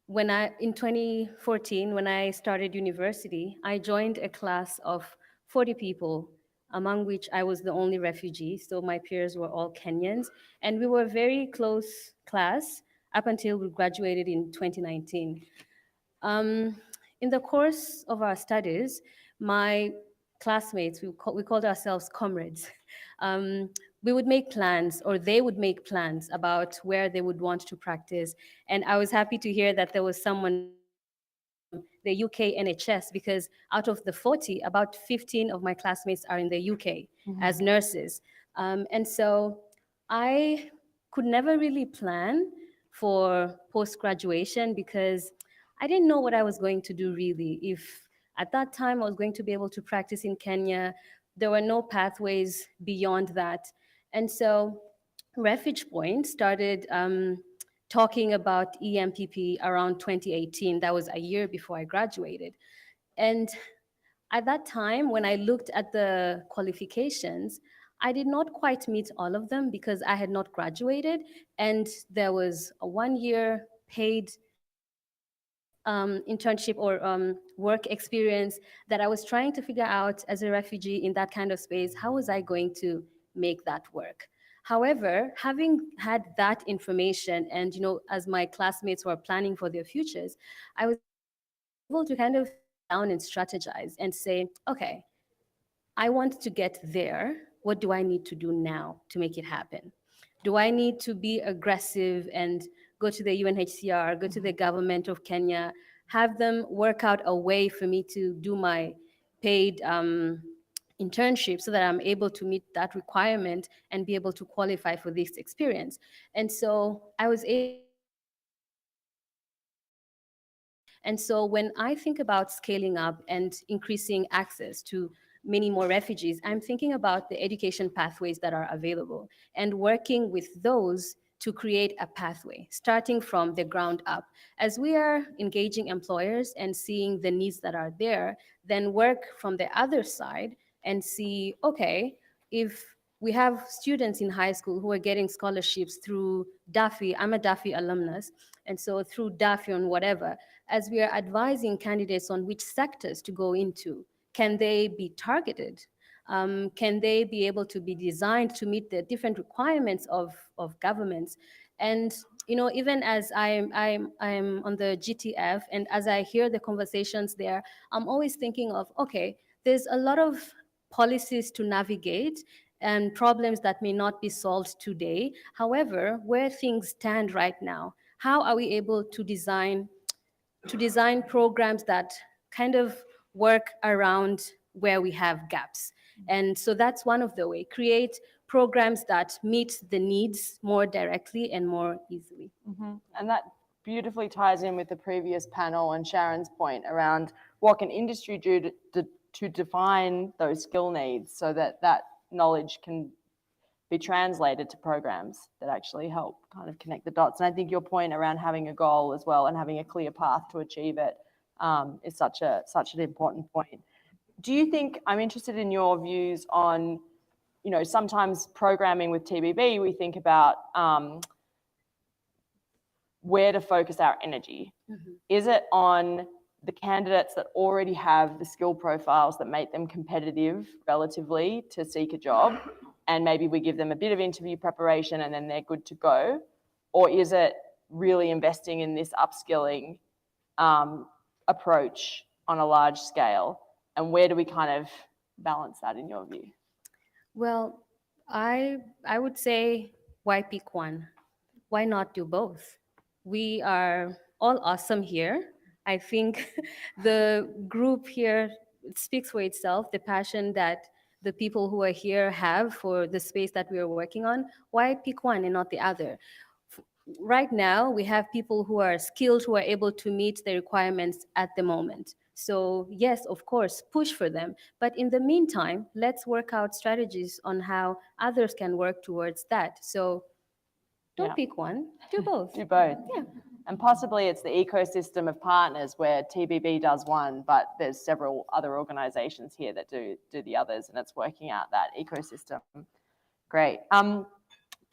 2014, when I started university, I joined a class of 40 people, among which I was the only refugee, so my peers were all Kenyans, and we were a very close class up until we graduated in 2019. In the course of our studies, my classmates, we called ourselves comrades, we would make plans, or they would make plans about where they would want to practice. And I was happy to hear that there was someone, the UK NHS, because out of the 40, about 15 of my classmates are in the UK as nurses. And so I could never really plan for post-graduation because I didn't know what I was going to do really. If at that time I was going to be able to practice in Kenya, there were no pathways beyond that. And so Refuge Point started talking about EMPP around 2018. That was a year before I graduated. And at that time, when I looked at the qualifications, I did not quite meet all of them because I had not graduated, and there was a 1-year paid internship or work experience that I was trying to figure out as a refugee in that kind of space. How was I going to make that work? However, having had that information and, as my classmates were planning for their futures, I was able to kind of sit down and strategize and say, okay, I want to get there. What do I need to do now to make it happen? Do I need to be aggressive and go to the UNHCR, go to the government of Kenya, have them work out a way for me to do my paid internship so that I'm able to meet that requirement and be able to qualify for this experience? And so I was able. And so when I think about scaling up and increasing access to many more refugees, I'm thinking about the education pathways that are available and working with those to create a pathway, starting from the ground up. As we are engaging employers and seeing the needs that are there, then work from the other side and see, okay, if we have students in high school who are getting scholarships through DAFI, I'm a DAFI alumnus, and so through DAFI and whatever, as we are advising candidates on which sectors to go into, can they be targeted? Can they be able to be designed to meet the different requirements of governments? And even as I'm on the GTF, and as I hear the conversations there, I'm always thinking of, okay, there's a lot of policies to navigate and problems that may not be solved today. However, where things stand right now, how are we able to design programs that kind of work around where we have gaps? And so that's one of the ways. Create programs that meet the needs more directly and more easily. And that beautifully ties in with the previous panel and Sharon's point around what can industry do to define those skill needs so that that knowledge can be translated to programs that actually help kind of connect the dots. And I think your point around having a goal as well and having a clear path to achieve it is such an important point. Do you think, I'm interested in your views on, sometimes programming with TBB, we think about where to focus our energy. Is it on the candidates that already have the skill profiles that make them competitive relatively to seek a job, and maybe we give them a bit of interview preparation and then they're good to go? Or is it really investing in this upskilling approach on a large scale? And where do we kind of balance that in your view? Well, I would say, why pick one? Why not do both? We are all awesome here. I think the group here speaks for itself, the passion that the people who are here have for the space that we are working on. Why pick one and not the other? Right now, we have people who are skilled, who are able to meet the requirements at the moment. So yes, of course, push for them. But in the meantime, let's work out strategies on how others can work towards that. So don't pick one, do both. Do both. Yeah. And possibly it's the ecosystem of partners where TBB does one, but there's several other organizations here that do the others, and it's working out that ecosystem. Great.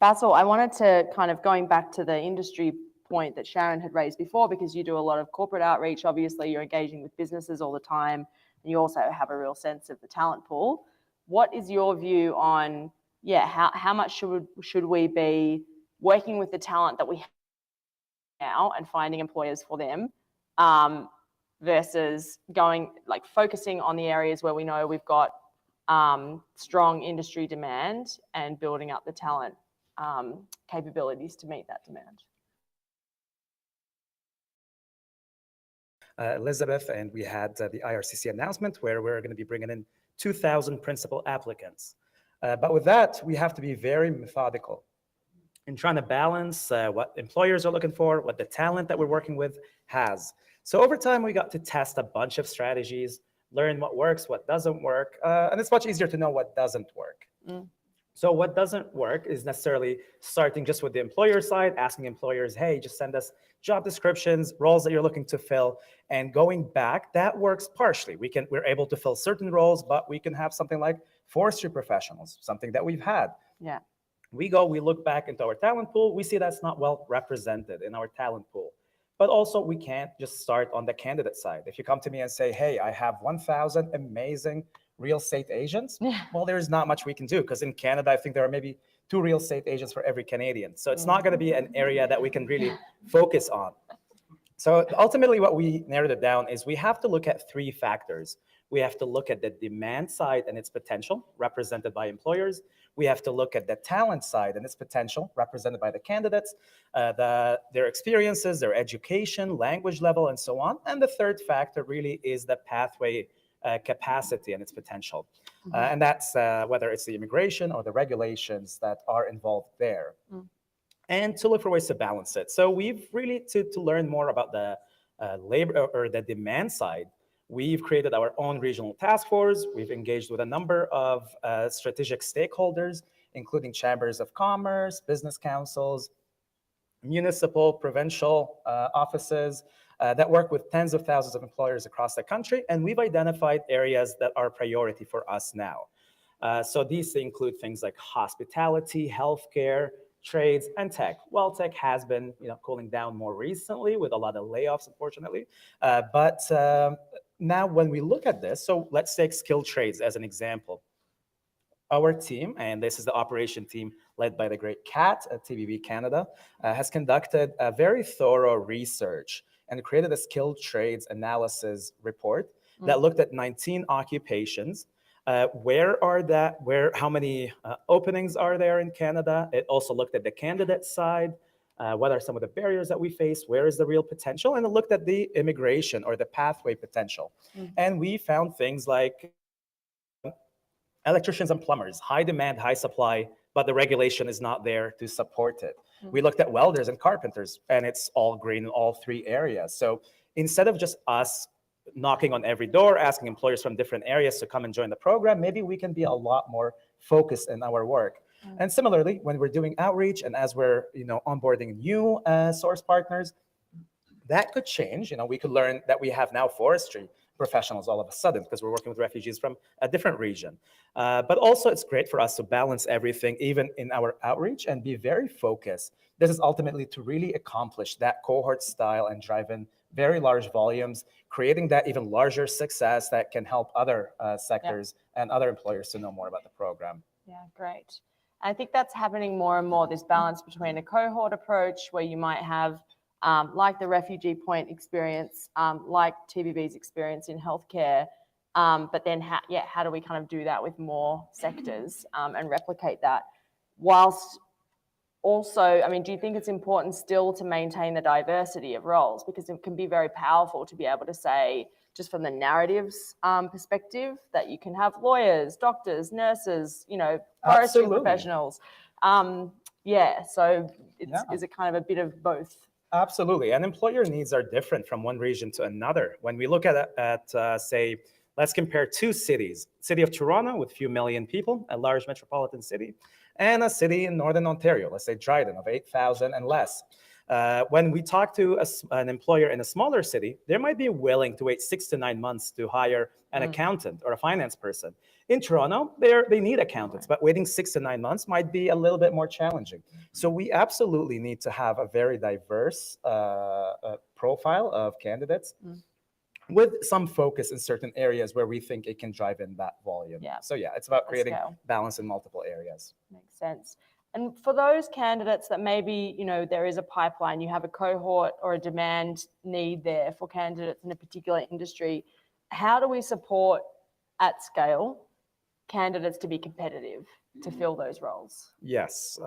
Basil, I wanted to kind of going back to the industry point that Sharon had raised before, because you do a lot of corporate outreach. Obviously, you're engaging with businesses all the time, and you also have a real sense of the talent pool. What is your view on, how much should we be working with the talent that we have now and finding employers for them, versus focusing on the areas where we know we've got strong industry demand and building up the talent capabilities to meet that demand. Elizabeth, and we had the IRCC announcement where we're going to be bringing in 2,000 principal applicants. But with that, we have to be very methodical in trying to balance what employers are looking for, what the talent that we're working with has. So over time, we got to test a bunch of strategies, learn what works, what doesn't work, and it's much easier to know what doesn't work. So what doesn't work is necessarily starting just with the employer side, asking employers, hey, just send us job descriptions, roles that you're looking to fill, and going back, that works partially. We're able to fill certain roles, but we can have something like forestry professionals, something that we've had. Yeah. We look back into our talent pool, we see that's not well represented in our talent pool. But also we can't just start on the candidate side. If you come to me and say, hey, I have 1,000 amazing real estate agents, well, there's not much we can do because in Canada, I think there are maybe 2 real estate agents for every Canadian. So it's not going to be an area that we can really focus on. So ultimately what we narrowed it down is we have to look at 3 factors. We have to look at the demand side and its potential represented by employers. We have to look at the talent side and its potential represented by the candidates, their experiences, their education, language level, and so on. And the third factor really is the pathway capacity and its potential. And that's whether it's the immigration or the regulations that are involved there. And to look for ways to balance it. So we've really, to learn more about the labor or the demand side, we've created our own regional task force. We've engaged with a number of strategic stakeholders, including chambers of commerce, business councils, municipal, provincial offices that work with tens of thousands of employers across the country. And we've identified areas that are priority for us now. So these include things like hospitality, healthcare, trades, and tech. Well, tech has been cooling down more recently with a lot of layoffs, unfortunately. But now when we look at this, so let's take skilled trades as an example. Our team, and this is the operation team led by the great Kat at TBB Canada, has conducted a very thorough research and created a skilled trades analysis report that looked at 19 occupations. How many openings are there in Canada? It also looked at the candidate side. What are some of the barriers that we face? Where is the real potential? And it looked at the immigration or the pathway potential. And we found things like electricians and plumbers, high demand, high supply, but the regulation is not there to support it. We looked at welders and carpenters, and it's all green in all 3 areas. So instead of just us knocking on every door, asking employers from different areas to come and join the program, maybe we can be a lot more focused in our work. And similarly, when we're doing outreach and as we're onboarding new source partners, that could change. We could learn that we have now forestry professionals all of a sudden because we're working with refugees from a different region. But also it's great for us to balance everything, even in our outreach, and be very focused. This is ultimately to really accomplish that cohort style and drive in very large volumes, creating that even larger success that can help other sectors and other employers to know more about the program. Yeah, great. I think that's happening more and more, this balance between a cohort approach where you might have, like the refugee point experience, like TBB's experience in healthcare, but then how do we kind of do that with more sectors and replicate that? Whilst also, do you think it's important still to maintain the diversity of roles? Because it can be very powerful to be able to say, just from the narratives perspective, that you can have lawyers, doctors, nurses, forestry professionals. So is it kind of a bit of both? Absolutely. And employer needs are different from one region to another. When we look at say, let's compare 2 cities, city of Toronto with a few million people, a large metropolitan city, and a city in Northern Ontario, let's say Dryden, of 8,000 and less. When we talk to an employer in a smaller city, they might be willing to wait 6 to 9 months to hire an accountant or a finance person. In Toronto, they need accountants, but waiting 6 to 9 months might be a little bit more challenging. So we absolutely need to have a very diverse profile of candidates with some focus in certain areas where we think it can drive in that volume. So it's about creating balance in multiple areas. Makes sense. And for those candidates that maybe, there is a pipeline, you have a cohort or a demand need there for candidates in a particular industry, how do we support at scale candidates to be competitive to fill those roles? Yes.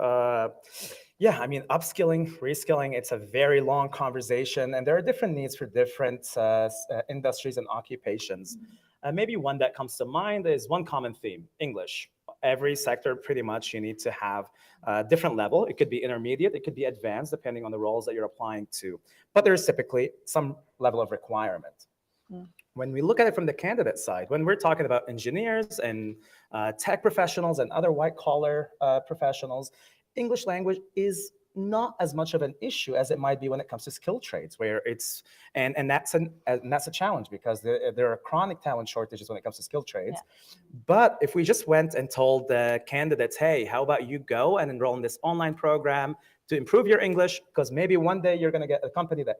Yeah, I mean, upskilling, reskilling, it's a very long conversation, and there are different needs for different industries and occupations. Maybe one that comes to mind is one common theme, English. Every sector, pretty much, you need to have a different level. It could be intermediate, it could be advanced, depending on the roles that you're applying to. But there's typically some level of requirement. When we look at it from the candidate side, when we're talking about engineers and tech professionals and other white-collar professionals, English language is not as much of an issue as it might be when it comes to skilled trades, where it's, and that's a challenge because there are chronic talent shortages when it comes to skilled trades. But if we just went and told the candidates, hey, how about you go and enroll in this online program to improve your English, because maybe one day you're going to get a company that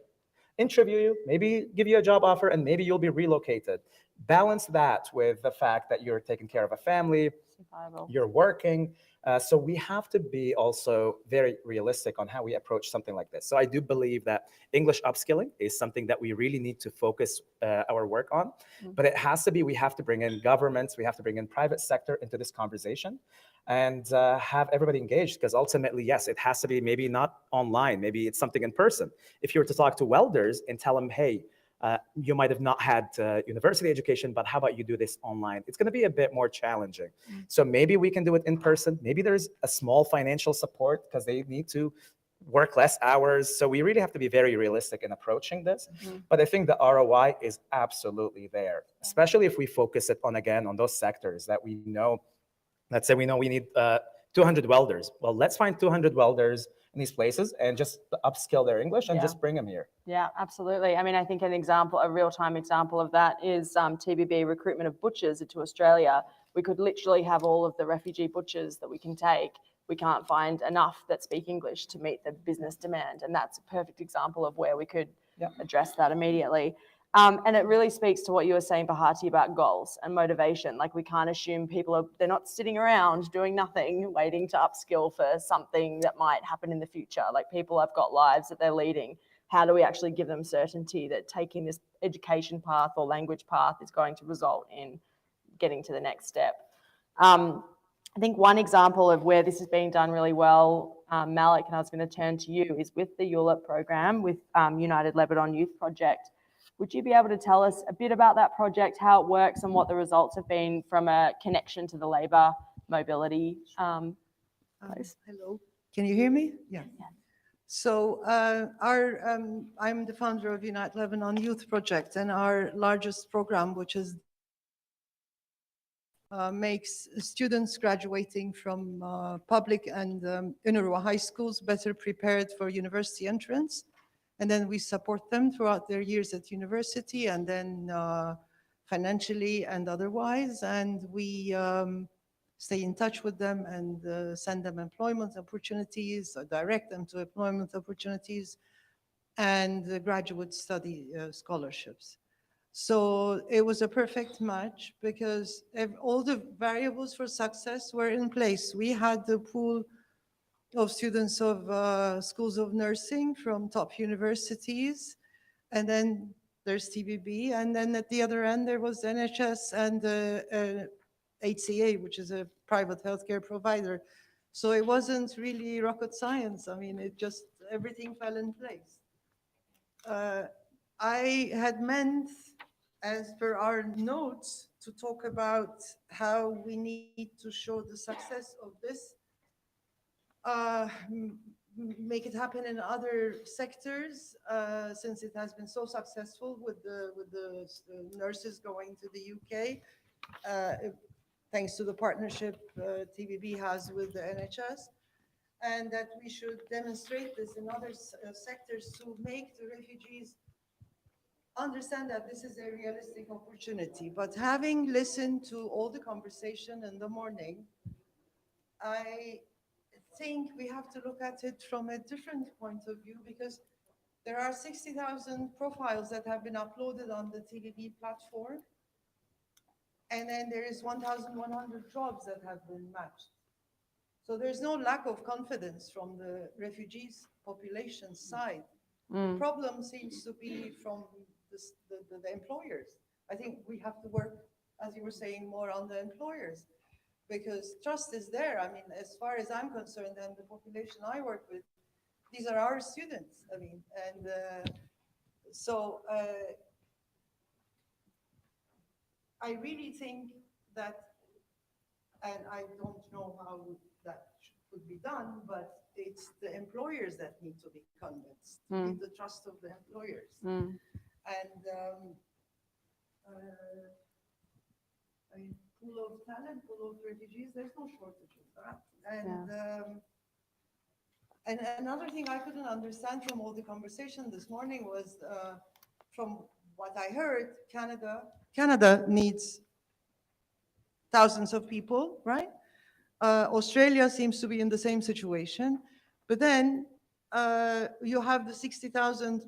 interview you, maybe give you a job offer, and maybe you'll be relocated. Balance that with the fact that you're taking care of a family, you're working. So we have to be also very realistic on how we approach something like this. So I do believe that English upskilling is something that we really need to focus our work on. But it has to be, we have to bring in governments, we have to bring in private sector into this conversation and have everybody engaged, because ultimately, yes, it has to be maybe not online, maybe it's something in person. If you were to talk to welders and tell them, hey, you might have not had university education, but how about you do this online? It's going to be a bit more challenging. So maybe we can do it in person. Maybe there's a small financial support because they need to work less hours. So we really have to be very realistic in approaching this. But I think the ROI is absolutely there, especially if we focus it on, again, on those sectors that we know. Let's say we know we need 200 welders. Well, let's find 200 welders in these places and just upskill their English and just bring them here. Yeah, absolutely. I mean, I think an example, a real-time example of that is TBB recruitment of butchers into Australia. We could literally have all of the refugee butchers that we can take. We can't find enough that speak English to meet the business demand. And that's a perfect example of where we could address that immediately. And it really speaks to what you were saying, Bahati, about goals and motivation. Like, we can't assume they're not sitting around doing nothing, waiting to upskill for something that might happen in the future. Like, people have got lives that they're leading. How do we actually give them certainty that taking this education path or language path is going to result in getting to the next step? I think one example of where this is being done really well, Malik, and I was going to turn to you, is with the ULIP program with United Lebanon Youth Project. Would you be able to tell us a bit about that project, how it works, and what the results have been from a connection to the labour mobility place? Hello, can you hear me? Yeah. So I'm the founder of United Lebanon Youth Project, and our largest program, which is makes students graduating from public and UNRWA high schools better prepared for university entrance. And then we support them throughout their years at university, and then financially and otherwise. And we stay in touch with them and send them employment opportunities, or direct them to employment opportunities, and graduate study scholarships. So it was a perfect match because all the variables for success were in place. We had the pool of students of schools of nursing from top universities, and then there's TBB, and then at the other end there was NHS and HCA, which is a private healthcare provider. So it wasn't really rocket science. I mean, it just, everything fell in place. I had meant, as per our notes, to talk about how we need to show the success of this, make it happen in other sectors, since it has been so successful with the nurses going to the UK, thanks to the partnership TBB has with the NHS, and that we should demonstrate this in other sectors to make the refugees understand that this is a realistic opportunity. But having listened to all the conversation in the morning, I think we have to look at it from a different point of view, because there are 60,000 profiles that have been uploaded on the TBB platform, and then there is 1,100 jobs that have been matched. So there's no lack of confidence from the refugees population side. The problem seems to be from the employers. I think we have to work, as you were saying, more on the employers. because trust is there. I mean, as far as I'm concerned, and the population I work with, these are our students. I mean, and so I really think that, and I don't know how that could be done, but it's the employers that need to be convinced, need the trust of the employers. And I mean, pool of talent, pool of refugees, there's no shortage of that. And another thing I couldn't understand from all the conversation this morning was, from what I heard, Canada needs thousands of people, right? Australia seems to be in the same situation, but then you have the 60,000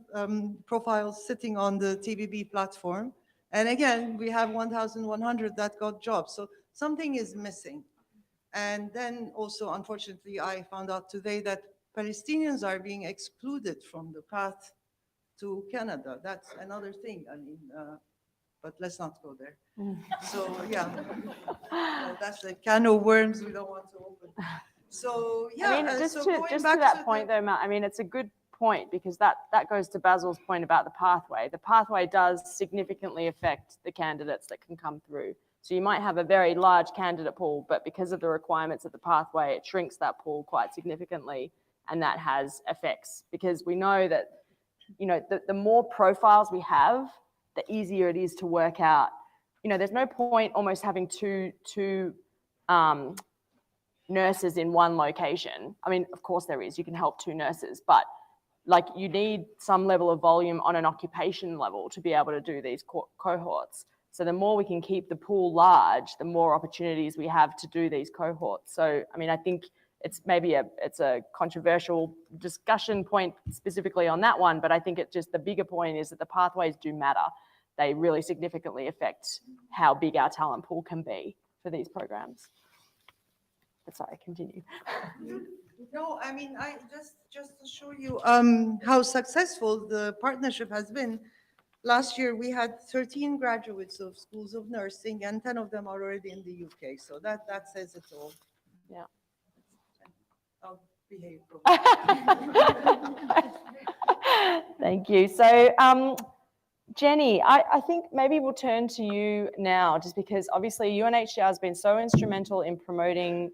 profiles sitting on the TBB platform. And again, we have 1,100 that got jobs. So something is missing. And then also, unfortunately, I found out today that Palestinians are being excluded from the path to Canada. That's another thing. I mean, but let's not go there. So yeah, that's a can of worms we don't want to open. So yeah, I mean, just so to going back that to point though, Matt, I mean, it's a good point because that goes to Basil's point about the pathway. The pathway does significantly affect the candidates that can come through. So you might have a very large candidate pool, but because of the requirements of the pathway, it shrinks that pool quite significantly, and that has effects because we know that, you know, the more profiles we have, the easier it is to work out. You know, there's no point almost having two nurses in one location. I mean, of course there is, you can help two nurses, but like you need some level of volume on an occupation level to be able to do these cohorts. So the more we can keep the pool large, the more opportunities we have to do these cohorts. So, I mean, I think it's maybe it's a controversial discussion point specifically on that one, but I think it just, the bigger point is that the pathways do matter. They really significantly affect how big our talent pool can be for these programs. But sorry, continue. No, I mean, I just to show you how successful the partnership has been. Last year, we had 13 graduates of schools of nursing, and 10 of them are already in the UK. So that says it all. Yeah. I'll behave. Thank you. So, Jenny, I think maybe we'll turn to you now, just because obviously UNHCR has been so instrumental in promoting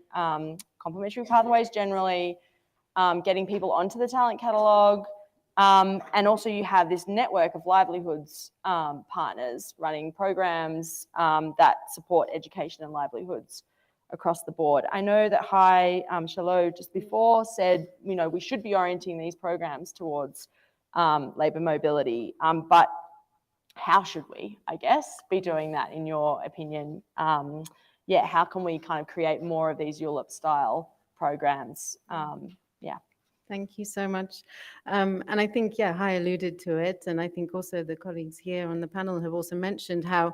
complementary pathways generally, getting people onto the talent catalogue, and also you have this network of livelihoods partners running programs that support education and livelihoods across the board. I know that Shalot just before said, you know, we should be orienting these programs towards labour mobility, but how should we, I guess, be doing that in your opinion? Yeah, how can we kind of create more of these ULIP style programs? Yeah. Thank you so much. And I think, yeah, Hai alluded to it. And I think also the colleagues here on the panel have also mentioned how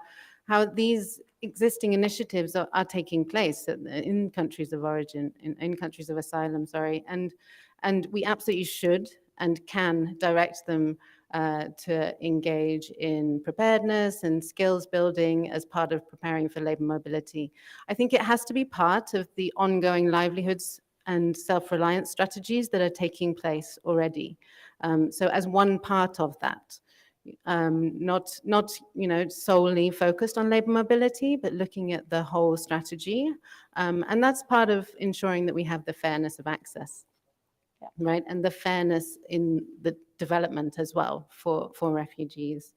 these existing initiatives are taking place in countries of origin, in countries of asylum, sorry. And we absolutely should and can direct them to engage in preparedness and skills building as part of preparing for labour mobility. I think it has to be part of the ongoing livelihoods and self-reliance strategies that are taking place already. So as one part of that, not you know, solely focused on labour mobility, but looking at the whole strategy. And that's part of ensuring that we have the fairness of access. Yeah. Right, and the fairness in the development as well for refugees.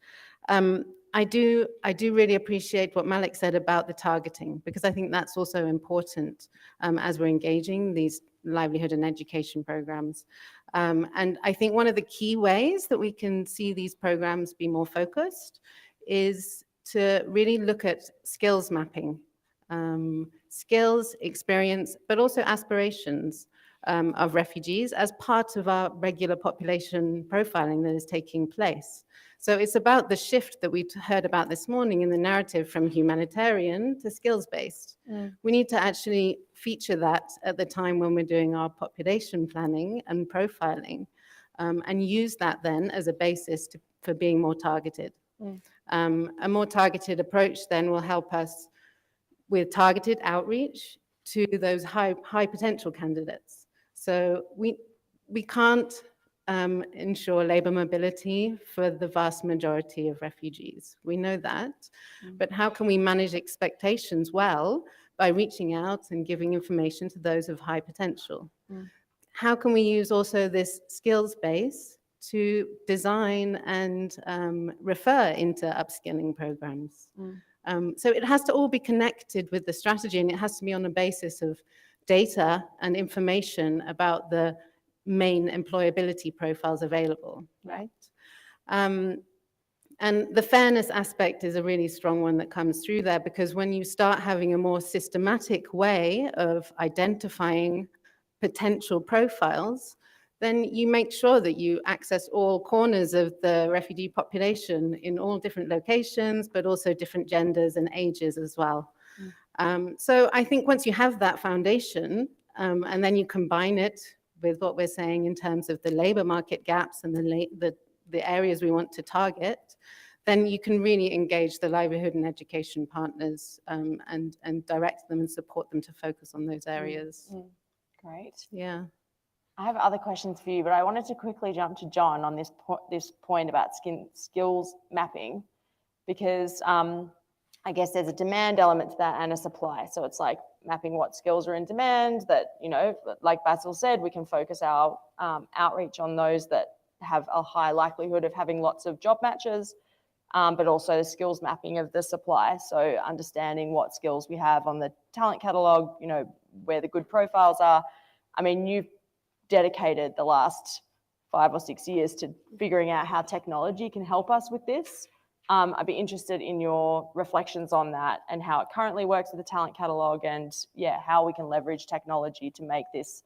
I do really appreciate what Malik said about the targeting, because I think that's also important as we're engaging these livelihood and education programs. And I think one of the key ways that we can see these programs be more focused is to really look at skills mapping, skills, experience, but also aspirations of refugees as part of our regular population profiling that is taking place. So it's about the shift that we heard about this morning in the narrative from humanitarian to skills-based. We need to actually feature that at the time when we're doing our population planning and profiling, and use that then as a basis for being more targeted. A more targeted approach then will help us with targeted outreach to those high potential candidates. So we can't ensure labour mobility for the vast majority of refugees. We know that, but how can we manage expectations well by reaching out and giving information to those of high potential? How can we use also this skills base to design and refer into upskilling programs? So it has to all be connected with the strategy, and it has to be on the basis of data and information about the main employability profiles available, right? And the fairness aspect is a really strong one that comes through there, because when you start having a more systematic way of identifying potential profiles, then you make sure that you access all corners of the refugee population in all different locations, but also different genders and ages as well. So I think once you have that foundation, and then you combine it with what we're saying in terms of the labour market gaps and the areas we want to target, then you can really engage the livelihood and education partners and direct them and support them to focus on those areas. Great. Yeah. I have other questions for you, but I wanted to quickly jump to John on this point about skills mapping, because I guess there's a demand element to that and a supply. So it's like mapping what skills are in demand that, you know, like Basil said, we can focus our outreach on those that have a high likelihood of having lots of job matches, but also the skills mapping of the supply. So understanding what skills we have on the talent catalogue, you know, where the good profiles are. I mean, you've dedicated the last 5 or 6 years to figuring out how technology can help us with this. I'd be interested in your reflections on that and how it currently works with the talent catalogue, and yeah, how we can leverage technology to make this,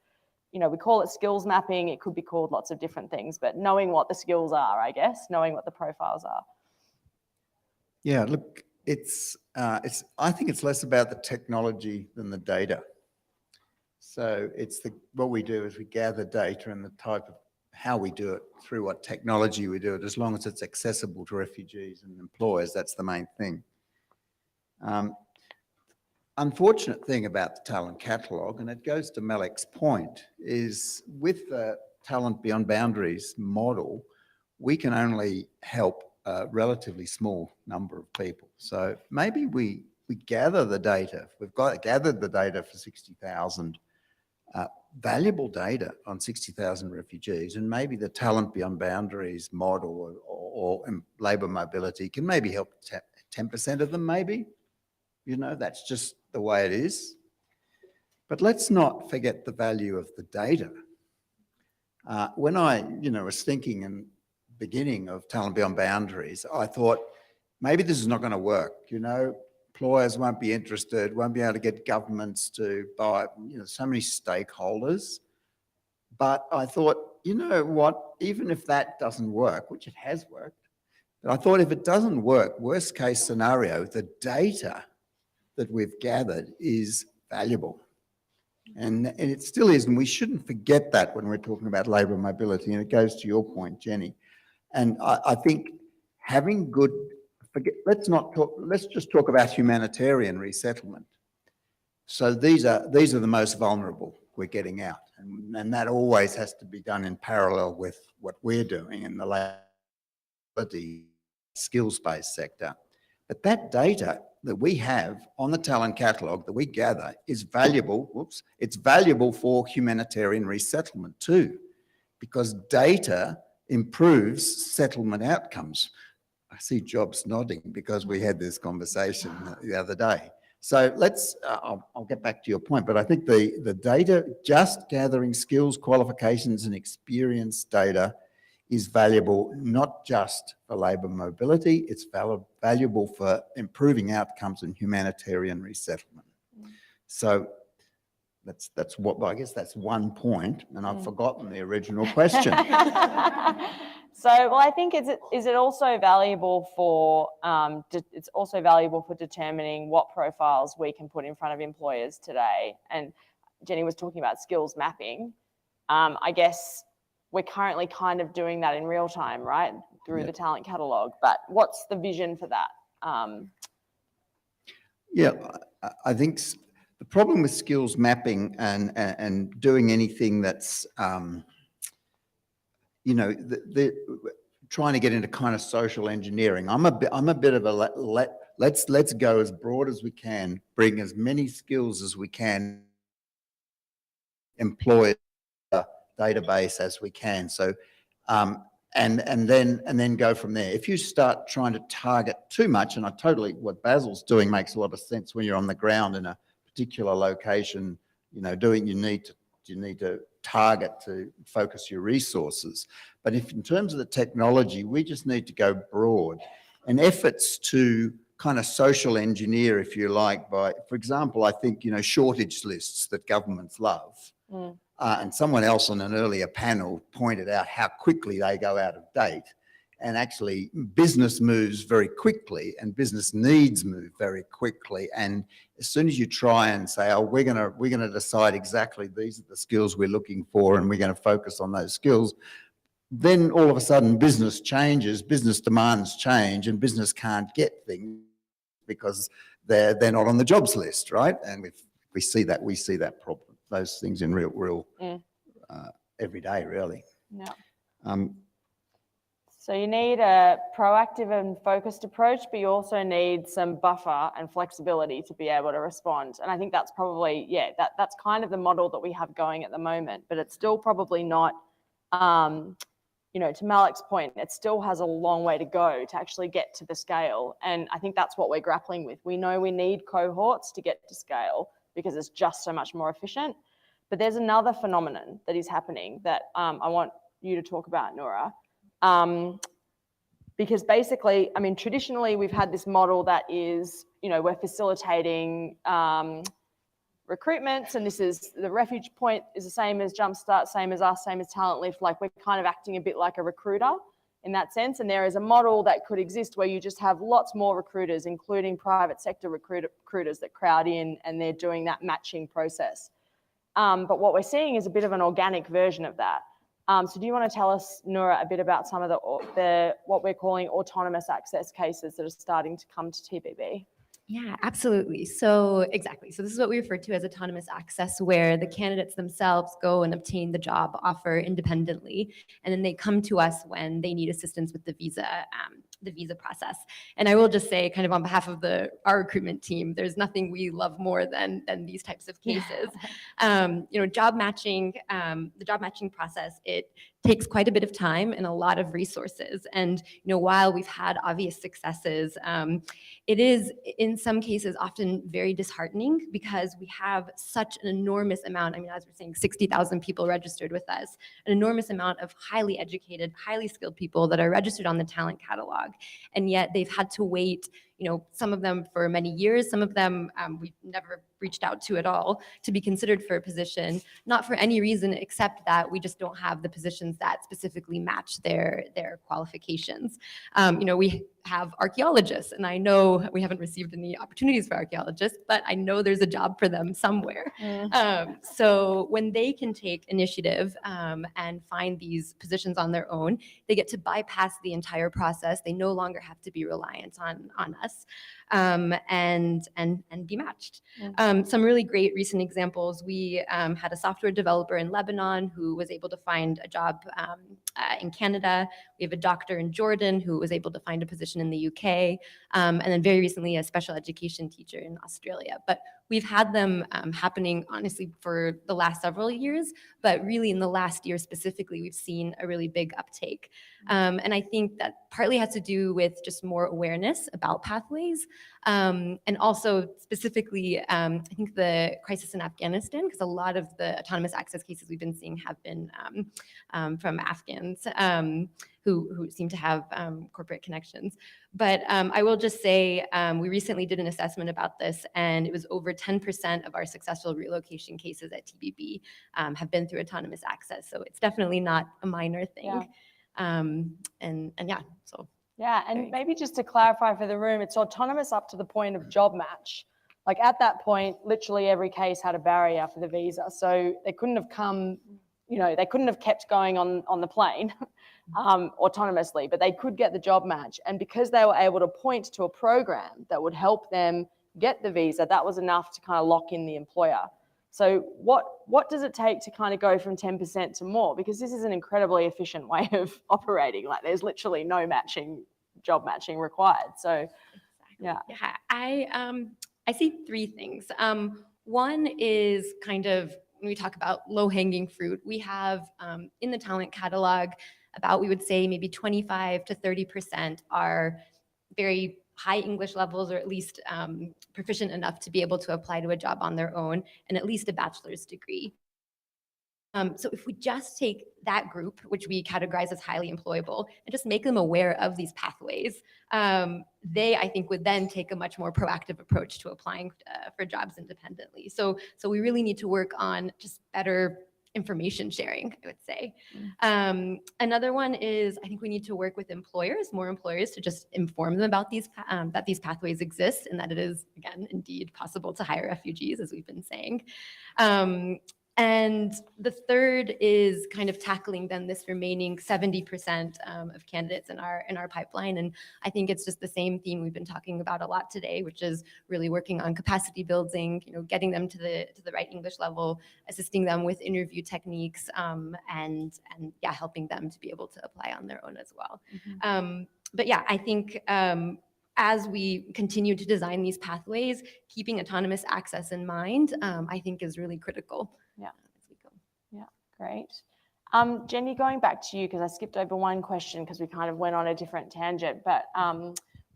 you know, we call it skills mapping, it could be called lots of different things, but knowing what the skills are, I guess, knowing what the profiles are. Yeah, look, I think it's less about the technology than the data. So it's what we do is we gather data and the type of how we do it, through what technology we do it, as long as it's accessible to refugees and employers, that's the main thing. Unfortunate thing about the talent catalogue, and it goes to Malik's point, is with the Talent Beyond Boundaries model, we can only help a relatively small number of people. So maybe we gather the data. We've gathered the data for 60,000 valuable data on 60,000 refugees, and maybe the Talent Beyond Boundaries model or labour mobility can maybe help 10% of them, maybe. You know, that's just the way it is. But let's not forget the value of the data. When I, was thinking in the beginning of Talent Beyond Boundaries, I thought, maybe this is not going to work, employers won't be interested, won't be able to get governments to buy, so many stakeholders. But I thought, you know what, even if that doesn't work, which it has worked, but I thought if it doesn't work, worst case scenario, the data that we've gathered is valuable. And it still is, and we shouldn't forget that when we're talking about labour mobility, and it goes to your point, Jenny. And I think having good, let's just talk about humanitarian resettlement. So these are the most vulnerable we're getting out, and that always has to be done in parallel with what we're doing in the labour skills-based sector. But that data that we have on the talent catalogue that we gather is valuable, it's valuable for humanitarian resettlement too, because data improves settlement outcomes. I see Jobs nodding because we had this conversation the other day. So let's, I'll get back to your point, but I think the data, just gathering skills, qualifications and experience data is valuable, not just for labour mobility, it's valuable for improving outcomes in humanitarian resettlement. So that's what, I guess that's one point, and I've forgotten the original question. So, well, I think is it also valuable for it's also valuable for determining what profiles we can put in front of employers today. And Jenny was talking about skills mapping. I guess we're currently kind of doing that in real time, right, through the talent catalogue. But what's the vision for that? Yeah, I think the problem with skills mapping and doing anything that's, you know, trying to get into kind of social engineering. I'm a bit of a let's go as broad as we can, bring as many skills as we can, employ a database as we can. So, and then go from there. If you start trying to target too much, and what Basil's doing makes a lot of sense when you're on the ground in a particular location, you know, you need to target to focus your resources. But if in terms of the technology, we just need to go broad, and efforts to kind of social engineer, if you like, by, for example, I think, you know, shortage lists that governments love. And someone else on an earlier panel pointed out how quickly they go out of date. And actually business moves very quickly and business needs move very quickly. And as soon as you try and say, oh, we're gonna decide exactly these are the skills we're looking for and we're gonna focus on those skills, then all of a sudden business changes, business demands change, and business can't get things because they're not on the jobs list, right? And we see that problem, those things in real every day, really. Yeah. So you need a proactive and focused approach, but you also need some buffer and flexibility to be able to respond. And I think that's probably, yeah, that's kind of the model that we have going at the moment, but it's still probably not, you know, to Malik's point, it still has a long way to go to actually get to the scale. And I think that's what we're grappling with. We know we need cohorts to get to scale because it's just so much more efficient. But there's another phenomenon that is happening that I want you to talk about, Noura. Because basically, I mean, traditionally we've had this model that is, you know, we're facilitating recruitments, and this is the refuge point is the same as Jumpstart, same as us, same as Talent Lift. Like, we're kind of acting a bit like a recruiter in that sense. And there is a model that could exist where you just have lots more recruiters, including private sector recruiters that crowd in, and they're doing that matching process. But what we're seeing is a bit of an organic version of that. So do you want to tell us, Noura, a bit about some of the what we're calling autonomous access cases that are starting to come to TBB? Yeah, absolutely. So exactly. So this is what we refer to as autonomous access, where the candidates themselves go and obtain the job offer independently, and then they come to us when they need assistance with the visa process. And I will just say, kind of on behalf of our recruitment team, there's nothing we love more than these types of cases. You know, job matching, the job matching process, it takes quite a bit of time and a lot of resources. And you know, while we've had obvious successes, it is in some cases often very disheartening because we have such an enormous amount. I mean, as we're saying, 60,000 people registered with us, an enormous amount of highly educated, highly skilled people that are registered on the talent catalog, and yet they've had to wait, you know, some of them for many years, some of them we've never reached out to at all to be considered for a position, not for any reason except that we just don't have the positions that specifically match their qualifications. You know, we have archaeologists, and I know we haven't received any opportunities for archaeologists, but I know there's a job for them somewhere. So when they can take initiative and find these positions on their own, they get to bypass the entire process. They no longer have to be reliant on us and be matched. Some really great recent examples. We had a software developer in Lebanon who was able to find a job in Canada. We have a doctor in Jordan who was able to find a position in the UK. And then very recently, a special education teacher in Australia. But we've had them happening, honestly, for the last several years. But really, in the last year specifically, we've seen a really big uptake. And I think that partly has to do with just more awareness about pathways. And also specifically, I think the crisis in Afghanistan, because a lot of the autonomous access cases we've been seeing have been from Afghans who seem to have corporate connections. But I will just say, we recently did an assessment about this, and it was over 10% of our successful relocation cases at TBB have been through autonomous access. So it's definitely not a minor thing. Yeah. And yeah, so. Yeah, and maybe just to clarify for the room, it's autonomous up to the point of job match. Like, at that point, literally every case had a barrier for the visa. So they couldn't have come, you know, they couldn't have kept going on the plane autonomously, but they could get the job match. And because they were able to point to a program that would help them get the visa, that was enough to kind of lock in the employer. So what does it take to kind of go from 10% to more? Because this is an incredibly efficient way of operating. Like there's literally no job matching required. So yeah. I see three things. One is kind of when we talk about low-hanging fruit, we have in the talent catalog about, we would say maybe 25 to 30% are very high English levels, or at least proficient enough to be able to apply to a job on their own, and at least a bachelor's degree. So if we just take that group, which we categorize as highly employable, and just make them aware of these pathways, they, I think, would then take a much more proactive approach to applying for jobs independently. So we really need to work on just better information sharing, I would say. Another one is, I think we need to work with more employers, to just inform them about that these pathways exist, and that it is, again, indeed possible to hire refugees, as we've been saying. And the third is kind of tackling then this remaining 70% of candidates in our pipeline. And I think it's just the same theme we've been talking about a lot today, which is really working on capacity building, getting them to the right English level, assisting them with interview techniques, and yeah, helping them to be able to apply on their own as well. But yeah, I think as we continue to design these pathways, keeping autonomous access in mind, I think is really critical. Yeah. Yeah, great. Jenny, going back to you, because I skipped over one question because we kind of went on a different tangent, but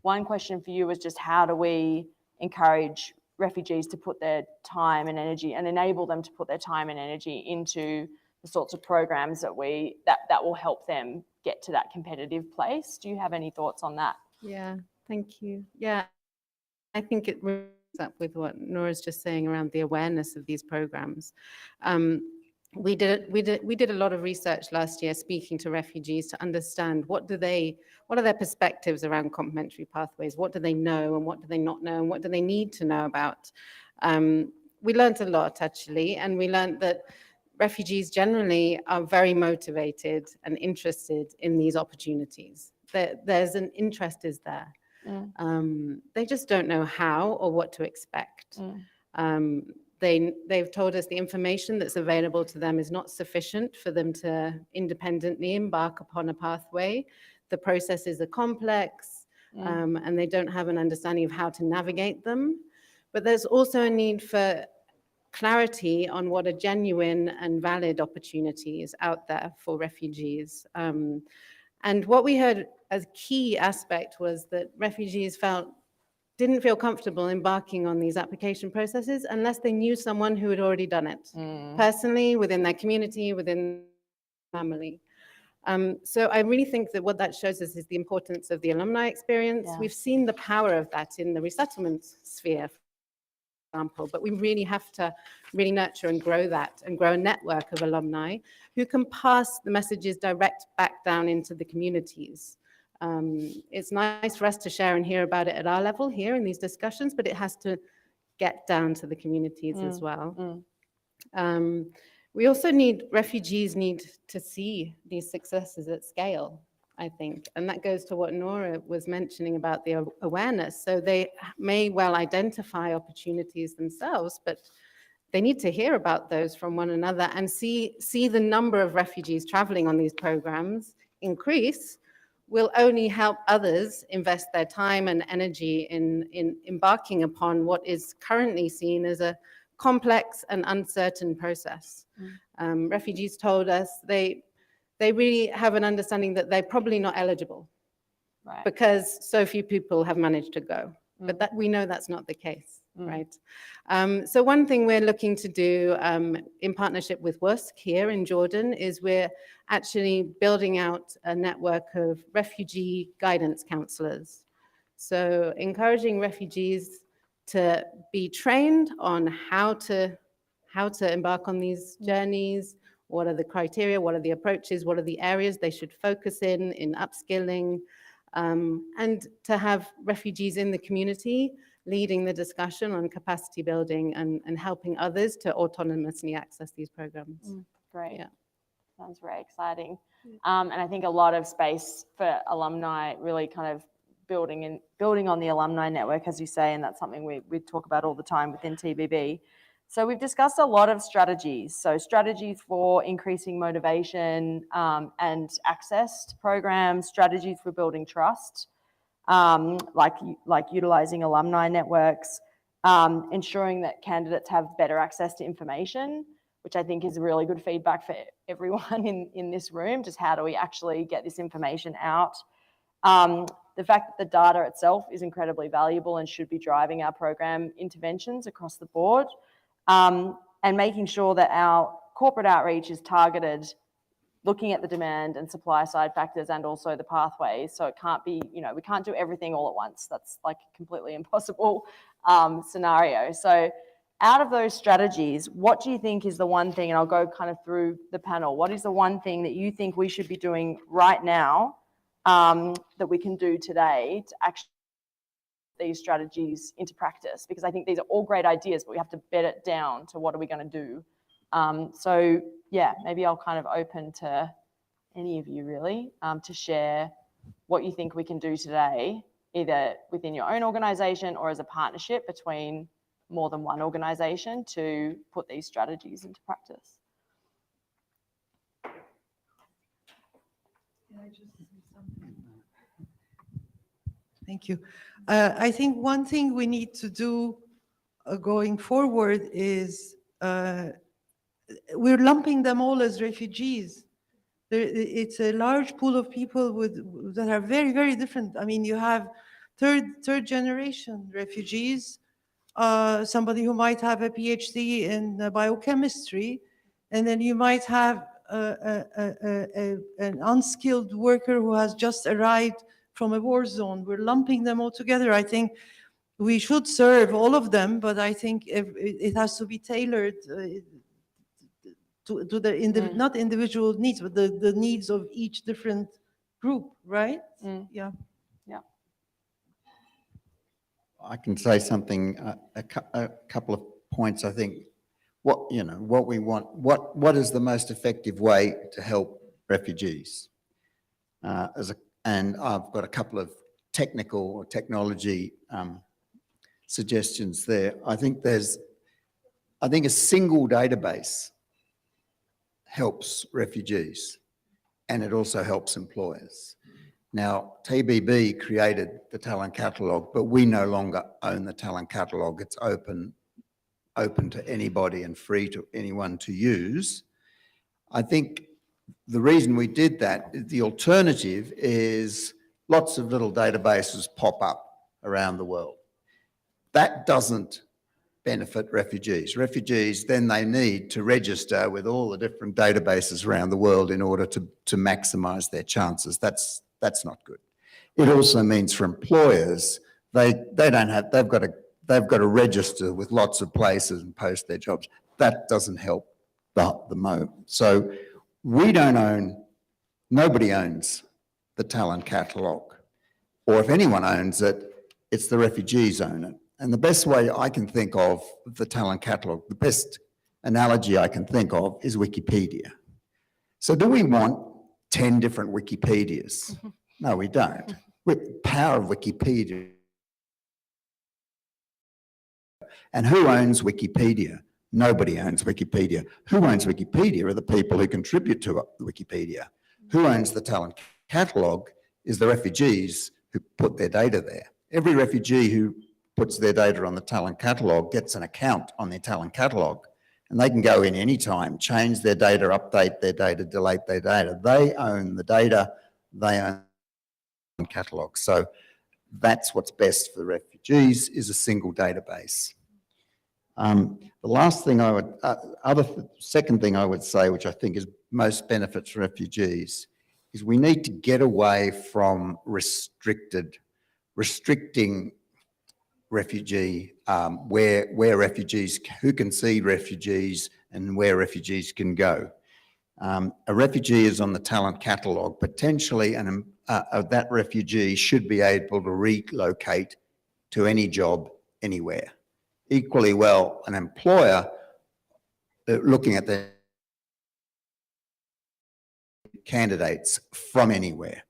one question for you was just how do we encourage refugees to put their time and energy, and enable them to put their time and energy into the sorts of programs that will help them get to that competitive place? Do you have any thoughts on that? Yeah, thank you. Yeah, I think it brings up with what Nora's just saying around the awareness of these programs. We did a lot of research last year speaking to refugees to understand what are their perspectives around complementary pathways, what do they know and what do they not know and what do they need to know about. We learned a lot actually, and we learned that refugees generally are very motivated and interested in these opportunities. There's an interest is there. They just don't know how or what to expect. They've told us the information that's available to them is not sufficient for them to independently embark upon a pathway. The processes are complex, and they don't have an understanding of how to navigate them. But there's also a need for clarity on what are genuine and valid opportunities out there for refugees. And what we heard as key aspect was that refugees didn't feel comfortable embarking on these application processes unless they knew someone who had already done it personally, within their community, within their family. So I really think that what that shows us is the importance of the alumni experience. We've seen the power of that in the resettlement sphere, for example, but we really have to really nurture and grow that, and grow a network of alumni who can pass the messages direct back down into the communities. It's nice for us to share and hear about it at our level here in these discussions, but it has to get down to the communities as well. We also refugees need to see these successes at scale, I think. And that goes to what Nora was mentioning about the awareness. So they may well identify opportunities themselves, but they need to hear about those from one another and see the number of refugees traveling on these programs increase will only help others invest their time and energy in embarking upon what is currently seen as a complex and uncertain process. Refugees told us they really have an understanding that they're probably not eligible because so few people have managed to go. But we know that's not the case, right? So one thing we're looking to do in partnership with WUSC here in Jordan is we're actually building out a network of refugee guidance counselors. So encouraging refugees to be trained on how to embark on these journeys, what are the criteria, what are the approaches, what are the areas they should focus in upskilling, and to have refugees in the community leading the discussion on capacity building and helping others to autonomously access these programs. Great. Yeah. Sounds very exciting. And I think a lot of space for alumni really kind of building on the alumni network, as you say, and that's something we talk about all the time within TBB. So we've discussed a lot of strategies. So strategies for increasing motivation and access to programs, strategies for building trust, like utilizing alumni networks, ensuring that candidates have better access to information, which I think is really good feedback for everyone in this room. Just how do we actually get this information out? The fact that the data itself is incredibly valuable and should be driving our program interventions across the board, and making sure that our corporate outreach is targeted, looking at the demand and supply side factors and also the pathways. So it can't be, we can't do everything all at once. That's like a completely impossible scenario. So out of those strategies, what do you think is the one thing, and I'll go kind of through the panel, what is the one thing that you think we should be doing right now that we can do today to actually put these strategies into practice? Because I think these are all great ideas, but we have to bed it down to what are we going to do. So yeah, maybe I'll kind of open to any of you really to share what you think we can do today, either within your own organization or as a partnership between more than one organization to put these strategies into practice. Can I just say something? Thank you. I think one thing we need to do going forward is we're lumping them all as refugees. It's a large pool of people that are very, very different. I mean, you have third generation refugees, somebody who might have a PhD in biochemistry, and then you might have an unskilled worker who has just arrived from a war zone. We're lumping them all together. I think we should serve all of them, but I think it has to be tailored to the not individual needs, but the needs of each different group, right? Yeah. Yeah. I can say something, a couple of points. I think what we want, what is the most effective way to help refugees? And I've got a couple of technical or technology suggestions there. I think a single database helps refugees, and it also helps employers. Now, TBB created the talent catalogue, but we no longer own the talent catalogue. It's open to anybody and free to anyone to use. I think the reason we did that, the alternative is lots of little databases pop up around the world. That doesn't benefit refugees. Refugees, then they need to register with all the different databases around the world in order to maximise their chances. That's not good. It also means for employers, they've got to register with lots of places and post their jobs. That doesn't help the mo. So we don't own, nobody owns the talent catalogue, or if anyone owns it, it's the refugees own it. And the best way I can think of the talent catalogue, the best analogy I can think of is Wikipedia. So do we want 10 different Wikipedias? No, we don't. With the power of Wikipedia. And who owns Wikipedia? Nobody owns Wikipedia. Who owns Wikipedia are the people who contribute to Wikipedia. Who owns the talent catalogue is the refugees who put their data there. Every refugee who puts their data on the talent catalogue gets an account on their talent catalogue, and they can go in anytime, change their data, update their data, delete their data. They own the data, they own the catalogue. So that's what's best for the refugees, is a single database. The last thing I would, second thing I would say, which I think is most benefits for refugees, is we need to get away from restricting refugee, where refugees, who can see refugees and where refugees can go. A refugee is on the talent catalogue. Potentially that refugee should be able to relocate to any job anywhere. Equally well, an employer looking at the candidates from anywhere.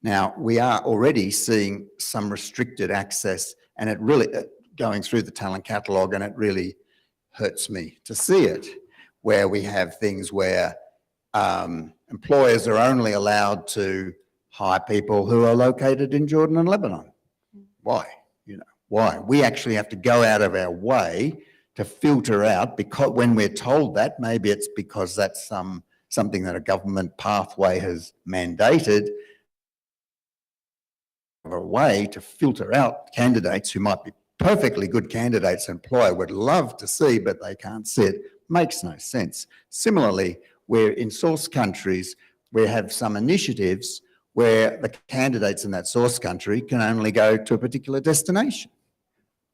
Now, we are already seeing some restricted access, and it really, going through the talent catalogue, and it really hurts me to see it, where we have things where employers are only allowed to hire people who are located in Jordan and Lebanon. Why? You know, why? We actually have to go out of our way to filter out, because when we're told that, maybe it's because that's something that a government pathway has mandated, a way to filter out candidates who might be perfectly good candidates an employer would love to see, but they can't see it. Makes no sense. Similarly, where in source countries, we have some initiatives where the candidates in that source country can only go to a particular destination.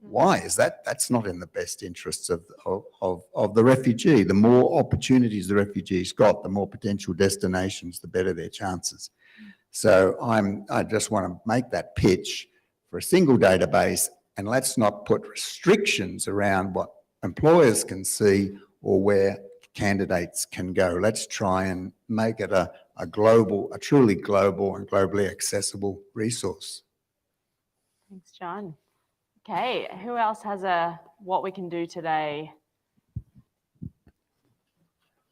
Why is that? That's not in the best interests of the refugee. The more opportunities the refugee's got, the more potential destinations, the better their chances. So I just want to make that pitch for a single database, and let's not put restrictions around what employers can see or where candidates can go. Let's try and make it a global, a truly global and globally accessible resource. Thanks, John. Okay, who else has a what we can do today?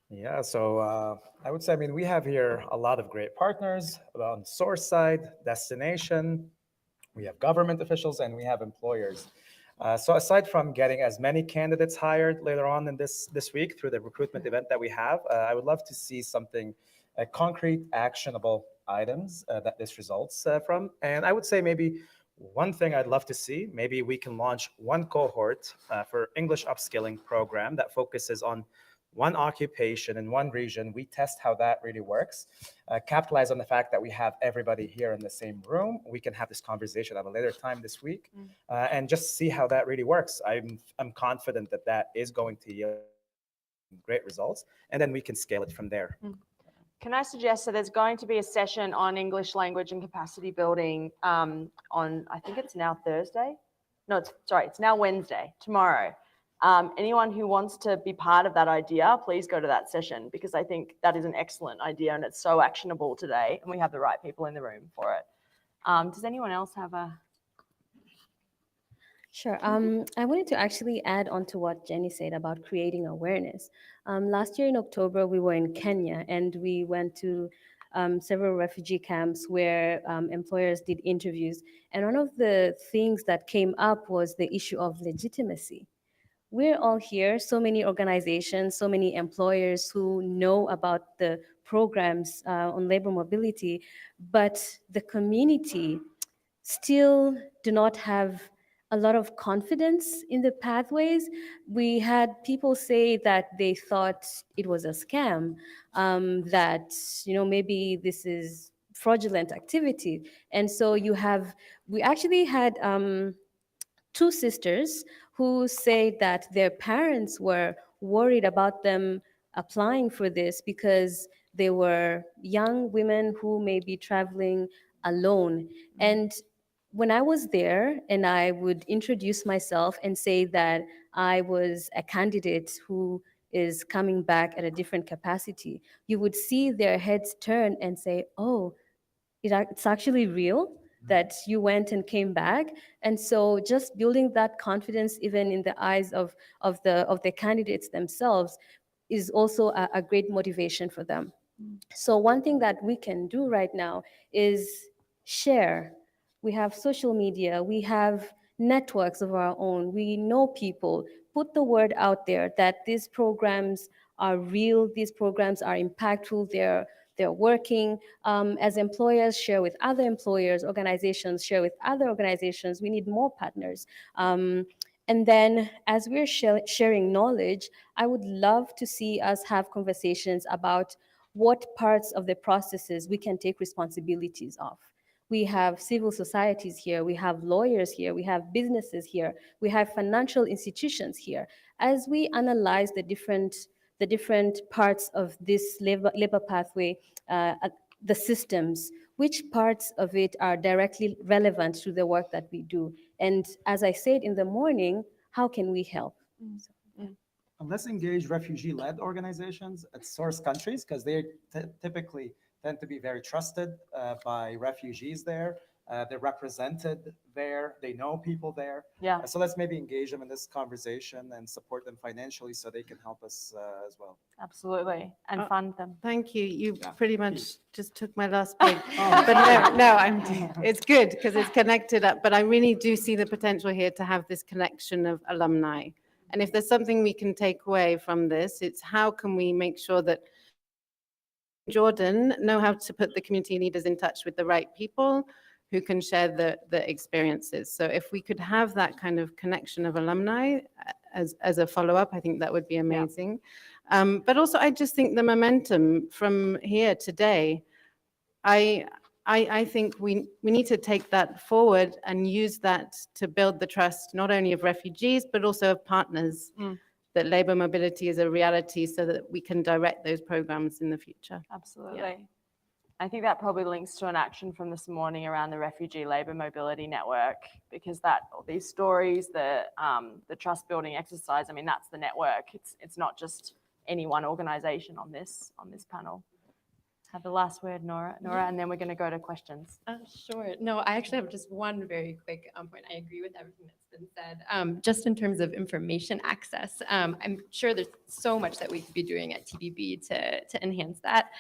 Yeah, so I would say, I mean, we have here a lot of great partners on source side, destination, we have government officials, and we have employers. So aside from getting as many candidates hired later on in this week through the recruitment event that we have, I would love to see something, concrete, actionable items that this results from. And I would say maybe one thing I'd love to see, maybe we can launch one cohort for English upskilling program that focuses on one occupation in one region. We test how that really works, capitalize on the fact that we have everybody here in the same room. We can have this conversation at a later time this week and just see how that really works. I'm confident that that is going to yield great results, and then we can scale it from there. Can I suggest, so there's going to be a session on English language and capacity building on, I think it's now Thursday? No, it's now Wednesday, tomorrow. Anyone who wants to be part of that idea, please go to that session, because I think that is an excellent idea and it's so actionable today, and we have the right people in the room for it. Does anyone else have a? Sure. I wanted to actually add on to what Jenny said about creating awareness. Last year in October, we were in Kenya, and we went to several refugee camps where employers did interviews. And one of the things that came up was the issue of legitimacy. We're all here, so many organizations, so many employers who know about the programs on labor mobility, but the community still do not have a lot of confidence in the pathways. We had people say that they thought it was a scam, that maybe this is fraudulent activity. And so we actually had two sisters who say that their parents were worried about them applying for this because they were young women who may be traveling alone. And when I was there and I would introduce myself and say that I was a candidate who is coming back at a different capacity, you would see their heads turn and say, oh, it's actually real that you went and came back. And so just building that confidence, even in the eyes of the candidates themselves, is also a great motivation for them. So one thing that we can do right now is share. We have social media, we have networks of our own, we know people. Put the word out there that these programs are real, these programs are impactful, they're working. As employers, share with other employers, organizations share with other organizations. We need more partners. And then as we're sharing knowledge, I would love to see us have conversations about what parts of the processes we can take responsibilities of. We have civil societies here, we have lawyers here, we have businesses here, we have financial institutions here. As we analyze the different parts of this labor pathway, the systems, which parts of it are directly relevant to the work that we do? And as I said in the morning, how can we help? And let's engage refugee-led organizations at source countries, because they typically tend to be very trusted by refugees there. They're represented there. They know people there. Yeah. So let's maybe engage them in this conversation and support them financially so they can help us as well. Absolutely. And fund them. Thank you. You pretty much just took my last point. But it's good because it's connected up. But I really do see the potential here to have this connection of alumni. And if there's something we can take away from this, it's how can we make sure that Jordan know how to put the community leaders in touch with the right people who can share the experiences. So if we could have that kind of connection of alumni as a follow-up, I think that would be amazing. But also, I just think the momentum from here today, I think we need to take that forward and use that to build the trust, not only of refugees, but also of partners, that labor mobility is a reality so that we can direct those programs in the future. Absolutely. Yeah. I think that probably links to an action from this morning around the Refugee Labour Mobility Network, because all these stories, the trust building exercise, I mean, that's the network. It's not just any one organisation on this panel. Have the last word, Nora, and then we're going to go to questions. Sure. No, I actually have just one very quick point. I agree with everything that's been said. Just in terms of information access, I'm sure there's so much that we could be doing at TBB to enhance that.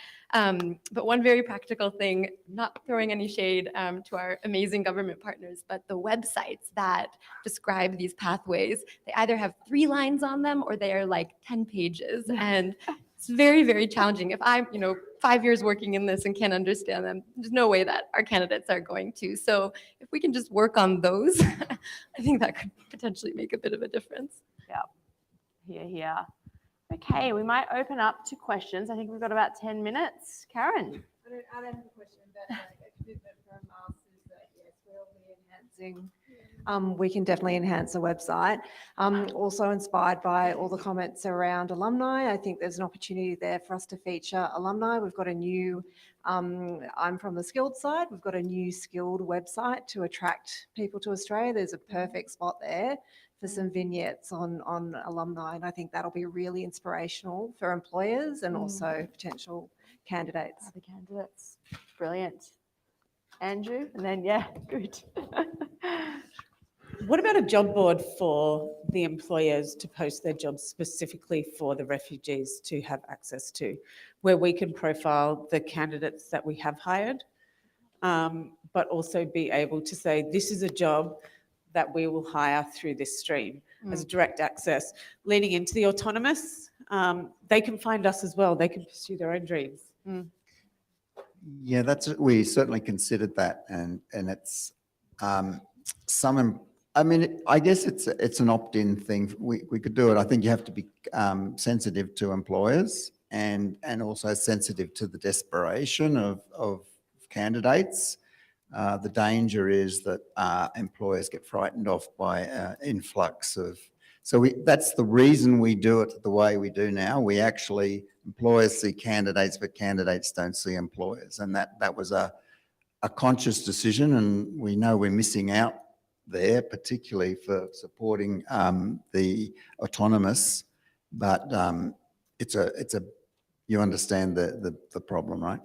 But one very practical thing, not throwing any shade to our amazing government partners, but the websites that describe these pathways, they either have 3 lines on them or they are like 10 pages. And it's very, very challenging. If I'm, 5 years working in this and can't understand them, there's no way that our candidates are going to. So if we can just work on those, I think that could potentially make a bit of a difference. Yeah. Here. Okay, we might open up to questions. I think we've got about 10 minutes. Karen. I don't have a question, but a commitment from us is that yes, we'll be enhancing. We can definitely enhance the website. Also inspired by all the comments around alumni. I think there's an opportunity there for us to feature alumni. We've got a new, I'm from the skilled side, we've got a new skilled website to attract people to Australia. There's a perfect spot there for some vignettes on alumni, and I think that'll be really inspirational for employers and also potential candidates. Other candidates. Brilliant. Andrew, and then good. What about a job board for the employers to post their jobs specifically for the refugees to have access to, where we can profile the candidates that we have hired, but also be able to say, this is a job that we will hire through this stream as direct access. Leaning into the autonomous, they can find us as well. They can pursue their own dreams. Yeah, we certainly considered that, and it's I guess it's an opt-in thing. We could do it. I think you have to be sensitive to employers and also sensitive to the desperation of candidates. The danger is that employers get frightened off by influx of. So that's the reason we do it the way we do now. We actually, employers see candidates, but candidates don't see employers. And that was a conscious decision, and we know we're missing out there, particularly for supporting the autonomous. But you understand the problem, right?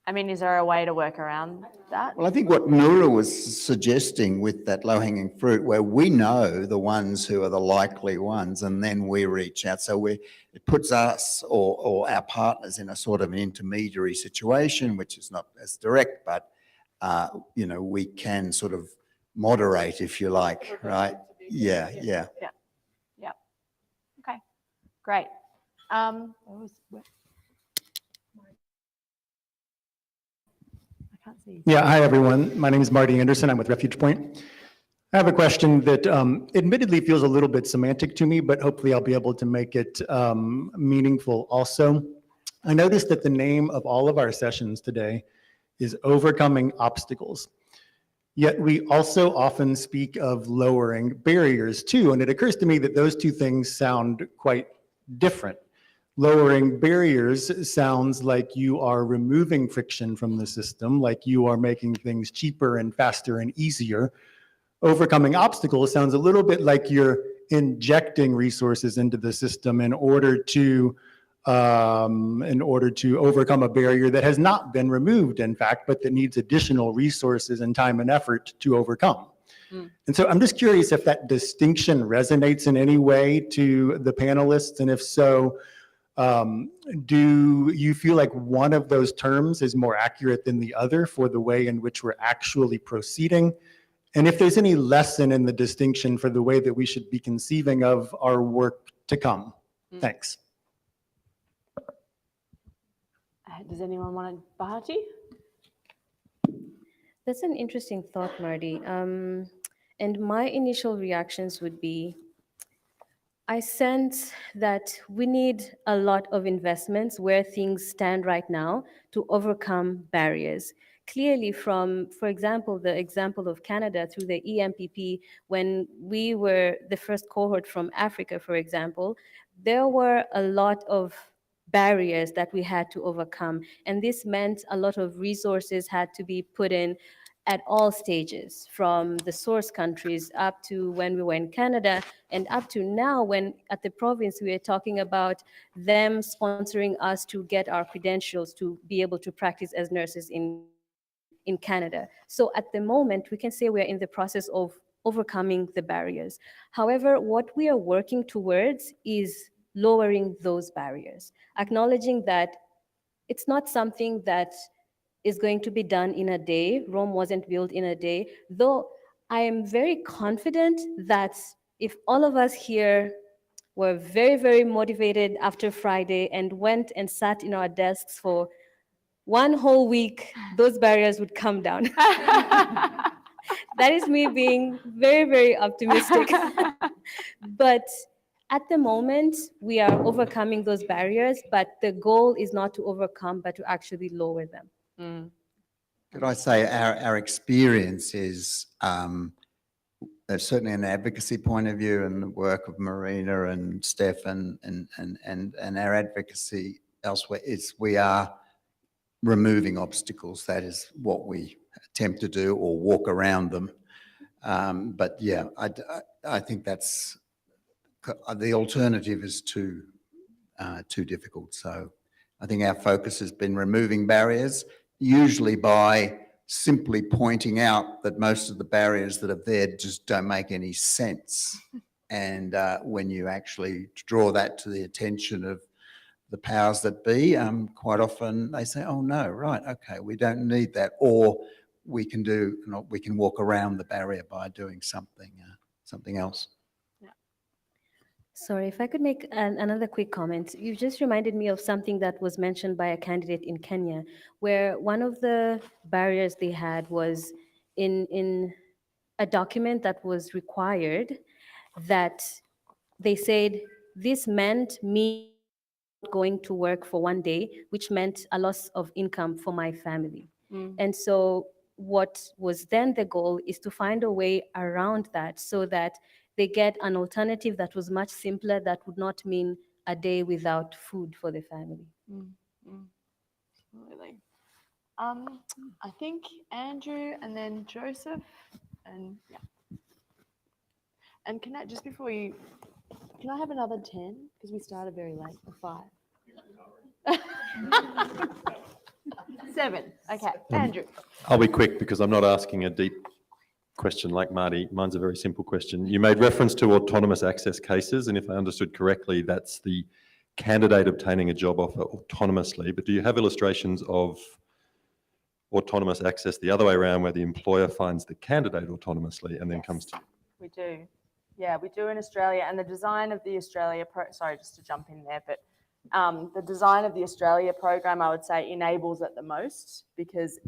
I mean, is there a way to work around that? Well, I think what Noura was suggesting with that low-hanging fruit, where we know the ones who are the likely ones, and then we reach out. So it puts us or our partners in a sort of an intermediary situation, which is not as direct, but we can sort of moderate, if you like, right? Yeah. Okay, great. Yeah, hi everyone. My name is Marty Anderson. I'm with Refuge Point. I have a question that admittedly feels a little bit semantic to me, but hopefully I'll be able to make it meaningful also. I noticed that the name of all of our sessions today is Overcoming Obstacles. Yet we also often speak of lowering barriers too, and it occurs to me that those two things sound quite different. Lowering barriers sounds like you are removing friction from the system, like you are making things cheaper and faster and easier. Overcoming obstacles sounds a little bit like you're injecting resources into the system in order to in order to overcome a barrier that has not been removed, in fact, but that needs additional resources and time and effort to overcome. And so I'm just curious if that distinction resonates in any way to the panelists, and if so, do you feel like one of those terms is more accurate than the other for the way in which we're actually proceeding? And if there's any lesson in the distinction for the way that we should be conceiving of our work to come? Thanks. Does anyone want to, Bahati? That's an interesting thought, Marty. And my initial reactions would be, I sense that we need a lot of investments where things stand right now to overcome barriers. Clearly from, for example, the example of Canada through the EMPP, when we were the first cohort from Africa, for example, there were a lot of barriers that we had to overcome. And this meant a lot of resources had to be put in at all stages, from the source countries up to when we were in Canada, and up to now when at the province we are talking about them sponsoring us to get our credentials to be able to practice as nurses in Canada. So at the moment, we can say we're in the process of overcoming the barriers. However, what we are working towards is lowering those barriers, acknowledging that it's not something that is going to be done in a day. Rome wasn't built in a day, though I am very confident that if all of us here were very, very motivated after Friday and went and sat in our desks for one whole week, those barriers would come down. That is me being very, very optimistic. But at the moment, we are overcoming those barriers, but the goal is not to overcome, but to actually lower them. Could I say our experience is certainly an advocacy point of view, and the work of Marina and Stefan and our advocacy elsewhere is we are removing obstacles. That is what we attempt to do, or walk around them. But yeah, I think that's the alternative is too difficult. So I think our focus has been removing barriers, usually by simply pointing out that most of the barriers that are there just don't make any sense. And when you actually draw that to the attention of the powers that be, quite often they say, oh no, right, okay, we don't need that. Or we can walk around the barrier by doing something else. Sorry, if I could make another quick comment. You just reminded me of something that was mentioned by a candidate in Kenya, where one of the barriers they had was in a document that was required, that they said this meant me going to work for one day, which meant a loss of income for my family. And so what was then the goal is to find a way around that so that they get an alternative that was much simpler, that would not mean a day without food for the family. Absolutely. I think Andrew and then Joseph, and yeah. And can I, just before you, can I have another 10? Because we started very late, or 5. 7, okay, Andrew. I'll be quick because I'm not asking a deep question like Marty. Mine's a very simple question. You made reference to autonomous access cases, and if I understood correctly, that's the candidate obtaining a job offer autonomously, but do you have illustrations of autonomous access the other way around, where the employer finds the candidate autonomously and then comes to you? We do. Yeah, we do in Australia, and the design of the Australia, sorry, just to jump in there, but the design of the Australia program, I would say, enables it the most, because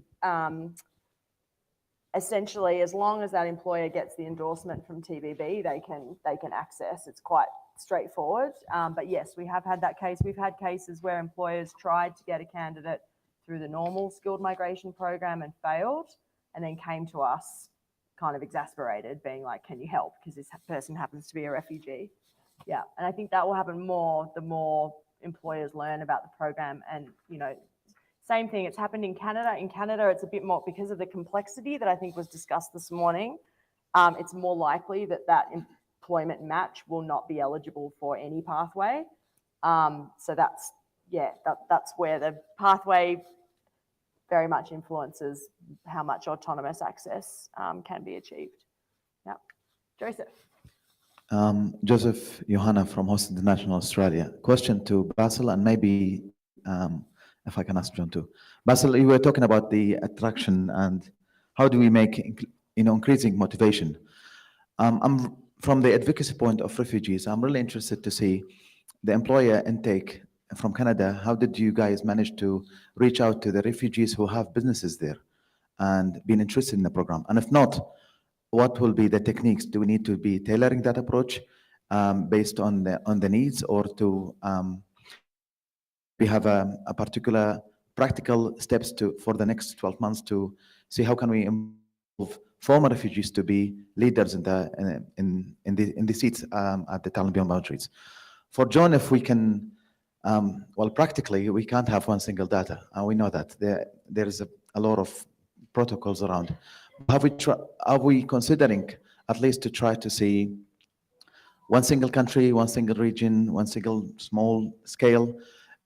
essentially, as long as that employer gets the endorsement from TBB, they can access. It's quite straightforward. But yes, we have had that case. We've had cases where employers tried to get a candidate through the normal skilled migration program and failed, and then came to us kind of exasperated, being like, can you help? Because this person happens to be a refugee. Yeah, and I think that will happen more the more employers learn about the program. And, you know, same thing, it's happened in Canada. In Canada, it's a bit more, because of the complexity that I think was discussed this morning, it's more likely that that employment match will not be eligible for any pathway. So that's yeah, that's where the pathway very much influences how much autonomous access can be achieved. Yeah, Joseph. Joseph Johanna from Host International Australia. Question to Basil and maybe if I can ask John too. Basil, you were talking about the attraction and how do we make increasing motivation. I'm from the advocacy point of refugees. I'm really interested to see the employer intake from Canada. How did you guys manage to reach out to the refugees who have businesses there and been interested in the program? And if not, what will be the techniques? Do we need to be tailoring that approach based on the needs, or to we have a particular practical steps for the next 12 months to see how can we involve former refugees to be leaders in the seats at the Talent Beyond Boundaries? For John, if we can, well, practically we can't have one single data, and we know that there is a lot of protocols around. Are we considering at least to try to see one single country, one single region, one single small scale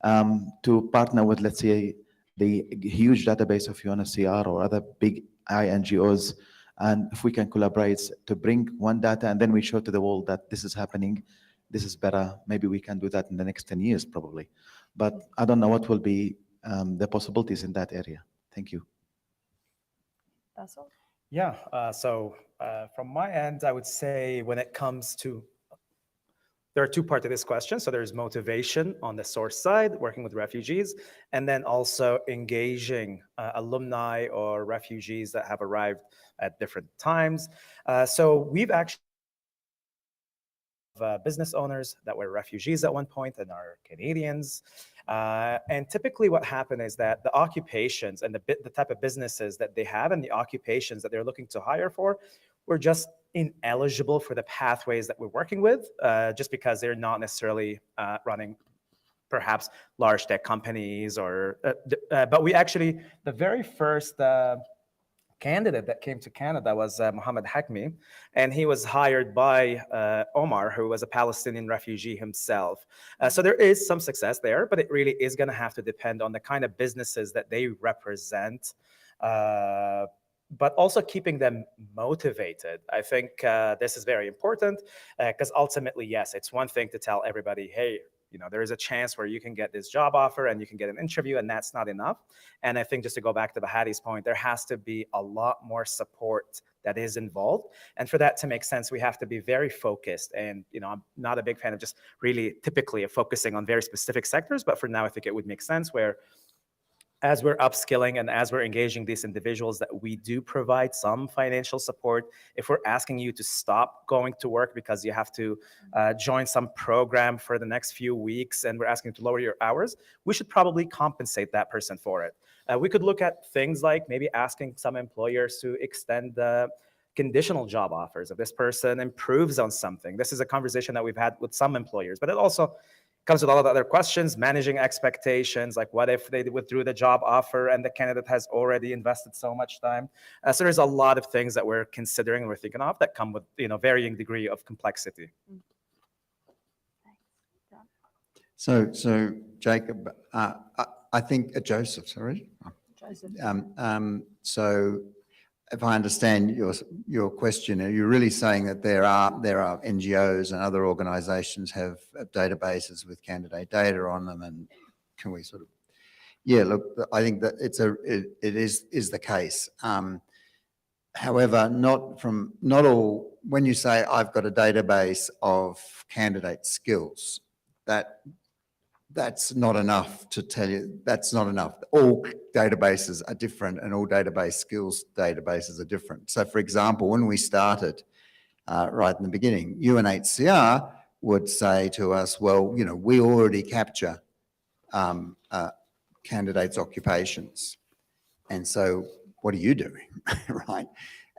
to partner with, let's say, the huge database of UNHCR or other big NGOs, and if we can collaborate to bring one data and then we show to the world that this is happening, this is better, maybe we can do that in the next 10 years probably. But I don't know what will be the possibilities in that area. Thank you. Yeah, so from my end, I would say when it comes to, there are two parts to this question. So there's motivation on the source side, working with refugees, and then also engaging alumni or refugees that have arrived at different times. So we've actually business owners that were refugees at one point and are Canadians. And typically what happened is that the occupations and the type of businesses that they have and the occupations that they're looking to hire for were just ineligible for the pathways that we're working with, just because they're not necessarily running perhaps large tech companies or, but we actually, the very first candidate that came to Canada was Mohammed Hakmi, and he was hired by Omar, who was a Palestinian refugee himself. So there is some success there, but it really is going to have to depend on the kind of businesses that they represent, but also keeping them motivated. I think this is very important because ultimately, yes, it's one thing to tell everybody, hey, you know, there is a chance where you can get this job offer and you can get an interview, and that's not enough. And I think just to go back to Bahati's point, there has to be a lot more support that is involved. And for that to make sense, we have to be very focused. And, you know, I'm not a big fan of just really typically of focusing on very specific sectors, but for now, I think it would make sense where as we're upskilling and as we're engaging these individuals, that we do provide some financial support. If we're asking you to stop going to work because you have to join some program for the next few weeks and we're asking you to lower your hours, we should probably compensate that person for it. We could look at things like maybe asking some employers to extend the conditional job offers if this person improves on something. This is a conversation that we've had with some employers, but it also comes with all of the other questions, managing expectations, like what if they withdrew the job offer and the candidate has already invested so much time? So there's a lot of things that we're considering and we're thinking of that come with, you know, varying degree of complexity. So Jacob, I think Joseph, sorry. Joseph. So if I understand your question, are you really saying that there are NGOs and other organisations have databases with candidate data on them, and can we sort of? Yeah, look, I think that it is the case. However, not all. When you say I've got a database of candidate skills, that's not enough to tell you, that's not enough. All databases are different and all database skills databases are different. So for example, when we started right in the beginning, UNHCR would say to us, well, you know, we already capture candidates' occupations. And so what are you doing, right?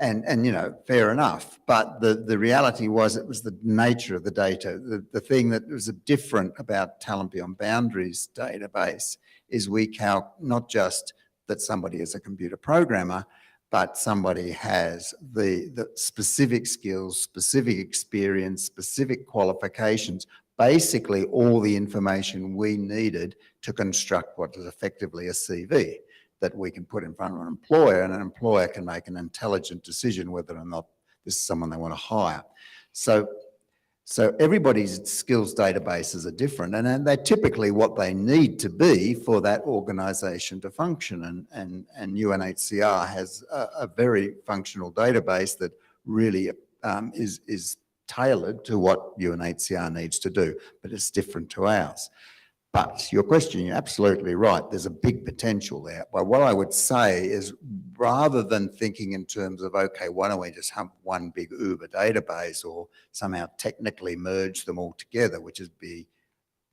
And you know, fair enough. But the reality was it was the nature of the data. The thing that was different about Talent Beyond Boundaries database is we count not just that somebody is a computer programmer, but somebody has the specific skills, specific experience, specific qualifications, basically all the information we needed to construct what is effectively a CV that we can put in front of an employer, and an employer can make an intelligent decision whether or not this is someone they want to hire. So everybody's skills databases are different, and they're typically what they need to be for that organisation to function. And UNHCR has a very functional database that really is tailored to what UNHCR needs to do, but it's different to ours. But your question, you're absolutely right. There's a big potential there. But what I would say is, rather than thinking in terms of, okay, why don't we just hump one big Uber database or somehow technically merge them all together, which would be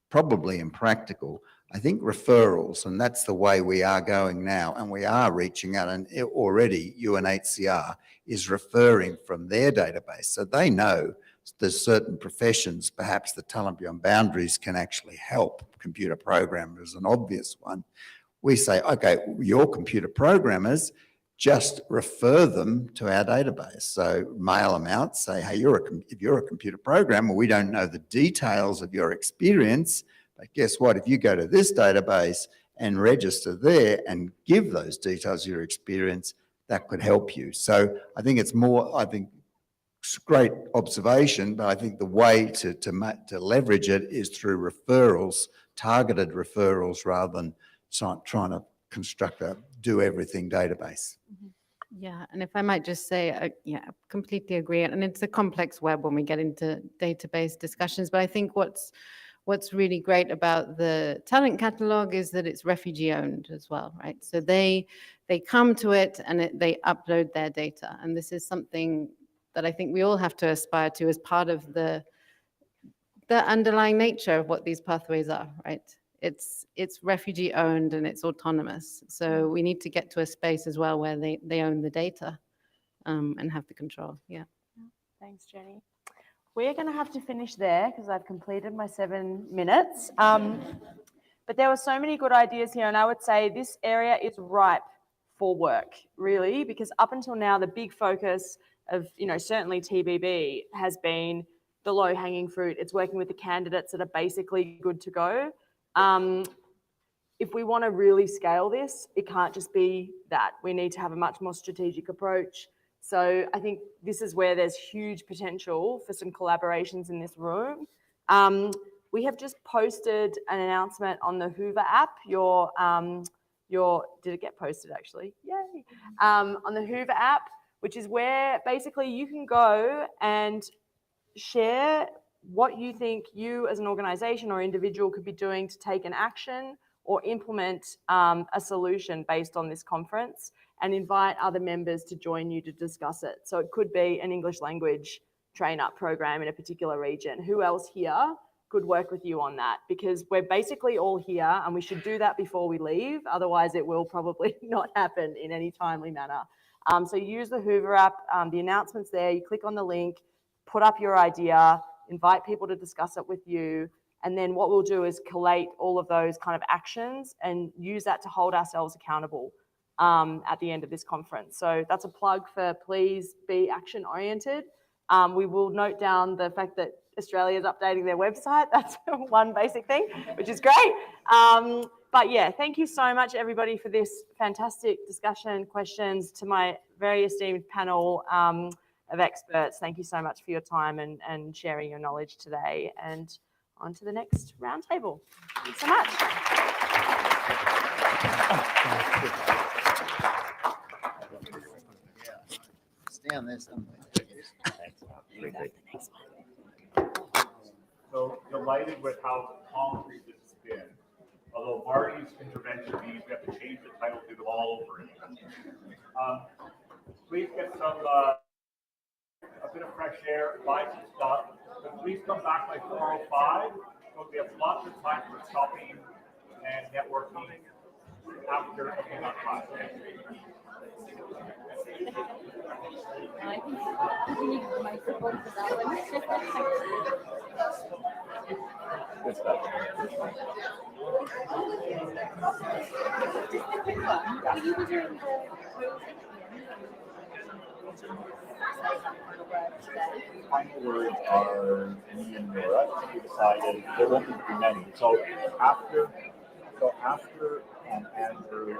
probably impractical, I think referrals, and that's the way we are going now, and we are reaching out, and already UNHCR is referring from their database. So they know there's certain professions, perhaps the Talent Beyond Boundaries can actually help. Computer programmers, an obvious one. We say, okay, your computer programmers, just refer them to our database. So mail them out, say, hey, if you're a computer programmer, we don't know the details of your experience, but guess what? If you go to this database and register there and give those details of your experience, that could help you. So I think it's more, it's a great observation, but I think the way to leverage it is through referrals, targeted referrals, rather than trying to construct a do everything database. Yeah, and if I might just say, yeah, I completely agree. And it's a complex web when we get into database discussions. But I think what's really great about the talent catalog is that it's refugee owned as well, right? So they come to it and they upload their data. And this is something that I think we all have to aspire to as part of the underlying nature of what these pathways are, right? It's refugee owned and it's autonomous. So we need to get to a space as well where they own the data and have the control. Yeah. Thanks, Jenny. We're going to have to finish there because I've completed my 7 minutes. But there were so many good ideas here, and I would say this area is ripe for work, really, because up until now, the big focus of, certainly TBB has been the low-hanging fruit. It's working with the candidates that are basically good to go. If we want to really scale this, it can't just be that. We need to have a much more strategic approach. So I think this is where there's huge potential for some collaborations in this room. We have just posted an announcement on the Hoover app. Did it get posted actually? Yay! On the Hoover app, which is where basically you can go and share what you think you as an organization or individual could be doing to take an action or implement a solution based on this conference, and invite other members to join you to discuss it. So it could be an English language train-up program in a particular region. Who else here could work with you on that? Because we're basically all here and we should do that before we leave. Otherwise it will probably not happen in any timely manner. So use the Hoover app, the announcement's there, you click on the link, put up your idea, invite people to discuss it with you. And then what we'll do is collate all of those kind of actions and use that to hold ourselves accountable at the end of this conference. So that's a plug for please be action oriented. We will note down the fact that Australia is updating their website. That's one basic thing, which is great. But yeah, thank you so much everybody for this fantastic discussion, questions. To my very esteemed panel of experts, thank you so much for your time and sharing your knowledge today. And on to the next roundtable. Thanks so much. Stay on this. So delighted with how concrete this has been. Although Marty's intervention means we have to change the title to do them all over again. Please get some a bit of fresh air, buy some stuff, but please come back by 4:05. So we have lots of time for shopping and networking after about 5. Good stuff. Final words are me and Nora. We decided there won't be many. So after Andrew.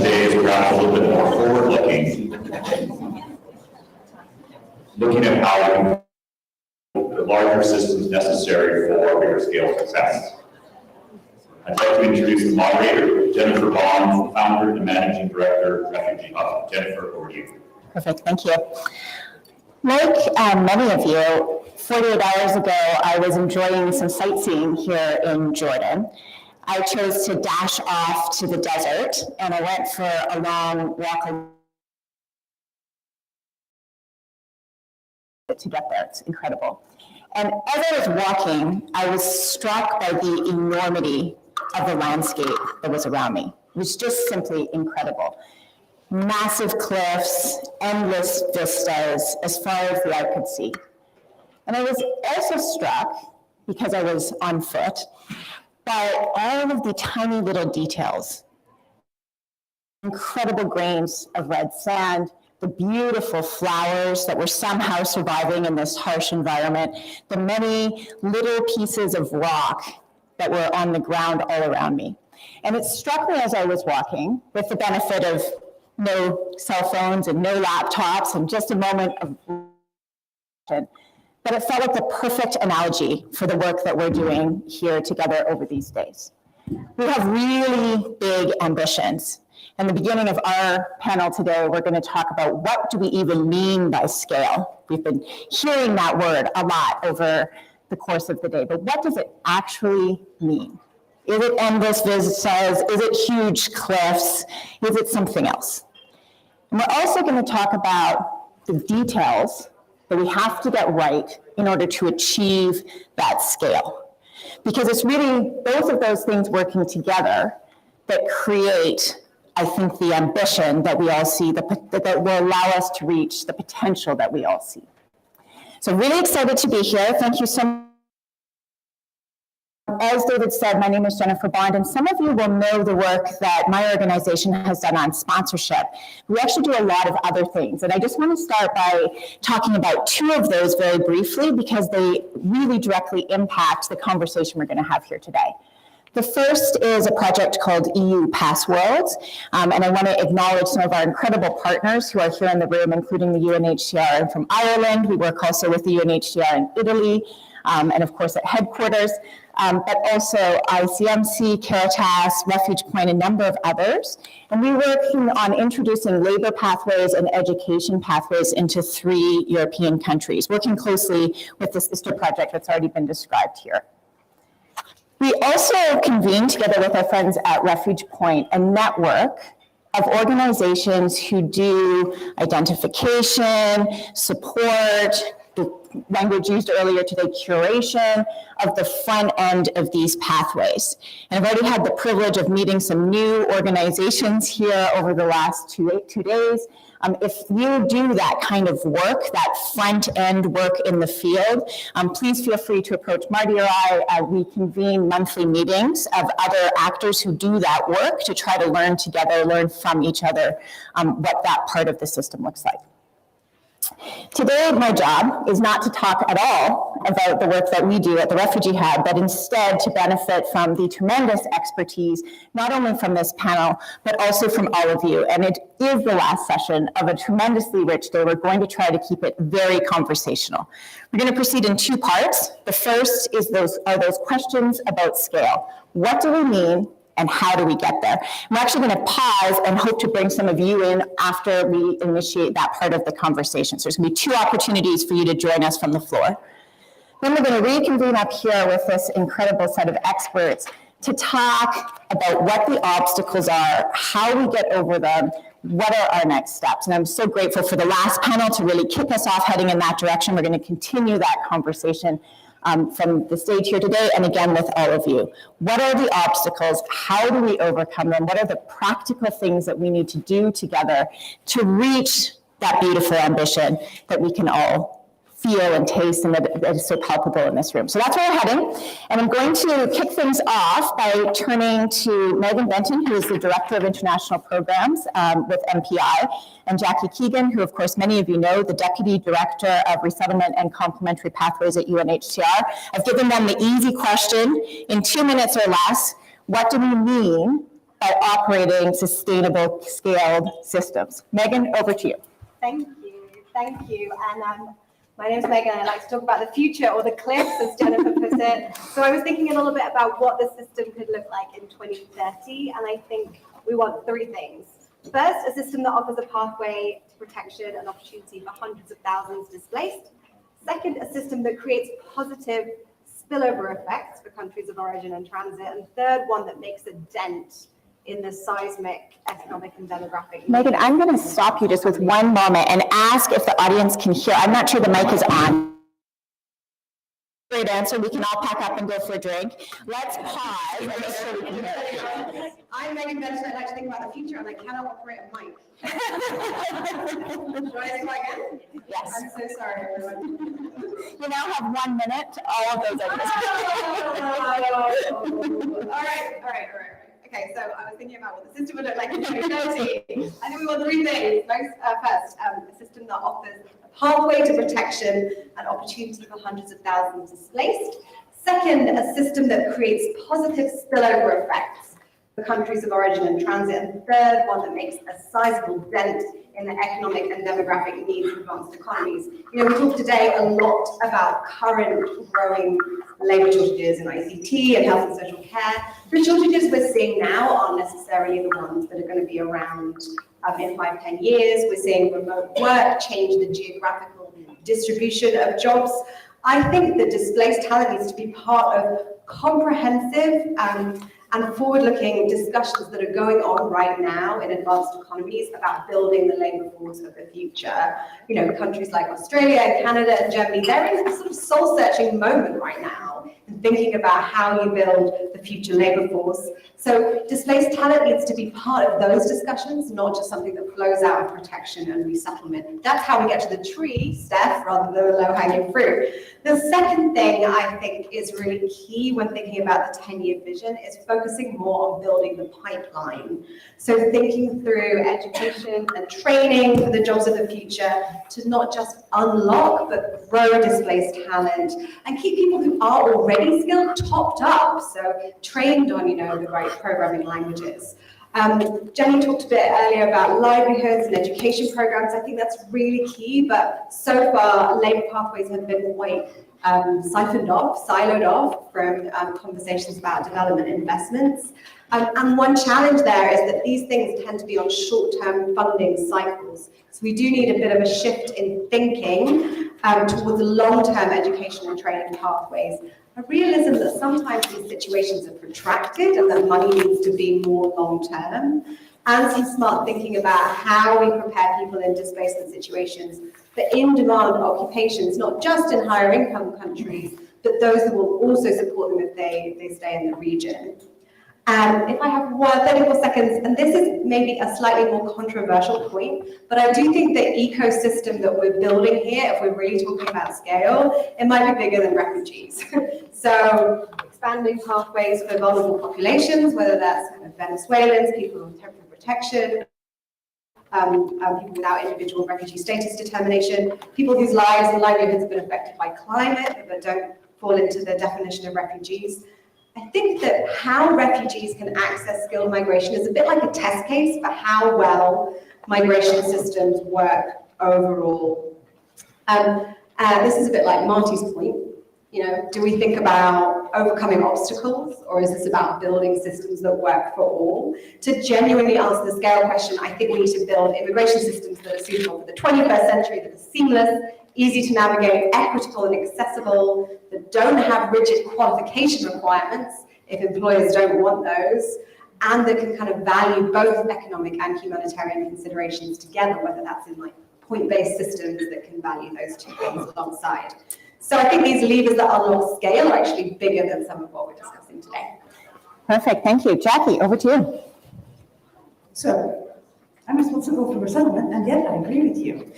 today is perhaps a little bit more forward-looking, looking at how the larger systems necessary for bigger scale success. I'd like to introduce the moderator, Jennifer Bond, founder and managing director, Refugee Hub. Jennifer, over to you. Perfect, thank you. Like many of you, 48 hours ago, I was enjoying some sightseeing here in Jordan. I chose to dash off to the desert, and I went for a long walk to get there. It's incredible. And as I was walking, I was struck by the enormity of the landscape that was around me. It was just simply incredible. Massive cliffs, endless vistas as far as the eye could see. And I was also struck, because I was on foot, by all of the tiny little details. Incredible grains of red sand, the beautiful flowers that were somehow surviving in this harsh environment, the many little pieces of rock that were on the ground all around me. And it struck me as I was walking, with the benefit of no cell phones and no laptops and just a moment of but it felt like the perfect analogy for the work that we're doing here together over these days. We have really big ambitions. In the beginning of our panel today, we're going to talk about what do we even mean by scale. We've been hearing that word a lot over the course of the day, but what does it actually mean? Is it endless vistas? Is it huge cliffs? Is it something else? And we're also going to talk about the details that we have to get right in order to achieve that scale. Because it's really both of those things working together that create, I think, the ambition that we all see, that will allow us to reach the potential that we all see. So really excited to be here. Thank you so much. As David said, my name is Jennifer Bond, and some of you will know the work that my organization has done on sponsorship. We actually do a lot of other things, and I just want to start by talking about two of those very briefly because they really directly impact the conversation we're going to have here today. The first is a project called EU Passworlds, and I want to acknowledge some of our incredible partners who are here in the room, including the UNHCR and from Ireland. We work also with the UNHCR in Italy, and of course at headquarters. But also ICMC, Caritas, Refuge Point, a number of others. And we're working on introducing labor pathways and education pathways into 3 European countries, working closely with the sister project that's already been described here. We also convened together with our friends at Refuge Point a network of organizations who do identification, support, the language used earlier today, curation of the front end of these pathways. And I've already had the privilege of meeting some new organizations here over the last two days. If you do that kind of work, that front end work in the field, please feel free to approach Marty or I. We convene monthly meetings of other actors who do that work to try to learn together, learn from each other what that part of the system looks like. Today, my job is not to talk at all about the work that we do at the Refugee Hub, but instead to benefit from the tremendous expertise, not only from this panel, but also from all of you. And it is the last session of a tremendously rich day. We're going to try to keep it very conversational. We're going to proceed in 2 parts. The first is those questions about scale. What do we mean? And how do we get there? I'm actually going to pause and hope to bring some of you in after we initiate that part of the conversation. So there's going to be 2 opportunities for you to join us from the floor. Then we're going to reconvene up here with this incredible set of experts to talk about what the obstacles are, how we get over them, what are our next steps. And I'm so grateful for the last panel to really kick us off heading in that direction. We're going to continue that conversation from the stage here today, and again with all of you. What are the obstacles? How do we overcome them? What are the practical things that we need to do together to reach that beautiful ambition that we can all feel and taste and that is so palpable in this room? So that's where we're heading. And I'm going to kick things off by turning to Megan Benton, who is the Director of International Programs with MPI, and Jackie Keegan, who of course many of you know, the Deputy Director of Resettlement and Complementary Pathways at UNHCR. I've given them the easy question in 2 minutes or less. What do we mean by operating sustainable scaled systems. Megan, over to you. Thank you. And my name is Megan. I like to talk about the future, or the cliffs, as Jennifer put it. So I was thinking a little bit about what the system could look like in 2030, and I think we want three things. First, a system that offers a pathway to protection and opportunity for hundreds of thousands displaced. Second, a system that creates positive spillover effects for countries of origin and transit. And third, one that makes a dent in the seismic economic and demographic. Megan, I'm going to stop you just with one moment and ask if the audience can hear. I'm not sure the mic is on. Great answer. We can all pack up and go for a drink. Let's pause and make sure we can hear it. I'm Megan Benson. I like to think about the future, and I cannot operate a mic. Do I say that again? Yes. I'm so sorry, everyone. You now have 1 minute. All of those ideas. All right. Okay, so I was thinking about what the system would look like in 2030. I think we want three things. First, a system that offers a pathway to protection and opportunity for hundreds of thousands displaced. Second, a system that creates positive spillover effects for countries of origin and transit. And third, one that makes a sizable dent in the economic and demographic needs of advanced economies. You know, we talked today a lot about current growing labour shortages in ICT and health and social care. The shortages we're seeing now aren't necessarily the ones that are going to be around in 5-10 years. We're seeing remote work change the geographical distribution of jobs. I think that displaced talent needs to be part of comprehensive and forward-looking discussions that are going on right now in advanced economies about building the labour force of the future. You know, countries like Australia, Canada, and Germany, they're in a sort of soul-searching moment right now and thinking about how you build the future labour force. So displaced talent needs to be part of those discussions, not just something that flows out of protection and resettlement. That's how we get to the tree, Steph, rather than the low-hanging fruit. The second thing I think is really key when thinking about the 10-year vision is focusing more on building the pipeline. So thinking through education and training for the jobs of the future to not just unlock, but grow displaced talent and keep people who are already skilled topped up, so trained on, you know, the right programming languages. Jenny talked a bit earlier about livelihoods and education programs. I think that's really key, but so far labour pathways have been quite siloed off from conversations about development investments. And one challenge there is that these things tend to be on short-term funding cycles. So we do need a bit of a shift in thinking towards long-term education and training pathways. A realism that sometimes these situations are protracted and that money needs to be more long-term, and some smart thinking about how we prepare people in displacement situations for in-demand occupations, not just in higher income countries, but those that will also support them if they stay in the region. If I have 34 seconds, and this is maybe a slightly more controversial point, but I do think the ecosystem that we're building here, if we're really talking about scale, it might be bigger than refugees. So expanding pathways for vulnerable populations, whether that's kind of Venezuelans, people with temporary protection, people without individual refugee status determination, people whose lives and livelihoods have been affected by climate but don't fall into the definition of refugees. I think that how refugees can access skilled migration is a bit like a test case for how well migration systems work overall. This is a bit like Marty's point. You know, do we think about overcoming obstacles, or is this about building systems that work for all? To genuinely answer the scale question, I think we need to build immigration systems that are suitable for the 21st century, that are seamless, easy to navigate, equitable and accessible, that don't have rigid qualification requirements if employers don't want those, and that can kind of value both economic and humanitarian considerations together, whether that's in like point-based systems that can value those two things alongside. So I think these levers that unlock scale are actually bigger than some of what we're discussing today. Perfect, thank you. Jackie, over to you. So I'm responsible for resettlement, and yet I agree with you.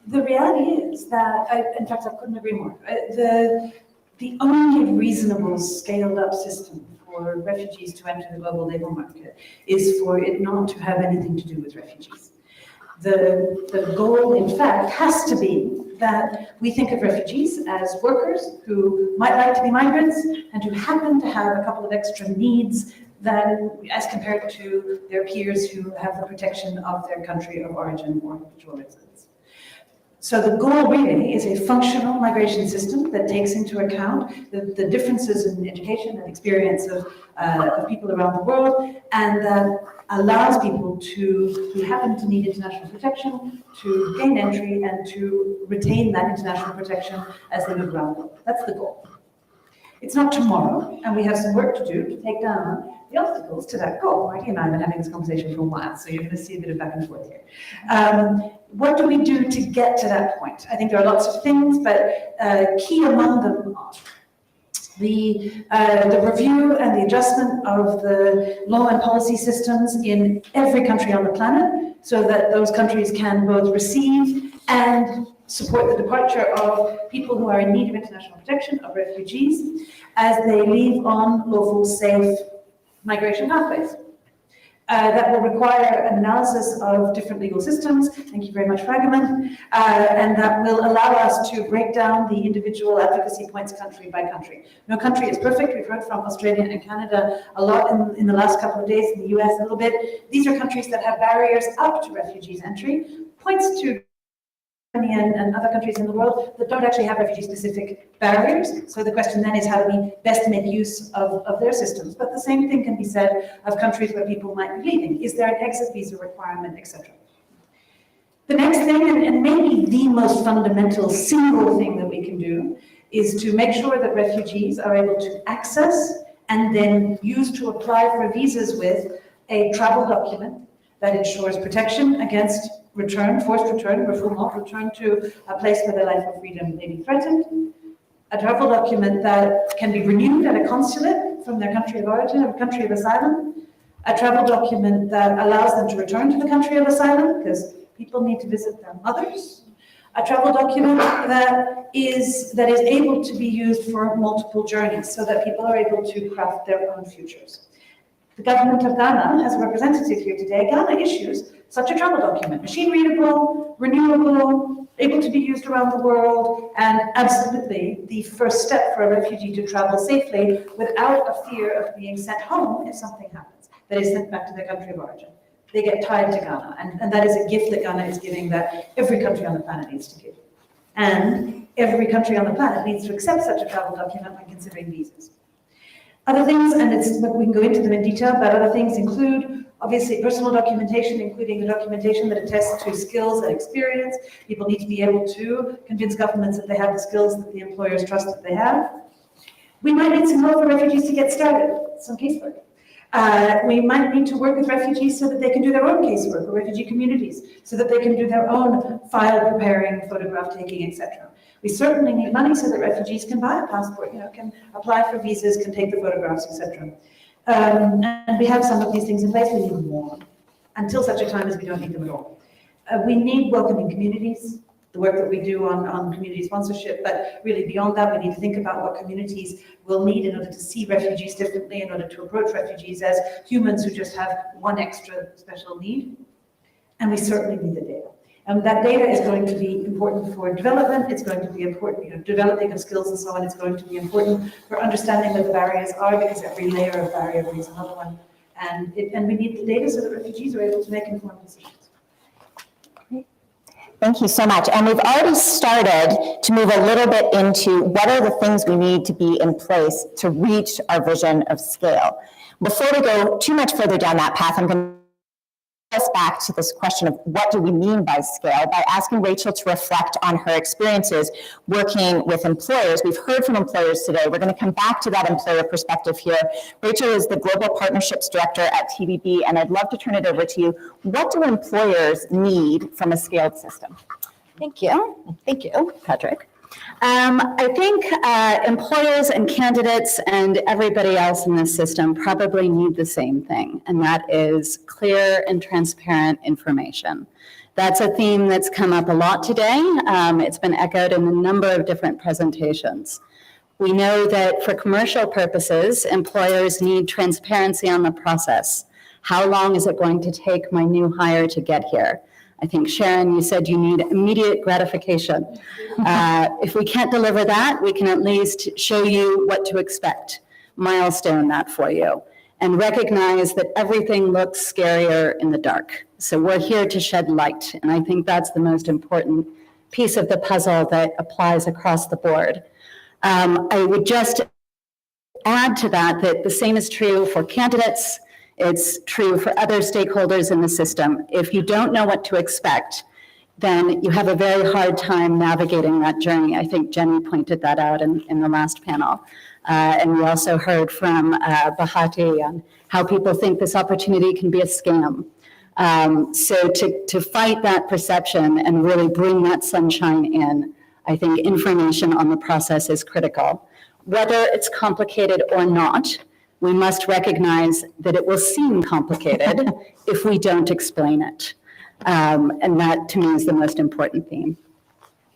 The reality is that, in fact, I couldn't agree more. The only reasonable scaled-up system for refugees to enter the global labour market is for it not to have anything to do with refugees. The goal, in fact, has to be that we think of refugees as workers who might like to be migrants and who happen to have a couple of extra needs than as compared to their peers who have the protection of their country of origin or habitual residence. So the goal really is a functional migration system that takes into account the differences in education and experience of people around the world, and that allows people who happen to need international protection to gain entry and to retain that international protection as they move around the world. That's the goal. It's not tomorrow, and we have some work to do to take down the obstacles to that goal. Marty and I have been having this conversation for a while, so you're going to see a bit of back and forth here. What do we do to get to that point? I think there are lots of things, but key among them are the review and the adjustment of the law and policy systems in every country on the planet, so that those countries can both receive and support the departure of people who are in need of international protection, of refugees, as they leave on lawful, safe migration pathways. That will require an analysis of different legal systems. Thank you very much, Fragomen. And that will allow us to break down the individual advocacy points country by country. No country is perfect. We've heard from Australia and Canada a lot in the last couple of days, in the US a little bit. These are countries that have barriers up to refugees' entry, points to and other countries in the world that don't actually have refugee-specific barriers. So the question then is, how do we best make use of their systems? But the same thing can be said of countries where people might be leaving. Is there an exit visa requirement, etc.? The next thing, and maybe the most fundamental single thing that we can do, is to make sure that refugees are able to access and then use to apply for visas with a travel document that ensures protection against return, forced return, refoulement, return to a place where their life or freedom may be threatened, a travel document that can be renewed at a consulate from their country of origin, or country of asylum, a travel document that allows them to return to the country of asylum, because people need to visit their mothers, a travel document that is able to be used for multiple journeys, so that people are able to craft their own futures. The government of Ghana has a representative here today. Ghana issues such a travel document, machine readable, renewable, able to be used around the world, and absolutely the first step for a refugee to travel safely without a fear of being sent home if something happens, that is sent back to their country of origin. They get tied to Ghana, and that is a gift that Ghana is giving that every country on the planet needs to give. And every country on the planet needs to accept such a travel document when considering visas. Other things, and we can go into them in detail, but other things include, obviously, personal documentation, including the documentation that attests to skills and experience. People need to be able to convince governments that they have the skills that the employers trust that they have. We might need some help for refugees to get started, some casework. We might need to work with refugees so that they can do their own casework, or refugee communities, so that they can do their own file preparing, photograph taking, etc. We certainly need money so that refugees can buy a passport, can apply for visas, can take the photographs, etc. And we have some of these things in place. We need more, until such a time as we don't need them at all. We need welcoming communities, the work that we do on community sponsorship, but really beyond that, we need to think about what communities will need in order to see refugees differently, in order to approach refugees as humans who just have one extra special need. And we certainly need the data. And that data is going to be important for development. It's going to be important, developing of skills and so on. It's going to be important for understanding what the barriers are, because every layer of barrier brings another one. And we need the data so that refugees are able to make informed decisions. Thank you so much. And we've already started to move a little bit into what are the things we need to be in place to reach our vision of scale. Before we go too much further down that path, I'm going to us back to this question of what do we mean by scale by asking Rachel to reflect on her experiences working with employers. We've heard from employers today. We're going to come back to that employer perspective here. Rachel is the Global Partnerships Director at TBB, and I'd love to turn it over to you. What do employers need from a scaled system? Thank you. Thank you, Patrick. I think employers and candidates and everybody else in this system probably need the same thing, and that is clear and transparent information. That's a theme that's come up a lot today. It's been echoed in a number of different presentations. We know that for commercial purposes, employers need transparency on the process. How long is it going to take my new hire to get here? I think, Sharon, you said you need immediate gratification. If we can't deliver that, we can at least show you what to expect, milestone that for you. and recognize that everything looks scarier in the dark. So we're here to shed light, and I think that's the most important piece of the puzzle that applies across the board. I would just add to that that the same is true for candidates. It's true for other stakeholders in the system. If you don't know what to expect, then you have a very hard time navigating that journey. I think Jenny pointed that out in the last panel. And we also heard from Bahati on how people think this opportunity can be a scam. So to fight that perception and really bring that sunshine in, I think information on the process is critical. Whether it's complicated or not, we must recognize that it will seem complicated if we don't explain it. And that, to me, is the most important theme.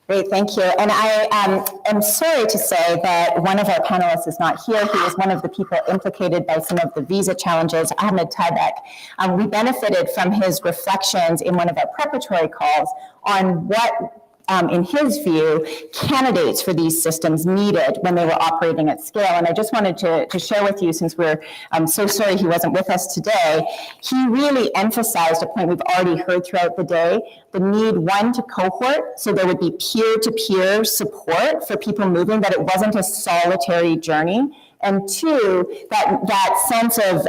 Great, thank you. And I am sorry to say that one of our panelists is not here. He was one of the people implicated by some of the visa challenges, Ahmed Taibek. We benefited from his reflections in one of our preparatory calls on what, in his view, candidates for these systems needed when they were operating at scale. And I just wanted to share with you, since we're so sorry he wasn't with us today, he really emphasized a point we've already heard throughout the day, the need, one, to cohort, so there would be peer-to-peer support for people moving, that it wasn't a solitary journey, and two, that sense of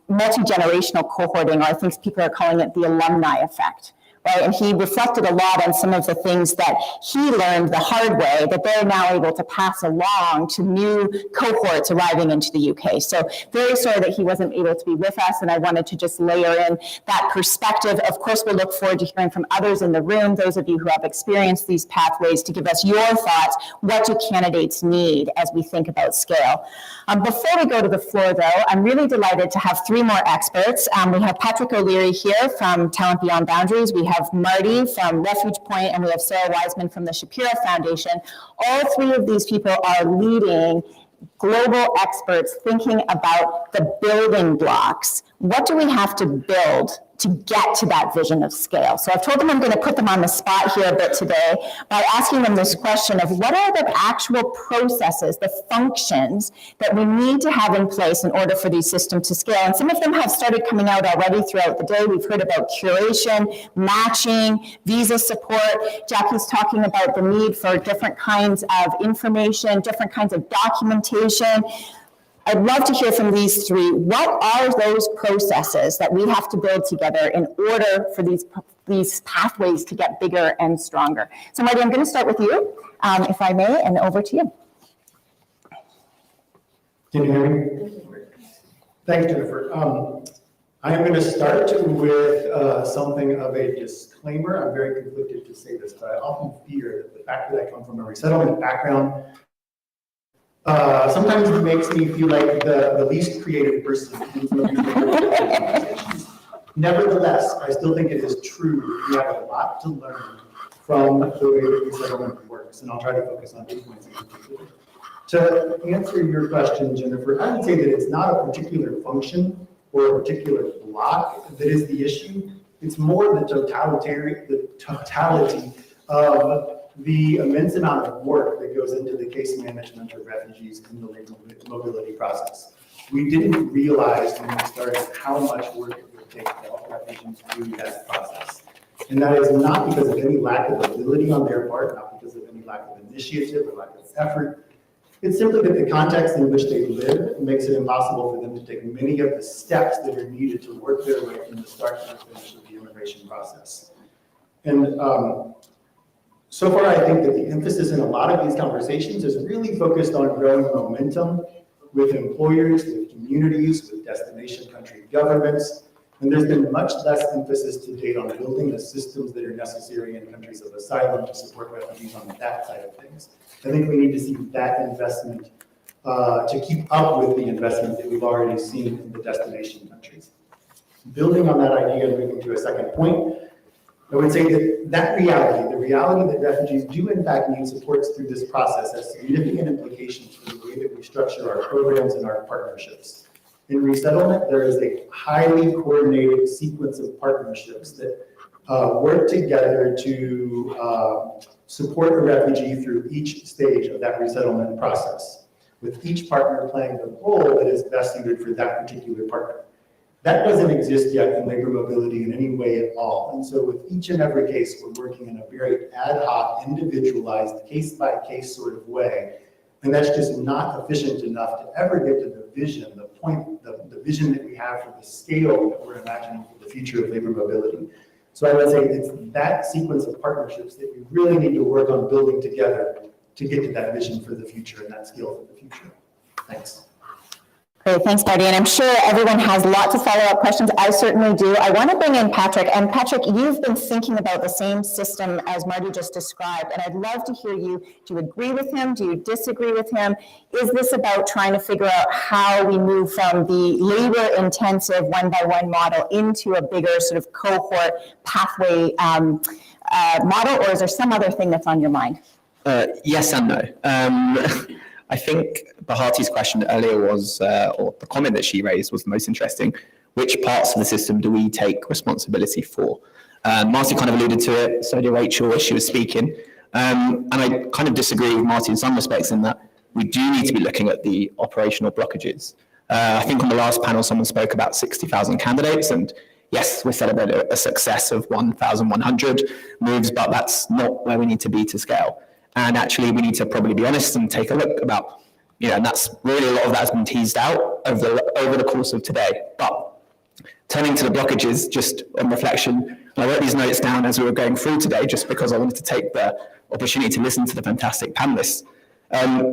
multi-generational cohorting, or I think people are calling it the alumni effect. Right? And he reflected a lot on some of the things that he learned the hard way that they're now able to pass along to new cohorts arriving into the UK. So very sorry that he wasn't able to be with us, and I wanted to just layer in that perspective. Of course, we'll look forward to hearing from others in the room, those of you who have experienced these pathways, to give us your thoughts. What do candidates need as we think about scale? Before we go to the floor, though, I'm really delighted to have three more experts. We have Patrick O'Leary here from Talent Beyond Boundaries. We have Marty from Refuge Point, and we have Sarah Wiseman from the Shapiro Foundation. All three of these people are leading global experts thinking about the building blocks. What do we have to build to get to that vision of scale? So I've told them I'm going to put them on the spot here a bit today by asking them this question of what are the actual processes, the functions that we need to have in place in order for these systems to scale. And some of them have started coming out already throughout the day. We've heard about curation, matching, visa support. Jackie's talking about the need for different kinds of information, different kinds of documentation. I'd love to hear from these three. What are those processes that we have to build together in order for these pathways to get bigger and stronger? So Marty, I'm going to start with you, if I may, and over to you. Can you hear me? Thanks, Jennifer. I'm going to start with something of a disclaimer. I'm very conflicted to say this, but I often fear that the fact that I come from a resettlement background sometimes it makes me feel like the least creative person in some of these organizations. Nevertheless, I still think it is true. We have a lot to learn from the way that resettlement works, and I'll try to focus on 2 points in particular. To answer your question, Jennifer, I would say that it's not a particular function or a particular block that is the issue. It's more the totality of the immense amount of work that goes into the case management of refugees in the labor mobility process. We didn't realize when we started how much work it would take to help refugees through that process. And that is not because of any lack of ability on their part, not because of any lack of initiative or lack of effort. It's simply that the context in which they live makes it impossible for them to take many of the steps that are needed to work their way from the start to the finish of the immigration process. And so far, I think that the emphasis in a lot of these conversations is really focused on growing momentum with employers, with communities, with destination country governments. And there's been much less emphasis to date on building the systems that are necessary in countries of asylum to support refugees on that side of things. I think we need to see that investment to keep up with the investment that we've already seen in the destination countries. Building on that idea and moving to a second point, I would say that reality, the reality that refugees do in fact need supports through this process, has significant implications for the way that we structure our programs and our partnerships. In resettlement, there is a highly coordinated sequence of partnerships that work together to support a refugee through each stage of that resettlement process. with each partner playing the role that is best suited for that particular partner. That doesn't exist yet in labor mobility in any way at all. And so with each and every case, we're working in a very ad hoc, individualized, case-by-case sort of way. And that's just not efficient enough to ever get to the vision, the point, the vision that we have for the scale that we're imagining for the future of labor mobility. So I would say it's that sequence of partnerships that we really need to work on building together to get to that vision for the future and that scale for the future. Thanks. Great, thanks, Marty. And I'm sure everyone has lots of follow-up questions. I certainly do. I want to bring in Patrick. And Patrick, you've been thinking about the same system as Marty just described. And I'd love to hear you. Do you agree with him? Do you disagree with him? Is this about trying to figure out how we move from the labor-intensive one-by-one model into a bigger sort of cohort pathway model? Or is there some other thing that's on your mind? Yes and no. I think Bahati's question earlier was, or the comment that she raised was the most interesting. Which parts of the system do we take responsibility for? Marty kind of alluded to it, so did Rachel as she was speaking. And I kind of disagree with Marty in some respects in that we do need to be looking at the operational blockages. I think on the last panel, someone spoke about 60,000 candidates, and yes, we celebrate a success of 1,100 moves, but that's not where we need to be to scale. And actually, we need to probably be honest and take a look about, and that's really a lot of that has been teased out over the course of today. But turning to the blockages, just on reflection, and I wrote these notes down as we were going through today, just because I wanted to take the opportunity to listen to the fantastic panelists.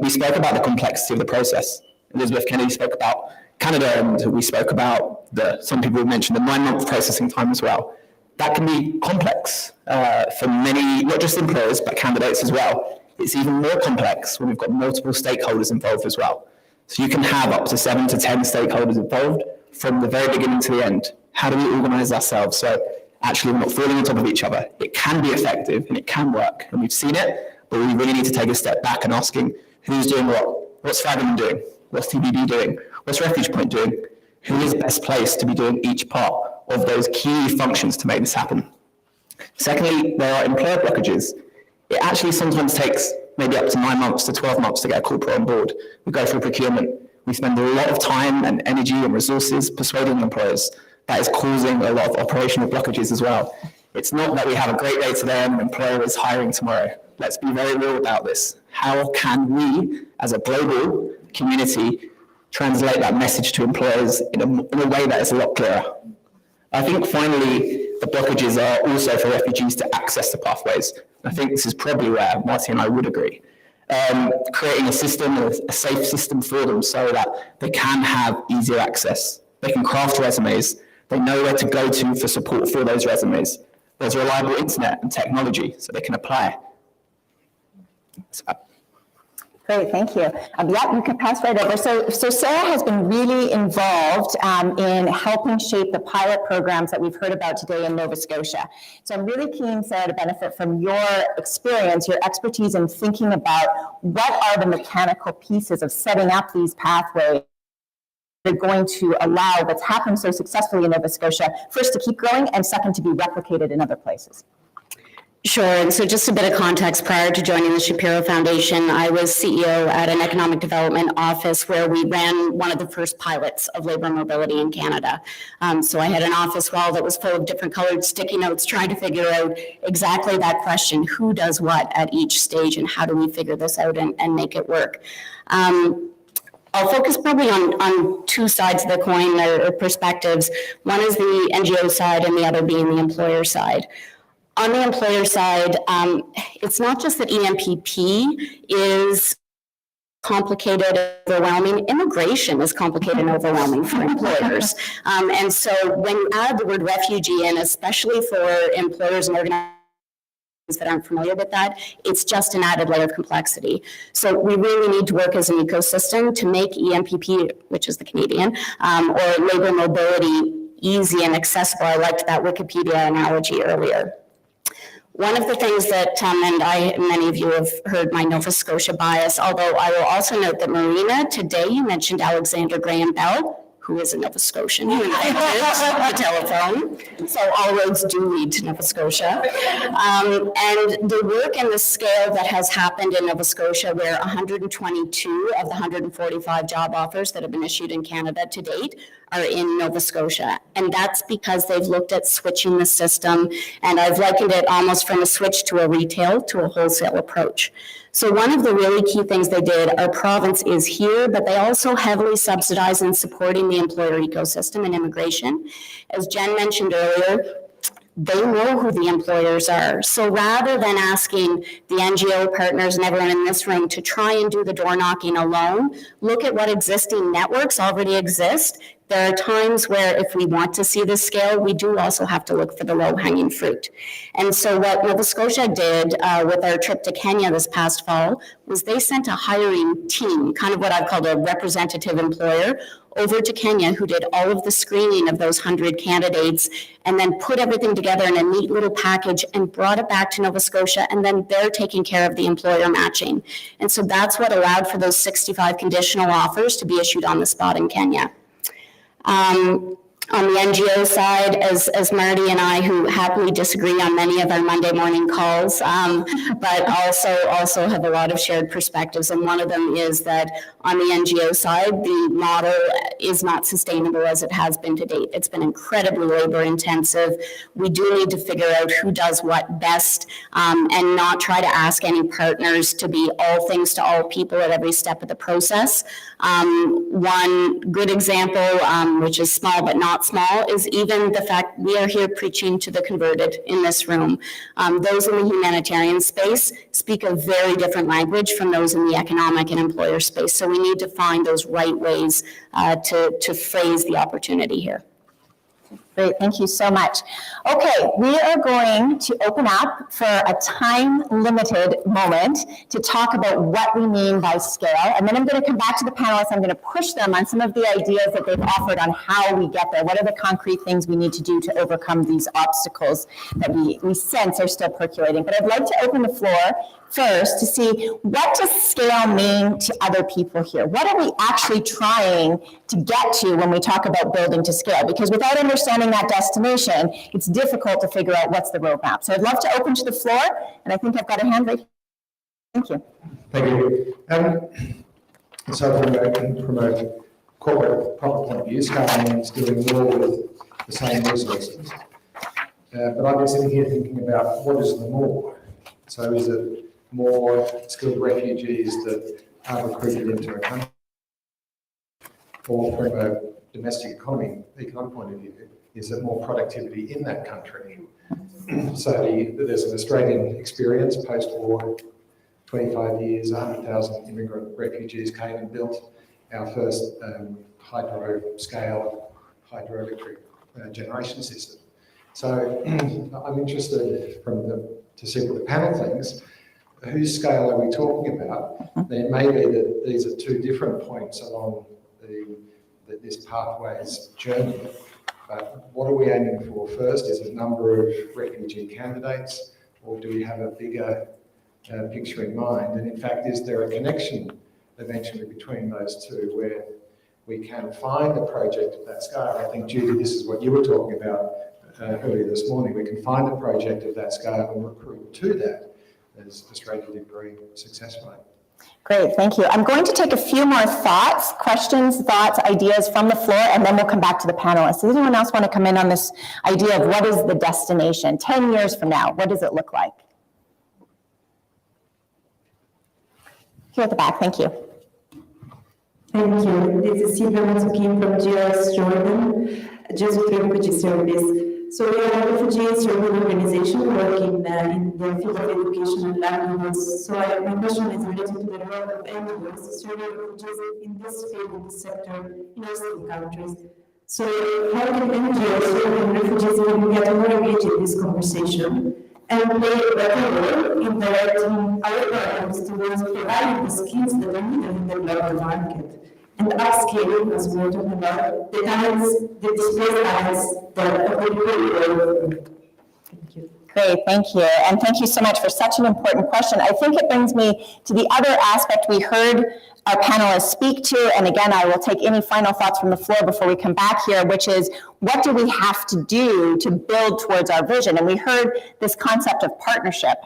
We spoke about the complexity of the process. Elizabeth Kennedy spoke about Canada, and we spoke about some people mentioned the 9-month processing time as well. That can be complex for many, not just employers, but candidates as well. It's even more complex when we've got multiple stakeholders involved as well. So you can have up to 7 to 10 stakeholders involved from the very beginning to the end. How do we organize ourselves so actually we're not falling on top of each other? It can be effective and it can work, and we've seen it, but we really need to take a step back and asking who's doing what? What's Fragomen doing? What's TBB doing? What's Refuge Point doing? Who is best placed to be doing each part of those key functions to make this happen? Secondly, there are employer blockages. It actually sometimes takes maybe up to 9 months to 12 months to get a corporate on board. We go through procurement. We spend a lot of time and energy and resources persuading employers. That is causing a lot of operational blockages as well. It's not that we have a great day today and an employer is hiring tomorrow. Let's be very real about this. How can we, as a global community, translate that message to employers in a way that is a lot clearer? I think finally, the blockages are also for refugees to access the pathways. I think this is probably where Marty and I would agree. Creating a system, a safe system for them so that they can have easier access. They can craft resumes. They know where to go to for support for those resumes. There's reliable internet and technology so they can apply. Great, thank you. Yeah, you can pass right over. So Sarah has been really involved in helping shape the pilot programs that we've heard about today in Nova Scotia. So I'm really keen, Sarah, to benefit from your experience, your expertise in thinking about what are the mechanical pieces of setting up these pathways that are going to allow what's happened so successfully in Nova Scotia, first to keep growing, and second to be replicated in other places. Sure, and so just a bit of context, prior to joining the Shapiro Foundation, I was CEO at an economic development office where we ran one of the first pilots of labor mobility in Canada. So I had an office wall that was full of different colored sticky notes trying to figure out exactly that question, who does what at each stage and how do we figure this out and make it work. I'll focus probably on two sides of the coin or perspectives. One is the NGO side and the other being the employer side. On the employer side, it's not just that EMPP is complicated, overwhelming. Immigration is complicated and overwhelming for employers. And so when you add the word refugee in, especially for employers and organizations that aren't familiar with that, it's just an added layer of complexity. So we really need to work as an ecosystem to make EMPP, which is the Canadian, or labor mobility easy and accessible. I liked that Wikipedia analogy earlier. One of the things that, many of you have heard my Nova Scotia bias, although I will also note that Marina, today you mentioned Alexander Graham Bell, who is a Nova Scotian, who invented the telephone. So all roads do lead to Nova Scotia. And the work and the scale that has happened in Nova Scotia, where 122 of the 145 job offers that have been issued in Canada to date are in Nova Scotia. And that's because they've looked at switching the system, and I've likened it almost from a switch to a retail to a wholesale approach. So one of the really key things they did, our province is here, but they also heavily subsidize in supporting the employer ecosystem and immigration. As Jen mentioned earlier, they know who the employers are. So rather than asking the NGO partners and everyone in this room to try and do the door knocking alone, look at what existing networks already exist. There are times where if we want to see this scale, we do also have to look for the low-hanging fruit. And so what Nova Scotia did with our trip to Kenya this past fall was they sent a hiring team, kind of what I've called a representative employer, over to Kenya, who did all of the screening of those 100 candidates and then put everything together in a neat little package and brought it back to Nova Scotia, and then they're taking care of the employer matching. And so that's what allowed for those 65 conditional offers to be issued on the spot in Kenya. On the NGO side, as Marty and I, who happily disagree on many of our Monday morning calls, but also have a lot of shared perspectives. And one of them is that on the NGO side, the model is not sustainable as it has been to date. It's been incredibly labor intensive. We do need to figure out who does what best, and not try to ask any partners to be all things to all people at every step of the process. One good example, which is small but not small, is even the fact we are here preaching to the converted in this room. Those in the humanitarian space speak a very different language from those in the economic and employer space. So we need to find those right ways to phrase the opportunity here. Great, thank you so much. Okay, we are going to open up for a time-limited moment to talk about what we mean by scale, and then I'm going to come back to the panelists. I'm going to push them on some of the ideas that they've offered on how we get there. What are the concrete things we need to do to overcome these obstacles that we sense are still percolating? But I'd like to open the floor first to see, what does scale mean to other people here? What are we actually trying to get to when we talk about building to scale? Because without understanding that destination, it's difficult to figure out what's the roadmap. So I'd love to open to the floor, and I think I've got a hand right here. Thank you. Thank you. So from a corporate profit point of view, scale means doing more with the same resources. But I've been sitting here thinking about, what is the more? So is it more skilled refugees that are recruited into a country? Or from a domestic economic point of view, is it more productivity in that country? So there's an Australian experience post-war, 25 years, 100,000 immigrant refugees came and built our first hydro-scale hydroelectric generation system. So I'm interested to see what the panel thinks. Whose scale are we talking about? There may be that these are two different points along this pathway's journey, but what are we aiming for first? Is it number of refugee candidates, or do we have a bigger picture in mind? And in fact, is there a connection eventually between those two where we can find a project of that scale? I think, Judy, this is what you were talking about earlier this morning. We can find a project of that scale and recruit to that, as Australia did very successfully. Great, thank you. I'm going to take a few more questions, thoughts, ideas from the floor, and then we'll come back to the panelists. Does anyone else want to come in on this idea of what is the destination? 10 years from now, what does it look like? Here at the back, thank you. Thank you. This is Silvia Matsukin from GS Jordan, Jesuit Refugee Service. So we are a refugee service organization working in the field of education and livelihoods. So my question is related to the role of NGOs serving refugees in this field, in this sector, in Muslim countries. So how can NGOs serving refugees maybe get more engaged in this conversation and play a better role in directing our programs towards providing the skills that are needed in the global market? And upscaling, as we were talking about, the talents, the displaced talents that are really. Thank you. Great, thank you. And thank you so much for such an important question. I think it brings me to the other aspect we heard our panelists speak to, and again, I will take any final thoughts from the floor before we come back here, which is what do we have to do to build towards our vision? And we heard this concept of partnership.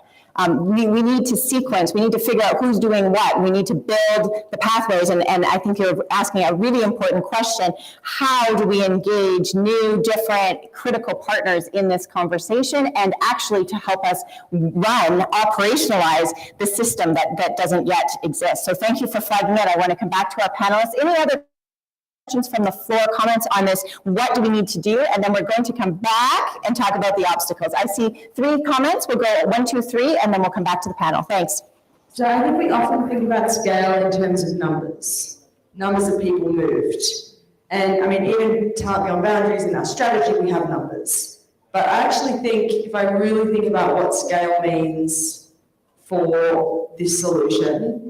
We need to sequence, we need to figure out who's doing what, we need to build the pathways, and I think you're asking a really important question. How do we engage new, different, critical partners in this conversation and actually to help us run, operationalize the system that doesn't yet exist? So thank you for flagging it. I want to come back to our panelists. Any other questions from the floor, comments on this? What do we need to do? And then we're going to come back and talk about the obstacles. I see 3 comments. We'll go 1, 2, 3, and then we'll come back to the panel. Thanks. So I think we often think about scale in terms of numbers of people moved. And I mean, even Talent Beyond Boundaries in our strategy, we have numbers. But I actually think, if I really think about what scale means for this solution,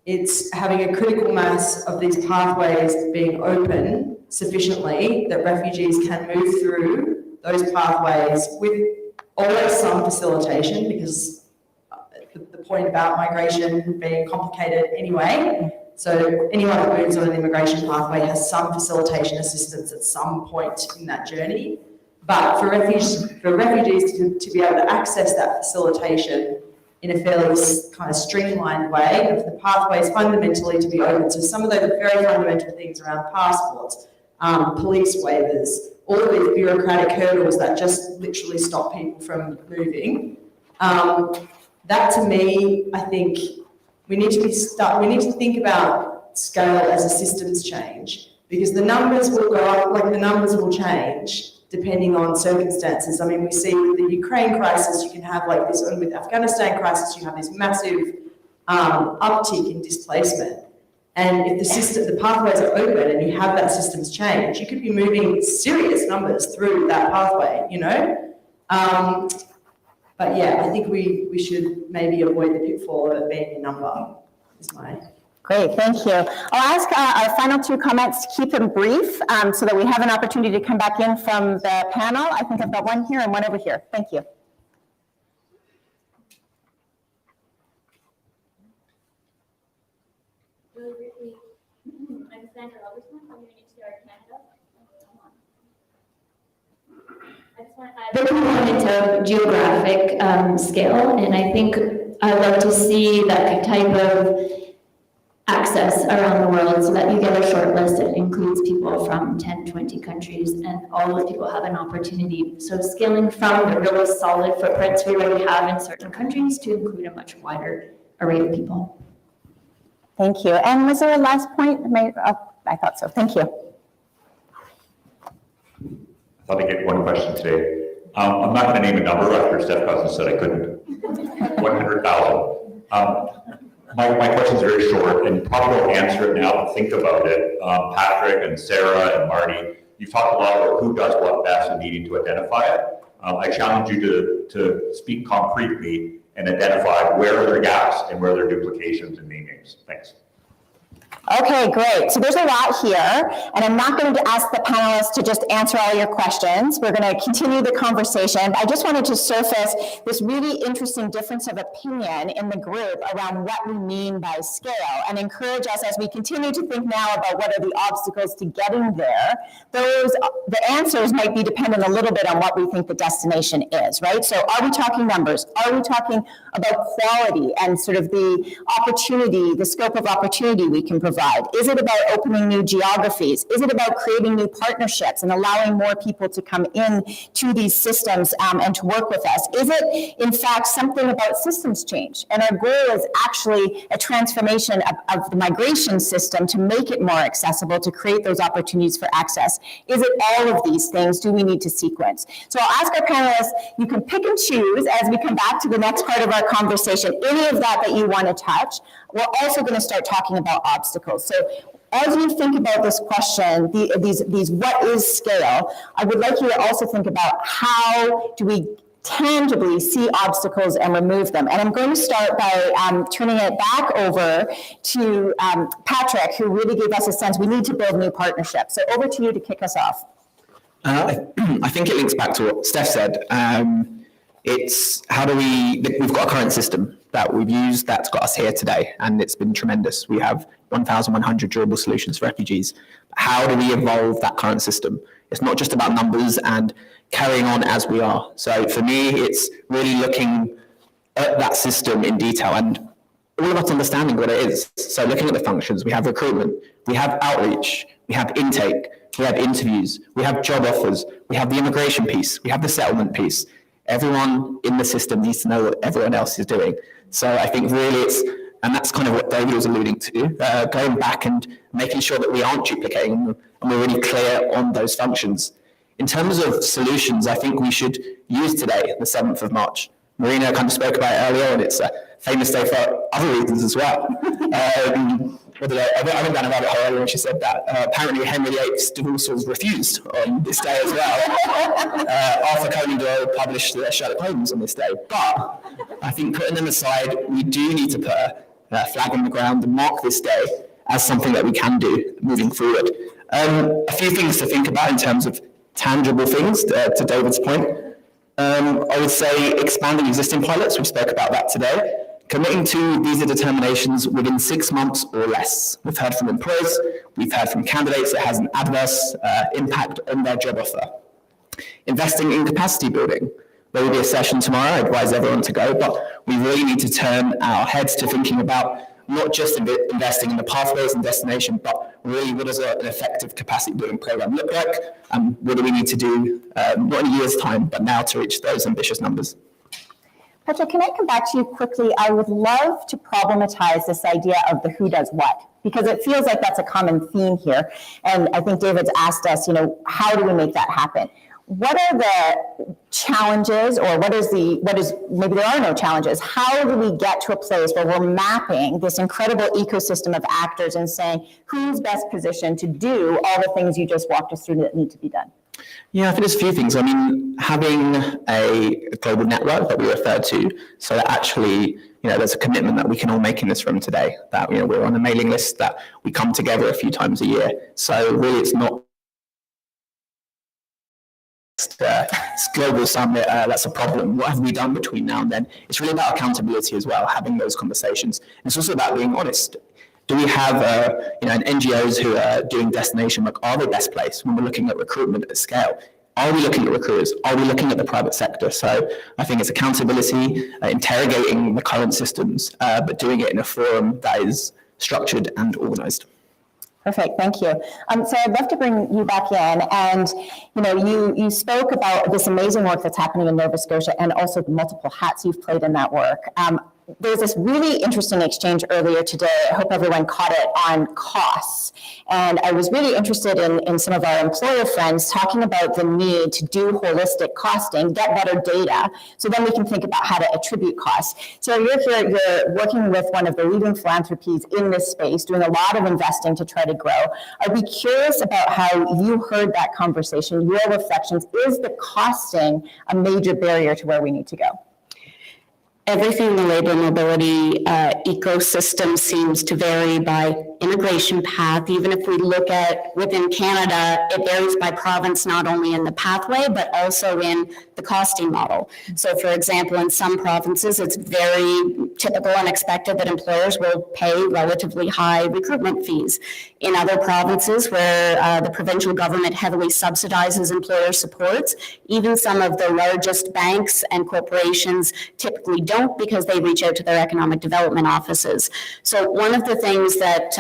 it's having a critical mass of these pathways being open sufficiently that refugees can move through those pathways with always some facilitation, because the point about migration being complicated anyway. So anyone that moves on an immigration pathway has some facilitation assistance at some point in that journey. But for refugees to be able to access that facilitation in a fairly kind of streamlined way, of the pathways fundamentally to be open. So some of those very fundamental things around passports, police waivers, all of these bureaucratic hurdles that just literally stop people from moving. That to me, I think we need to think about scale as a systems change, because the numbers will go up, like the numbers will change depending on circumstances. I mean, we see with the Ukraine crisis, you can have like this, and with Afghanistan crisis, you have this massive uptick in displacement. And if the pathways are open and you have that systems change, you could be moving serious numbers through that pathway, you know? But yeah, I think we should maybe avoid the pitfall of it being a number, is my... Great, thank you. I'll ask our final 2 comments to keep them brief so that we have an opportunity to come back in from the panel. I think I've got one here and one over here. Thank you. Really briefly, I'm Sandra Robertson from UNHCR Canada. I just want to add a component of geographic scale, and I think I'd love to see that type of access around the world so that you get a short list that includes people from 10, 20 countries, and all those people have an opportunity. So scaling from the really solid footprints we already have in certain countries to include a much wider array of people. Thank you. And was there a last point? I thought so. Thank you. I thought I'd get one question today. I'm not going to name a number after Steph Cousins said I couldn't. 100,000. My question is very short, and you probably won't answer it now, but think about it. Patrick and Sarah and Marty, you've talked a lot about who does what best and needing to identify it. I challenge you to speak concretely and identify where are there gaps and where are there duplications in namings. Thanks. Okay, great. So there's a lot here, and I'm not going to ask the panelists to just answer all your questions. We're going to continue the conversation. I just wanted to surface this really interesting difference of opinion in the group around what we mean by scale, and encourage us as we continue to think now about what are the obstacles to getting there. The answers might be dependent a little bit on what we think the destination is, right? So are we talking numbers? Are we talking about quality and sort of the opportunity, the scope of opportunity we can provide? Is it about opening new geographies? Is it about creating new partnerships and allowing more people to come in to these systems and to work with us? Is it, in fact, something about systems change? And our goal is actually a transformation of the migration system to make it more accessible, to create those opportunities for access. Is it all of these things? Do we need to sequence? So I'll ask our panelists, you can pick and choose as we come back to the next part of our conversation, any of that you want to touch. We're also going to start talking about obstacles. So as you think about this question, these what is scale, I would like you to also think about how do we tangibly see obstacles and remove them. And I'm going to start by turning it back over to Patrick, who really gave us a sense we need to build new partnerships. So over to you to kick us off. I think it links back to what Steph said. It's how do we've got a current system that we've used that's got us here today, and it's been tremendous. We have 1,100 durable solutions for refugees. How do we evolve that current system? It's not just about numbers and carrying on as we are. So for me, it's really looking at that system in detail and all of us understanding what it is. So looking at the functions, we have recruitment, we have outreach, we have intake, we have interviews, we have job offers, we have the immigration piece, we have the settlement piece. Everyone in the system needs to know what everyone else is doing. So I think really and that's kind of what David was alluding to, going back and making sure that we aren't duplicating them and we're really clear on those functions. In terms of solutions, I think we should use today, the 7th of March. Marina kind of spoke about it earlier, and it's a famous day for other reasons as well. I went down a rabbit hole earlier when she said that. Apparently Henry VIII's divorce was refused on this day as well. Arthur Conan Doyle published Sherlock Holmes on this day. But I think putting them aside, we do need to put a flag on the ground and mark this day as something that we can do moving forward. A few things to think about in terms of tangible things, to David's point. I would say expanding existing pilots, we spoke about that today. Committing to visa determinations within 6 months or less. We've heard from employers, we've heard from candidates it has an adverse impact on their job offer. Investing in capacity building. There will be a session tomorrow, I advise everyone to go, but we really need to turn our heads to thinking about not just investing in the pathways and destination, but really what does an effective capacity building program look like, and what do we need to do, not in a year's time, but now to reach those ambitious numbers. Petra, can I come back to you quickly? I would love to problematize this idea of the who does what, because it feels like that's a common theme here. And I think David's asked us, how do we make that happen? What are the challenges, or maybe there are no challenges. How do we get to a place where we're mapping this incredible ecosystem of actors and saying who's best positioned to do all the things you just walked us through that need to be done? Yeah, I think there's a few things. I mean, having a global network that we referred to, so that actually, there's a commitment that we can all make in this room today, that, we're on a mailing list, that we come together a few times a year. So really it's not global summit, that's a problem. What have we done between now and then? It's really about accountability as well, having those conversations. And it's also about being honest. Do we have NGOs who are doing destination work? Are they best placed when we're looking at recruitment at scale? Are we looking at recruiters? Are we looking at the private sector? So I think it's accountability, interrogating the current systems, but doing it in a forum that is structured and organized. Perfect, thank you. So I'd love to bring you back in, and you spoke about this amazing work that's happening in Nova Scotia and also the multiple hats you've played in that work. There's this really interesting exchange earlier today. I hope everyone caught it, on costs. And I was really interested in some of our employer friends talking about the need to do holistic costing, get better data, so then we can think about how to attribute costs. So you're here, you're working with one of the leading philanthropies in this space, doing a lot of investing to try to grow. I'd be curious about how you heard that conversation, your reflections. Is the costing a major barrier to where we need to go? Everything in the labor mobility ecosystem seems to vary by immigration path. Even if we look at within Canada, it varies by province, not only in the pathway, but also in the costing model. So for example, in some provinces, it's very typical and expected that employers will pay relatively high recruitment fees. In other provinces where the provincial government heavily subsidizes employer supports, even some of the largest banks and corporations typically don't, because they reach out to their economic development offices. So one of the things that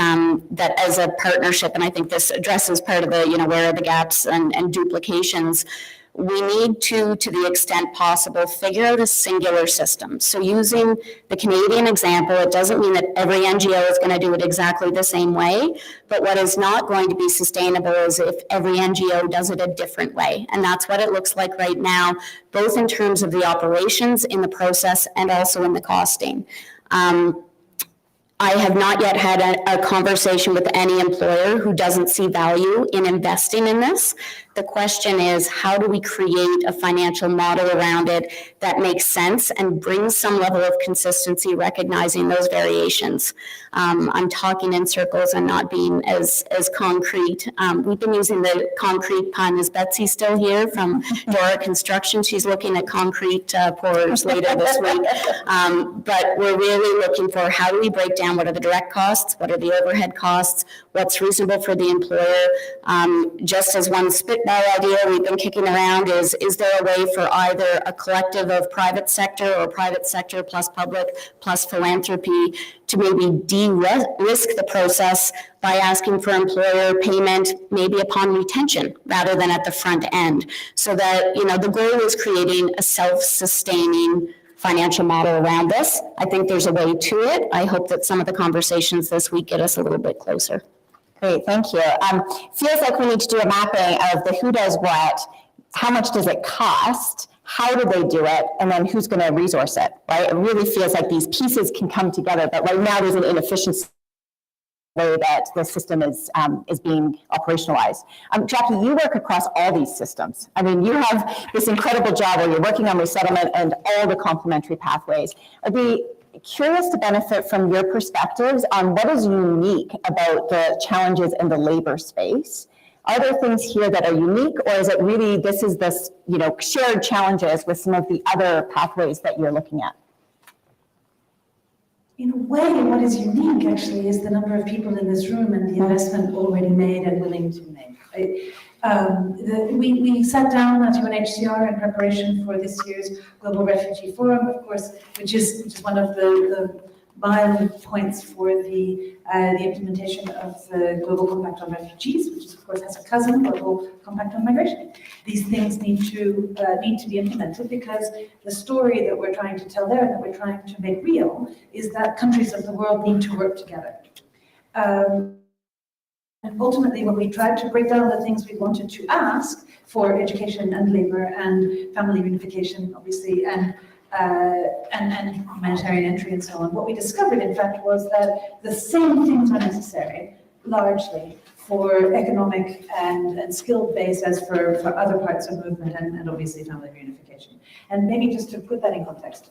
that as a partnership, and I think this addresses part of the, where are the gaps and duplications, we need to the extent possible, figure out a singular system. So using the Canadian example, it doesn't mean that every NGO is going to do it exactly the same way, but what is not going to be sustainable is if every NGO does it a different way. And that's what it looks like right now, both in terms of the operations in the process and also in the costing. I have not yet had a conversation with any employer who doesn't see value in investing in this. The question is, how do we create a financial model around it that makes sense and brings some level of consistency, recognizing those variations? I'm talking in circles and not being as concrete. We've been using the concrete pun. Is Betsy still here from Dora Construction? She's looking at concrete pours later this week. But we're really looking for, how do we break down what are the direct costs, what are the overhead costs, what's reasonable for the employer. Just as one spitball idea we've been kicking around is there a way for either a collective of private sector or private sector plus public plus philanthropy to maybe de-risk the process by asking for employer payment maybe upon retention rather than at the front end, so that, you know, the goal is creating a self-sustaining financial model around this. I think there's a way to it. I hope that some of the conversations this week get us a little bit closer. Great, thank you. Feels like we need to do a mapping of the who does what, how much does it cost, how do they do it, and then who's going to resource it, right? It really feels like these pieces can come together, but right now there's an inefficiency way that the system is being operationalized. Jackie, you work across all these systems. I mean, you have this incredible job where you're working on resettlement and all the complementary pathways. I'd be curious to benefit from your perspectives on what is unique about the challenges in the labor space. Are there things here that are unique, or is it really this, you know, shared challenges with some of the other pathways that you're looking at? In a way, what is unique actually is the number of people in this room and the investment already made and willing to make. We sat down at UNHCR in preparation for this year's Global Refugee Forum, of course, which is one of the mile points for the implementation of the Global Compact on Refugees, which of course has a cousin, Global Compact on Migration. These things need to be implemented because the story that we're trying to tell there and that we're trying to make real is that countries of the world need to work together. And ultimately, when we tried to break down the things we wanted to ask for education and labor and family reunification, obviously, and humanitarian entry and so on, what we discovered, in fact, was that the same things are necessary, largely, for economic and skilled base as for other parts of movement and obviously family reunification. And maybe just to put that in context.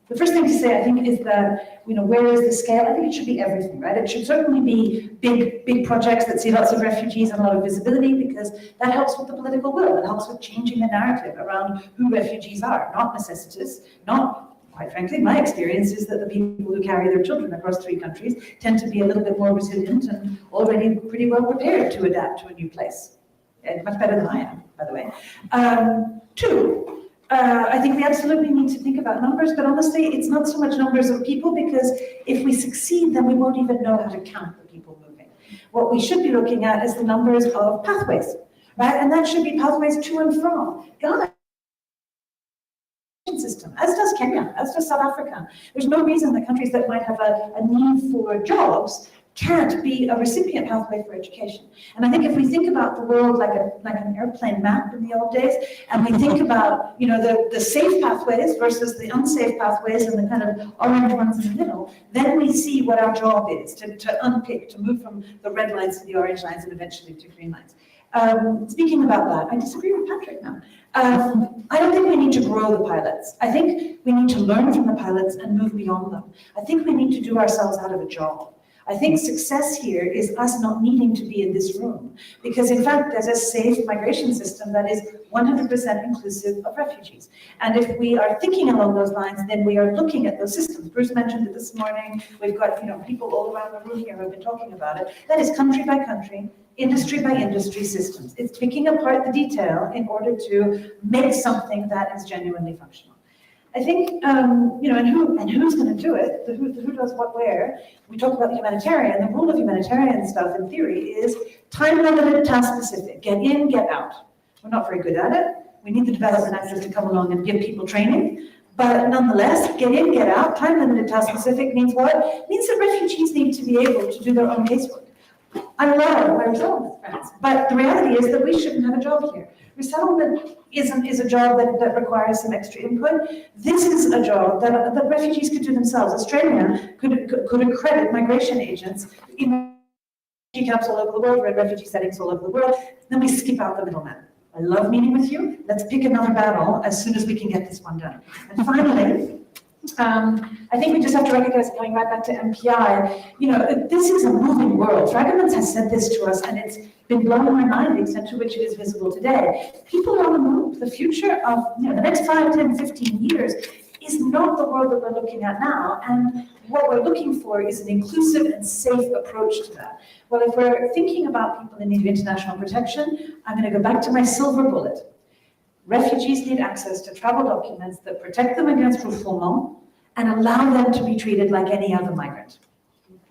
The first thing to say, I think, is that, you know, where is the scale? I think it should be everything, right? It should certainly be big projects that see lots of refugees and a lot of visibility, because that helps with the political will. It helps with changing the narrative around who refugees are, not necessitous, not, quite frankly, my experience is that the people who carry their children across 3 countries tend to be a little bit more resilient and already pretty well prepared to adapt to a new place. And much better than I am, by the way. 2, I think we absolutely need to think about numbers, but honestly, it's not so much numbers of people, because if we succeed, then we won't even know how to count the people moving. What we should be looking at is the numbers of pathways, right? And that should be pathways to and from. Ghana system, as does Kenya, as does South Africa. There's no reason that countries that might have a need for jobs can't be a recipient pathway for education. And I think if we think about the world like an airplane map in the old days, and we think about, you know, the safe pathways versus the unsafe pathways and the kind of orange ones in the middle, then we see what our job is to unpick, to move from the red lines to the orange lines and eventually to green lines. Speaking about that, I disagree with Patrick now. I don't think we need to grow the pilots. I think we need to learn from the pilots and move beyond them. I think we need to do ourselves out of a job. I think success here is us not needing to be in this room, because in fact there's a safe migration system that is 100% inclusive of refugees. And if we are thinking along those lines, then we are looking at those systems. Bruce mentioned it this morning. We've got, you know, people all around the room here who have been talking about it. That is country by country, industry by industry systems. It's picking apart the detail in order to make something that is genuinely functional. I think, you know, and who's going to do it? Who does what where? We talk about the humanitarian. The rule of humanitarian stuff, in theory, is time-limited, task-specific. Get in, get out. We're not very good at it. We need the development actors to come along and give people training. But nonetheless, get in, get out. Time-limited, task-specific means what? It means that refugees need to be able to do their own casework. I love my resettlement friends, but the reality is that we shouldn't have a job here. Resettlement is a job that requires some extra input. This is a job that refugees could do themselves. Australia could accredit migration agents in camps all over the world, we're in refugee settings all over the world, then we skip out the middleman. I love meeting with you. Let's pick another battle as soon as we can get this one done. And finally, I think we just have to recognize, going right back to MPI, you know, this is a moving world. Fragomen has said this to us, and it's been blowing my mind the extent to which it is visible today. People are on the move. The future of, you know, the next 5, 10, 15 years is not the world that we're looking at now. And what we're looking for is an inclusive and safe approach to that. Well, if we're thinking about people in need of international protection, I'm going to go back to my silver bullet. Refugees need access to travel documents that protect them against refoulement and allow them to be treated like any other migrant.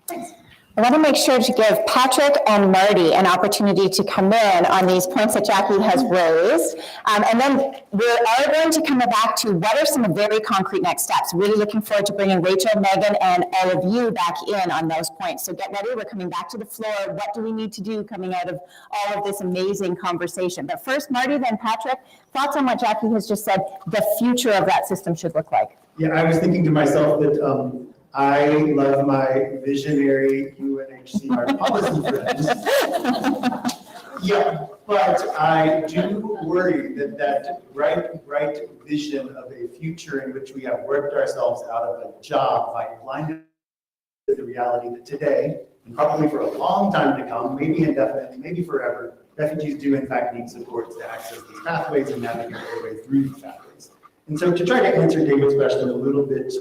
Thanks. I want to make sure to give Patrick and Marty an opportunity to come in on these points that Jackie has raised. And then we are going to come back to what are some very concrete next steps. Really looking forward to bringing Rachel, Megan, and all of you back in on those points. So get ready, we're coming back to the floor. What do we need to do coming out of all of this amazing conversation? But first, Marty, then Patrick, thoughts on what Jackie has just said, the future of that system should look like. Yeah, I was thinking to myself that I love my visionary UNHCR policy friends. Yeah, but I do worry that that bright vision of a future in which we have worked ourselves out of a job might blind us to the reality that today, and probably for a long time to come, maybe indefinitely, maybe forever, refugees do in fact need support to access these pathways and navigate their way through these pathways. And so to try to answer David's question a little bit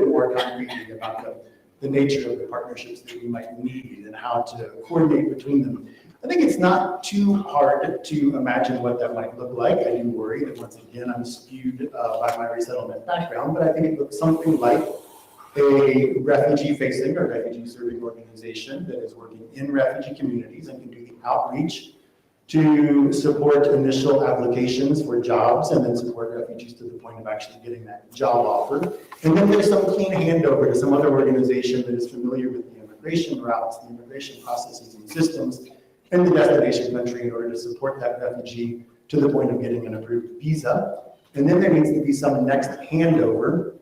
more concretely about the nature of the partnerships that we might need and how to coordinate between them, I think it's not too hard to imagine what that might look like. I do worry that once again I'm skewed by my resettlement background, but I think it looks something like a refugee-facing or refugee-serving organization that is working in refugee communities and can do the outreach to support initial applications for jobs and then support refugees to the point of actually getting that job offer. And then there's some clean handover to some other organization that is familiar with the immigration routes, the immigration processes and systems in the destination country in order to support that refugee to the point of getting an approved visa. And then there needs to be some next handover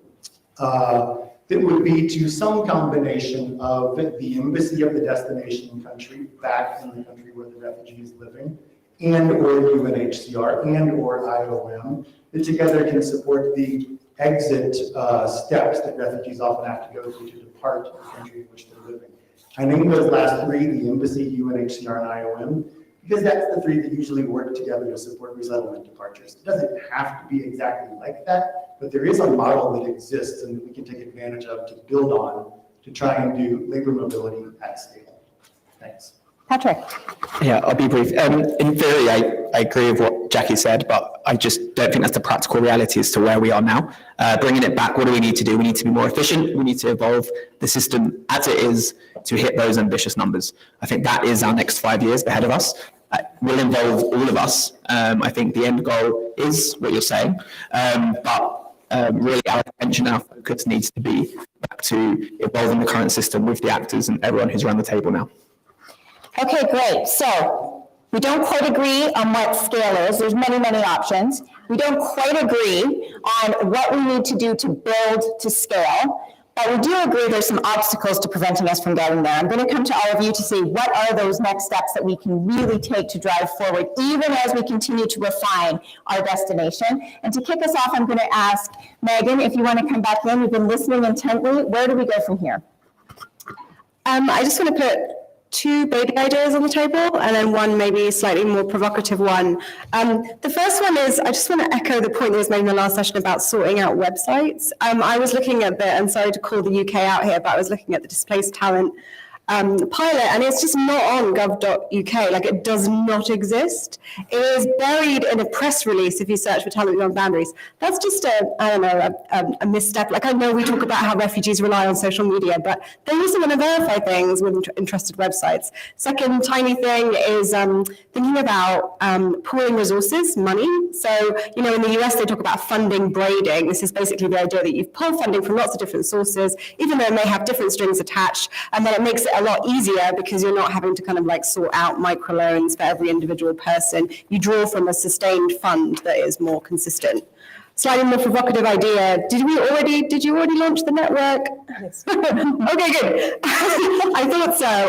that would be to some combination of the embassy of the destination country back in the country where the refugee is living, and or UNHCR and or IOM, that together can support the exit steps that refugees often have to go through to depart the country in which they're living. I named those last three, the embassy, UNHCR, and IOM, because that's the three that usually work together to support resettlement departures. It doesn't have to be exactly like that, but there is a model that exists and that we can take advantage of to build on to try and do labor mobility at scale. Thanks. Patrick. Yeah, I'll be brief. In theory, I agree with what Jackie said, but I just don't think that's the practical reality as to where we are now. Bringing it back, what do we need to do? We need to be more efficient. We need to evolve the system as it is to hit those ambitious numbers. I think that is our next 5 years ahead of us. Will involve all of us. I think the end goal is what you're saying, but really our attention, our focus needs to be back to evolving the current system with the actors and everyone who's around the table now. Okay, great. So we don't quite agree on what scale is. There's many, many options. We don't quite agree on what we need to do to build to scale, but we do agree there's some obstacles to preventing us from getting there. I'm going to come to all of you to see what are those next steps that we can really take to drive forward, even as we continue to refine our destination. And to kick us off, I'm going to ask Megan, if you want to come back in. You've been listening intently. Where do we go from here? I just want to put two baby ideas on the table and then one maybe slightly more provocative one. The first one is, I just want to echo the point that was made in the last session about sorting out websites. I was looking at and sorry to call the UK out here, but I was looking at the Displaced Talent pilot, and it's just not on gov.uk. Like, it does not exist. It is buried in a press release if you search for Talent Beyond Boundaries. That's just a misstep. Like, I know we talk about how refugees rely on social media, but they also want to verify things with trusted websites. Second tiny thing is thinking about pooling resources, money. So, you know, in the US, they talk about funding braiding. This is basically the idea that you pull funding from lots of different sources, even though it may have different strings attached, and then it makes it a lot easier because you're not having to kind of like sort out microloans for every individual person. You draw from a sustained fund that is more consistent. slightly more provocative idea. Did you already launch the network? Yes. Okay, good. I thought so.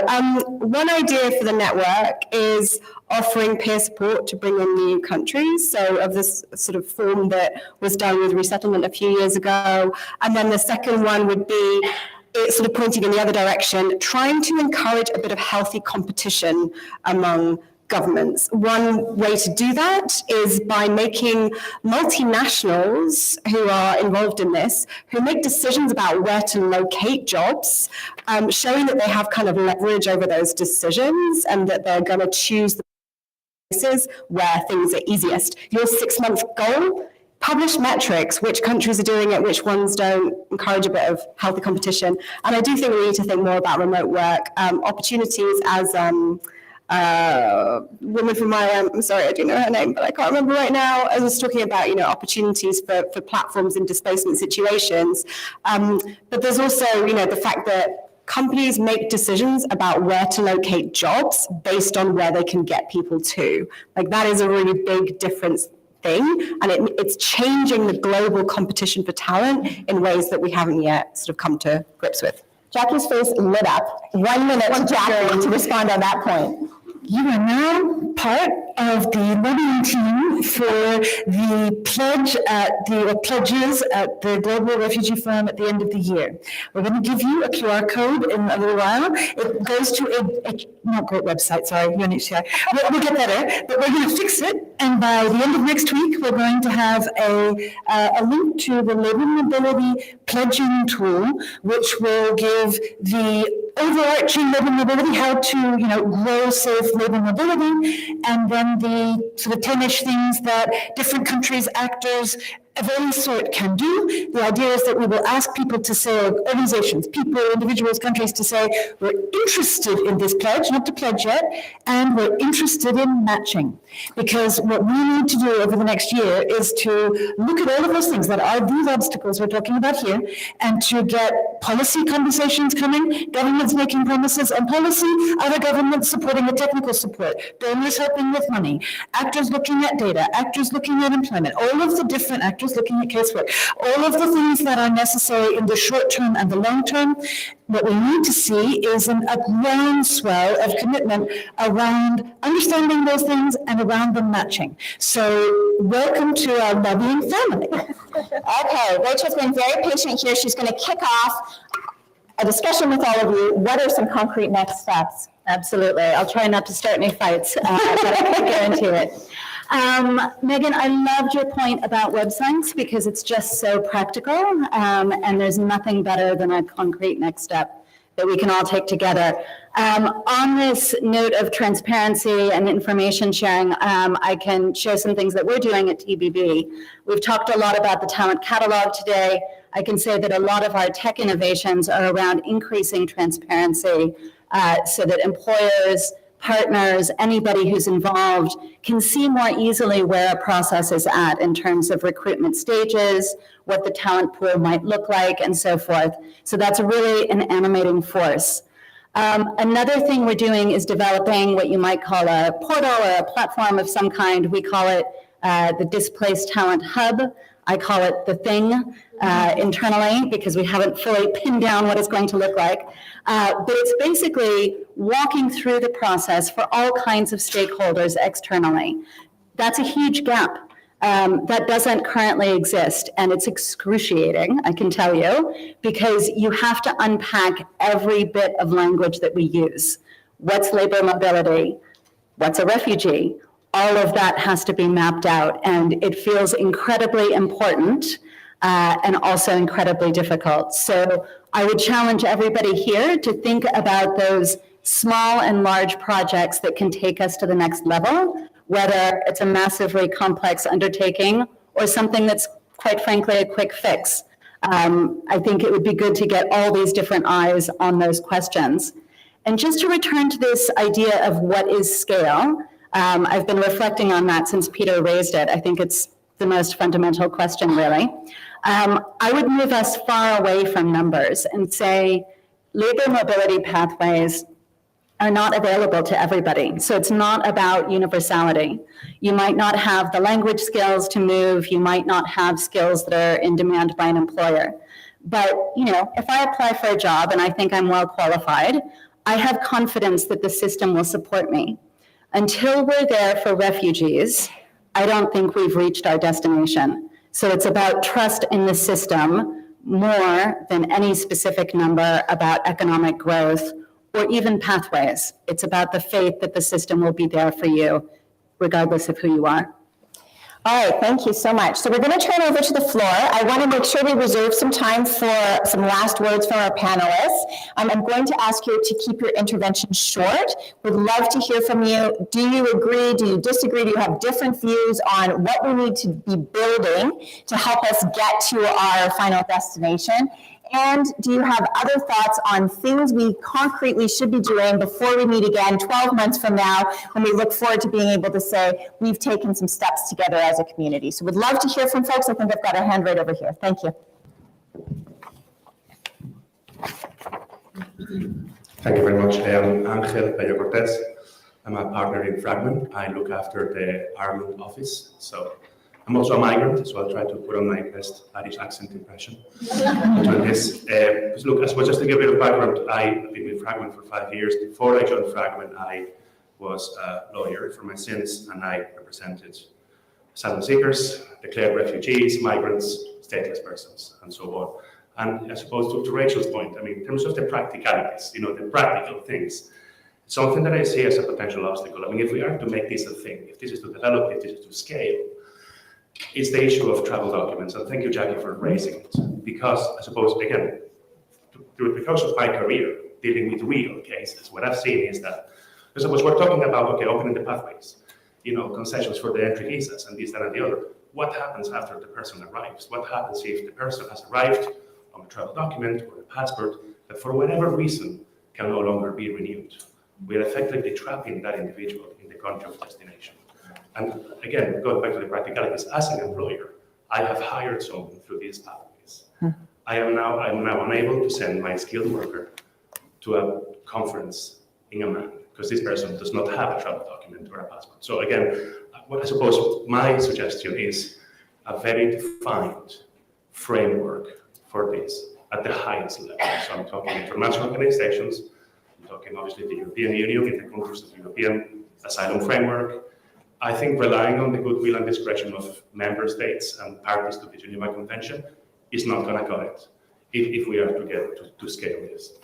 One idea for the network is offering peer support to bring in new countries. So of this sort of form that was done with resettlement a few years ago. And then the second one would be it's sort of pointing in the other direction, trying to encourage a bit of healthy competition among governments. One way to do that is by making multinationals who are involved in this, who make decisions about where to locate jobs, showing that they have kind of leverage over those decisions and that they're going to choose the places where things are easiest. Your 6-month goal, publish metrics, which countries are doing it, which ones don't, encourage a bit of healthy competition. And I do think we need to think more about remote work opportunities as woman from my, I'm sorry, I do know her name, but I can't remember right now. I was talking about, opportunities for platforms in displacement situations. But there's also, the fact that companies make decisions about where to locate jobs based on where they can get people to. Like that is a really big difference thing, and it's changing the global competition for talent in ways that we haven't yet sort of come to grips with. Jackie's face lit up. 1 minute to Jackie to respond on that point. You are now part of the lobbying team for the pledges at the Global Refugee Forum at the end of the year. We're going to give you a QR code in a little while. It goes to a not great website, sorry, UNHCR. We'll get better, but we're going to fix it. And by the end of next week, we're going to have a link to the Labour Mobility pledging tool, which will give the overarching labour mobility, how to grow safe labour mobility, and then the sort of 10-ish things that different countries, actors of any sort can do. The idea is that we will ask people to say, organizations, people, individuals, countries to say, we're interested in this pledge, not to pledge yet, and we're interested in matching. Because what we need to do over the next year is to look at all of those things that are these obstacles we're talking about here, and to get policy conversations coming, governments making promises on policy, other governments supporting the technical support, donors helping with money, actors looking at data, actors looking at employment, all of the different actors looking at casework, all of the things that are necessary in the short term and the long term. What we need to see is a groundswell of commitment around understanding those things and around them matching. So welcome to our lobbying family. Okay, Rachel's been very patient here. She's going to kick off a discussion with all of you. What are some concrete next steps? Absolutely. I'll try not to start any fights, but I can guarantee it. Megan, I loved your point about websites because it's just so practical, and there's nothing better than a concrete next step that we can all take together. On this note of transparency and information sharing, I can share some things that we're doing at TBB. We've talked a lot about the talent catalog today. I can say that a lot of our tech innovations are around increasing transparency so that employers, partners, anybody who's involved can see more easily where a process is at in terms of recruitment stages, what the talent pool might look like, and so forth. So that's really an animating force. Another thing we're doing is developing what you might call a portal or a platform of some kind. We call it the Displaced Talent Hub. I call it the thing internally because we haven't fully pinned down what it's going to look like. But it's basically walking through the process for all kinds of stakeholders externally. That's a huge gap that doesn't currently exist, and it's excruciating, I can tell you, because you have to unpack every bit of language that we use. What's labor mobility? What's a refugee? All of that has to be mapped out, and it feels incredibly important and also incredibly difficult. So I would challenge everybody here to think about those small and large projects that can take us to the next level, whether it's a massively complex undertaking or something that's quite frankly a quick fix. I think it would be good to get all these different eyes on those questions. And just to return to this idea of what is scale, I've been reflecting on that since Peter raised it. I think it's the most fundamental question, really. I would move us far away from numbers and say labor mobility pathways are not available to everybody. So it's not about universality. You might not have the language skills to move. You might not have skills that are in demand by an employer. But, you know, if I apply for a job and I think I'm well qualified, I have confidence that the system will support me. Until we're there for refugees, I don't think we've reached our destination. So it's about trust in the system more than any specific number about economic growth or even pathways. It's about the faith that the system will be there for you, regardless of who you are. All right, thank you so much. So we're going to turn over to the floor. I want to make sure we reserve some time for some last words from our panelists. I'm going to ask you to keep your intervention short. We'd love to hear from you. Do you agree? Do you disagree? Do you have different views on what we need to be building to help us get to our final destination? And do you have other thoughts on things we concretely should be doing before we meet again 12 months from now, when we look forward to being able to say we've taken some steps together as a community? So we'd love to hear from folks. I think I've got a hand right over here. Thank you. Thank you very much. I'm Angel Pello-Cortez. I'm a partner in Fragment. I look after the Amman office. So I'm also a migrant, so I'll try to put on my best Irish accent impression doing this. Look, I suppose just to give a bit of background, I've been with Fragment for 5 years. Before I joined Fragment, I was a lawyer for my sins, and I represented asylum seekers, declared refugees, migrants, stateless persons, and so on. And I suppose to Rachel's point, I mean, in terms of the practicalities, you know, the practical things, something that I see as a potential obstacle. I mean, if we are to make this a thing, if this is to develop, if this is to scale, it's the issue of travel documents. And thank you, Jackie, for raising it. Because I suppose, again, because of my career dealing with real cases, what I've seen is that, I suppose we're talking about, okay, opening the pathways, you know, concessions for the entry visas and this, that, and the other. What happens after the person arrives? What happens if the person has arrived on a travel document or a passport that for whatever reason can no longer be renewed? We're effectively trapping that individual in the country of destination. And again, going back to the practicalities, as an employer, I have hired someone through these pathways. I'm now unable to send my skilled worker to a conference in Amman because this person does not have a travel document or a passport. So again, what I suppose my suggestion is a very defined framework for this at the highest level. So I'm talking international organizations, I'm talking obviously the European Union in the context of the European Asylum Framework. I think relying on the goodwill and discretion of member states and parties to the Geneva Convention is not going to cut it if we are to get to scale this.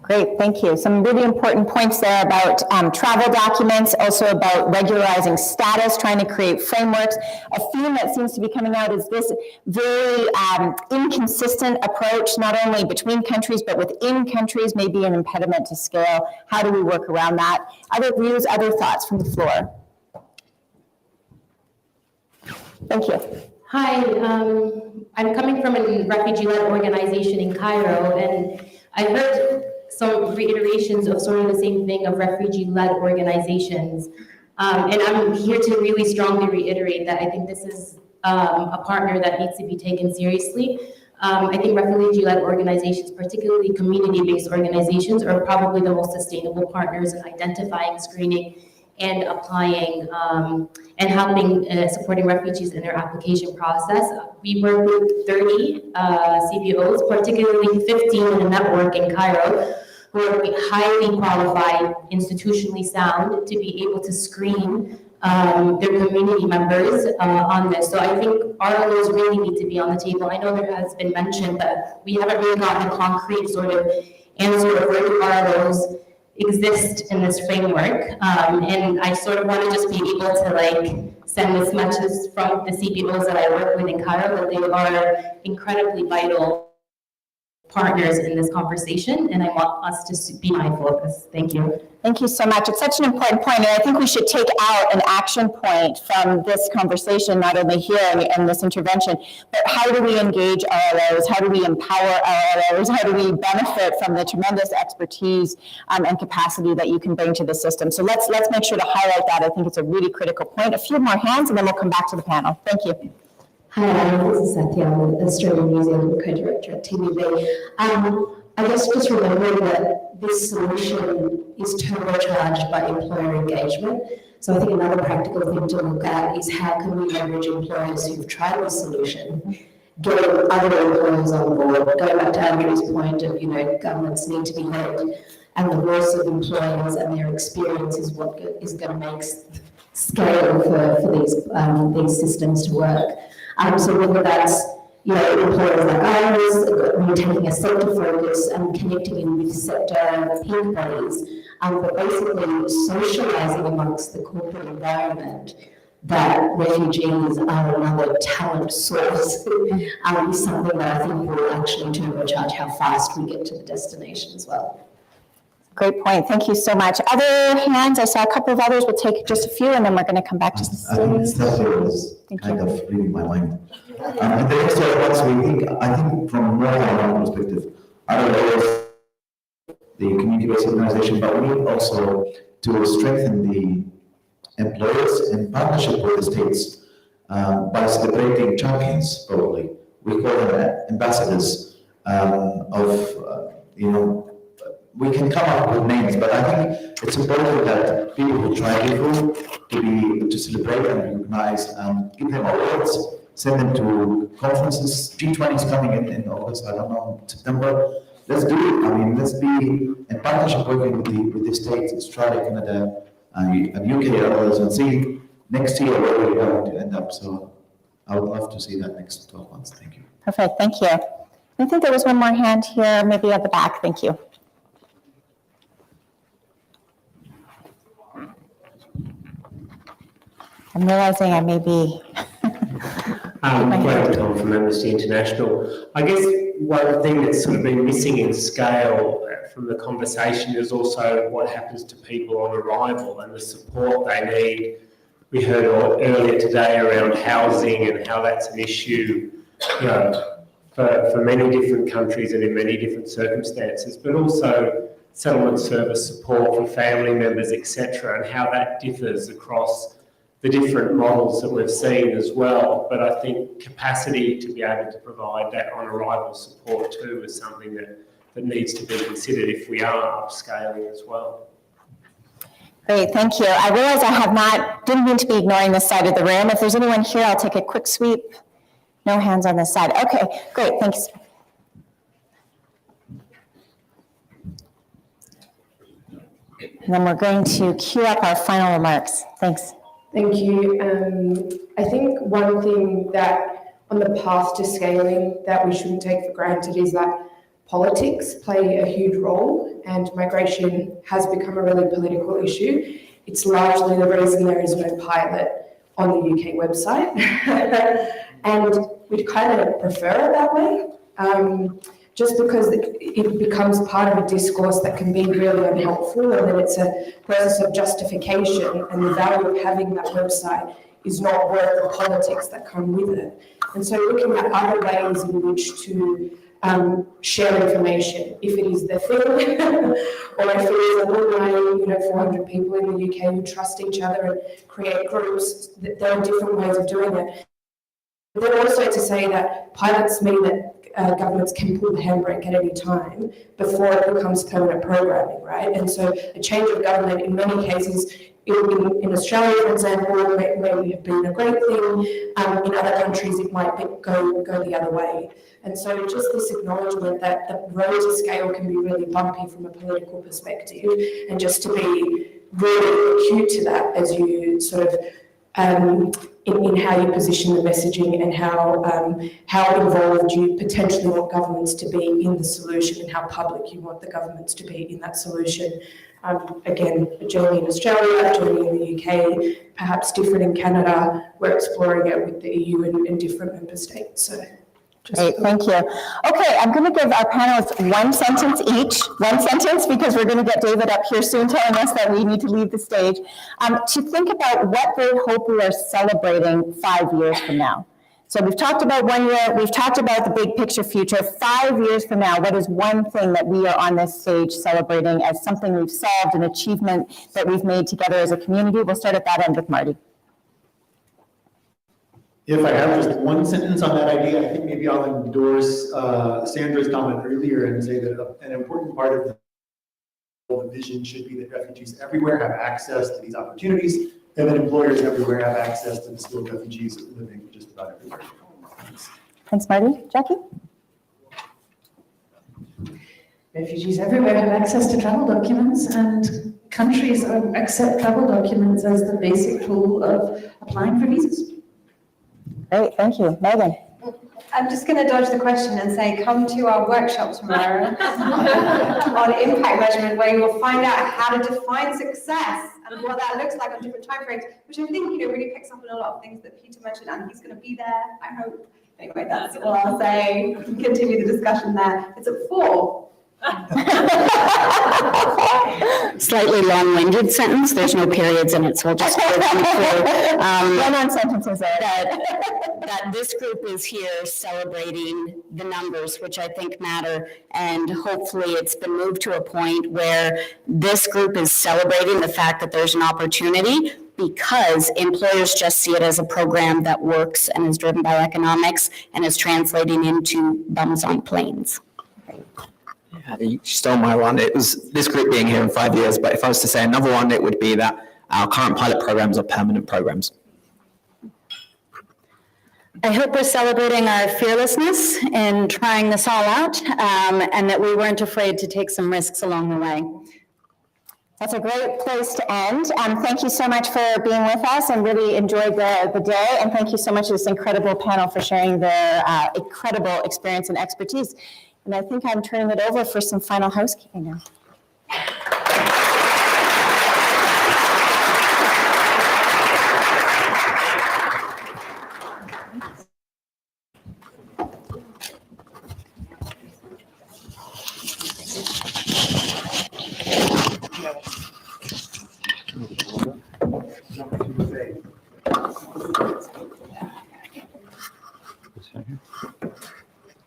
Great, thank you. Some really important points there about travel documents, also about regularizing status, trying to create frameworks. A theme that seems to be coming out is this very inconsistent approach, not only between countries, but within countries, may be an impediment to scale. How do we work around that? Other views, other thoughts from the floor? Thank you. Hi, I'm coming from a refugee-led organization in Cairo, and I heard some reiterations of sort of the same thing of refugee-led organizations. And I'm here to really strongly reiterate that I think this is a partner that needs to be taken seriously. I think refugee-led organizations, particularly community-based organizations, are probably the most sustainable partners in identifying, screening, and applying and helping supporting refugees in their application process. We work with 30 CBOs, particularly 15 in a network in Cairo, who are highly qualified, institutionally sound, to be able to screen their community members on this. So I think RLOs really need to be on the table. I know there has been mention, but we haven't really gotten a concrete sort of answer of where the RLOs exist in this framework. And I sort of want to just be able to like send as much as from the CBOs that I work with in Cairo, that they are incredibly vital partners in this conversation, and I want us to be mindful of this. Thank you. Thank you so much. It's such an important point, and I think we should take out an action point from this conversation, not only here in this intervention, but how do we engage RLOs? How do we empower RLOs? How do we benefit from the tremendous expertise and capacity that you can bring to the system? So let's make sure to highlight that. I think it's a really critical point. A few more hands, and then we'll come back to the panel. Thank you. Hi, this is Satya, I'm the Australian Museum co-director at TBB. I guess just remembering that this solution is turbocharged by employer engagement. So I think another practical thing to look at is how can we leverage employers who've tried this solution, getting other employers on board, going back to Andrew's point of, governments need to be led, and the voice of employers and their experience is what is going to make scale for these systems to work. So whether that's employers like ours, we're taking a sector focus and connecting in with sector peak bodies, but basically socializing amongst the corporate environment that refugees are another talent source is something that I think will actually turbocharge how fast we get to the destination as well. Great point. Thank you so much. Other hands? I saw a couple of others. We'll take just a few and then we're going to come back to the I think stage. Stephanie was kind of reading my mind. And the next one, I think from a more high-level perspective, other the community-based organization, but we need also to strengthen the employers in partnership with the states by celebrating champions, probably. We call them ambassadors we can come up with names, but I think it's important that people who try to celebrate and recognize and give them awards, send them to conferences. G20 is coming in August, I don't know, September. Let's do it. I mean, let's be in partnership working with the states, Australia, Canada, and UK and others, and see next year where we're going to end up. So I would love to see that next 12 months. Thank you. Perfect. Thank you. I think there was one more hand here, maybe at the back. Thank you. I'm realizing I may be. Graham Tom from Amnesty International. I guess one thing that's sort of been missing in scale from the conversation is also what happens to people on arrival and the support they need. We heard earlier today around housing and how that's an issue, for many different countries and in many different circumstances, but also settlement service support for family members, etc., and how that differs across the different models that we've seen as well. But I think capacity to be able to provide that on-arrival support too is something that needs to be considered if we are upscaling as well. Great, thank you. I realize didn't mean to be ignoring this side of the room. If there's anyone here, I'll take a quick sweep. No hands on this side. Okay, great, thanks. And then we're going to queue up our final remarks. Thanks. Thank you. I think one thing that on the path to scaling that we shouldn't take for granted is that politics play a huge role, and migration has become a really political issue. It's largely the reason there is no pilot on the UK website. And we'd kind of prefer it that way, just because it becomes part of a discourse that can be really unhelpful, and then it's a process of justification, and the value of having that website is not worth the politics that come with it. And so looking at other ways in which to share information, if it is the thing, or if it is alumni, 400 people in the UK who trust each other and create groups, there are different ways of doing it. But then also to say that pilots mean that governments can pull the handbrake at any time before it becomes permanent programming, right? And so a change of government in many cases, in Australia, for example, may have been a great thing. In other countries, it might go the other way. And so just this acknowledgement that the road to scale can be really bumpy from a political perspective, and just to be really acute to that as you sort of in how you position the messaging and how involved you potentially want governments to be in the solution, and how public you want the governments to be in that solution. Again, a journey in Australia, a journey in the UK, perhaps different in Canada. We're exploring it with the EU and different member states. So. Great, thank you. Okay, I'm going to give our panelists one sentence each, because we're going to get David up here soon telling us that we need to leave the stage, to think about what they hope we are celebrating 5 years from now. So we've talked about 1 year, we've talked about the big picture future. 5 years from now, what is one thing that we are on this stage celebrating as something we've solved, an achievement that we've made together as a community? We'll start at that end with Marty. If I have just one sentence on that idea, I think maybe I'll endorse Sandra's comment earlier and say that an important part of the vision should be that refugees everywhere have access to these opportunities, and that employers everywhere have access to the skilled refugees living just about everywhere. Thanks, Marty. Jackie? Refugees everywhere have access to travel documents, and countries accept travel documents as the basic tool of applying for visas. Great, thank you. Megan? I'm just going to dodge the question and say, come to our workshop tomorrow on impact measurement, where you will find out how to define success and what that looks like on different timeframes, which I think really picks up on a lot of things that Peter mentioned, and he's going to be there, I hope. Anyway, that's all I'll say. We can continue the discussion there. It's at 4. Slightly long-winded sentence. There's no periods in it, so I'll just go through. Run-on sentences are that this group is here celebrating the numbers, which I think matter, and hopefully it's been moved to a point where this group is celebrating the fact that there's an opportunity, because employers just see it as a program that works and is driven by economics and is translating into bums on planes. You stole my one. It was this group being here in 5 years, but if I was to say another one, it would be that our current pilot programs are permanent programs. I hope we're celebrating our fearlessness in trying this all out, and that we weren't afraid to take some risks along the way. That's a great place to end. Thank you so much for being with us, and really enjoyed the day. And thank you so much to this incredible panel for sharing their incredible experience and expertise. And I think I'm turning it over for some final housekeeping now.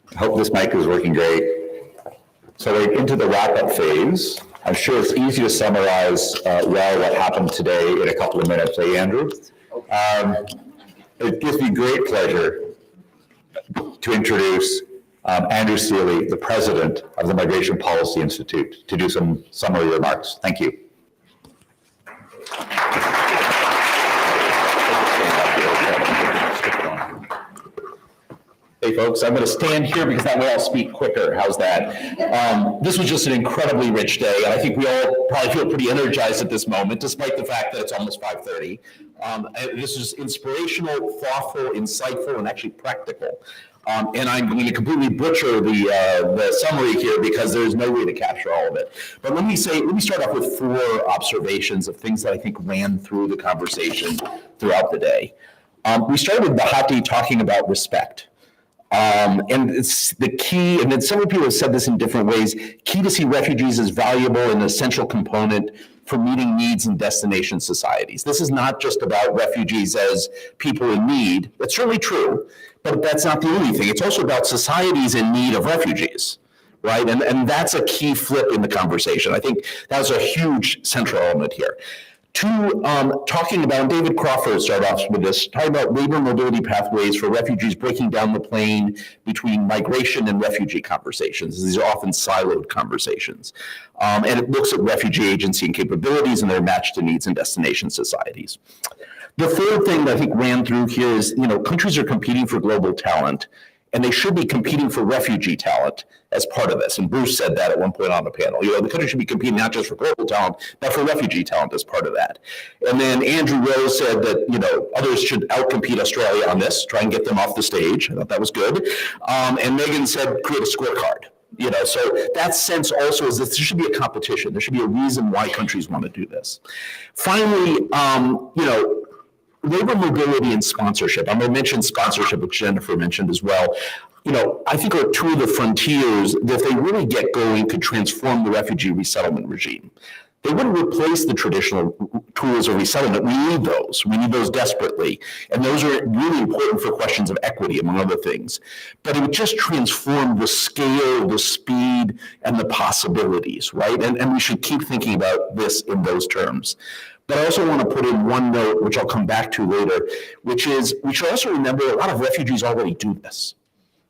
I hope this mic is working great. So we're into the wrap-up phase. I'm sure it's easy to summarize well what happened today in a couple of minutes, Andrew? It gives me great pleasure to introduce Andrew Seeley, the president of the Migration Policy Institute, to do some summary remarks. Thank you. Hey folks, I'm going to stand here because that way I'll speak quicker. How's that? This was just an incredibly rich day, and I think we all probably feel pretty energized at this moment, despite the fact that it's almost 5:30. This is inspirational, thoughtful, insightful, and actually practical. And I'm going to completely butcher the summary here because there's no way to capture all of it. But let me start off with 4 observations of things that I think ran through the conversation throughout the day. We started with Bahati talking about respect. And it's the key, and then several people have said this in different ways, key to see refugees as valuable and an essential component for meeting needs in destination societies. This is not just about refugees as people in need. That's certainly true, but that's not the only thing. It's also about societies in need of refugees, right? And that's a key flip in the conversation. I think that was a huge central element here. 2, talking about, and David Crawford started off with this, talking about labor mobility pathways for refugees, breaking down the plane between migration and refugee conversations. These are often siloed conversations. And it looks at refugee agency and capabilities and their match to needs in destination societies. The 3rd thing that I think ran through here is, countries are competing for global talent, and they should be competing for refugee talent as part of this. And Bruce said that at one point on the panel. The country should be competing not just for global talent, but for refugee talent as part of that. And then Andrew Rose said that, others should outcompete Australia on this, try and get them off the stage. I thought that was good. And Megan said, create a scorecard. So that sense also is that there should be a competition. There should be a reason why countries want to do this. Finally, labor mobility and sponsorship. I'm going to mention sponsorship, which Jennifer mentioned as well. I think are 2 of the frontiers that if they really get going could transform the refugee resettlement regime. They wouldn't replace the traditional tools of resettlement. We need those. We need those desperately. And those are really important for questions of equity, among other things. But it would just transform the scale, the speed, and the possibilities, right? And we should keep thinking about this in those terms. But I also want to put in one note, which I'll come back to later, which is we should also remember a lot of refugees already do this,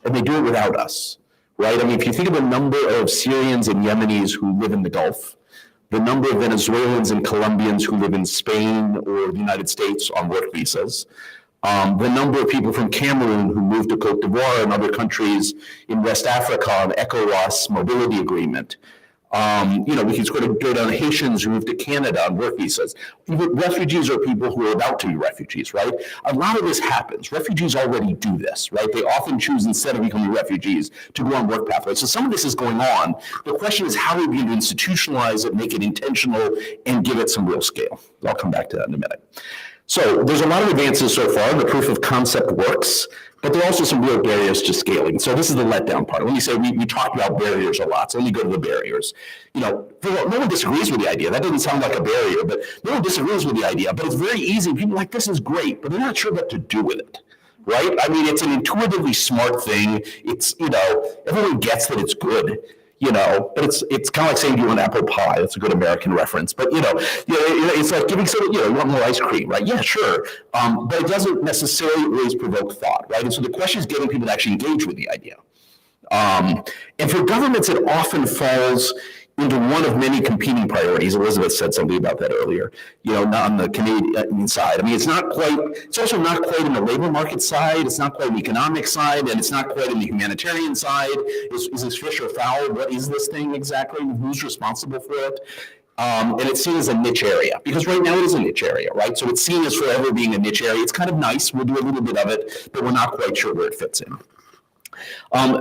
and they do it without us, right? I mean, if you think of the number of Syrians and Yemenis who live in the Gulf, the number of Venezuelans and Colombians who live in Spain or the United States on work visas, the number of people from Cameroon who moved to Cote d'Ivoire and other countries in West Africa on ECOWAS mobility agreement. We can sort of go down Haitians who moved to Canada on work visas. Even refugees are people who are about to be refugees, right? A lot of this happens. Refugees already do this, right? They often choose, instead of becoming refugees, to go on work pathways. So some of this is going on. The question is how we begin to institutionalize it, make it intentional, and give it some real scale. I'll come back to that in a minute. So there's a lot of advances so far. The proof of concept works, but there are also some real barriers to scaling. So this is the letdown part. When you say we talk about barriers a lot, so let me go to the barriers. No one disagrees with the idea. That doesn't sound like a barrier, but no one disagrees with the idea. But it's very easy. People are like, this is great, but they're not sure what to do with it, right? I mean, it's an intuitively smart thing. It's, everyone gets that it's good. But it's kind of like saying you want apple pie. That's a good American reference. But, it's like giving someone, you want more ice cream, right? Yeah, sure. But it doesn't necessarily always provoke thought, right? And so the question is getting people to actually engage with the idea. And for governments, it often falls into one of many competing priorities. Elizabeth said something about that earlier, not on the Canadian side. I mean, it's also not quite in the labor market side, it's not quite in the economic side, and it's not quite in the humanitarian side. Is this fish or fowl? What is this thing exactly? Who's responsible for it? And it's seen as a niche area, because right now it is a niche area, right? So it's seen as forever being a niche area. It's kind of nice, we'll do a little bit of it, but we're not quite sure where it fits in.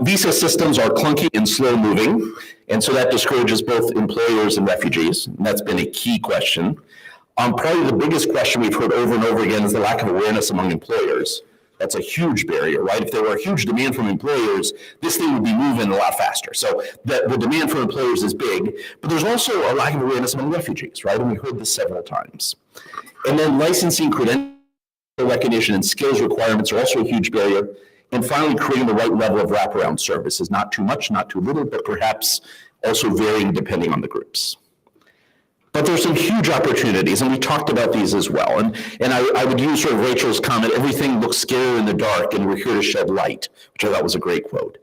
Visa systems are clunky and slow moving, and so that discourages both employers and refugees. And that's been a key question. Probably the biggest question we've heard over and over again is the lack of awareness among employers. That's a huge barrier, right? If there were a huge demand from employers, this thing would be moving a lot faster. So the demand for employers is big, but there's also a lack of awareness among refugees, right? And we heard this several times. And then licensing, credential recognition, and skills requirements are also a huge barrier. And finally, creating the right level of wraparound services, not too much, not too little, but perhaps also varying depending on the groups. But there's some huge opportunities, and we talked about these as well. And I would use sort of Rachel's comment, everything looks scary in the dark, and we're here to shed light, which I thought was a great quote.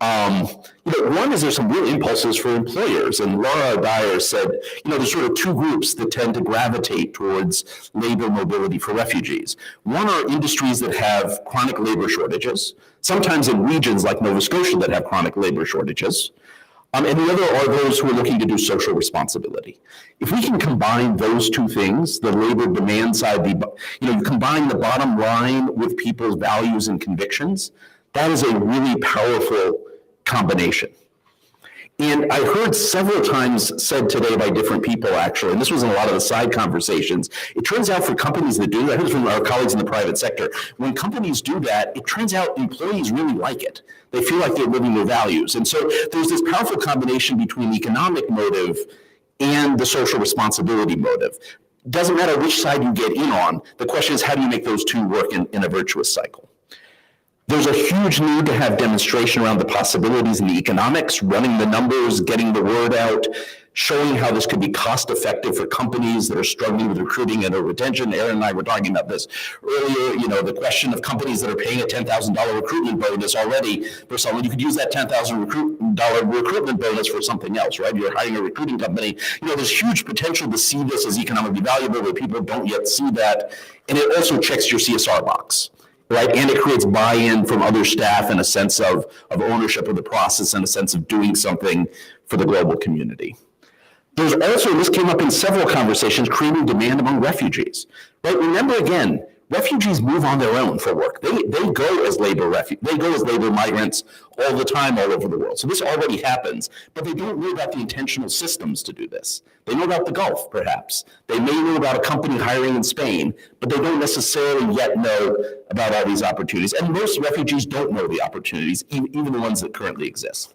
One is there's some real impulses for employers, and Laura Dyer said, there's sort of two groups that tend to gravitate towards labor mobility for refugees. One are industries that have chronic labor shortages, sometimes in regions like Nova Scotia that have chronic labor shortages. And the other are those who are looking to do social responsibility. If we can combine those two things, the labor demand side, you combine the bottom line with people's values and convictions, that is a really powerful combination. And I heard several times said today by different people, actually, and this was in a lot of the side conversations, it turns out for companies that do that, I heard from our colleagues in the private sector, when companies do that, it turns out employees really like it. They feel like they're living their values. And so there's this powerful combination between the economic motive and the social responsibility motive. Doesn't matter which side you get in on, the question is how do you make those two work in a virtuous cycle? There's a huge need to have demonstration around the possibilities in the economics, running the numbers, getting the word out, showing how this could be cost effective for companies that are struggling with recruiting and retention. Aaron and I were talking about this earlier, the question of companies that are paying a $10,000 recruitment bonus already for someone. You could use that $10,000 recruitment bonus for something else, right? You're hiring a recruiting company. There's huge potential to see this as economically valuable, but people don't yet see that. And it also checks your CSR box. Right, and it creates buy-in from other staff and a sense of ownership of the process and a sense of doing something for the global community. There's also, this came up in several conversations, creating demand among refugees. Right, remember again, refugees move on their own for work. They go as labor migrants all the time all over the world. So this already happens, but they don't know about the intentional systems to do this. They know about the Gulf, perhaps. They may know about a company hiring in Spain, but they don't necessarily yet know about all these opportunities. And most refugees don't know the opportunities, even the ones that currently exist.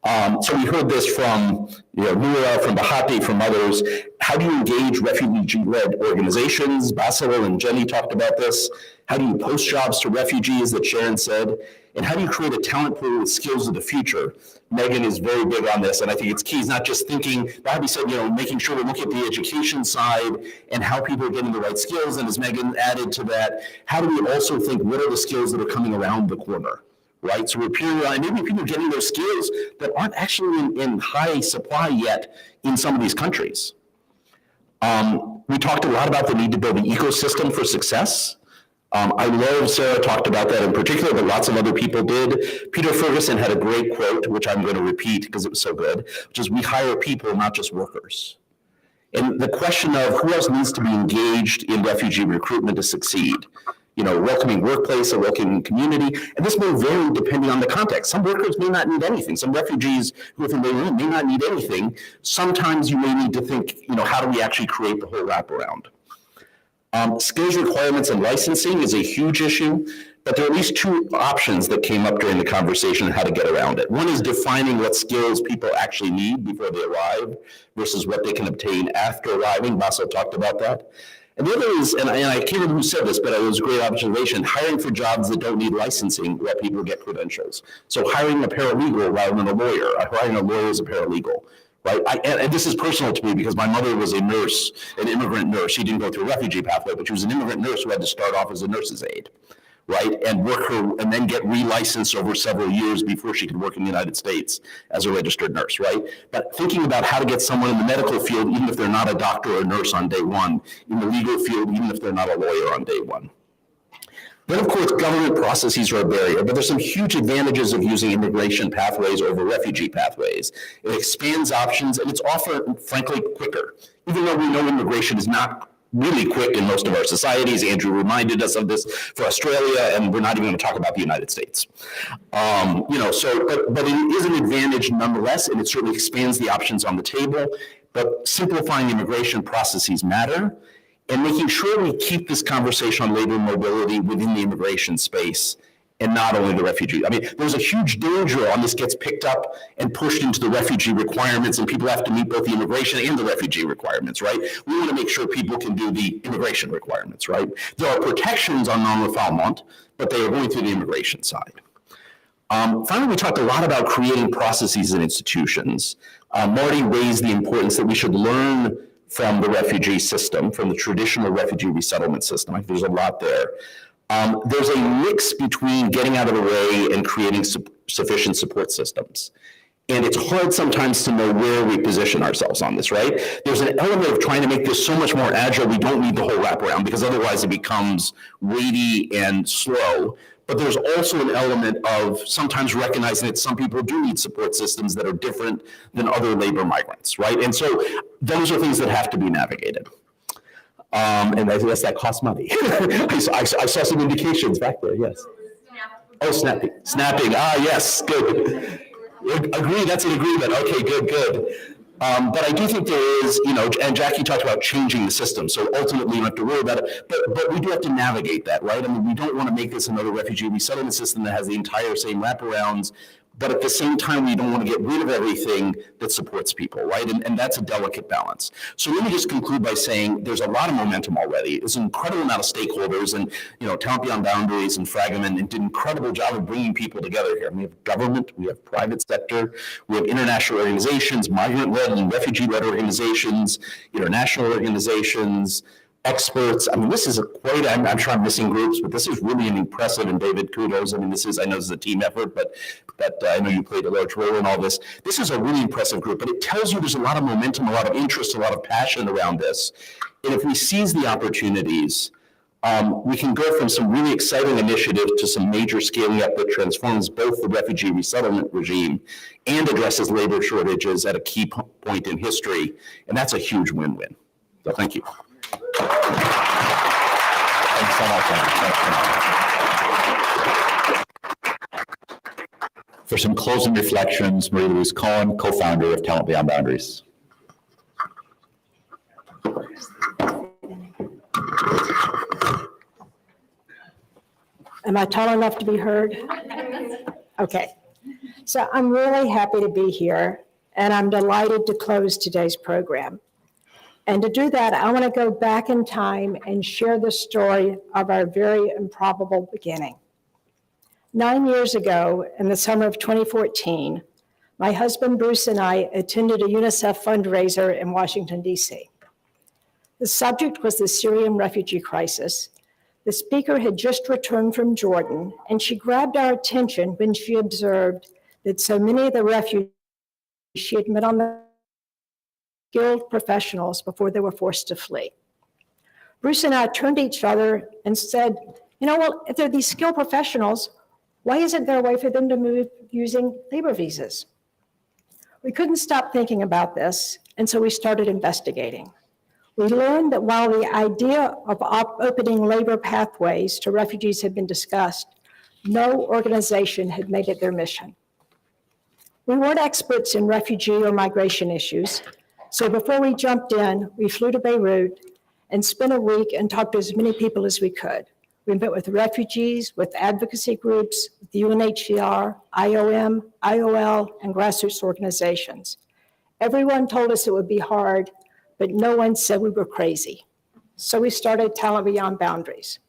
So we heard this from Noura, from Bahati, from others. How do you engage refugee-led organizations? Basil and Jenny talked about this. How do you post jobs to refugees, that Sharon said? And how do you create a talent pool with skills of the future? Megan is very big on this, and I think it's key. It's not just thinking, Bobby said, making sure we look at the education side and how people are getting the right skills. And as Megan added to that, how do we also think, what are the skills that are coming around the corner? right? So we're and maybe people are getting those skills that aren't actually in high supply yet in some of these countries. We talked a lot about the need to build an ecosystem for success. I love Sarah talked about that in particular, but lots of other people did. Peter Ferguson had a great quote, which I'm going to repeat because it was so good, which is, we hire people, not just workers. And the question of who else needs to be engaged in refugee recruitment to succeed. You know, welcoming workplace, a welcoming community, and this may vary depending on the context. Some workers may not need anything. Some refugees who are from the room may not need anything. Sometimes you may need to think, you know, how do we actually create the whole wraparound? Skills requirements and licensing is a huge issue, but there are at least two options that came up during the conversation on how to get around it. One is defining what skills people actually need before they arrive versus what they can obtain after arriving. Basil talked about that. And the other is, and I can't remember who said this, but it was a great observation, hiring for jobs that don't need licensing, let people get credentials. So hiring a paralegal rather than a lawyer, hiring a lawyer as a paralegal. Right? And this is personal to me because my mother was a nurse, an immigrant nurse. She didn't go through a refugee pathway, but she was an immigrant nurse who had to start off as a nurse's aide, right? And work her, and then get re-licensed over several years before she could work in the United States as a registered nurse, right? But thinking about how to get someone in the medical field, even if they're not a doctor or a nurse on day one, in the legal field, even if they're not a lawyer on day one. Then, of course, government processes are a barrier, but there's some huge advantages of using immigration pathways over refugee pathways. It expands options, and it's often, frankly, quicker. Even though we know immigration is not really quick in most of our societies. Andrew reminded us of this for Australia, and we're not even going to talk about the United States. You know, so, but it is an advantage nonetheless, and it certainly expands the options on the table, but simplifying immigration processes matter. And making sure we keep this conversation on labor mobility within the immigration space and not only the refugee. I mean, there's a huge danger on this gets picked up and pushed into the refugee requirements, and people have to meet both the immigration and the refugee requirements, right? We want to make sure people can do the immigration requirements, right? There are protections on non-refoulement, but they are going through the immigration side. Finally, we talked a lot about creating processes and institutions. Marty raised the importance that we should learn from the refugee system, from the traditional refugee resettlement system. I think there's a lot there. There's a mix between getting out of the way and creating sufficient support systems. And it's hard sometimes to know where we position ourselves on this, right? There's an element of trying to make this so much more agile, we don't need the whole wraparound because otherwise it becomes weighty and slow. But there's also an element of sometimes recognizing that some people do need support systems that are different than other labor migrants, right? And so those are things that have to be navigated. And I guess that costs money. I saw some indications back there, yes. Oh, snapping, yes, good. Agree, that's an agreement, okay, good. But I do think there is, you know, and Jackie talked about changing the system. So ultimately you don't have to worry about it, but we do have to navigate that, right? I mean, we don't want to make this another refugee resettlement system that has the entire same wraparounds, but at the same time, we don't want to get rid of everything that supports people, right? And that's a delicate balance. So let me just conclude by saying there's a lot of momentum already. There's an incredible amount of stakeholders, and you know, Talent Beyond Boundaries and Fragomen did an incredible job of bringing people together here. We have government, we have private sector, we have international organizations, migrant-led and refugee-led organizations, international organizations, experts. I mean, this is I'm sure I'm missing groups, but this is really an impressive, and David, kudos. I mean, I know this is a team effort, but I know you played a large role in all this. This is a really impressive group, but it tells you there's a lot of momentum, a lot of interest, a lot of passion around this. And if we seize the opportunities, we can go from some really exciting initiatives to some major scaling up that transforms both the refugee resettlement regime and addresses labor shortages at a key point in history. And that's a huge win-win. So thank you. Thanks so much, For some closing reflections, Marie-Louise Cohen, co-founder of Talent Beyond Boundaries. Am I tall enough to be heard? Okay. So I'm really happy to be here, and I'm delighted to close today's program. And to do that, I want to go back in time and share the story of our very improbable beginning. 9 years ago, in the summer of 2014, my husband Bruce and I attended a UNICEF fundraiser in Washington, D.C. The subject was the Syrian refugee crisis, The speaker had just returned from Jordan, and she grabbed our attention when she observed that so many of the refugees she had met on the skilled professionals before they were forced to flee. Bruce and I turned to each other and said, well, if they're these skilled professionals, why isn't there a way for them to move using labor visas? We couldn't stop thinking about this, and so we started investigating. We learned that while the idea of opening labor pathways to refugees had been discussed, no organization had made it their mission. We weren't experts in refugee or migration issues, so before we jumped in, we flew to Beirut and spent a week and talked to as many people as we could. We met with refugees, with advocacy groups, with the UNHCR, IOM, IOL, and grassroots organizations. Everyone told us it would be hard, but no one said we were crazy. So we started Talent Beyond Boundaries.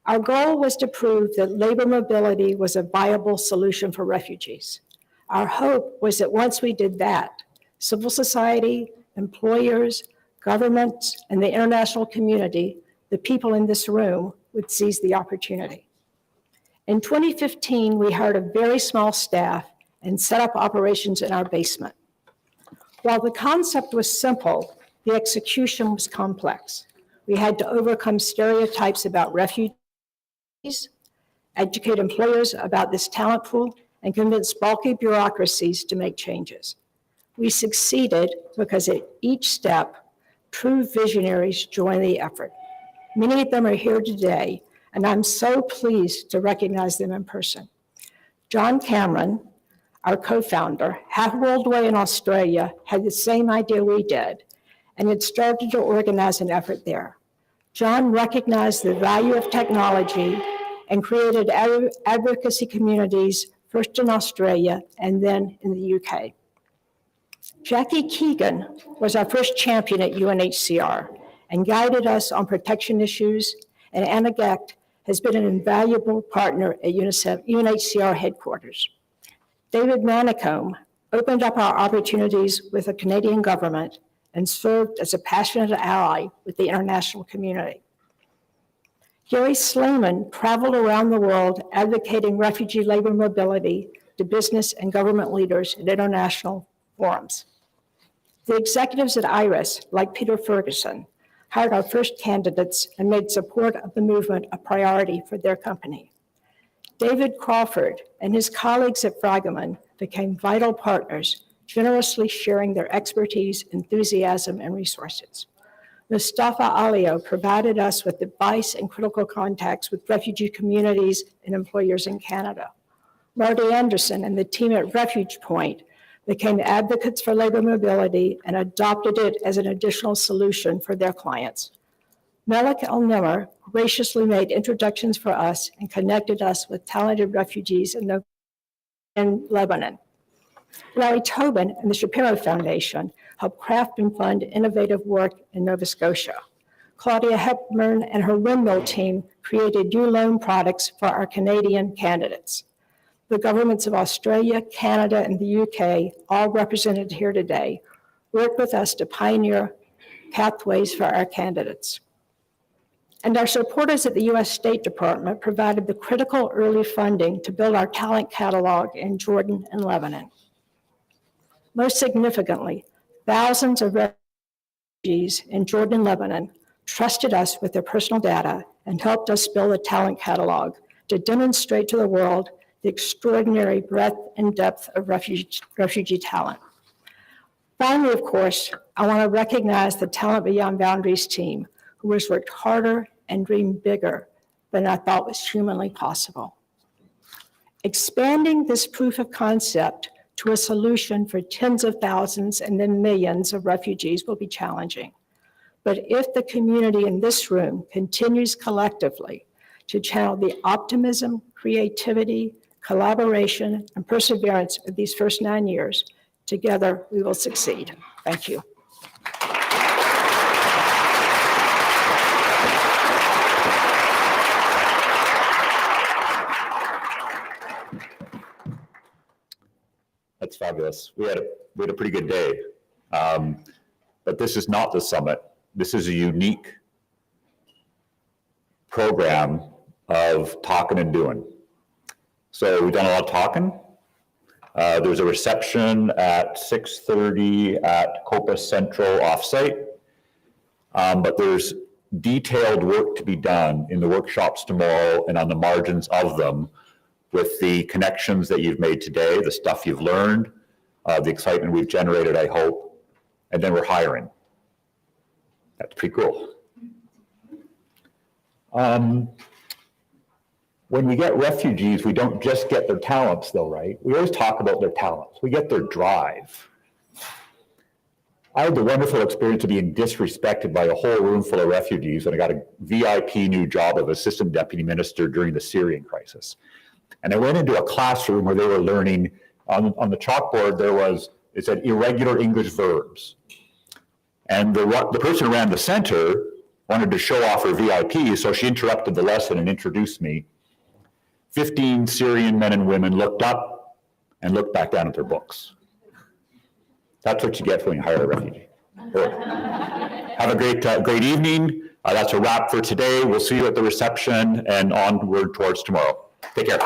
Our goal was to prove that labor mobility was a viable solution for refugees. Our hope was that once we did that, civil society, employers, governments, and the international community, the people in this room, would seize the opportunity. In 2015, we hired a very small staff and set up operations in our basement. While the concept was simple, the execution was complex. We had to overcome stereotypes about refugees, educate employers about this talent pool, and convince bulky bureaucracies to make changes. We succeeded because at each step, true visionaries joined the effort. Many of them are here today, and I'm so pleased to recognize them in person. John Cameron, our co-founder, half-world away in Australia, had the same idea we did, and had started to organize an effort there. John recognized the value of technology and created advocacy communities, first in Australia and then in the UK. Jackie Keegan was our first champion at UNHCR and guided us on protection issues, and Anna Gecht has been an invaluable partner at UNHCR headquarters. David Manicombe opened up our opportunities with the Canadian government and served as a passionate ally with the international community. Gary Sleeman traveled around the world advocating refugee labor mobility to business and government leaders at international forums. The executives at IRIS, like Peter Ferguson, hired our first candidates and made support of the movement a priority for their company. David Crawford and his colleagues at Fragomen became vital partners, generously sharing their expertise, enthusiasm, and resources. Mustafa Alio provided us with advice and critical contacts with refugee communities and employers in Canada. Marty Anderson and the team at Refuge Point became advocates for labor mobility and adopted it as an additional solution for their clients. Melik El-Nimr graciously made introductions for us and connected us with talented refugees in Lebanon. Larry Tobin and the Shapiro Foundation helped craft and fund innovative work in Nova Scotia. Claudia Hepburn and her windmill team created new loan products for our Canadian candidates. The governments of Australia, Canada, and the UK, all represented here today, worked with us to pioneer pathways for our candidates. And our supporters at the US State Department provided the critical early funding to build our talent catalog in Jordan and Lebanon. Most significantly, thousands of refugees in Jordan and Lebanon trusted us with their personal data and helped us build a talent catalog to demonstrate to the world the extraordinary breadth and depth of refugee talent. Finally, of course, I want to recognize the Talent Beyond Boundaries team, who has worked harder and dreamed bigger than I thought was humanly possible. Expanding this proof of concept to a solution for tens of thousands and then millions of refugees will be challenging. But if the community in this room continues collectively to channel the optimism, creativity, collaboration, and perseverance of these first 9 years, together we will succeed. Thank you. That's fabulous. We had a pretty good day. But this is not the summit. This is a unique program of talking and doing. So we've done a lot of talking. There's a reception at 6:30 at Copa Central offsite. But there's detailed work to be done in the workshops tomorrow and on the margins of them with the connections that you've made today, the stuff you've learned, the excitement we've generated, I hope, and then we're hiring. That's pretty cool. When we get refugees, we don't just get their talents though, right? We always talk about their talents. We get their drive. I had the wonderful experience of being disrespected by a whole room full of refugees when I got a VIP new job of assistant deputy minister during the Syrian crisis. And I went into a classroom where they were learning, on the chalkboard it said irregular English verbs. And the person who ran the center wanted to show off her VIP, so she interrupted the lesson and introduced me. 15 Syrian men and women looked up and looked back down at their books. That's what you get when you hire a refugee. Have a great evening. That's a wrap for today. We'll see you at the reception and onward towards tomorrow. Take care.